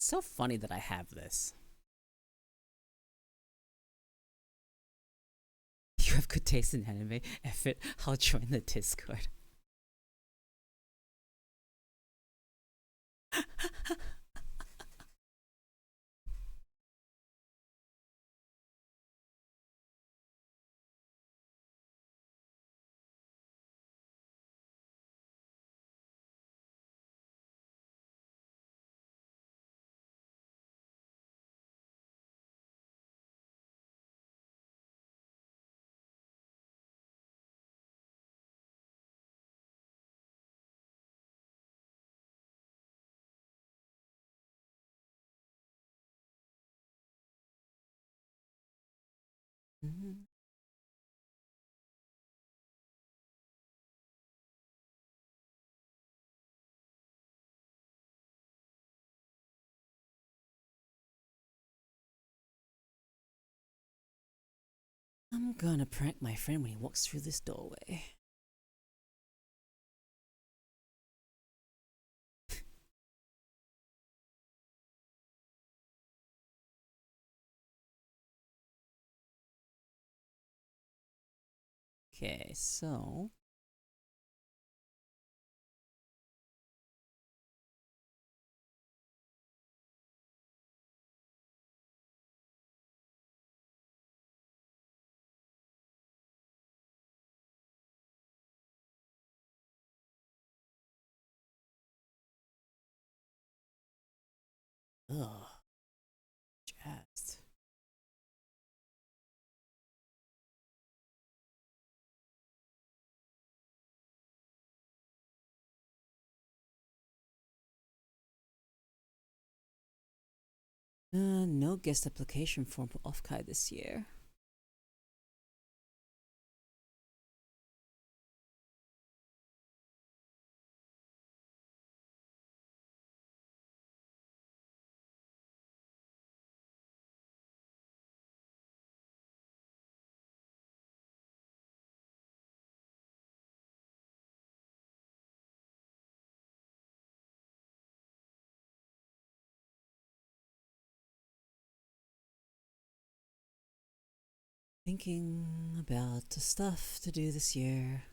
So funny that I have this. You have good taste in anime. If it, I'll join the Discord. I'm gonna prank my friend when he walks through this doorway. Okay, so ugh, jazzed. No guest application form for Offkai this year. Thinking about the stuff to do this year.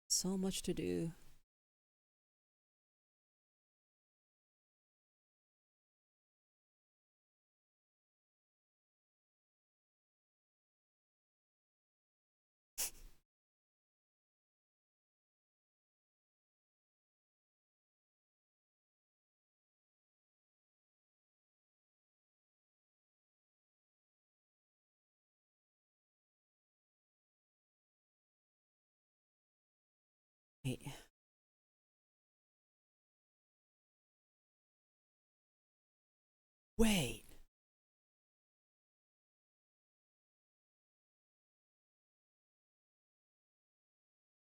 So much to do. Wait. Wait.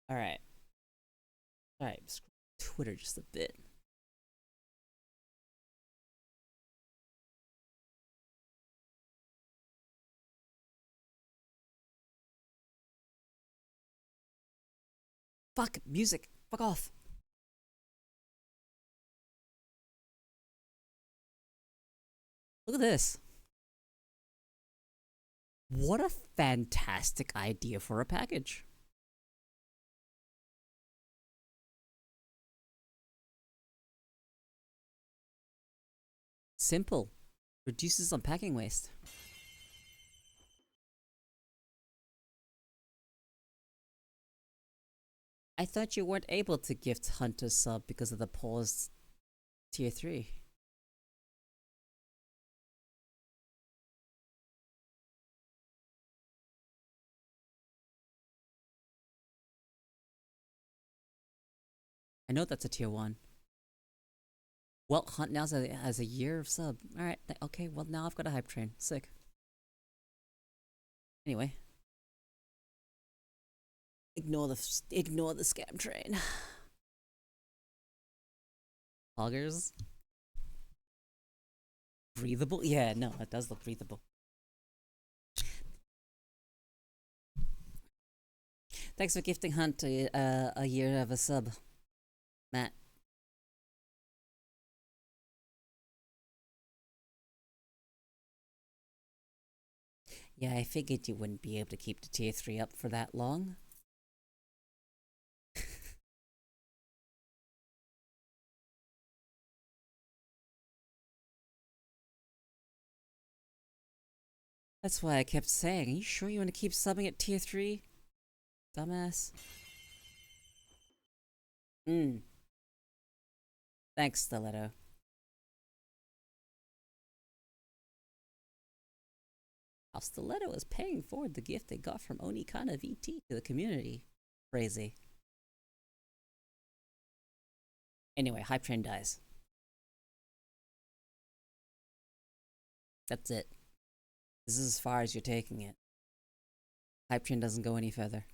All right. All right. Scroll Twitter just a bit. Fuck music. Fuck off. Look at this. What a fantastic idea for a package. Simple. Reduces on packing waste. I thought you weren't able to gift Hunter sub because of the paused tier 3. I know that's a tier 1. Well, Hunt now has a year of sub. Alright, okay, well now I've got a hype train. Sick. Anyway. Ignore the scam train. Augers? Breathable? Yeah, no, it does look breathable. Thanks for gifting Hunt a year of a sub, Matt. Yeah, I figured you wouldn't be able to keep the tier 3 up for that long. That's why I kept saying, are you sure you want to keep subbing at tier 3? Dumbass. Thanks, Stiletto. How Stiletto is paying forward the gift they got from Onikana VT to the community. Crazy. Anyway, hype train dies. That's it. This is as far as you're taking it. Hype train doesn't go any further.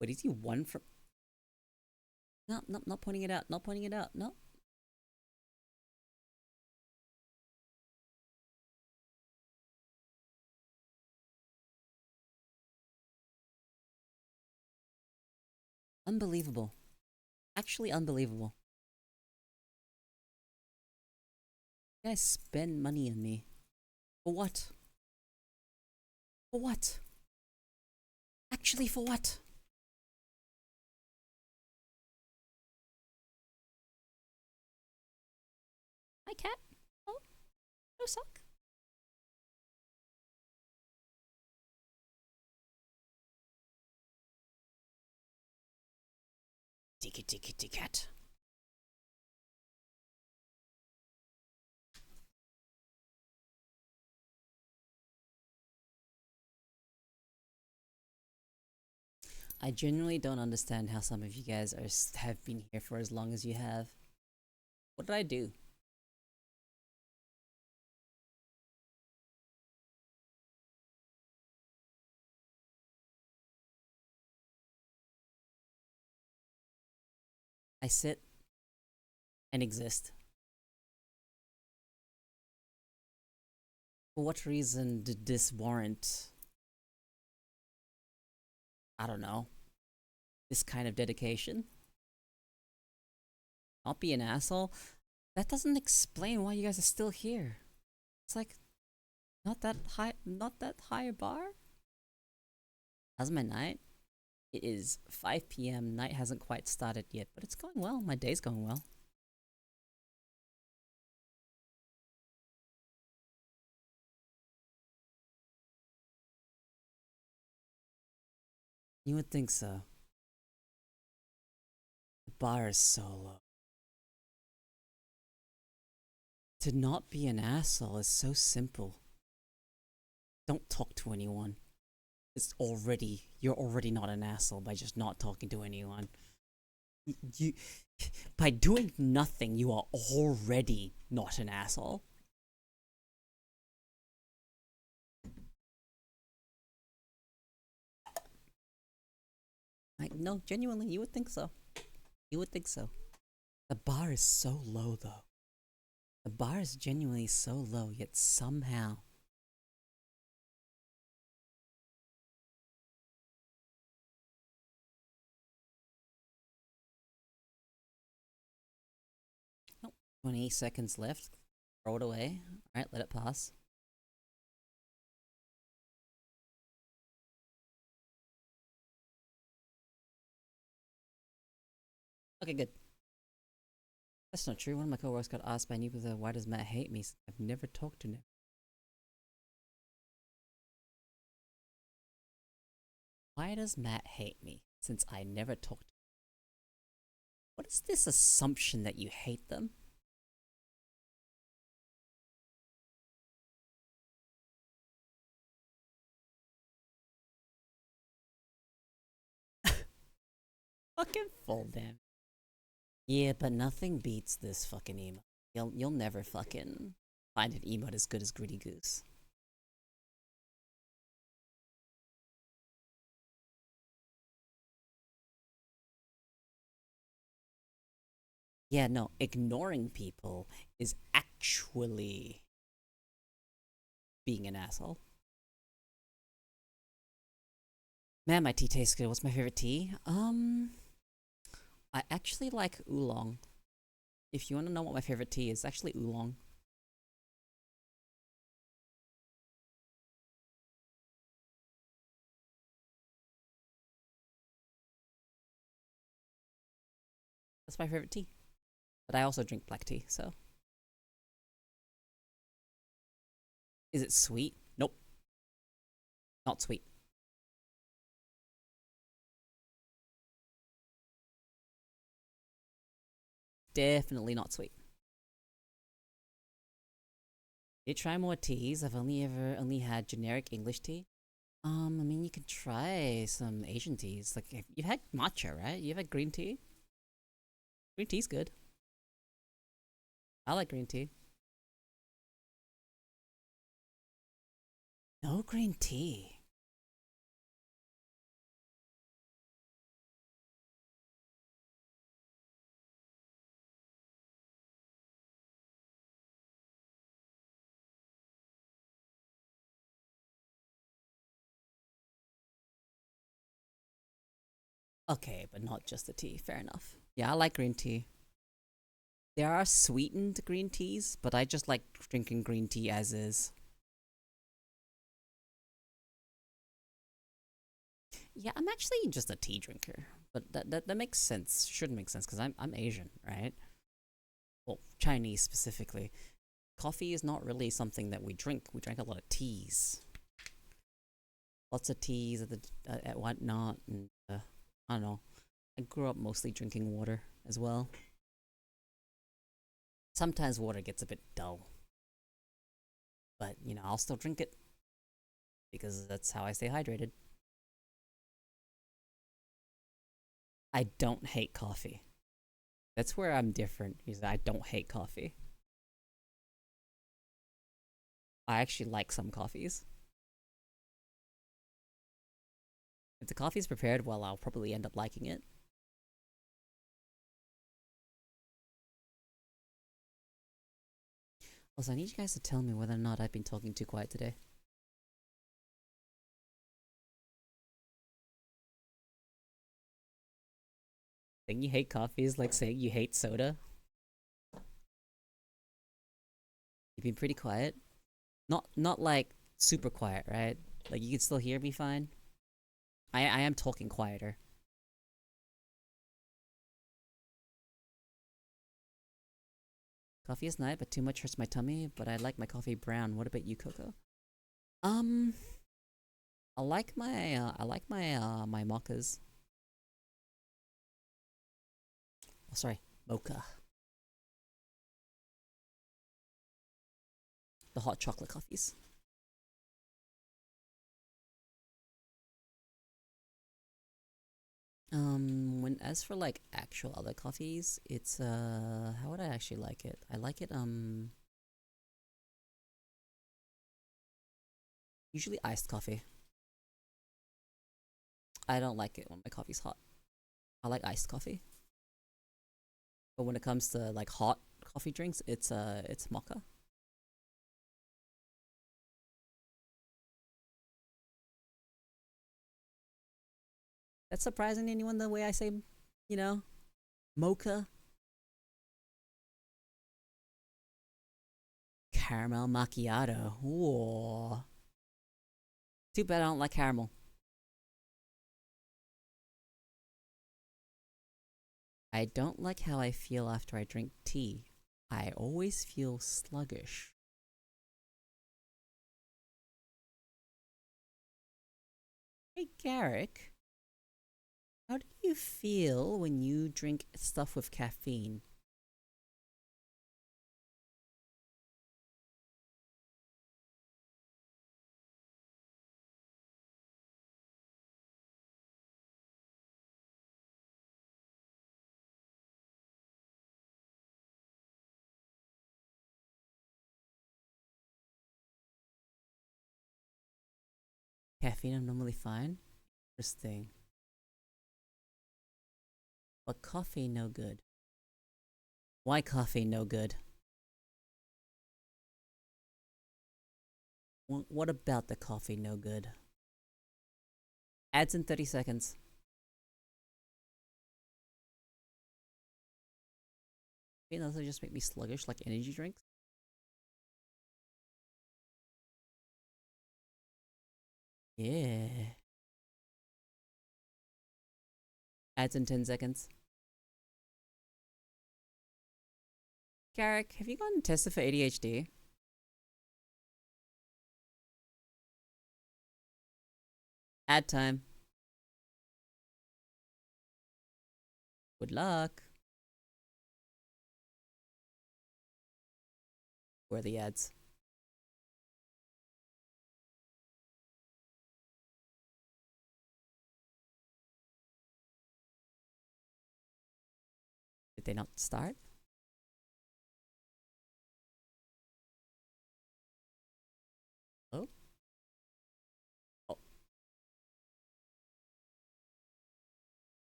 Wait, is he one from? No, no, not pointing it out. Not pointing it out. No. Unbelievable. Actually unbelievable. You guys spend money on me. For what? For what? Actually, for what? Hi, cat. Oh, no sock. Tiki tiki tiki cat. I genuinely don't understand how some of you guys have been here for as long as you have. What did I do? I sit and exist. For what reason did this warrant I don't know, this kind of dedication. Not be an asshole. That doesn't explain why you guys are still here. It's like not that high a bar. How's my night? It is 5 p.m. Night hasn't quite started yet, but it's going well. My day's going well. You would think so. The bar is so low. To not be an asshole is so simple. Don't talk to anyone. You're already not an asshole by just not talking to anyone. You by doing nothing, you are already not an asshole. Like, no, genuinely, you would think so. You would think so. The bar is so low, though. The bar is genuinely so low, yet somehow. Nope. 20 seconds left. Throw it away. Alright, let it pass. Okay, good. That's not true. One of my coworkers got asked by a new user, why does Matt hate me? I've never talked to him. Why does Matt hate me? Since I never talked to him. What is this assumption that you hate them? Fucking full damn. Yeah, but nothing beats this fucking emote. You'll never fucking find an emote as good as Gritty Goose. Yeah, no, ignoring people is actually being an asshole. Man, my tea tastes good. What's my favorite tea? I actually like oolong. If you want to know what my favorite tea is, it's actually oolong. That's my favorite tea. But I also drink black tea, so. Is it sweet? Nope. Not sweet. Definitely not sweet. Did try more teas. I've only had generic English tea. I mean, you can try some Asian teas. Like, you've had matcha, right? You've had green tea? Green tea's good. I like green tea. No green tea. Okay, but not just the tea. Fair enough. Yeah, I like green tea. There are sweetened green teas, but I just like drinking green tea as is. Yeah, I'm actually just a tea drinker, but that makes sense. Should make sense because I'm Asian, right? Well, Chinese specifically. Coffee is not really something that we drink. We drink a lot of teas, lots of teas at whatnot, and I don't know. I grew up mostly drinking water as well. Sometimes water gets a bit dull, but I'll still drink it because that's how I stay hydrated. I don't hate coffee. That's where I'm different because I don't hate coffee. I actually like some coffees. If the coffee's prepared well, I'll probably end up liking it. Also, I need you guys to tell me whether or not I've been talking too quiet today. Saying you hate coffee is like saying you hate soda. You've been pretty quiet. Not like super quiet, right? Like you can still hear me fine. I am talking quieter. Coffee is nice, but too much hurts my tummy. But I like my coffee brown. What about you, Coco? Um, I like my mochas. Oh, sorry, mocha. The hot chocolate coffees. When as for like actual other coffees, it's how would I actually like it? I like it usually iced coffee. I don't like it when my coffee's hot. I like iced coffee. But when it comes to like hot coffee drinks, it's mocha. That's surprising to anyone the way I say, you know, mocha, caramel macchiato. Ooh. Too bad I don't like caramel. I don't like how I feel after I drink tea. I always feel sluggish. Hey, Garrick, how do you feel when you drink stuff with caffeine? Caffeine, I'm normally fine. Interesting. But coffee, no good. Why coffee, no good? What about the coffee, no good? Ads in 30 seconds. Unless they just make me sluggish like energy drinks. Yeah. Ads in 10 seconds. Garrick, have you gotten tested for ADHD? Ad time. Good luck. Where are the ads? Did they not start? Oh? Oh.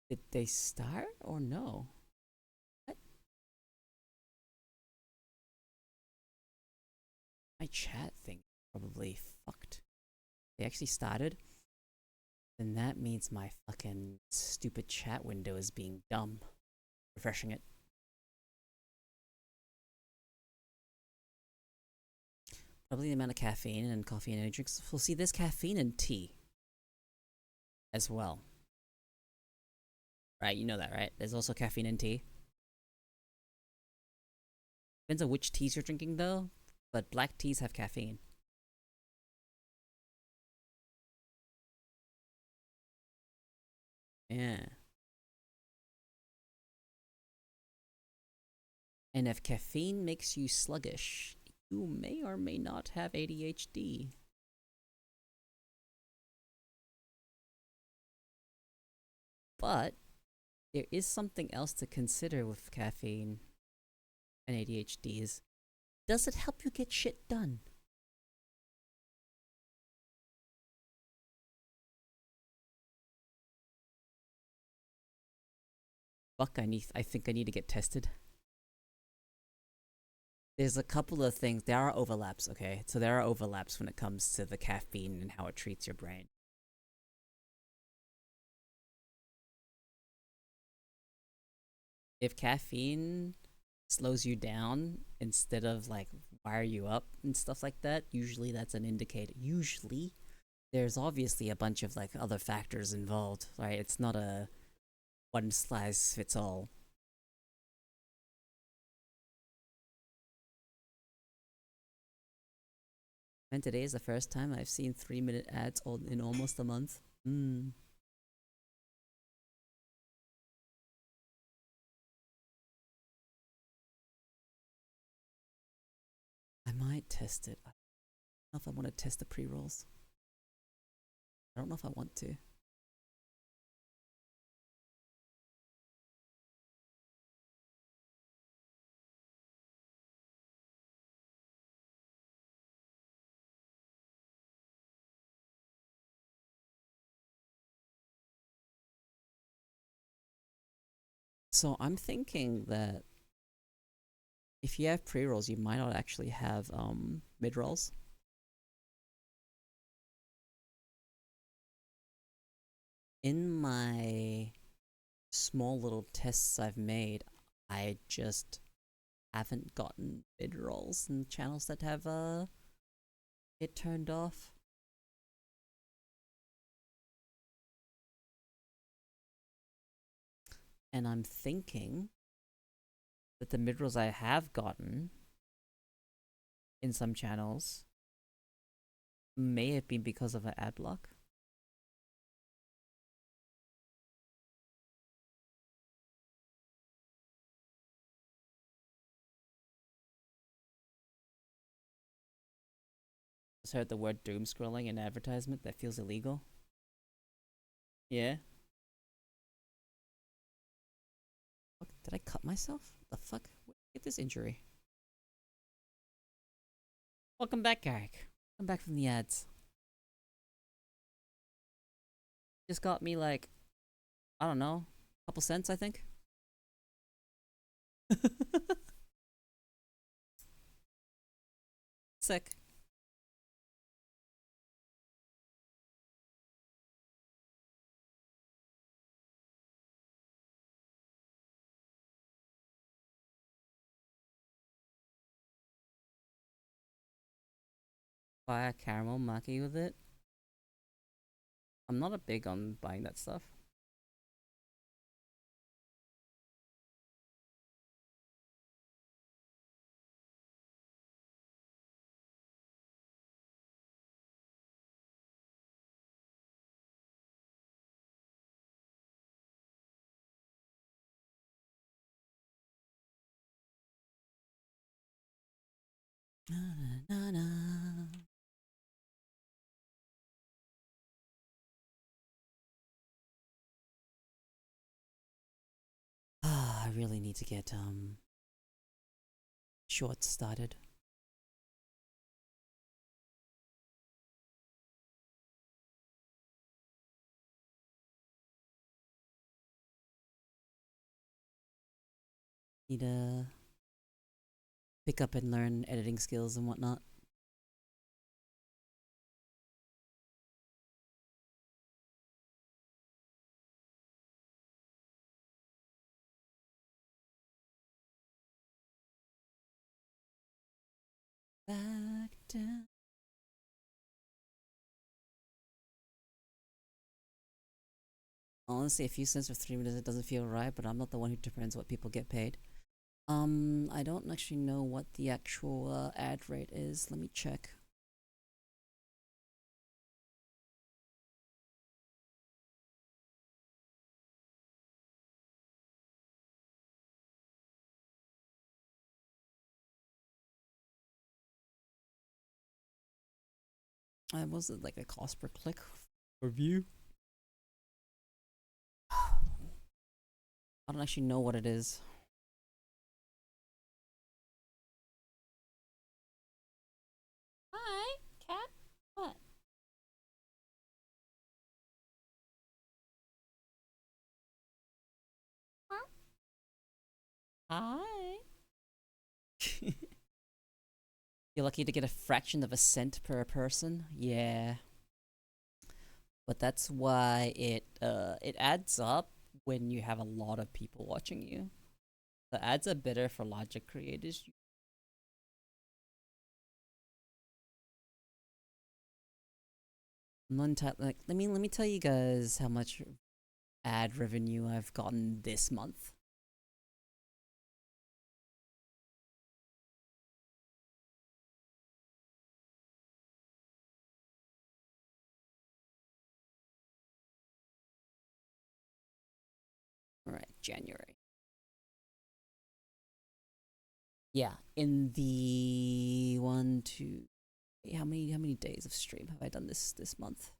Did they start or no? What? My chat thing probably fucked. They actually started? Then that means my fucking stupid chat window is being dumb. Refreshing it. Probably the amount of caffeine and coffee and energy drinks. We'll see, there's caffeine in tea as well. Right, you know that, right? There's also caffeine in tea. Depends on which teas you're drinking though, but black teas have caffeine. Yeah. And if caffeine makes you sluggish, you may or may not have ADHD. But there is something else to consider with caffeine and ADHD is, does it help you get shit done? Fuck, I think I need to get tested. There's a couple of things. There are overlaps, okay? So there are overlaps when it comes to the caffeine and how it treats your brain. If caffeine slows you down instead of like wire you up and stuff like that, usually that's an indicator. Usually, there's obviously a bunch of like other factors involved, right? It's not a one size fits all. And today is the first time I've seen 3-minute ads in almost a month. Hmm. I might test it. I don't know if I want to test the pre rolls. I don't know if I want to. So I'm thinking that if you have pre rolls, you might not actually have mid rolls. In my small little tests I've made, I just haven't gotten mid rolls in channels that have it turned off. And I'm thinking that the mid rolls I have gotten in some channels may have been because of an ad block. Just heard the word doom scrolling in advertisement. That feels illegal. Yeah. Fuck, did I cut myself? The fuck? Where did I get this injury? Welcome back, Garrick. Welcome back from the ads. Just got me like, I don't know, a couple cents, I think. Sick. Buy a caramel maki with it. I'm not a big on buying that stuff. Na, na, na, na. I really need to get shorts started. Need to pick up and learn editing skills and whatnot. Back down. Honestly, a few cents for 3 minutes, it doesn't feel right, but I'm not the one who determines what people get paid. I don't actually know what the actual ad rate is. Let me check. Was it like a cost per click or view? I don't actually know what it is. Hi, cat. What? Huh? Hi. You're lucky to get a fraction of a cent per person. Yeah, but that's why it adds up when you have a lot of people watching you. The ads are better for larger creators. Like, let me tell you guys how much ad revenue I've gotten this month. All right, January. Yeah, in the one, two, how many days of stream have I done this month?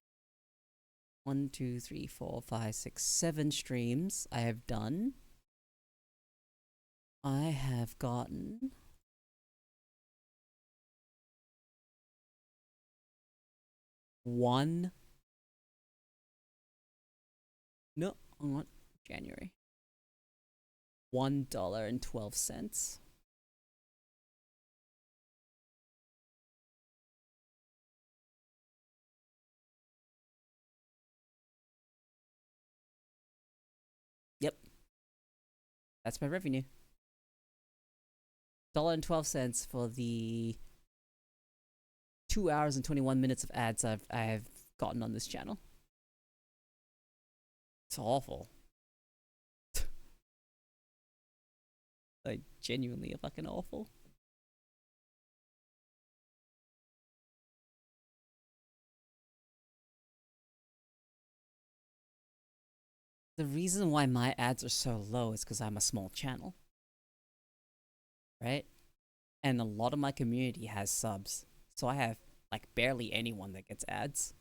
1, 2, 3, 4, 5, 6, 7 streams I have done. I have gotten one. No, on January. $1.12. Yep, that's my revenue. $1.12 for the 2 hours and 21 minutes of ads I've gotten on this channel. It's awful. Like, genuinely fucking awful. The reason why my ads are so low is because I'm a small channel. Right? And a lot of my community has subs. So I have, like, barely anyone that gets ads.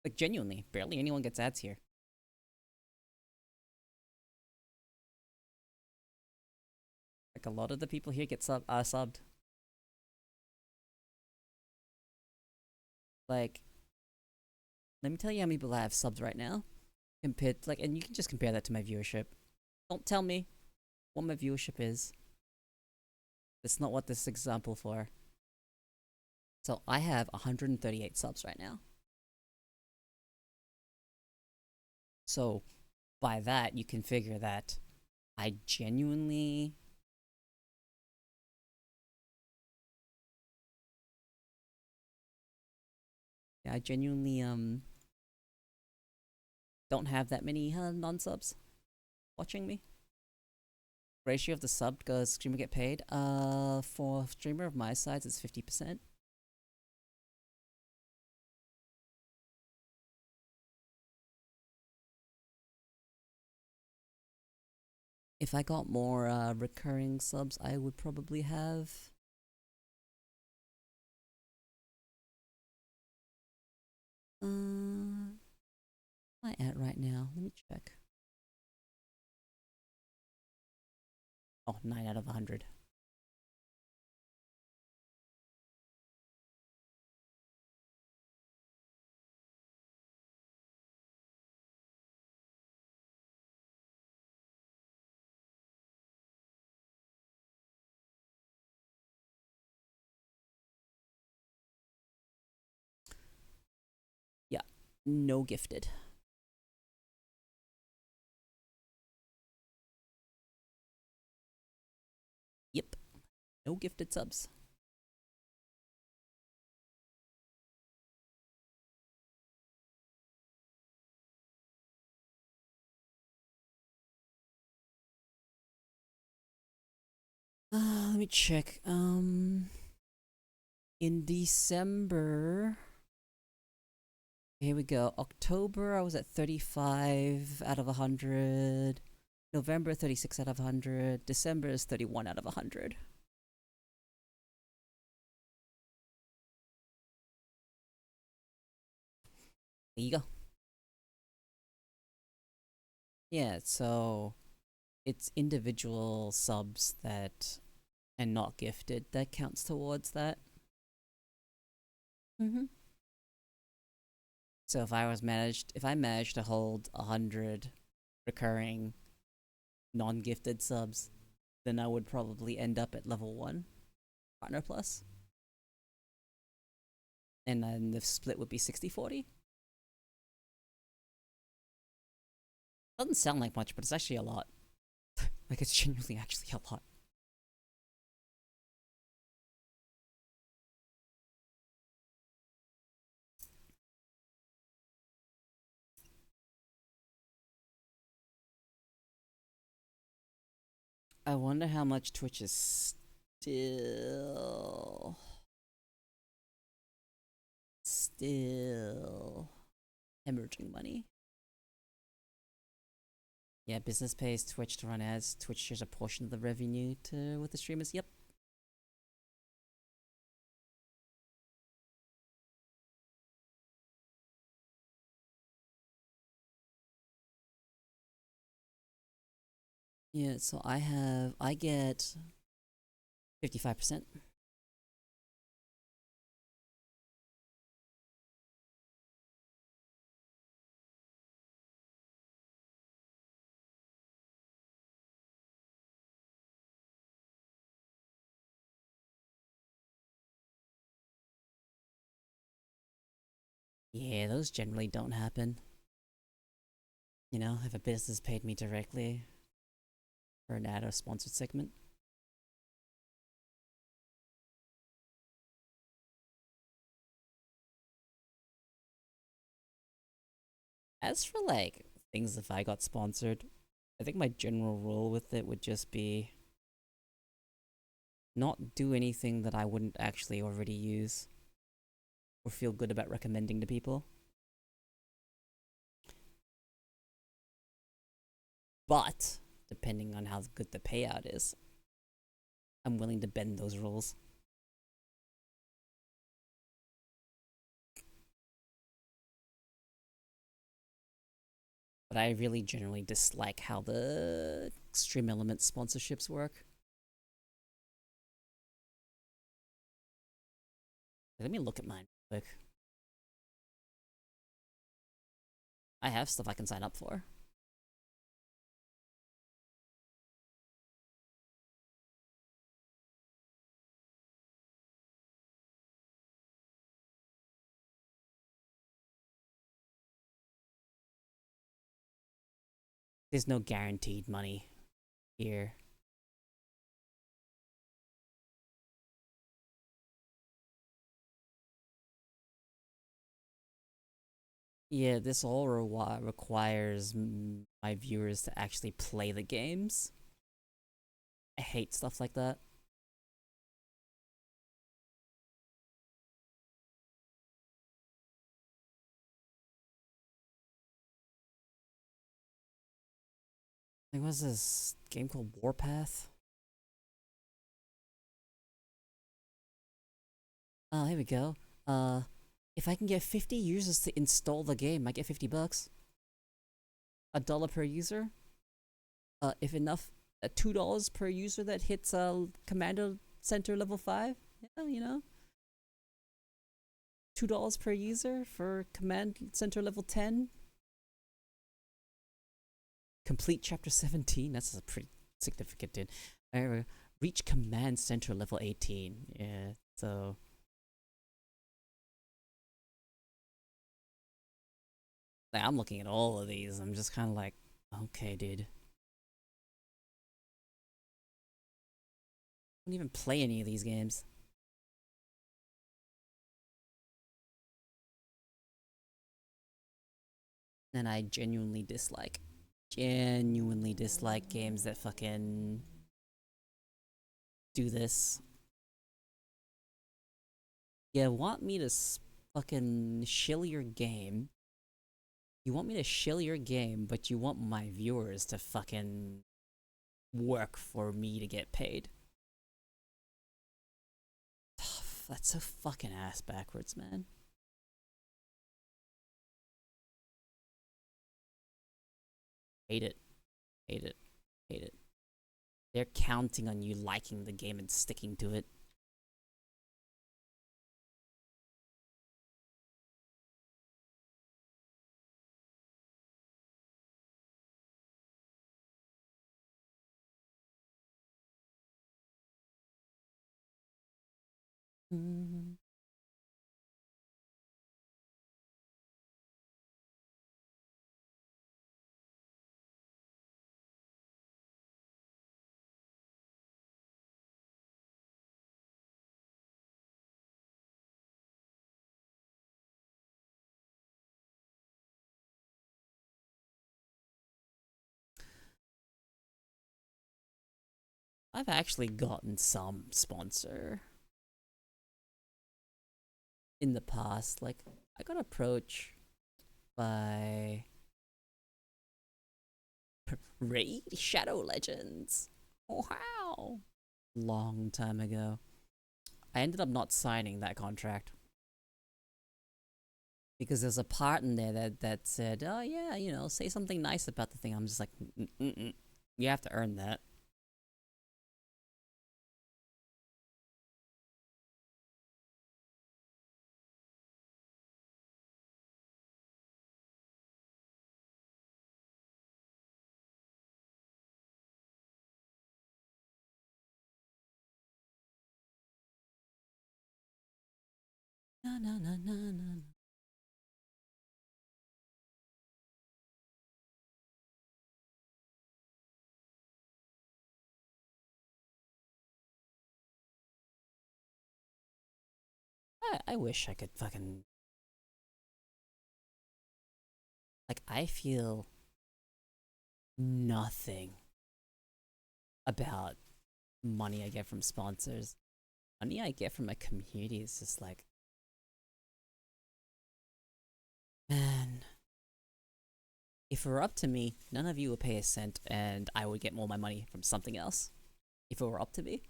Like, genuinely, barely anyone gets ads here. Like, a lot of the people here get subbed. Like, let me tell you how many people I have subs right now. Compared to, like, and you can just compare that to my viewership. Don't tell me what my viewership is. That's not what this is example for. So I have 138 subs right now. So by that, you can figure that I genuinely don't have that many non-subs watching me. Ratio of the sub goes streamer get paid. For streamer of my size, it's 50%. If I got more recurring subs, I would probably have. Am I at right now? Let me check. Oh, 9 out of 100. Yeah, no gifted. Yep, no gifted subs. Let me check. In December, here we go. October, I was at 35 out of 100. November, 36 out of 100. December is 31 out of 100. There you go. Yeah, so it's individual subs that and not gifted that counts towards that. So if I managed to hold 100 recurring non-gifted subs, then I would probably end up at level 1 partner plus. And then the split would be 60-40. Doesn't sound like much, but it's actually a lot. Like, it's genuinely actually a lot. I wonder how much Twitch is still hemorrhaging money. Yeah, business pays Twitch to run ads. Twitch shares a portion of the revenue to with the streamers. Yep. Yeah, so I get 55%. Yeah, those generally don't happen. You know, if a business paid me directly for an ad or sponsored segment. As for like things if I got sponsored, I think my general rule with it would just be not do anything that I wouldn't actually already use or feel good about recommending to people. But depending on how good the payout is, I'm willing to bend those rules. But I really generally dislike how the Stream Element sponsorships work. Let me look at mine quick. I have stuff I can sign up for. There's no guaranteed money here. Yeah, this all requires my viewers to actually play the games. I hate stuff like that. Like, what's this game called Warpath? Oh, here we go. Uh, if I can get 50 users to install the game, I get $50. $1 per user. If enough, $2 per user that hits Commander Center level 5. Yeah, you know, $2 per user for Command Center level 10. Complete chapter 17. That's a pretty significant, dude. Reach Command Center level 18. Yeah, so. Like, I'm looking at all of these. I'm just kind of like, okay, dude. I don't even play any of these games. And I genuinely dislike games that fucking do this. You want me to fucking shill your game. You want me to shill your game, but you want my viewers to fucking work for me to get paid. That's so fucking ass backwards, man. Hate it. Hate it. Hate it. They're counting on you liking the game and sticking to it. Mm. I've actually gotten some sponsor in the past. Like, I got approached by Raid Shadow Legends. Oh, wow. Long time ago. I ended up not signing that contract because there's a part in there that said, "Oh yeah, you know, say something nice about the thing." I'm just like, "Mm-mm-mm. You have to earn that." Na na na na na. I wish I could fucking like. I feel nothing about money I get from sponsors. Money I get from my community is just like, man, if it were up to me, none of you would pay a cent and I would get more of my money from something else. If it were up to me.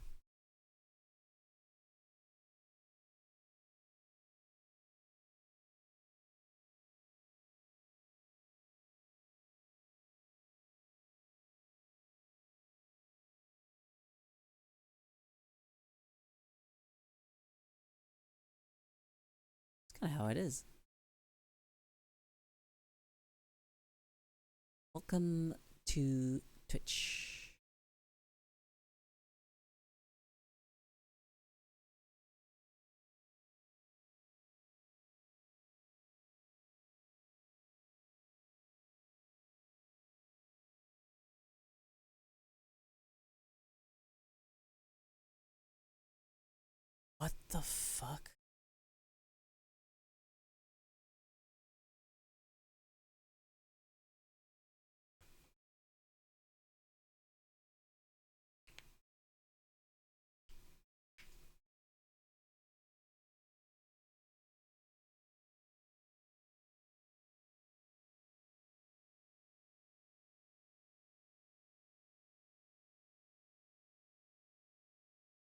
It's kind of how it is. Welcome to Twitch. What the fuck?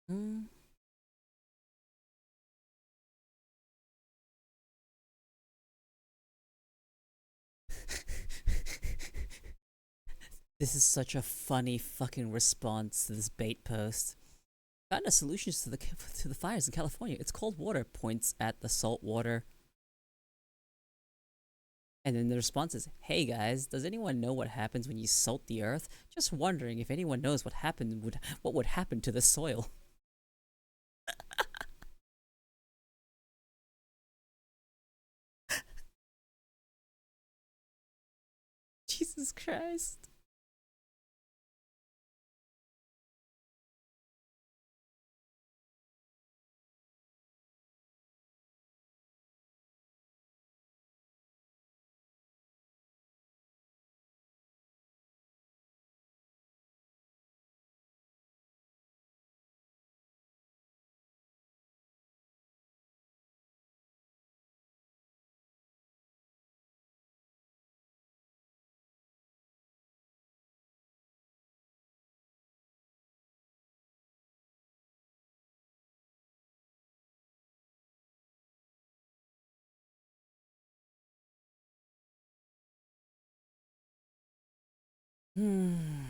Hmm. This is such a funny fucking response to this bait post. Found a solution to the fires in California. It's cold water. Points at the salt water. And then the response is, "Hey guys, does anyone know what happens when you salt the earth? Just wondering if anyone knows what would happen to the soil." Jesus Christ. Hmm.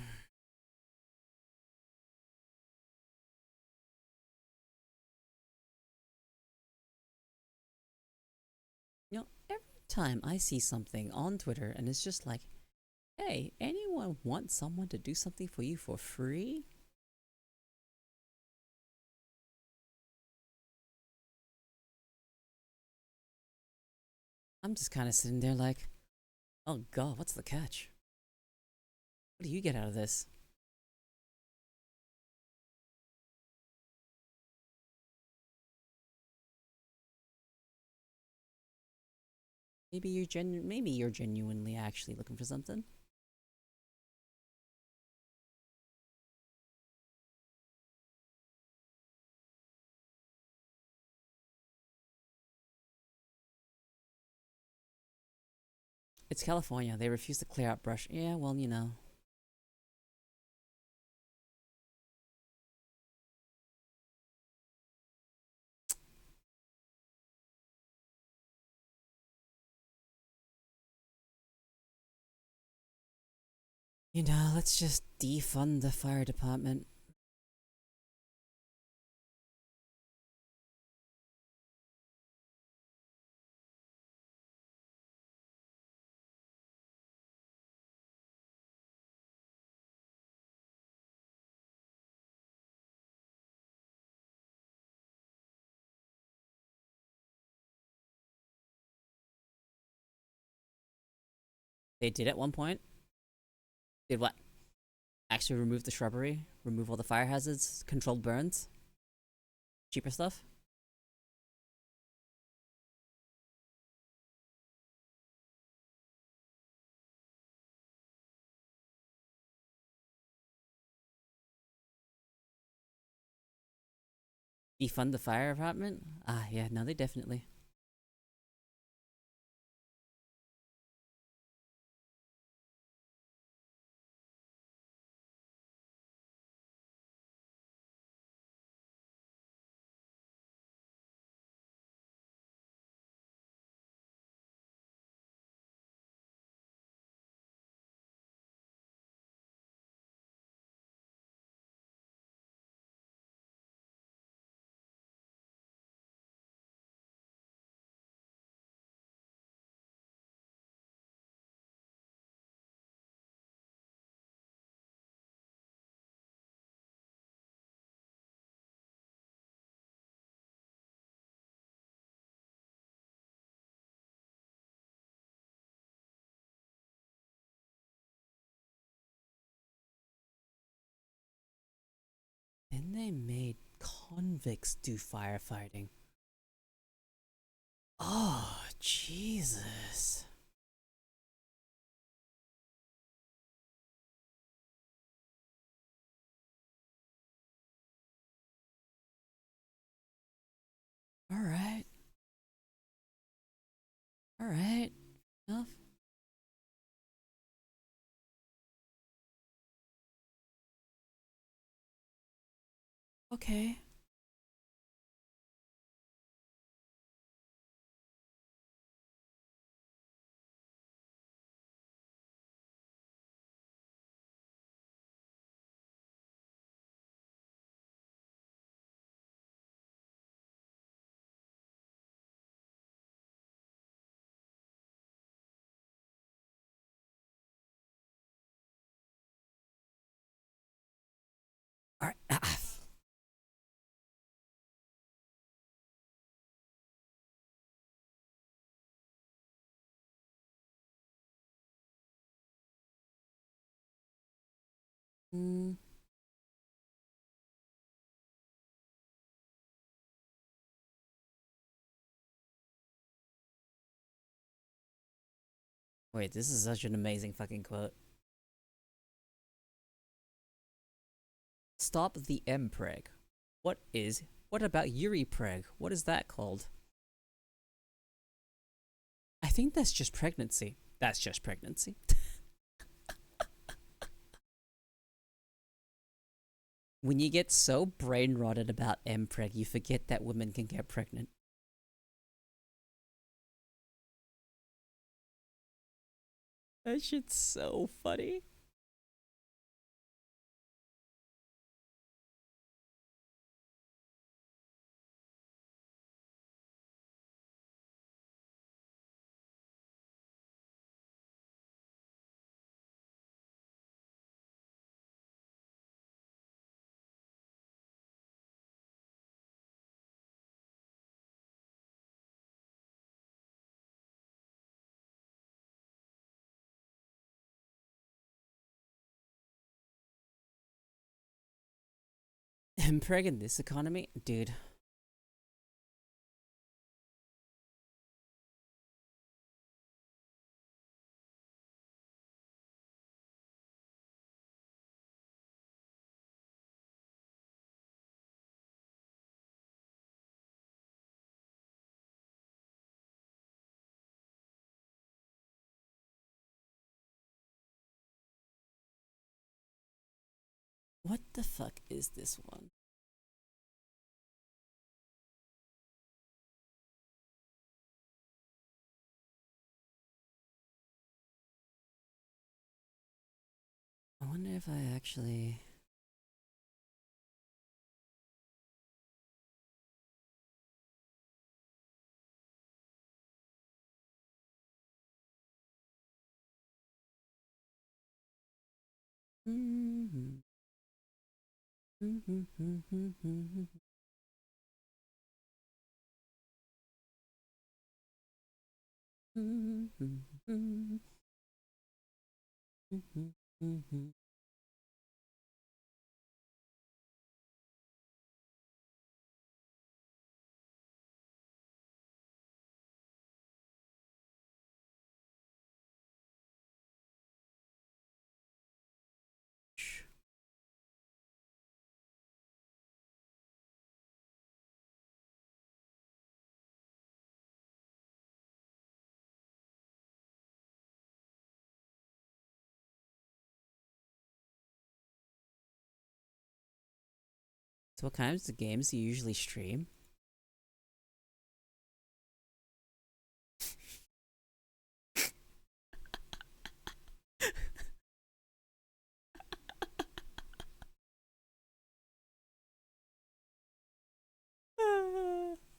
You know, every time I see something on Twitter and it's just like, "Hey, anyone want someone to do something for you for free?" I'm just kind of sitting there like, "Oh god, what's the catch? What do you get out of this?" Maybe you're genuinely actually looking for something. It's California. They refuse to clear out brush. Yeah, well, you know. You know, let's just defund the fire department. They did at one point. Did what? Actually remove the shrubbery, remove all the fire hazards, controlled burns, cheaper stuff. Defund the fire department? Ah, yeah, no, they definitely. Then they made convicts do firefighting. Oh, Jesus. Alright. Alright. Enough. Okay. Alright. Mm. Wait, this is such an amazing fucking quote. Stop the M-preg. What about Yuri preg? What is that called? I think that's just pregnancy. That's just pregnancy. When you get so brain rotted about M-preg, you forget that women can get pregnant. That shit's so funny. M-preg in this economy? Dude. What the fuck is this one? I wonder if I actually. Mm-hmm. Mm-hmm. Mm-hmm. Mm-hmm. So what kinds of games do you usually stream?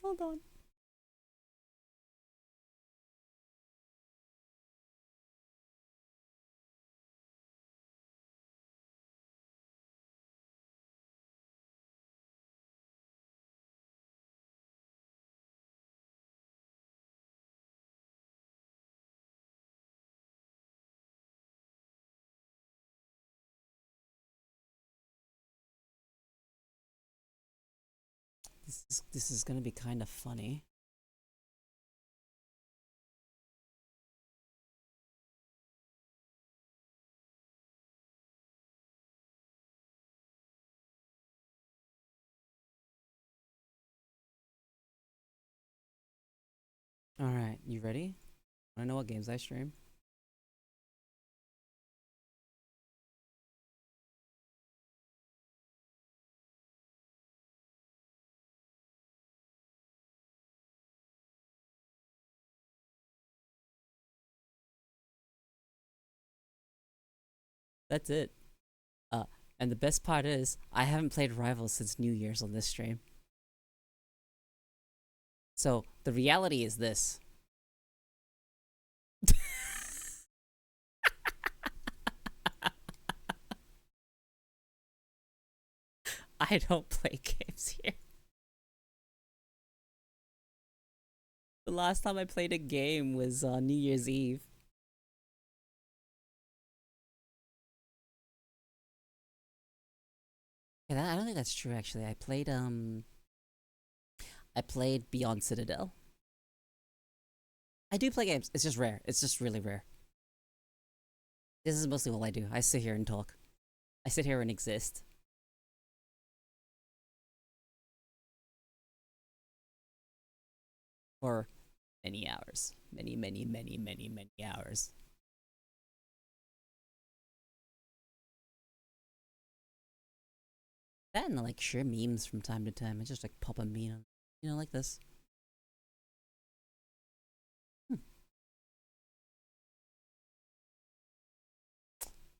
Hold on. This is gonna be kind of funny. All right, you ready? I know what games I stream. That's it. Uh, and the best part is, I haven't played Rivals since New Year's on this stream. So the reality is this: I don't play games here. The last time I played a game was on New Year's Eve. I don't think that's true. Actually, I played Beyond Citadel. I do play games. It's just rare. It's just really rare. This is mostly all I do. I sit here and talk. I sit here and exist for many hours. Many hours. That and like share memes from time to time. I just like pop a meme, like this. Hmm.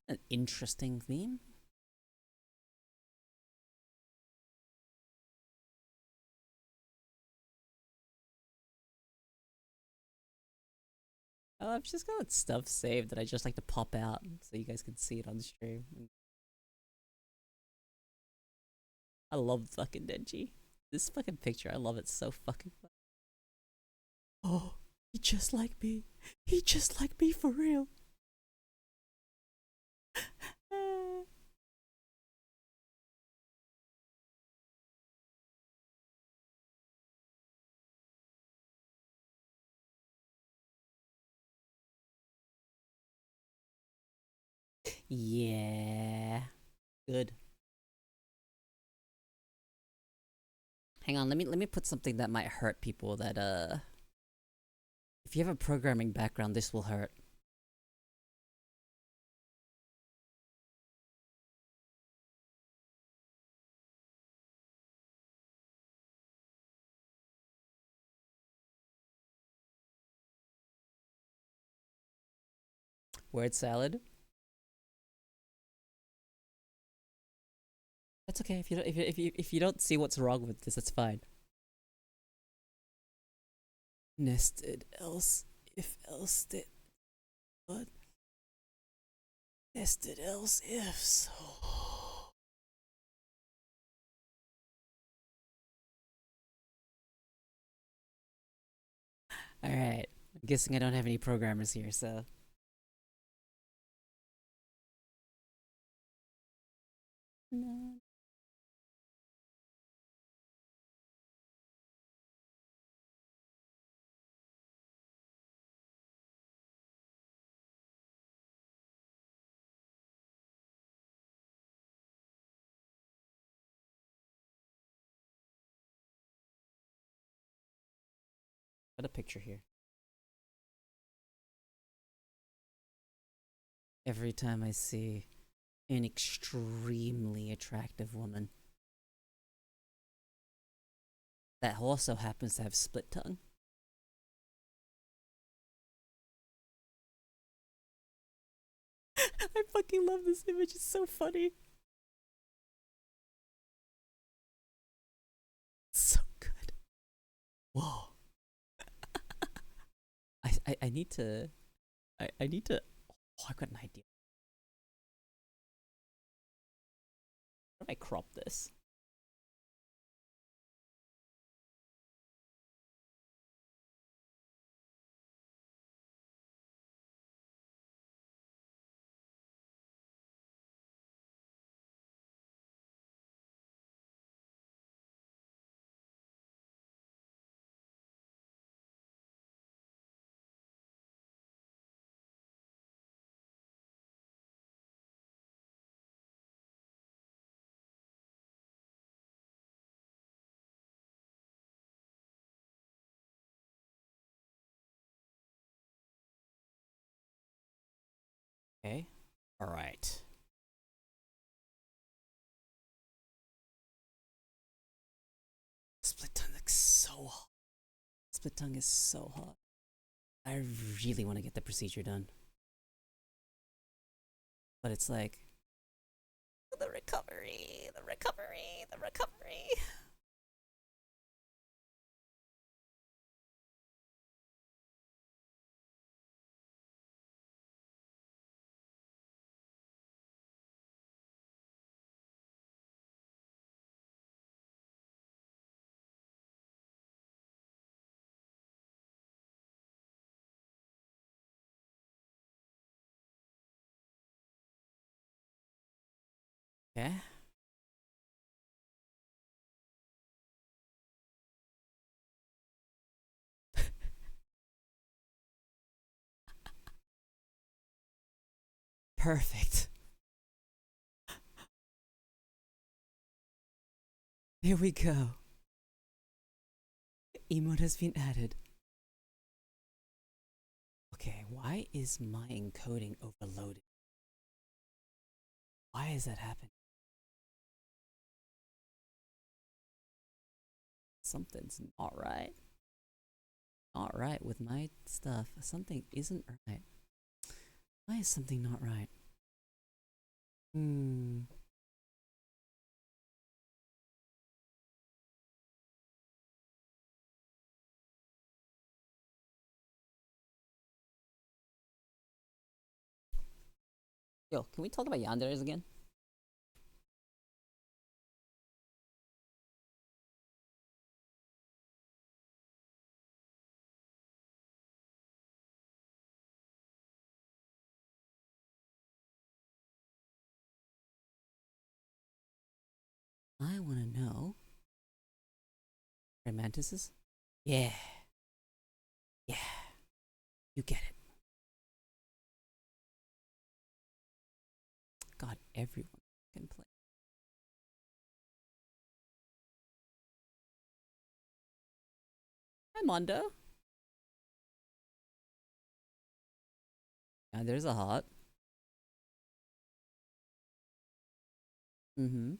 An interesting meme. I've just got stuff saved that I just like to pop out so you guys can see it on the stream. I love fucking Denji. This fucking picture, I love it so fucking much. Oh, he just like me. He just like me for real. Yeah. Good. Hang on, let me put something that might hurt people that if you have a programming background, this will hurt. Word salad. That's okay if you don't if you don't see what's wrong with this, that's fine. Nested else if else did what? Nested else ifs. All right. I'm guessing I don't have any programmers here, so no. Got a picture here. Every time I see an extremely attractive woman that also happens to have split tongue. I fucking love this image. It's so funny. It's so good. Whoa. I need to. I need to. Oh, I've got an idea. How do I crop this? Okay. All right. Split tongue looks so hot. Split tongue is so hot. I really want to get the procedure done. But it's like the recovery, the recovery, the recovery. Okay. Perfect. Here we go. Emote has been added. Okay, why is my encoding overloaded? Why is that happening? Something's not right. Not right with my stuff. Something isn't right. Why is something not right? Hmm. Yo, can we talk about yanderes again? I want to know. Romantices? Yeah. Yeah. You get it. God, everyone can play. Hi, Mondo. Yeah, there's a hot. Mm-hmm.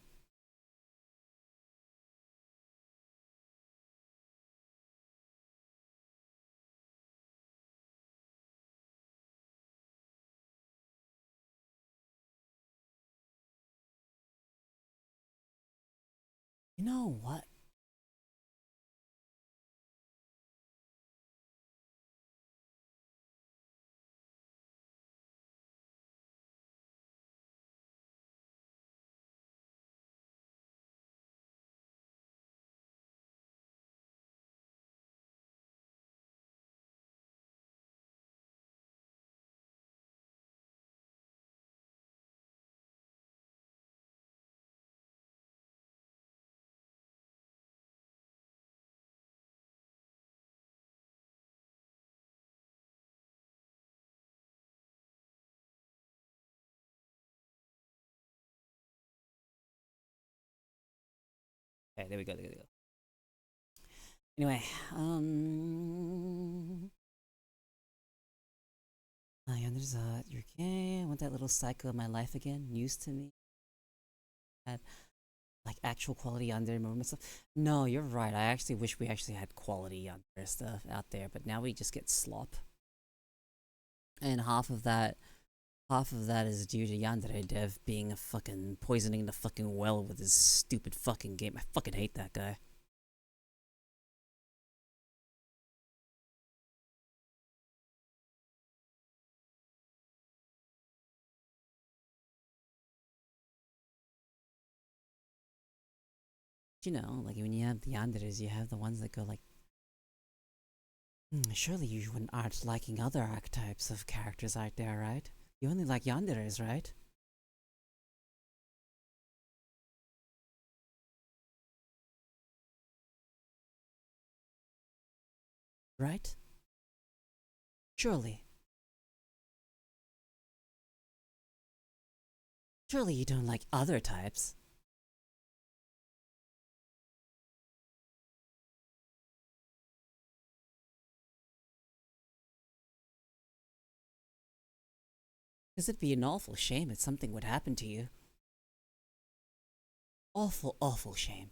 You know what? Okay, there we go. There we go. Anyway, I understand you're gay. I want that little cycle of my life again. News to me. Had like actual quality under movement stuff. No, you're right. I actually wish we actually had quality under stuff out there, but now we just get slop. And half of that is due to Yandere Dev being a fucking poisoning the fucking well with his stupid fucking game. I fucking hate that guy. You know, like when you have the Yanderes, you have the ones that go like, surely you wouldn't aren't liking other archetypes of characters out there, right? You only like Yanderes, right? Right? Surely. Surely you don't like other types. Because it'd be an awful shame if something would happen to you. Awful, awful shame.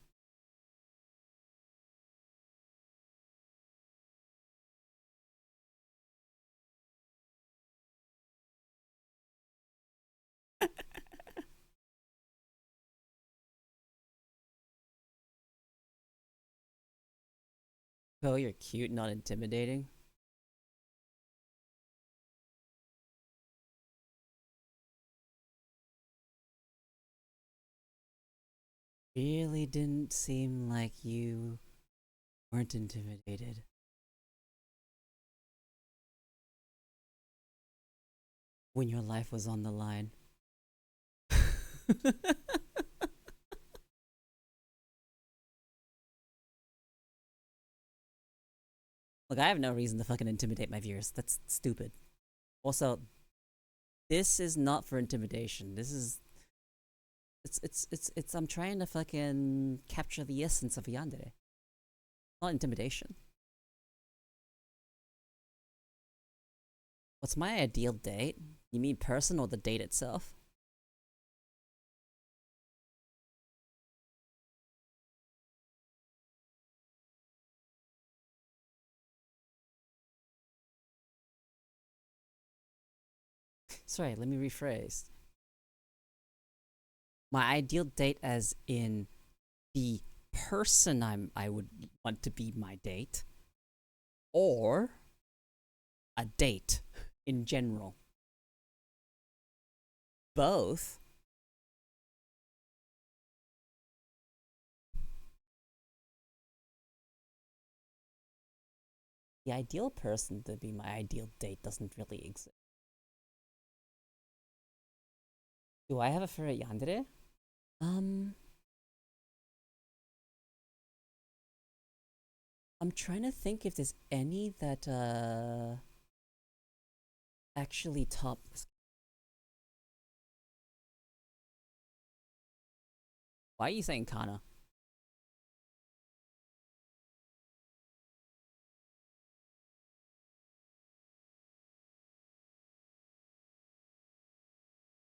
Oh, you're cute, not intimidating. Really didn't seem like you weren't intimidated. When your life was on the line. Look, I have no reason to fucking intimidate my viewers. That's stupid. Also, this is not for intimidation. This is it's I'm trying to fucking capture the essence of Yandere. Not intimidation. What's my ideal date? You mean person or the date itself? Sorry, let me rephrase. My ideal date as in the person I would want to be my date, or a date in general. Both. The ideal person to be my ideal date doesn't really exist. Do I have a favorite yandere? Um, I'm trying to think if there's any that actually top. Why are you saying Kana?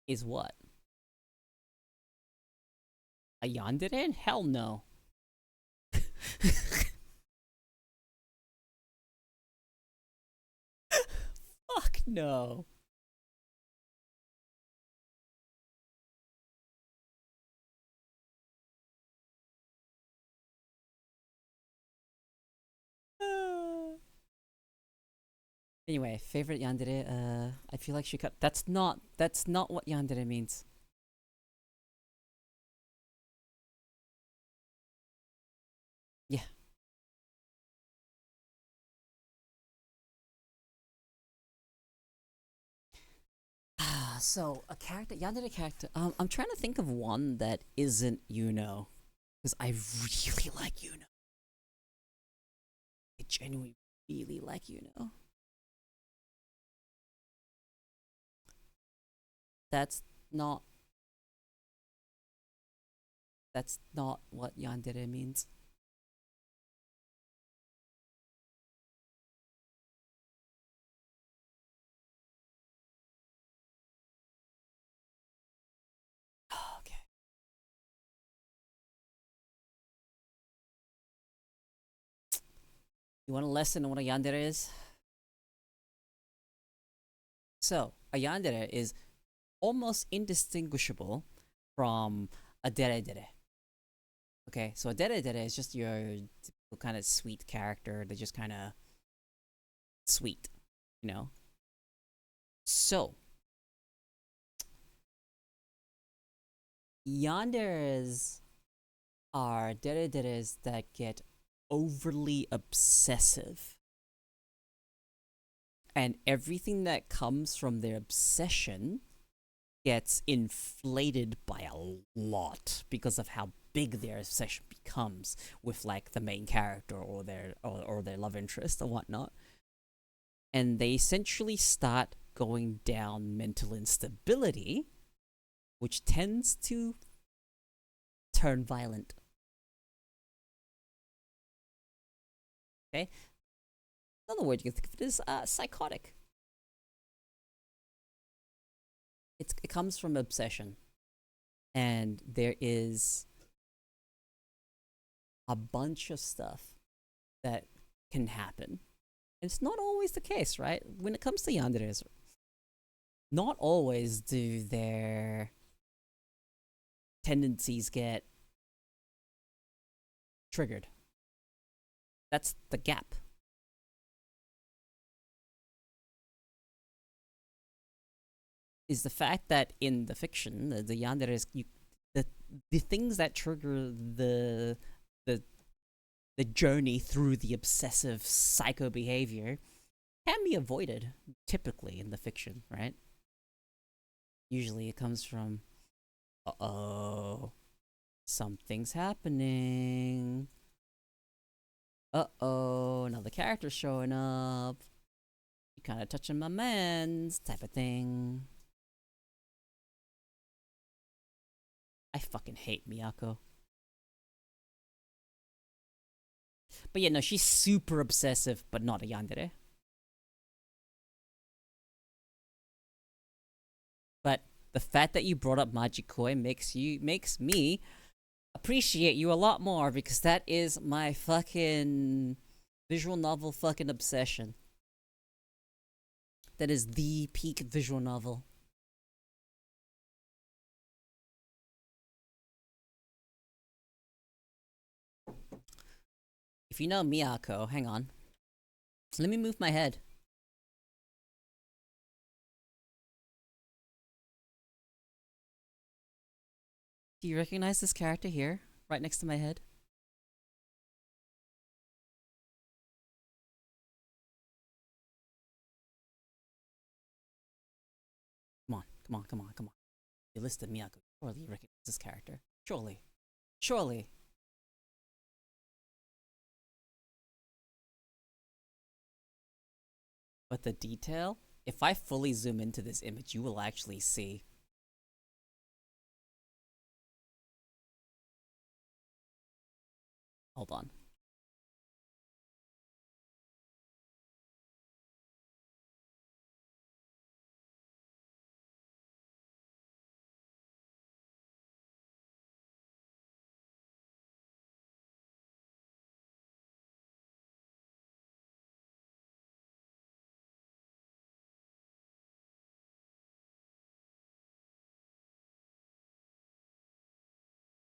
Is what? A yandere? Hell no. Fuck no. Anyway, favorite yandere. I feel like she cut. That's not what yandere means. Yeah. So a character, yandere character. I'm trying to think of one that isn't because I really like I genuinely really like That's not that's not what yandere means. Okay. You want a lesson on what a yandere is? So a yandere is almost indistinguishable from a dere dere. Okay, so a dere dere is just your typical kind of sweet character. They're just kind of sweet, you know. So yanderes are dere deres that get overly obsessive, and everything that comes from their obsession gets inflated by a lot because of how big their obsession becomes with like the main character or their love interest or whatnot. And they essentially start going down mental instability, which tends to turn violent. Okay? Another word you can think of it is psychotic. It comes from obsession. And there is a bunch of stuff that can happen. It's not always the case, right? When it comes to yanderes, not always do their tendencies get triggered. That's the gap. Is the fact that in the fiction, the yanderes, the the things that trigger the the journey through the obsessive psycho behavior can be avoided typically in the fiction, right? Usually it comes from, uh-oh, something's happening. Uh-oh, another character showing up. You kind of touching my mans type of thing. I fucking hate Miyako. But yeah, no, she's super obsessive, but not a yandere. But the fact that you brought up Majikoi makes me appreciate you a lot more because that is my fucking visual novel fucking obsession. That is the peak visual novel. If you know Miyako, hang on. Let me move my head. Do you recognize this character here, right next to my head? Come on, come on, come on, come on. You listed Miyako. Surely you recognize this character. Surely. Surely. But the detail, if I fully zoom into this image, you will actually see. Hold on.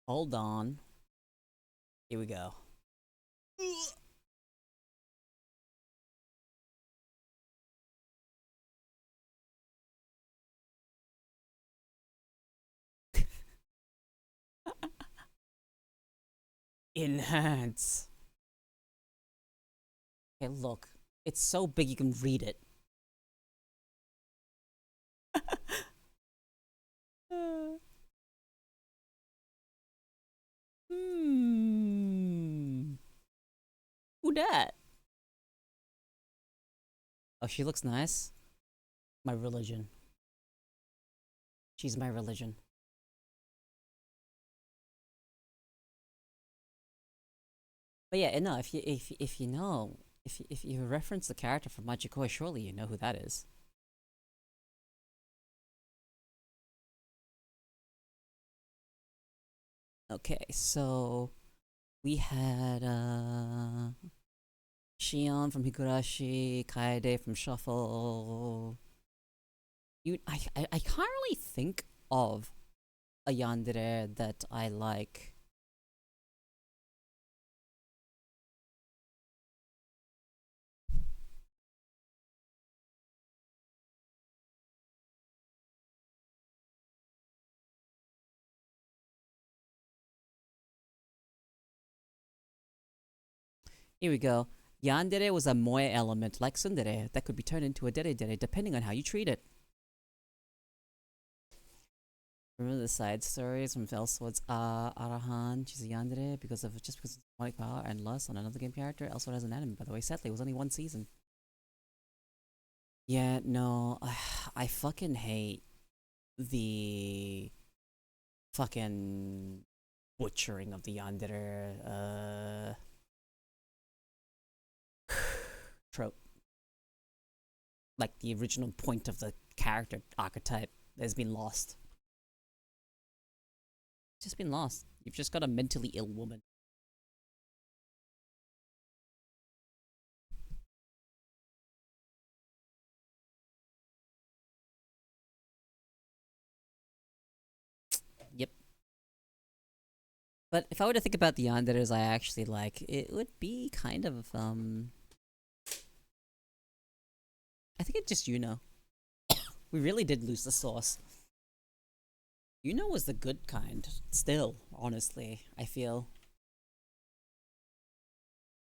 Hold on. Here we go. Enhance. Okay, look. It's so big you can read it. Hmm. Who dat? Oh, she looks nice. My religion. She's my religion. But yeah, no. If you know if you reference the character from Machikoi, surely you know who that is. Okay, so we had Shion from Higurashi, Kaede from Shuffle. I can't really think of a yandere that I like. Here we go. Yandere was a moe element like tsundere that could be turned into a dere dere depending on how you treat it. Remember the side stories from Fellsword's Arahan? She's a yandere because of demonic power and lust on another game character. Elsewhere has an anime, by the way. Sadly, it was only one season. Yeah, no, I fucking hate the fucking butchering of the yandere trope. Like the original point of the character archetype has been lost. It's just been lost. You've just got a mentally ill woman. Yep. But if I were to think about the yanderes I actually like, it would be kind of I think it's just We really did lose the source. Was the good kind. Still, honestly, I feel.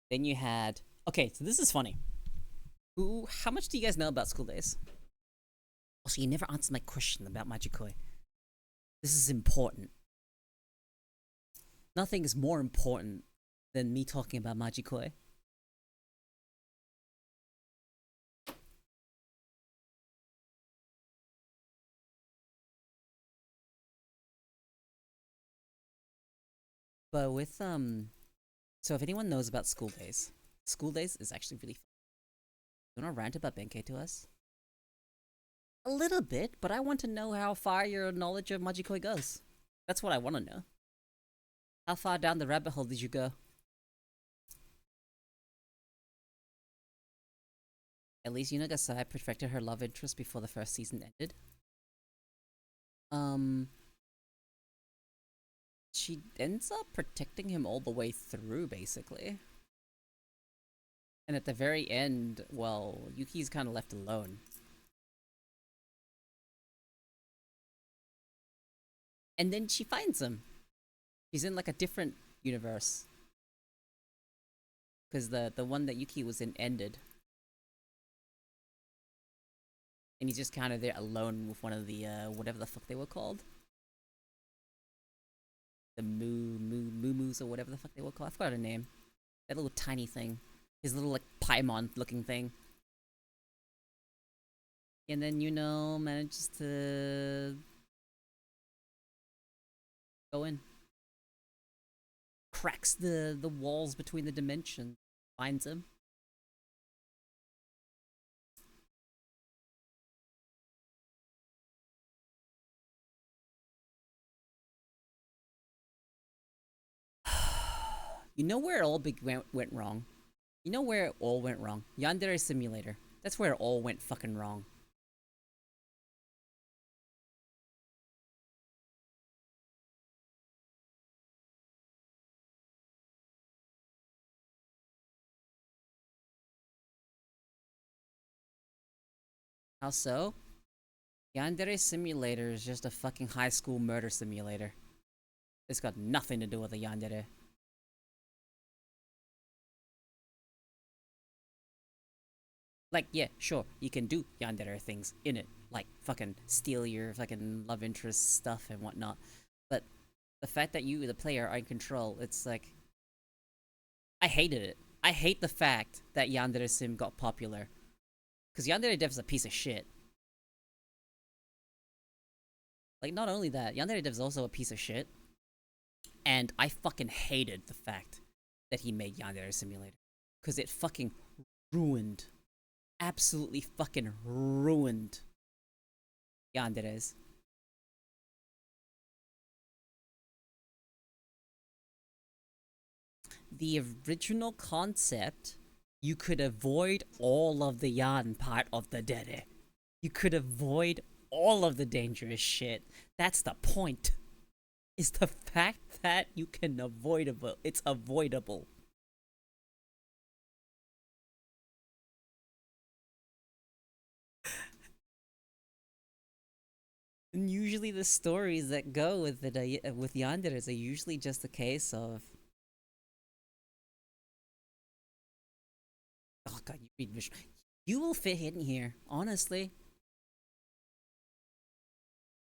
Then you had. Okay, so this is funny. How much do you guys know about school days? Also, you never answered my question about Majikoi. This is important. Nothing is more important than me talking about Majikoi. But with so if anyone knows about school days is actually really fun. You wanna rant about Benkei to us? A little bit, but I want to know how far your knowledge of Majikoi goes. That's what I want to know. How far down the rabbit hole did you go? At least Yunagasai perfected her love interest before the first season ended. Um, she ends up protecting him all the way through, basically. And at the very end, well, Yuki's kind of left alone. And then she finds him. He's in like a different universe. Because the one that Yuki was in ended. And he's just kind of there alone with one of the, whatever the fuck they were called. The Moo or whatever the fuck they were called. I forgot her name. That little tiny thing. His little, like, Paimon looking thing. And then, manages to go in. Cracks the walls between the dimensions. Finds him. You know where it all went wrong? You know where it all went wrong? Yandere Simulator. That's where it all went fucking wrong. How so? Yandere Simulator is just a fucking high school murder simulator. It's got nothing to do with the Yandere. Like, yeah, sure, you can do yandere things in it, like fucking steal your fucking love interest stuff and whatnot. But the fact that you, the player, are in control, it's like I hated it. I hate the fact that Yandere Sim got popular because Yandere Dev is a piece of shit. Like, not only that, Yandere Dev is also a piece of shit, and I fucking hated the fact that he made Yandere Simulator because it fucking ruined, absolutely fucking ruined Yandere's. The original concept, you could avoid all of the Yan part of the Dere. You could avoid all of the dangerous shit. That's the point. Is the fact that you can avoidable. It's avoidable. And usually the stories that go with the with Yanderes are usually just a case of, oh god, you read visual. You will fit in here, honestly.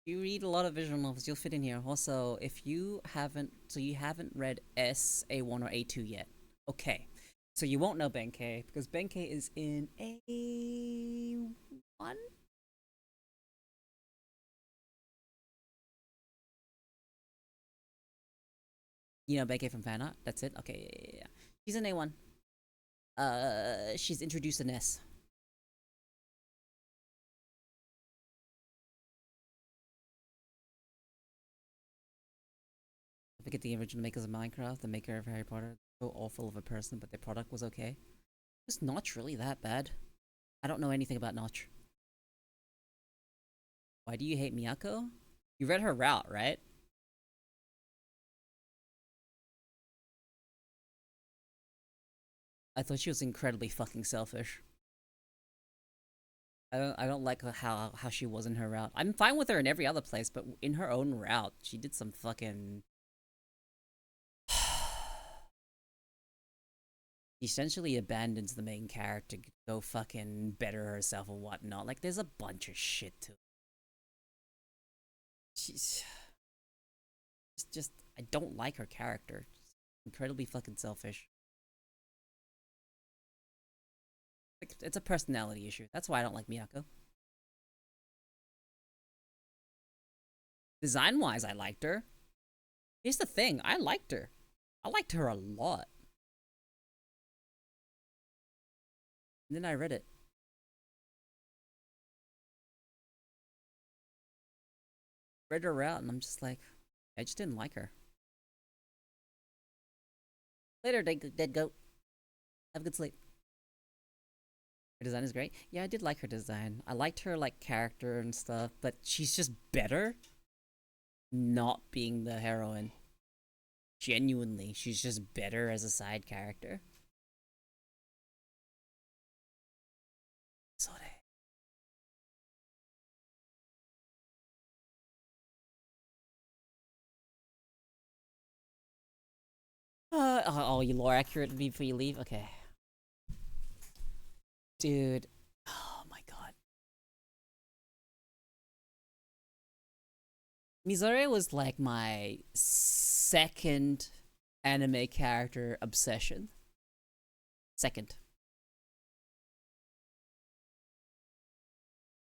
You read a lot of visual novels, you'll fit in here. Also, if you haven't, so you haven't read S, A1, or A2 yet. Okay. So you won't know Benkei, because Benkei is in A1? You know Benkei from fan art? That's it? Okay, yeah. She's in A1. She's introduced in S. I forget the original makers of Minecraft, the maker of Harry Potter. So awful of a person, but their product was okay. Was Notch really that bad? I don't know anything about Notch. Why do you hate Miyako? You read her route, right? I thought she was incredibly fucking selfish. I don't like how she was in her route. I'm fine with her in every other place, but in her own route, she did some fucking essentially abandons the main character to go fucking better herself or whatnot. Like, there's a bunch of shit to it. She's just I don't like her character. She's incredibly fucking selfish. Like, it's a personality issue. That's why I don't like Miyako. Design wise, I liked her. Here's the thing, I liked her. I liked her a lot. And then I read it. Read her out, and I'm just like, I just didn't like her. Later, dead goat. Have a good sleep. Her design is great. Yeah, I did like her design. I liked her like character and stuff, but she's just better not being the heroine. Genuinely, she's just better as a side character. So oh, you lore accurate before you leave? Okay. Dude. Oh my god. Mizore was like my second anime character obsession. Second.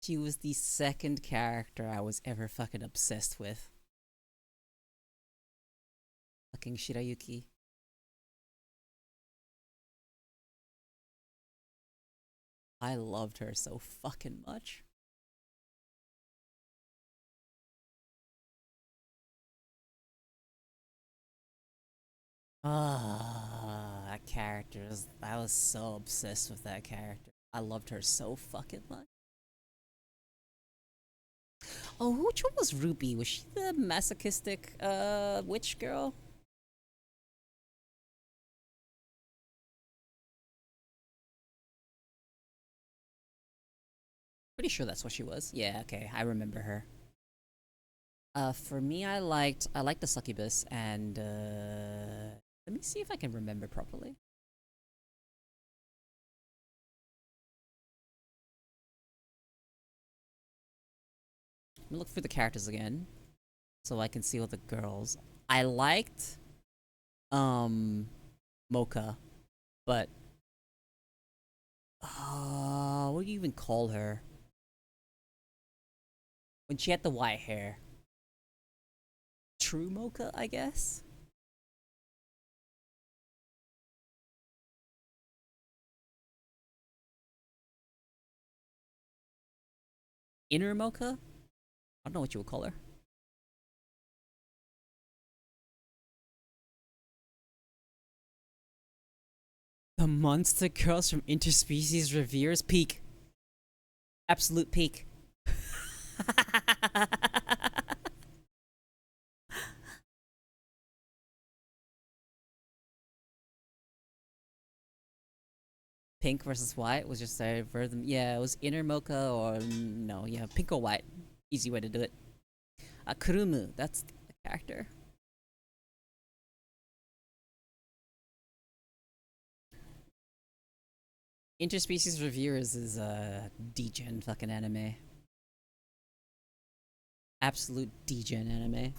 She was the second character I was ever fucking obsessed with. Fucking Shirayuki. I loved her so fucking much. Ah, that character. I was so obsessed with that character. I loved her so fucking much. Oh, which one was Ruby? Was she the masochistic witch girl? Pretty sure that's what she was. Yeah, okay, I remember her. For me, I liked the succubus, and let me see if I can remember properly. me look through the characters again so I can see all the girls. I liked Mocha, but what do you even call her? When she had the white hair. True Mocha, I guess? Inner Mocha? I don't know what you would call her. The monster girls from interspecies reveres peak. Absolute peak. Pink versus white was just a version. Yeah, it was inner mocha or no, yeah, pink or white. Easy way to do it. Kurumu, that's the character. Interspecies Reviewers is a degen fucking anime. Absolute degen anime.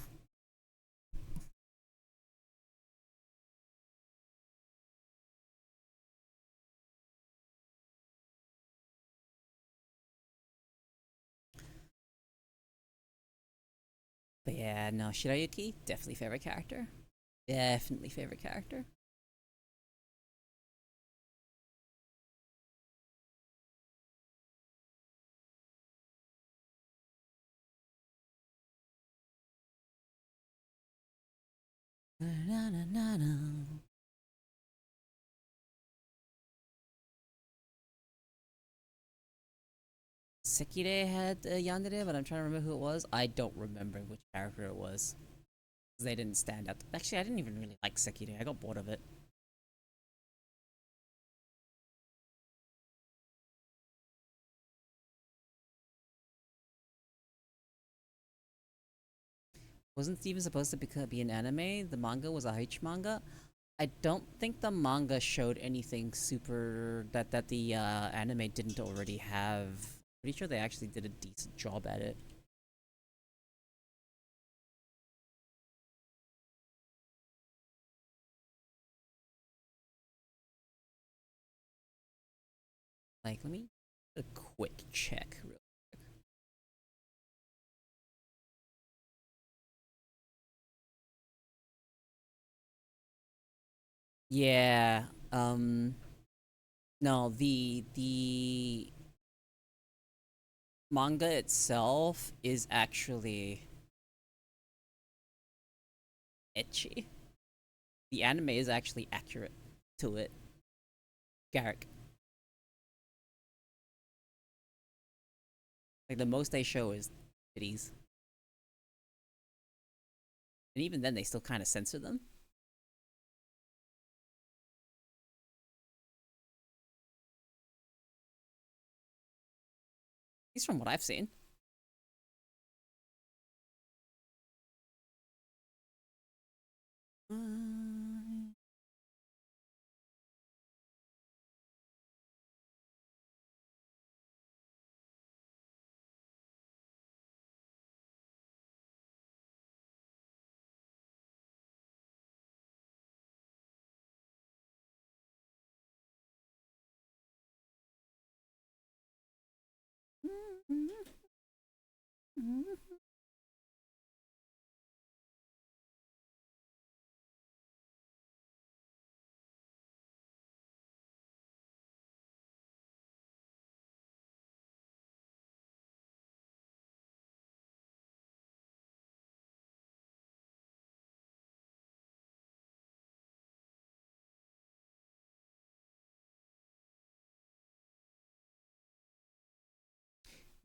But yeah, no, Shirayuki, definitely favorite character. Definitely favorite character. Na, na, na, na. Sekire had Yandere, but I'm trying to remember who it was. I don't remember which character it was. They didn't stand out. Actually, I didn't even really like Sekire. I got bored of it. Wasn't even supposed to be an anime. The manga was a H manga. I don't think the manga showed anything super that the anime didn't already have. Pretty sure they actually did a decent job at it. Like, let me a quick check. Yeah. No, the manga itself is actually etchy. The anime is actually accurate to it. Garrick. Like the most they show is titties. And even then they still kinda censor them. At least from what I've seen.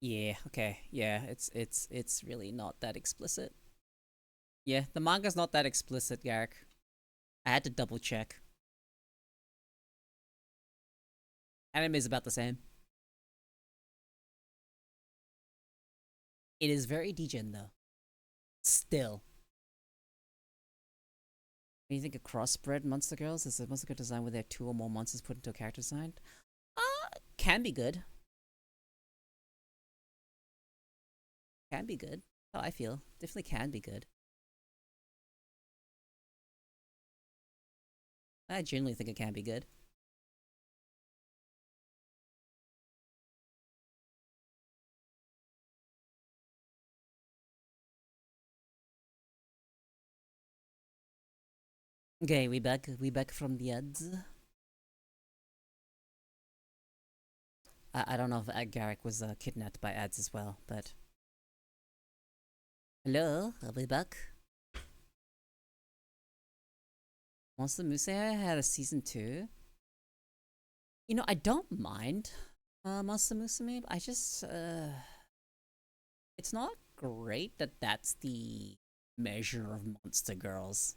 Yeah, okay. Yeah, it's really not that explicit. Yeah, the manga's not that explicit, Garrick. I had to double check. Anime is about the same. It is very degen though. Still. When you think of crossbred monster girls, is a monster girl design where there are two or more monsters put into a character design? Can be good. Can be good. How I feel. Definitely can be good. I genuinely think it can be good. Okay, we back. We back from the ads. I don't know if Garrick was kidnapped by ads as well, but hello, are we back? Monster Musume had a season 2. You know, I don't mind Monster Musume. I just it's not great that that's the measure of monster girls.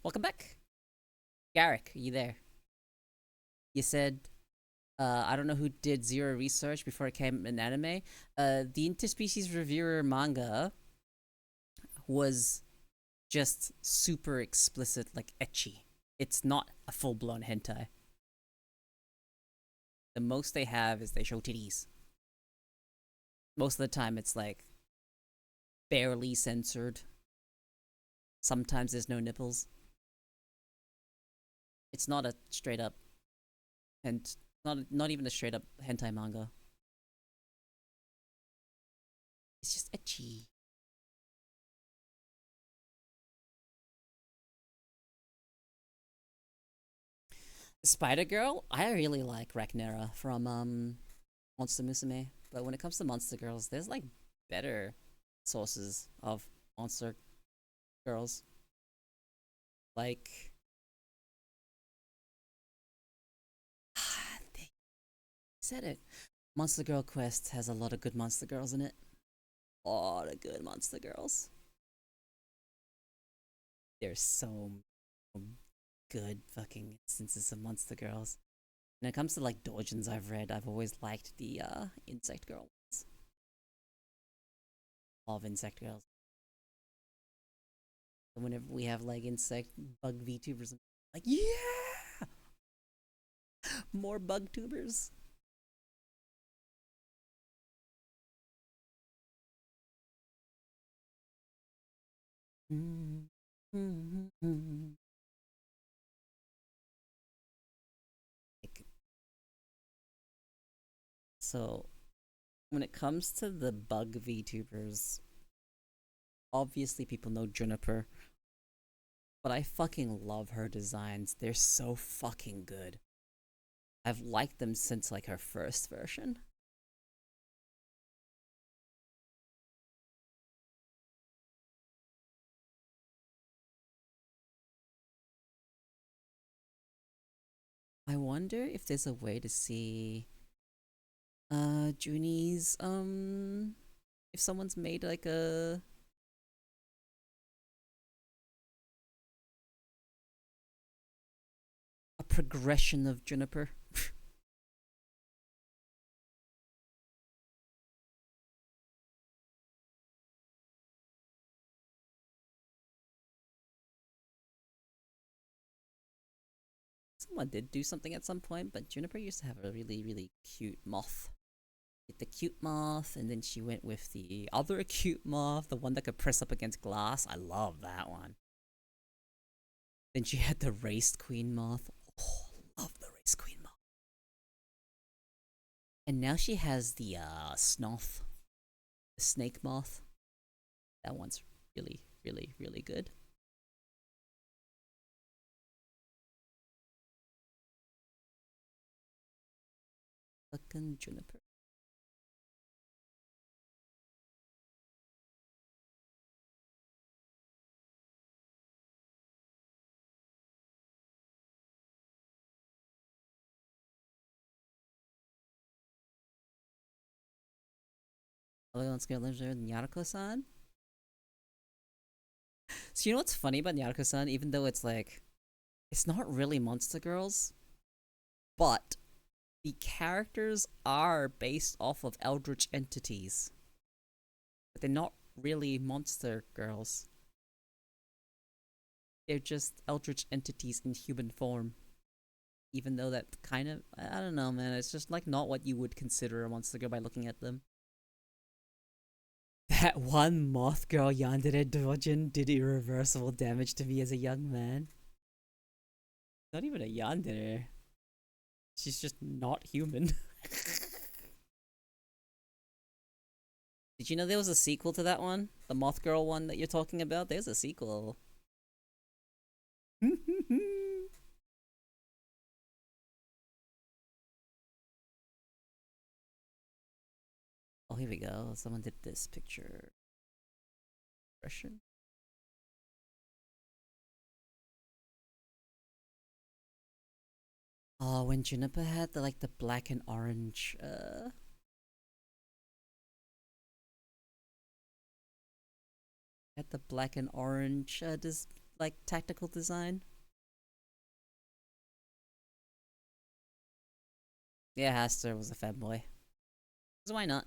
Welcome back, Garrick. Are you there? You said I don't know who did zero research before it came an anime. The Interspecies Reviewer manga was just super explicit, like ecchi. It's not a full blown hentai. The most they have is they show titties. Most of the time, it's like barely censored. Sometimes there's no nipples. It's not a straight up and not even a straight up hentai manga. It's just ecchi. Spider Girl, I really like Rhaenyra from Monster Musume, but when it comes to monster girls, there's like better sources of monster girls. Like they said it. Monster Girl Quest has a lot of good monster girls in it. A lot of good monster girls. There's so good fucking instances of monster girls. When it comes to like doujins I've read, I've always liked the insect girl ones. Love insect girls. And whenever we have like insect bug VTubers, I'm like, yeah, more bug tubers. Like, so when it comes to the bug VTubers, obviously people know Juniper, but I fucking love her designs. They're so fucking good. I've liked them since like her first version. I wonder if there's a way to see Junie's if someone's made like a progression of Juniper. Someone did do something at some point, but Juniper used to have a really, really cute moth. The cute moth, and then she went with the other cute moth, the one that could press up against glass. I love that one. Then she had the raced queen moth. Oh, love the raced queen moth. And now she has the snoth, the snake moth. That one's really, really, really good. Fucking Juniper. Everyone's gonna live there in Yarako-san. So you know what's funny about Yarako-san? Even though it's like, it's not really Monster Girls, but the characters are based off of eldritch entities. But they're not really monster girls. They're just eldritch entities in human form. Even though that kind of, I don't know, man. It's just like not what you would consider a monster girl by looking at them. That one moth girl yandere dojin did irreversible damage to me as a young man. Not even a yandere. She's just not human. Did you know there was a sequel to that one? The moth girl one that you're talking about? There's a sequel. Oh, here we go. Someone did this picture. Expression. Oh, when Juniper had the like the black and orange had the black and orange this like tactical design. Yeah, Haster was a fanboy. So why not?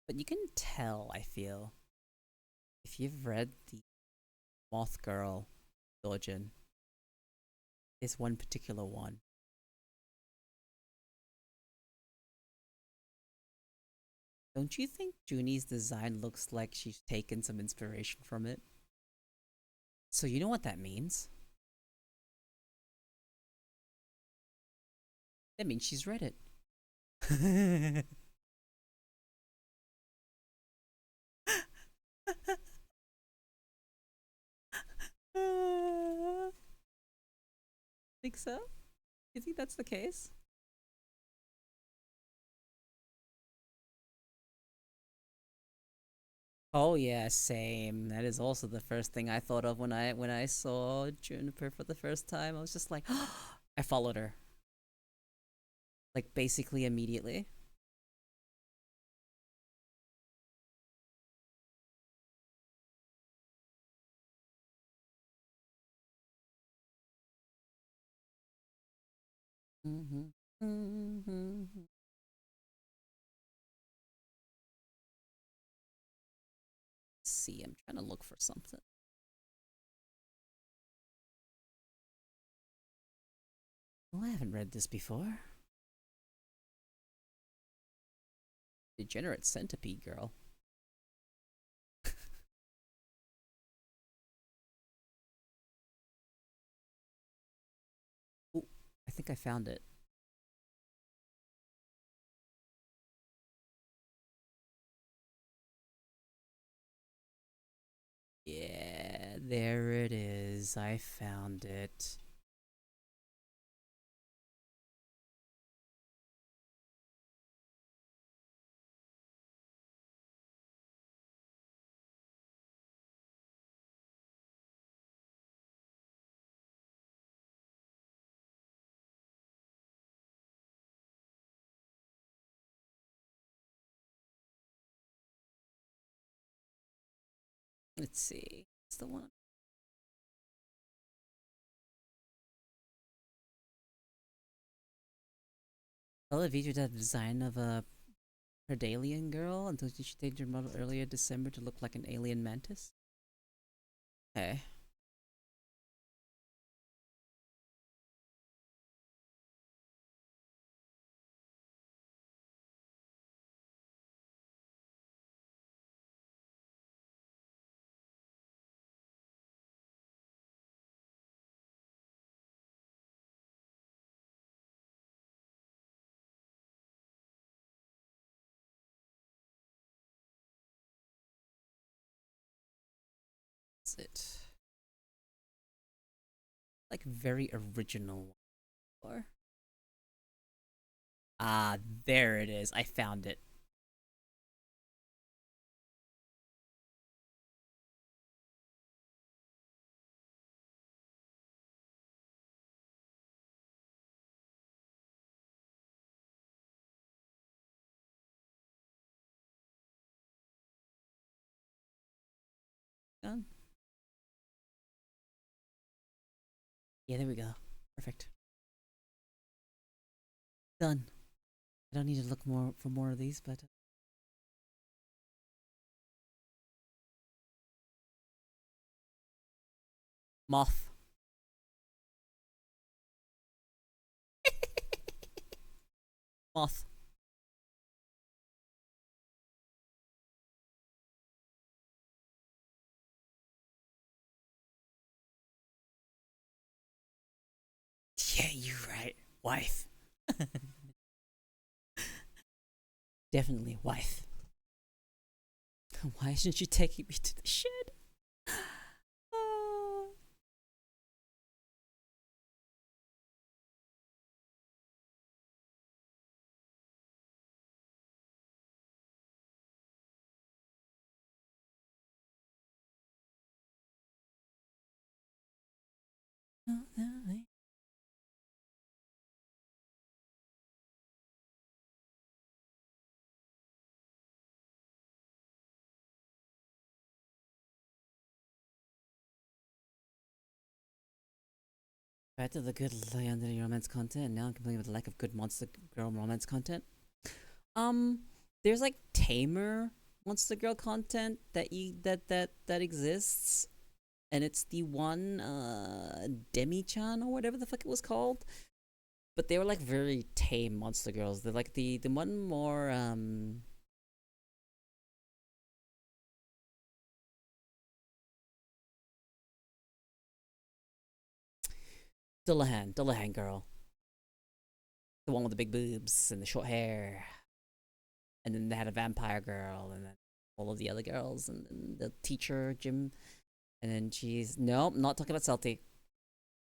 But you can tell, I feel, if you've read the Moth Girl Dojin, there's one particular one. Don't you think Junie's design looks like she's taken some inspiration from it? So you know what that means? That means she's read it. Think so? You think that's the case? Oh yeah, same. That is also the first thing I thought of when I saw Juniper for the first time. I was just like, I followed her like basically immediately. Mm-hmm. Mm-hmm. See, I'm trying to look for something. Oh, I haven't read this before. Degenerate Centipede Girl. Ooh, I think I found it. Yeah, there it is. I found it. Let's see. It's the one. Well, VTuber did a design of a Herdalian girl until she changed her model earlier December to look like an alien mantis. Okay. That's it. Like very original. Or ah, there it is. I found it. Done. Yeah, there we go. Perfect. Done. I don't need to look more for more of these, but moth. Moth. Yeah, you're right. Wife. Definitely wife. Why isn't she taking me to the shed? Back to the good Legendary romance content. Now I'm complaining with the lack of good Monster Girl romance content. Um, there's like tamer Monster Girl content that exists, and it's the one Demi-chan or whatever the fuck it was called. But they were like very tame Monster Girls. They're like the one more Dullahan girl, the one with the big boobs and the short hair, and then they had a vampire girl, and then all of the other girls, and then the teacher Jim, and then she's nope, not talking about Salty.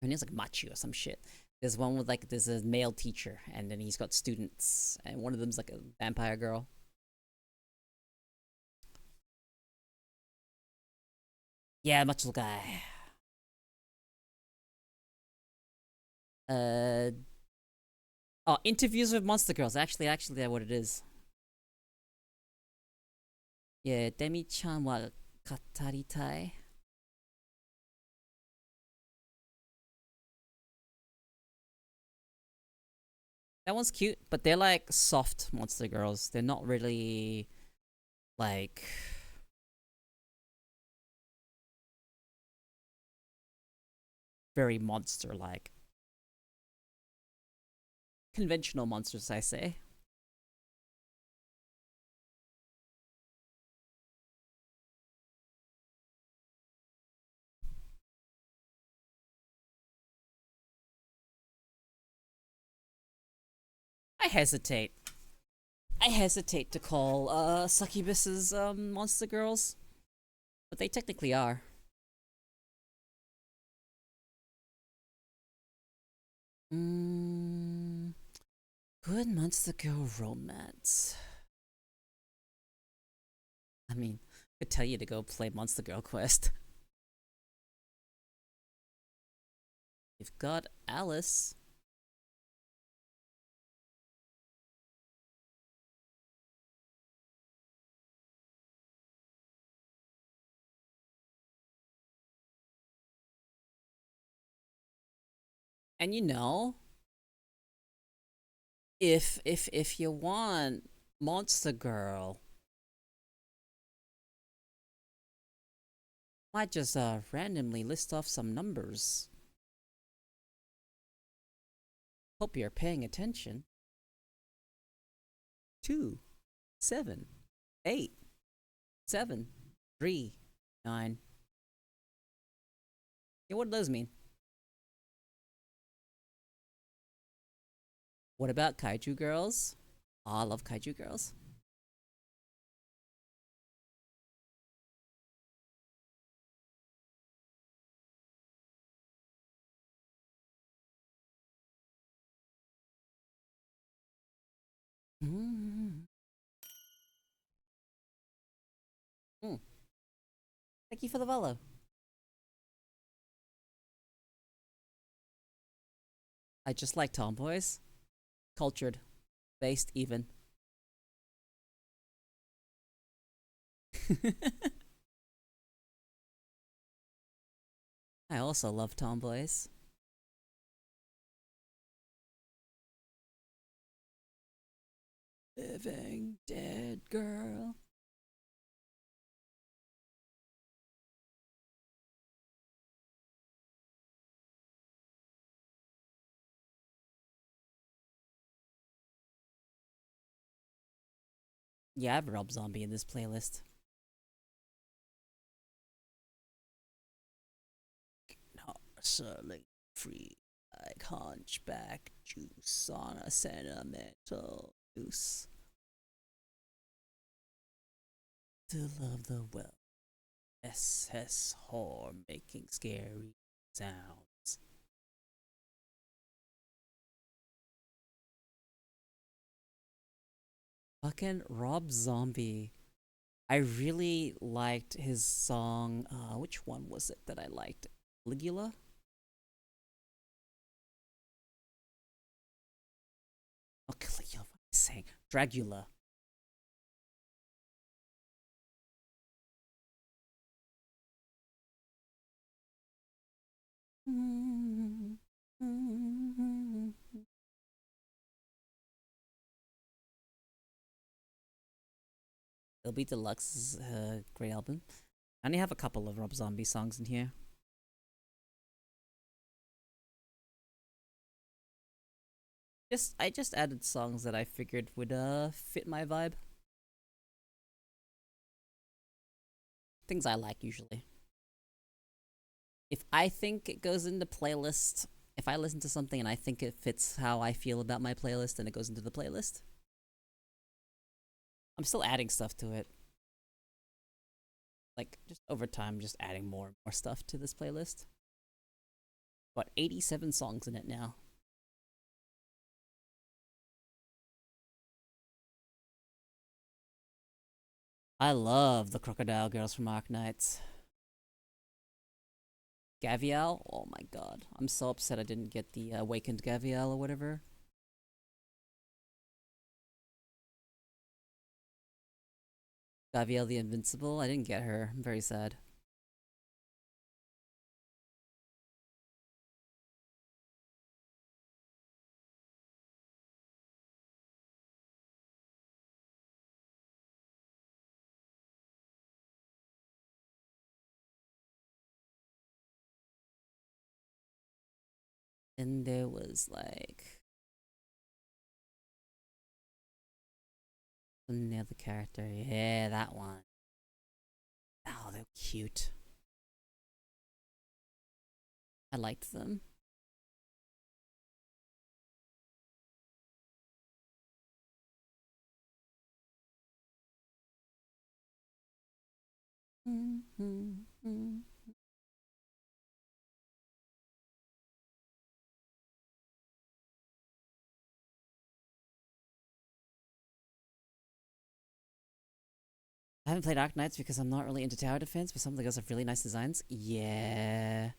Her name's like Machi or some shit. There's one with like there's a male teacher, and then he's got students, and one of them's like a vampire girl. Yeah, much little guy. Uh oh, interviews with monster girls. Actually, that's what it is. Yeah, Demi-chan wa kataritai. That one's cute, but they're like soft monster girls. They're not really like very monster like. Conventional monsters, I say. I hesitate. I hesitate to call succubuses monster girls, but they technically are. Mm, good monster girl romance. I mean, I could tell you to go play Monster Girl Quest. You've got Alice. And you know, if you want Monster Girl, might just randomly list off some numbers. Hope you're paying attention. 2, 7, 8, 7, 3, 9. Yeah, what do those mean? What about Kaiju Girls? Oh, I love Kaiju Girls. Mm. Mm. Thank you for the follow. I just like tomboys. Cultured. Based even. I also love tomboys. Living dead girl. Yeah, I have Rob Zombie in this playlist. Not certainly free like hunchback juice on a sentimental goose. To love the well. SS whore making scary sounds. Fucking Rob Zombie. I really liked his song. Which one was it that I liked? Ligula? Oh, Caligula. What am I saying? Dragula. It'll be Deluxe's great album. I only have a couple of Rob Zombie songs in here. I just added songs that I figured would fit my vibe. Things I like usually. If I think it goes into playlist, if I listen to something and I think it fits how I feel about my playlist, then it goes into the playlist. I'm still adding stuff to it. Like just over time, just adding more and more stuff to this playlist. Got 87 songs in it now. I love the Crocodile Girls from Arknights. Gavial? Oh my god. I'm so upset I didn't get the Awakened Gavial or whatever. Gavial the Invincible? I didn't get her. I'm very sad. And there was like another character. Yeah, that one. Oh, they're cute. I liked them. I haven't played Arknights because I'm not really into tower defense, but some of the girls have really nice designs. Yeah.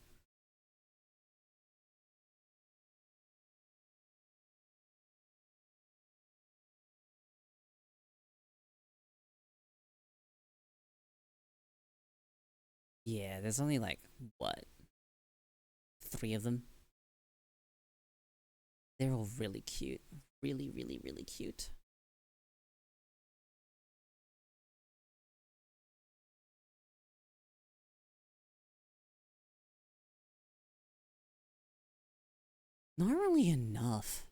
Yeah, there's only like, what, three of them? They're all really cute. Really, really, really cute. Not really enough.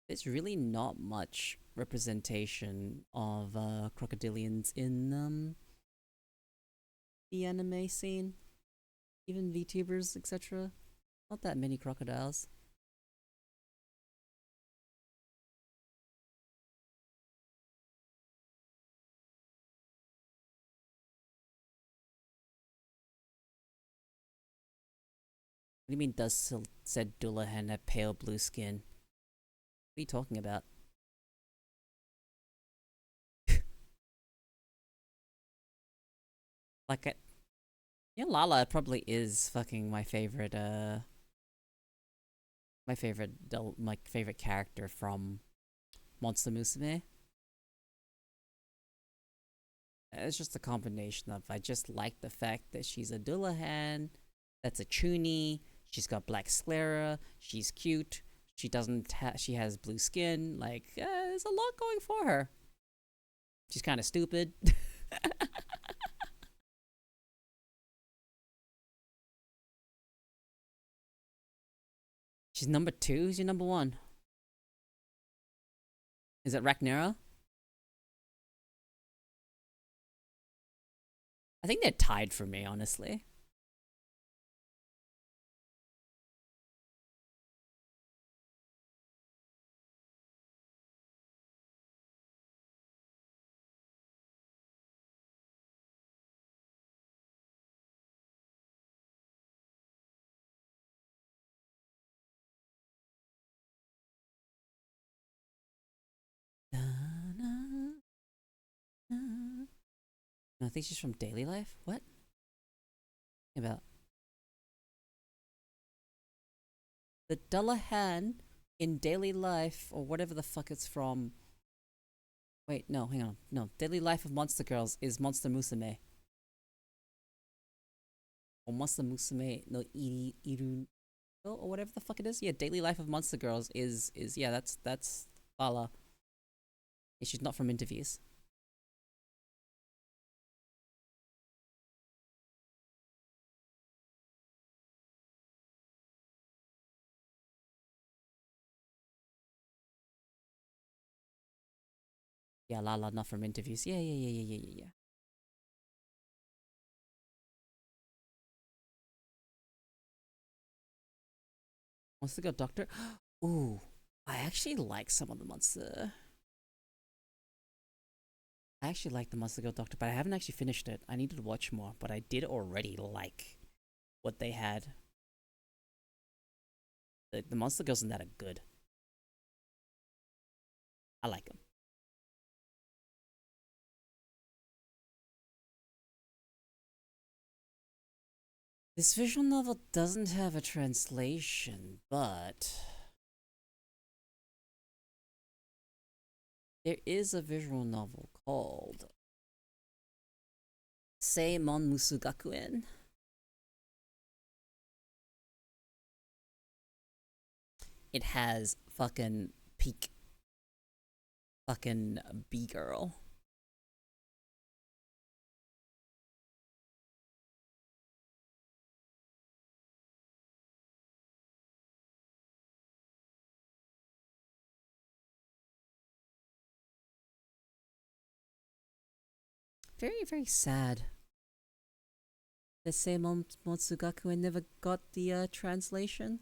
There's really not much representation of crocodilians in the anime scene. Even VTubers, etc. Not that many crocodiles. What do you mean, does said Dullahan have pale blue skin? What are you talking about? Like, yeah, Lala probably is fucking my favorite character from Monster Musume. It's just a combination of I just like the fact that she's a Dullahan, that's a Chuny, she's got black sclera, she's cute, she has blue skin, like there's a lot going for her. She's kind of stupid. She's number 2, who's your number 1? Is it Rhaenyra? I think they're tied for me, honestly. No, I think she's from Daily Life. What? About the Dullahan in Daily Life or whatever the fuck it's from. Wait, no, hang on. No, Daily Life of Monster Girls is Monster Musume. Or Monster Musume no Iru or whatever the fuck it is. Yeah, Daily Life of Monster Girls is yeah, that's Lala. Yeah, she's not from interviews. Yeah, Lala not from interviews. Yeah. Monster Girl Doctor. Ooh, I actually like some of the monster. I actually like the Monster Girl Doctor, but I haven't actually finished it. I needed to watch more, but I did already like what they had. The Monster Girls in that are good. I like them. This visual novel doesn't have a translation, but there is a visual novel called Seimon Musugakuen. It has fucking peak fucking B girl. Very, very sad. The Seimon Musugakuen never got the translation.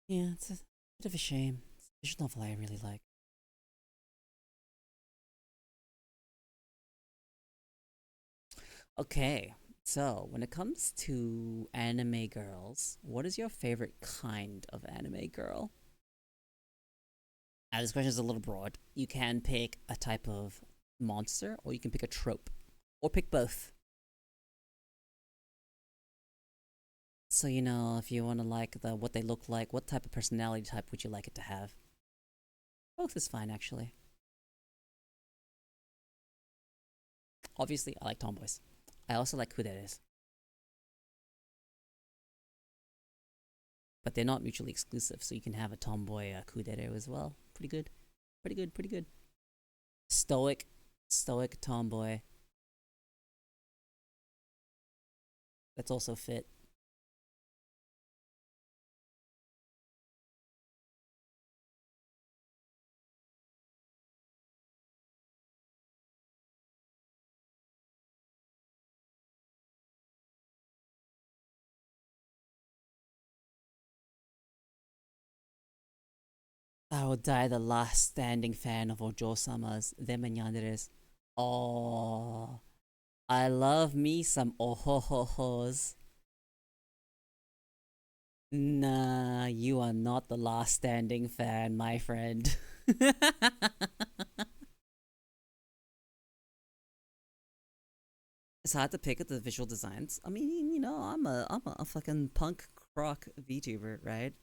Yeah, it's a bit of a shame. It's a visual novel I really like. Okay, so when it comes to anime girls, what is your favorite kind of anime girl? Now, this question is a little broad. You can pick a type of monster, or you can pick a trope, or pick both. So if you want to like what they look like, what type of personality type would you like it to have? Both is fine, actually. Obviously, I like tomboys. I also like kuderes, but they're not mutually exclusive. So you can have a tomboy kudere as well. Pretty good, pretty good, pretty good. Stoic, stoic tomboy. That's also fit. I will die the last standing fan of Ojo-sama's, them and Yandere's. Oh, I love me some ohohohos. Nah, you are not the last standing fan, my friend. It's hard to pick at the visual designs. I mean, I'm a fucking punk rock VTuber, right?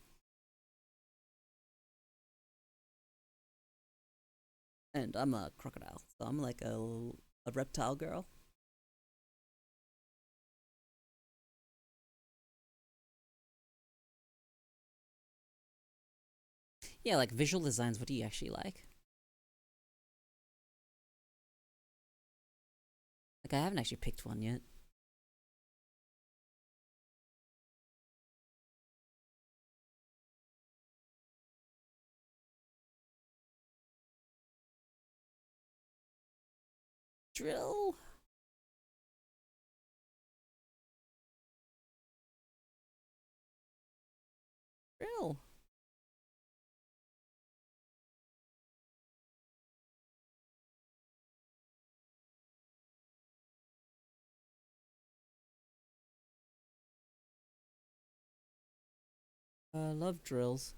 And I'm a crocodile, so I'm like a reptile girl. Yeah, like visual designs. What do you actually like? Like I haven't actually picked one yet. Drill, drill. I love drills.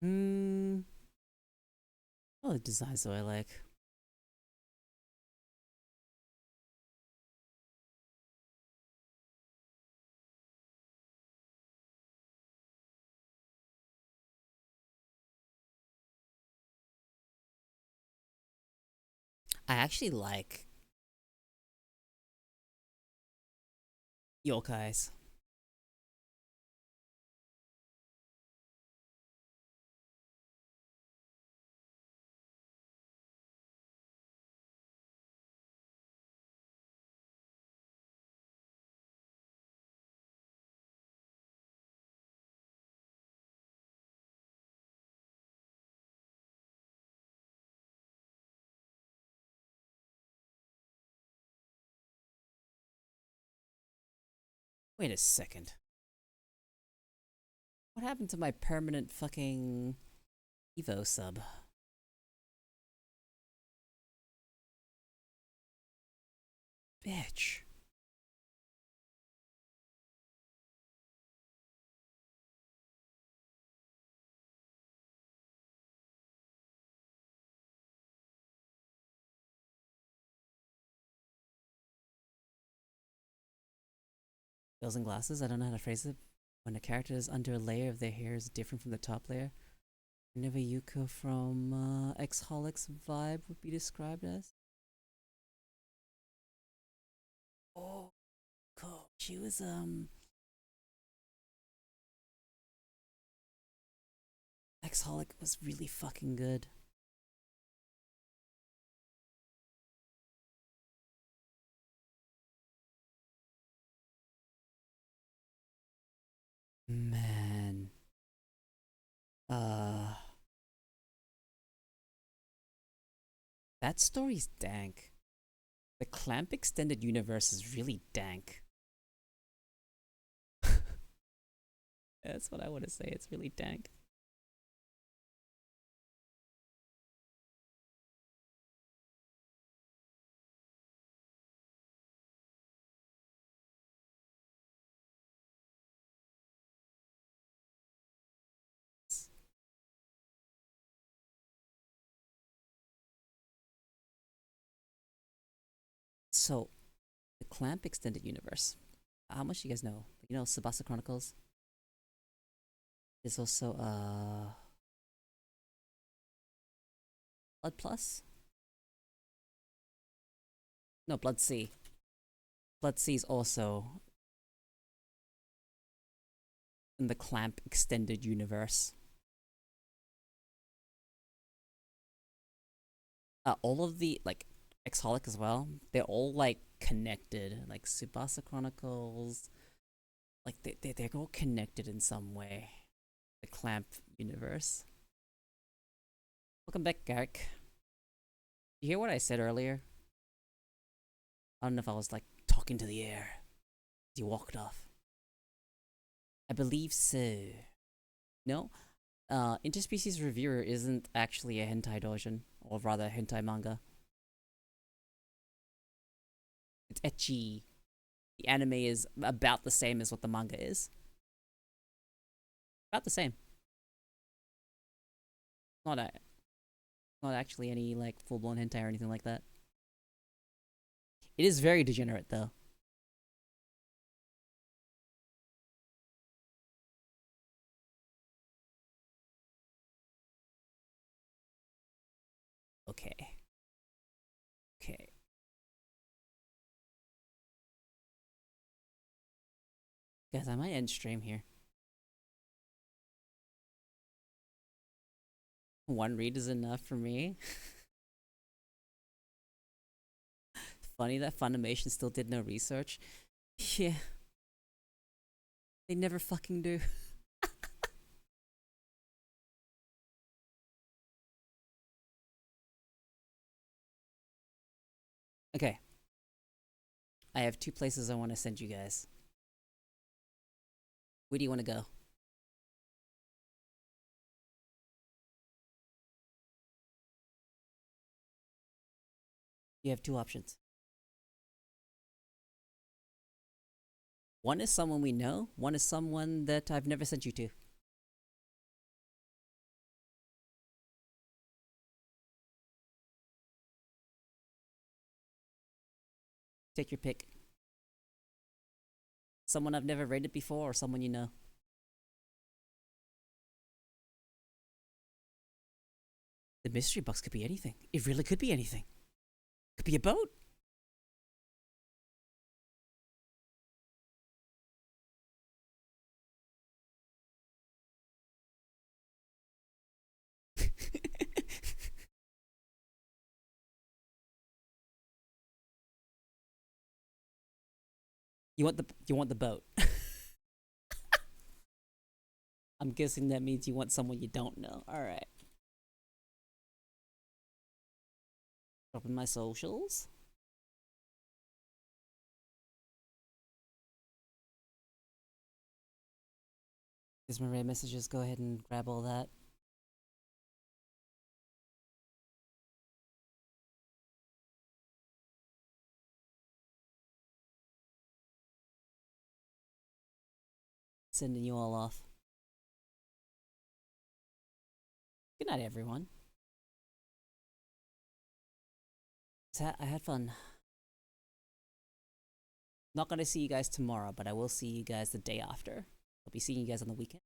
Hmm. All the designs that I like. I actually like yokais. Wait a second. What happened to my permanent fucking Evo sub? Bitch. Girls and glasses. I don't know how to phrase it. When a character is under a layer of their hair is different from the top layer. Whenever Yuko from X-Holics vibe would be described as. Oh, cool. She was X-Holic was really fucking good. Man. Uh that story's dank. The Clamp extended universe is really dank. That's what I want to say. It's really dank. So, the Clamp extended universe. How much do you guys know? You know, Sabasa Chronicles. There's also Blood Plus. No, Blood C. Blood C is also in the Clamp extended universe. All of the like Exholic as well. They're all like connected. Like Subasa Chronicles. Like they're all connected in some way. The Clamp universe. Welcome back, Garrick. You hear what I said earlier? I don't know if I was like talking to the air. You walked off. I believe so. No? Interspecies Reviewer isn't actually a hentai doujin, or rather a hentai manga. It's ecchi. The anime is about the same as what the manga is. About the same. Not a, not actually any like full blown hentai or anything like that. It is very degenerate though. Okay. Okay. Guys, I might end stream here. One read is enough for me. Funny that Funimation still did no research. Yeah. They never fucking do. Okay. I have two places I want to send you guys. Where do you want to go? You have two options. One is someone we know, one is someone that I've never sent you to. Take your pick. Someone I've never rated before or someone you know. The mystery box could be anything. It really could be anything. Could be a boat. You want the boat. I'm guessing that means you want someone you don't know. All right. Open my socials. Here's my red messages. Go ahead and grab all that. Sending you all off. Good night, everyone. I had fun. Not gonna see you guys tomorrow, but I will see you guys the day after. I'll be seeing you guys on the weekend.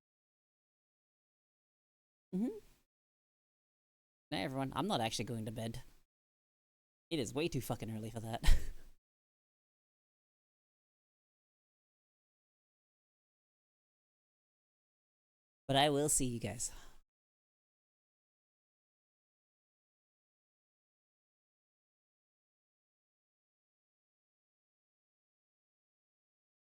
Mm-hmm. Good night, everyone. I'm not actually going to bed. It is way too fucking early for that. But I will see you guys.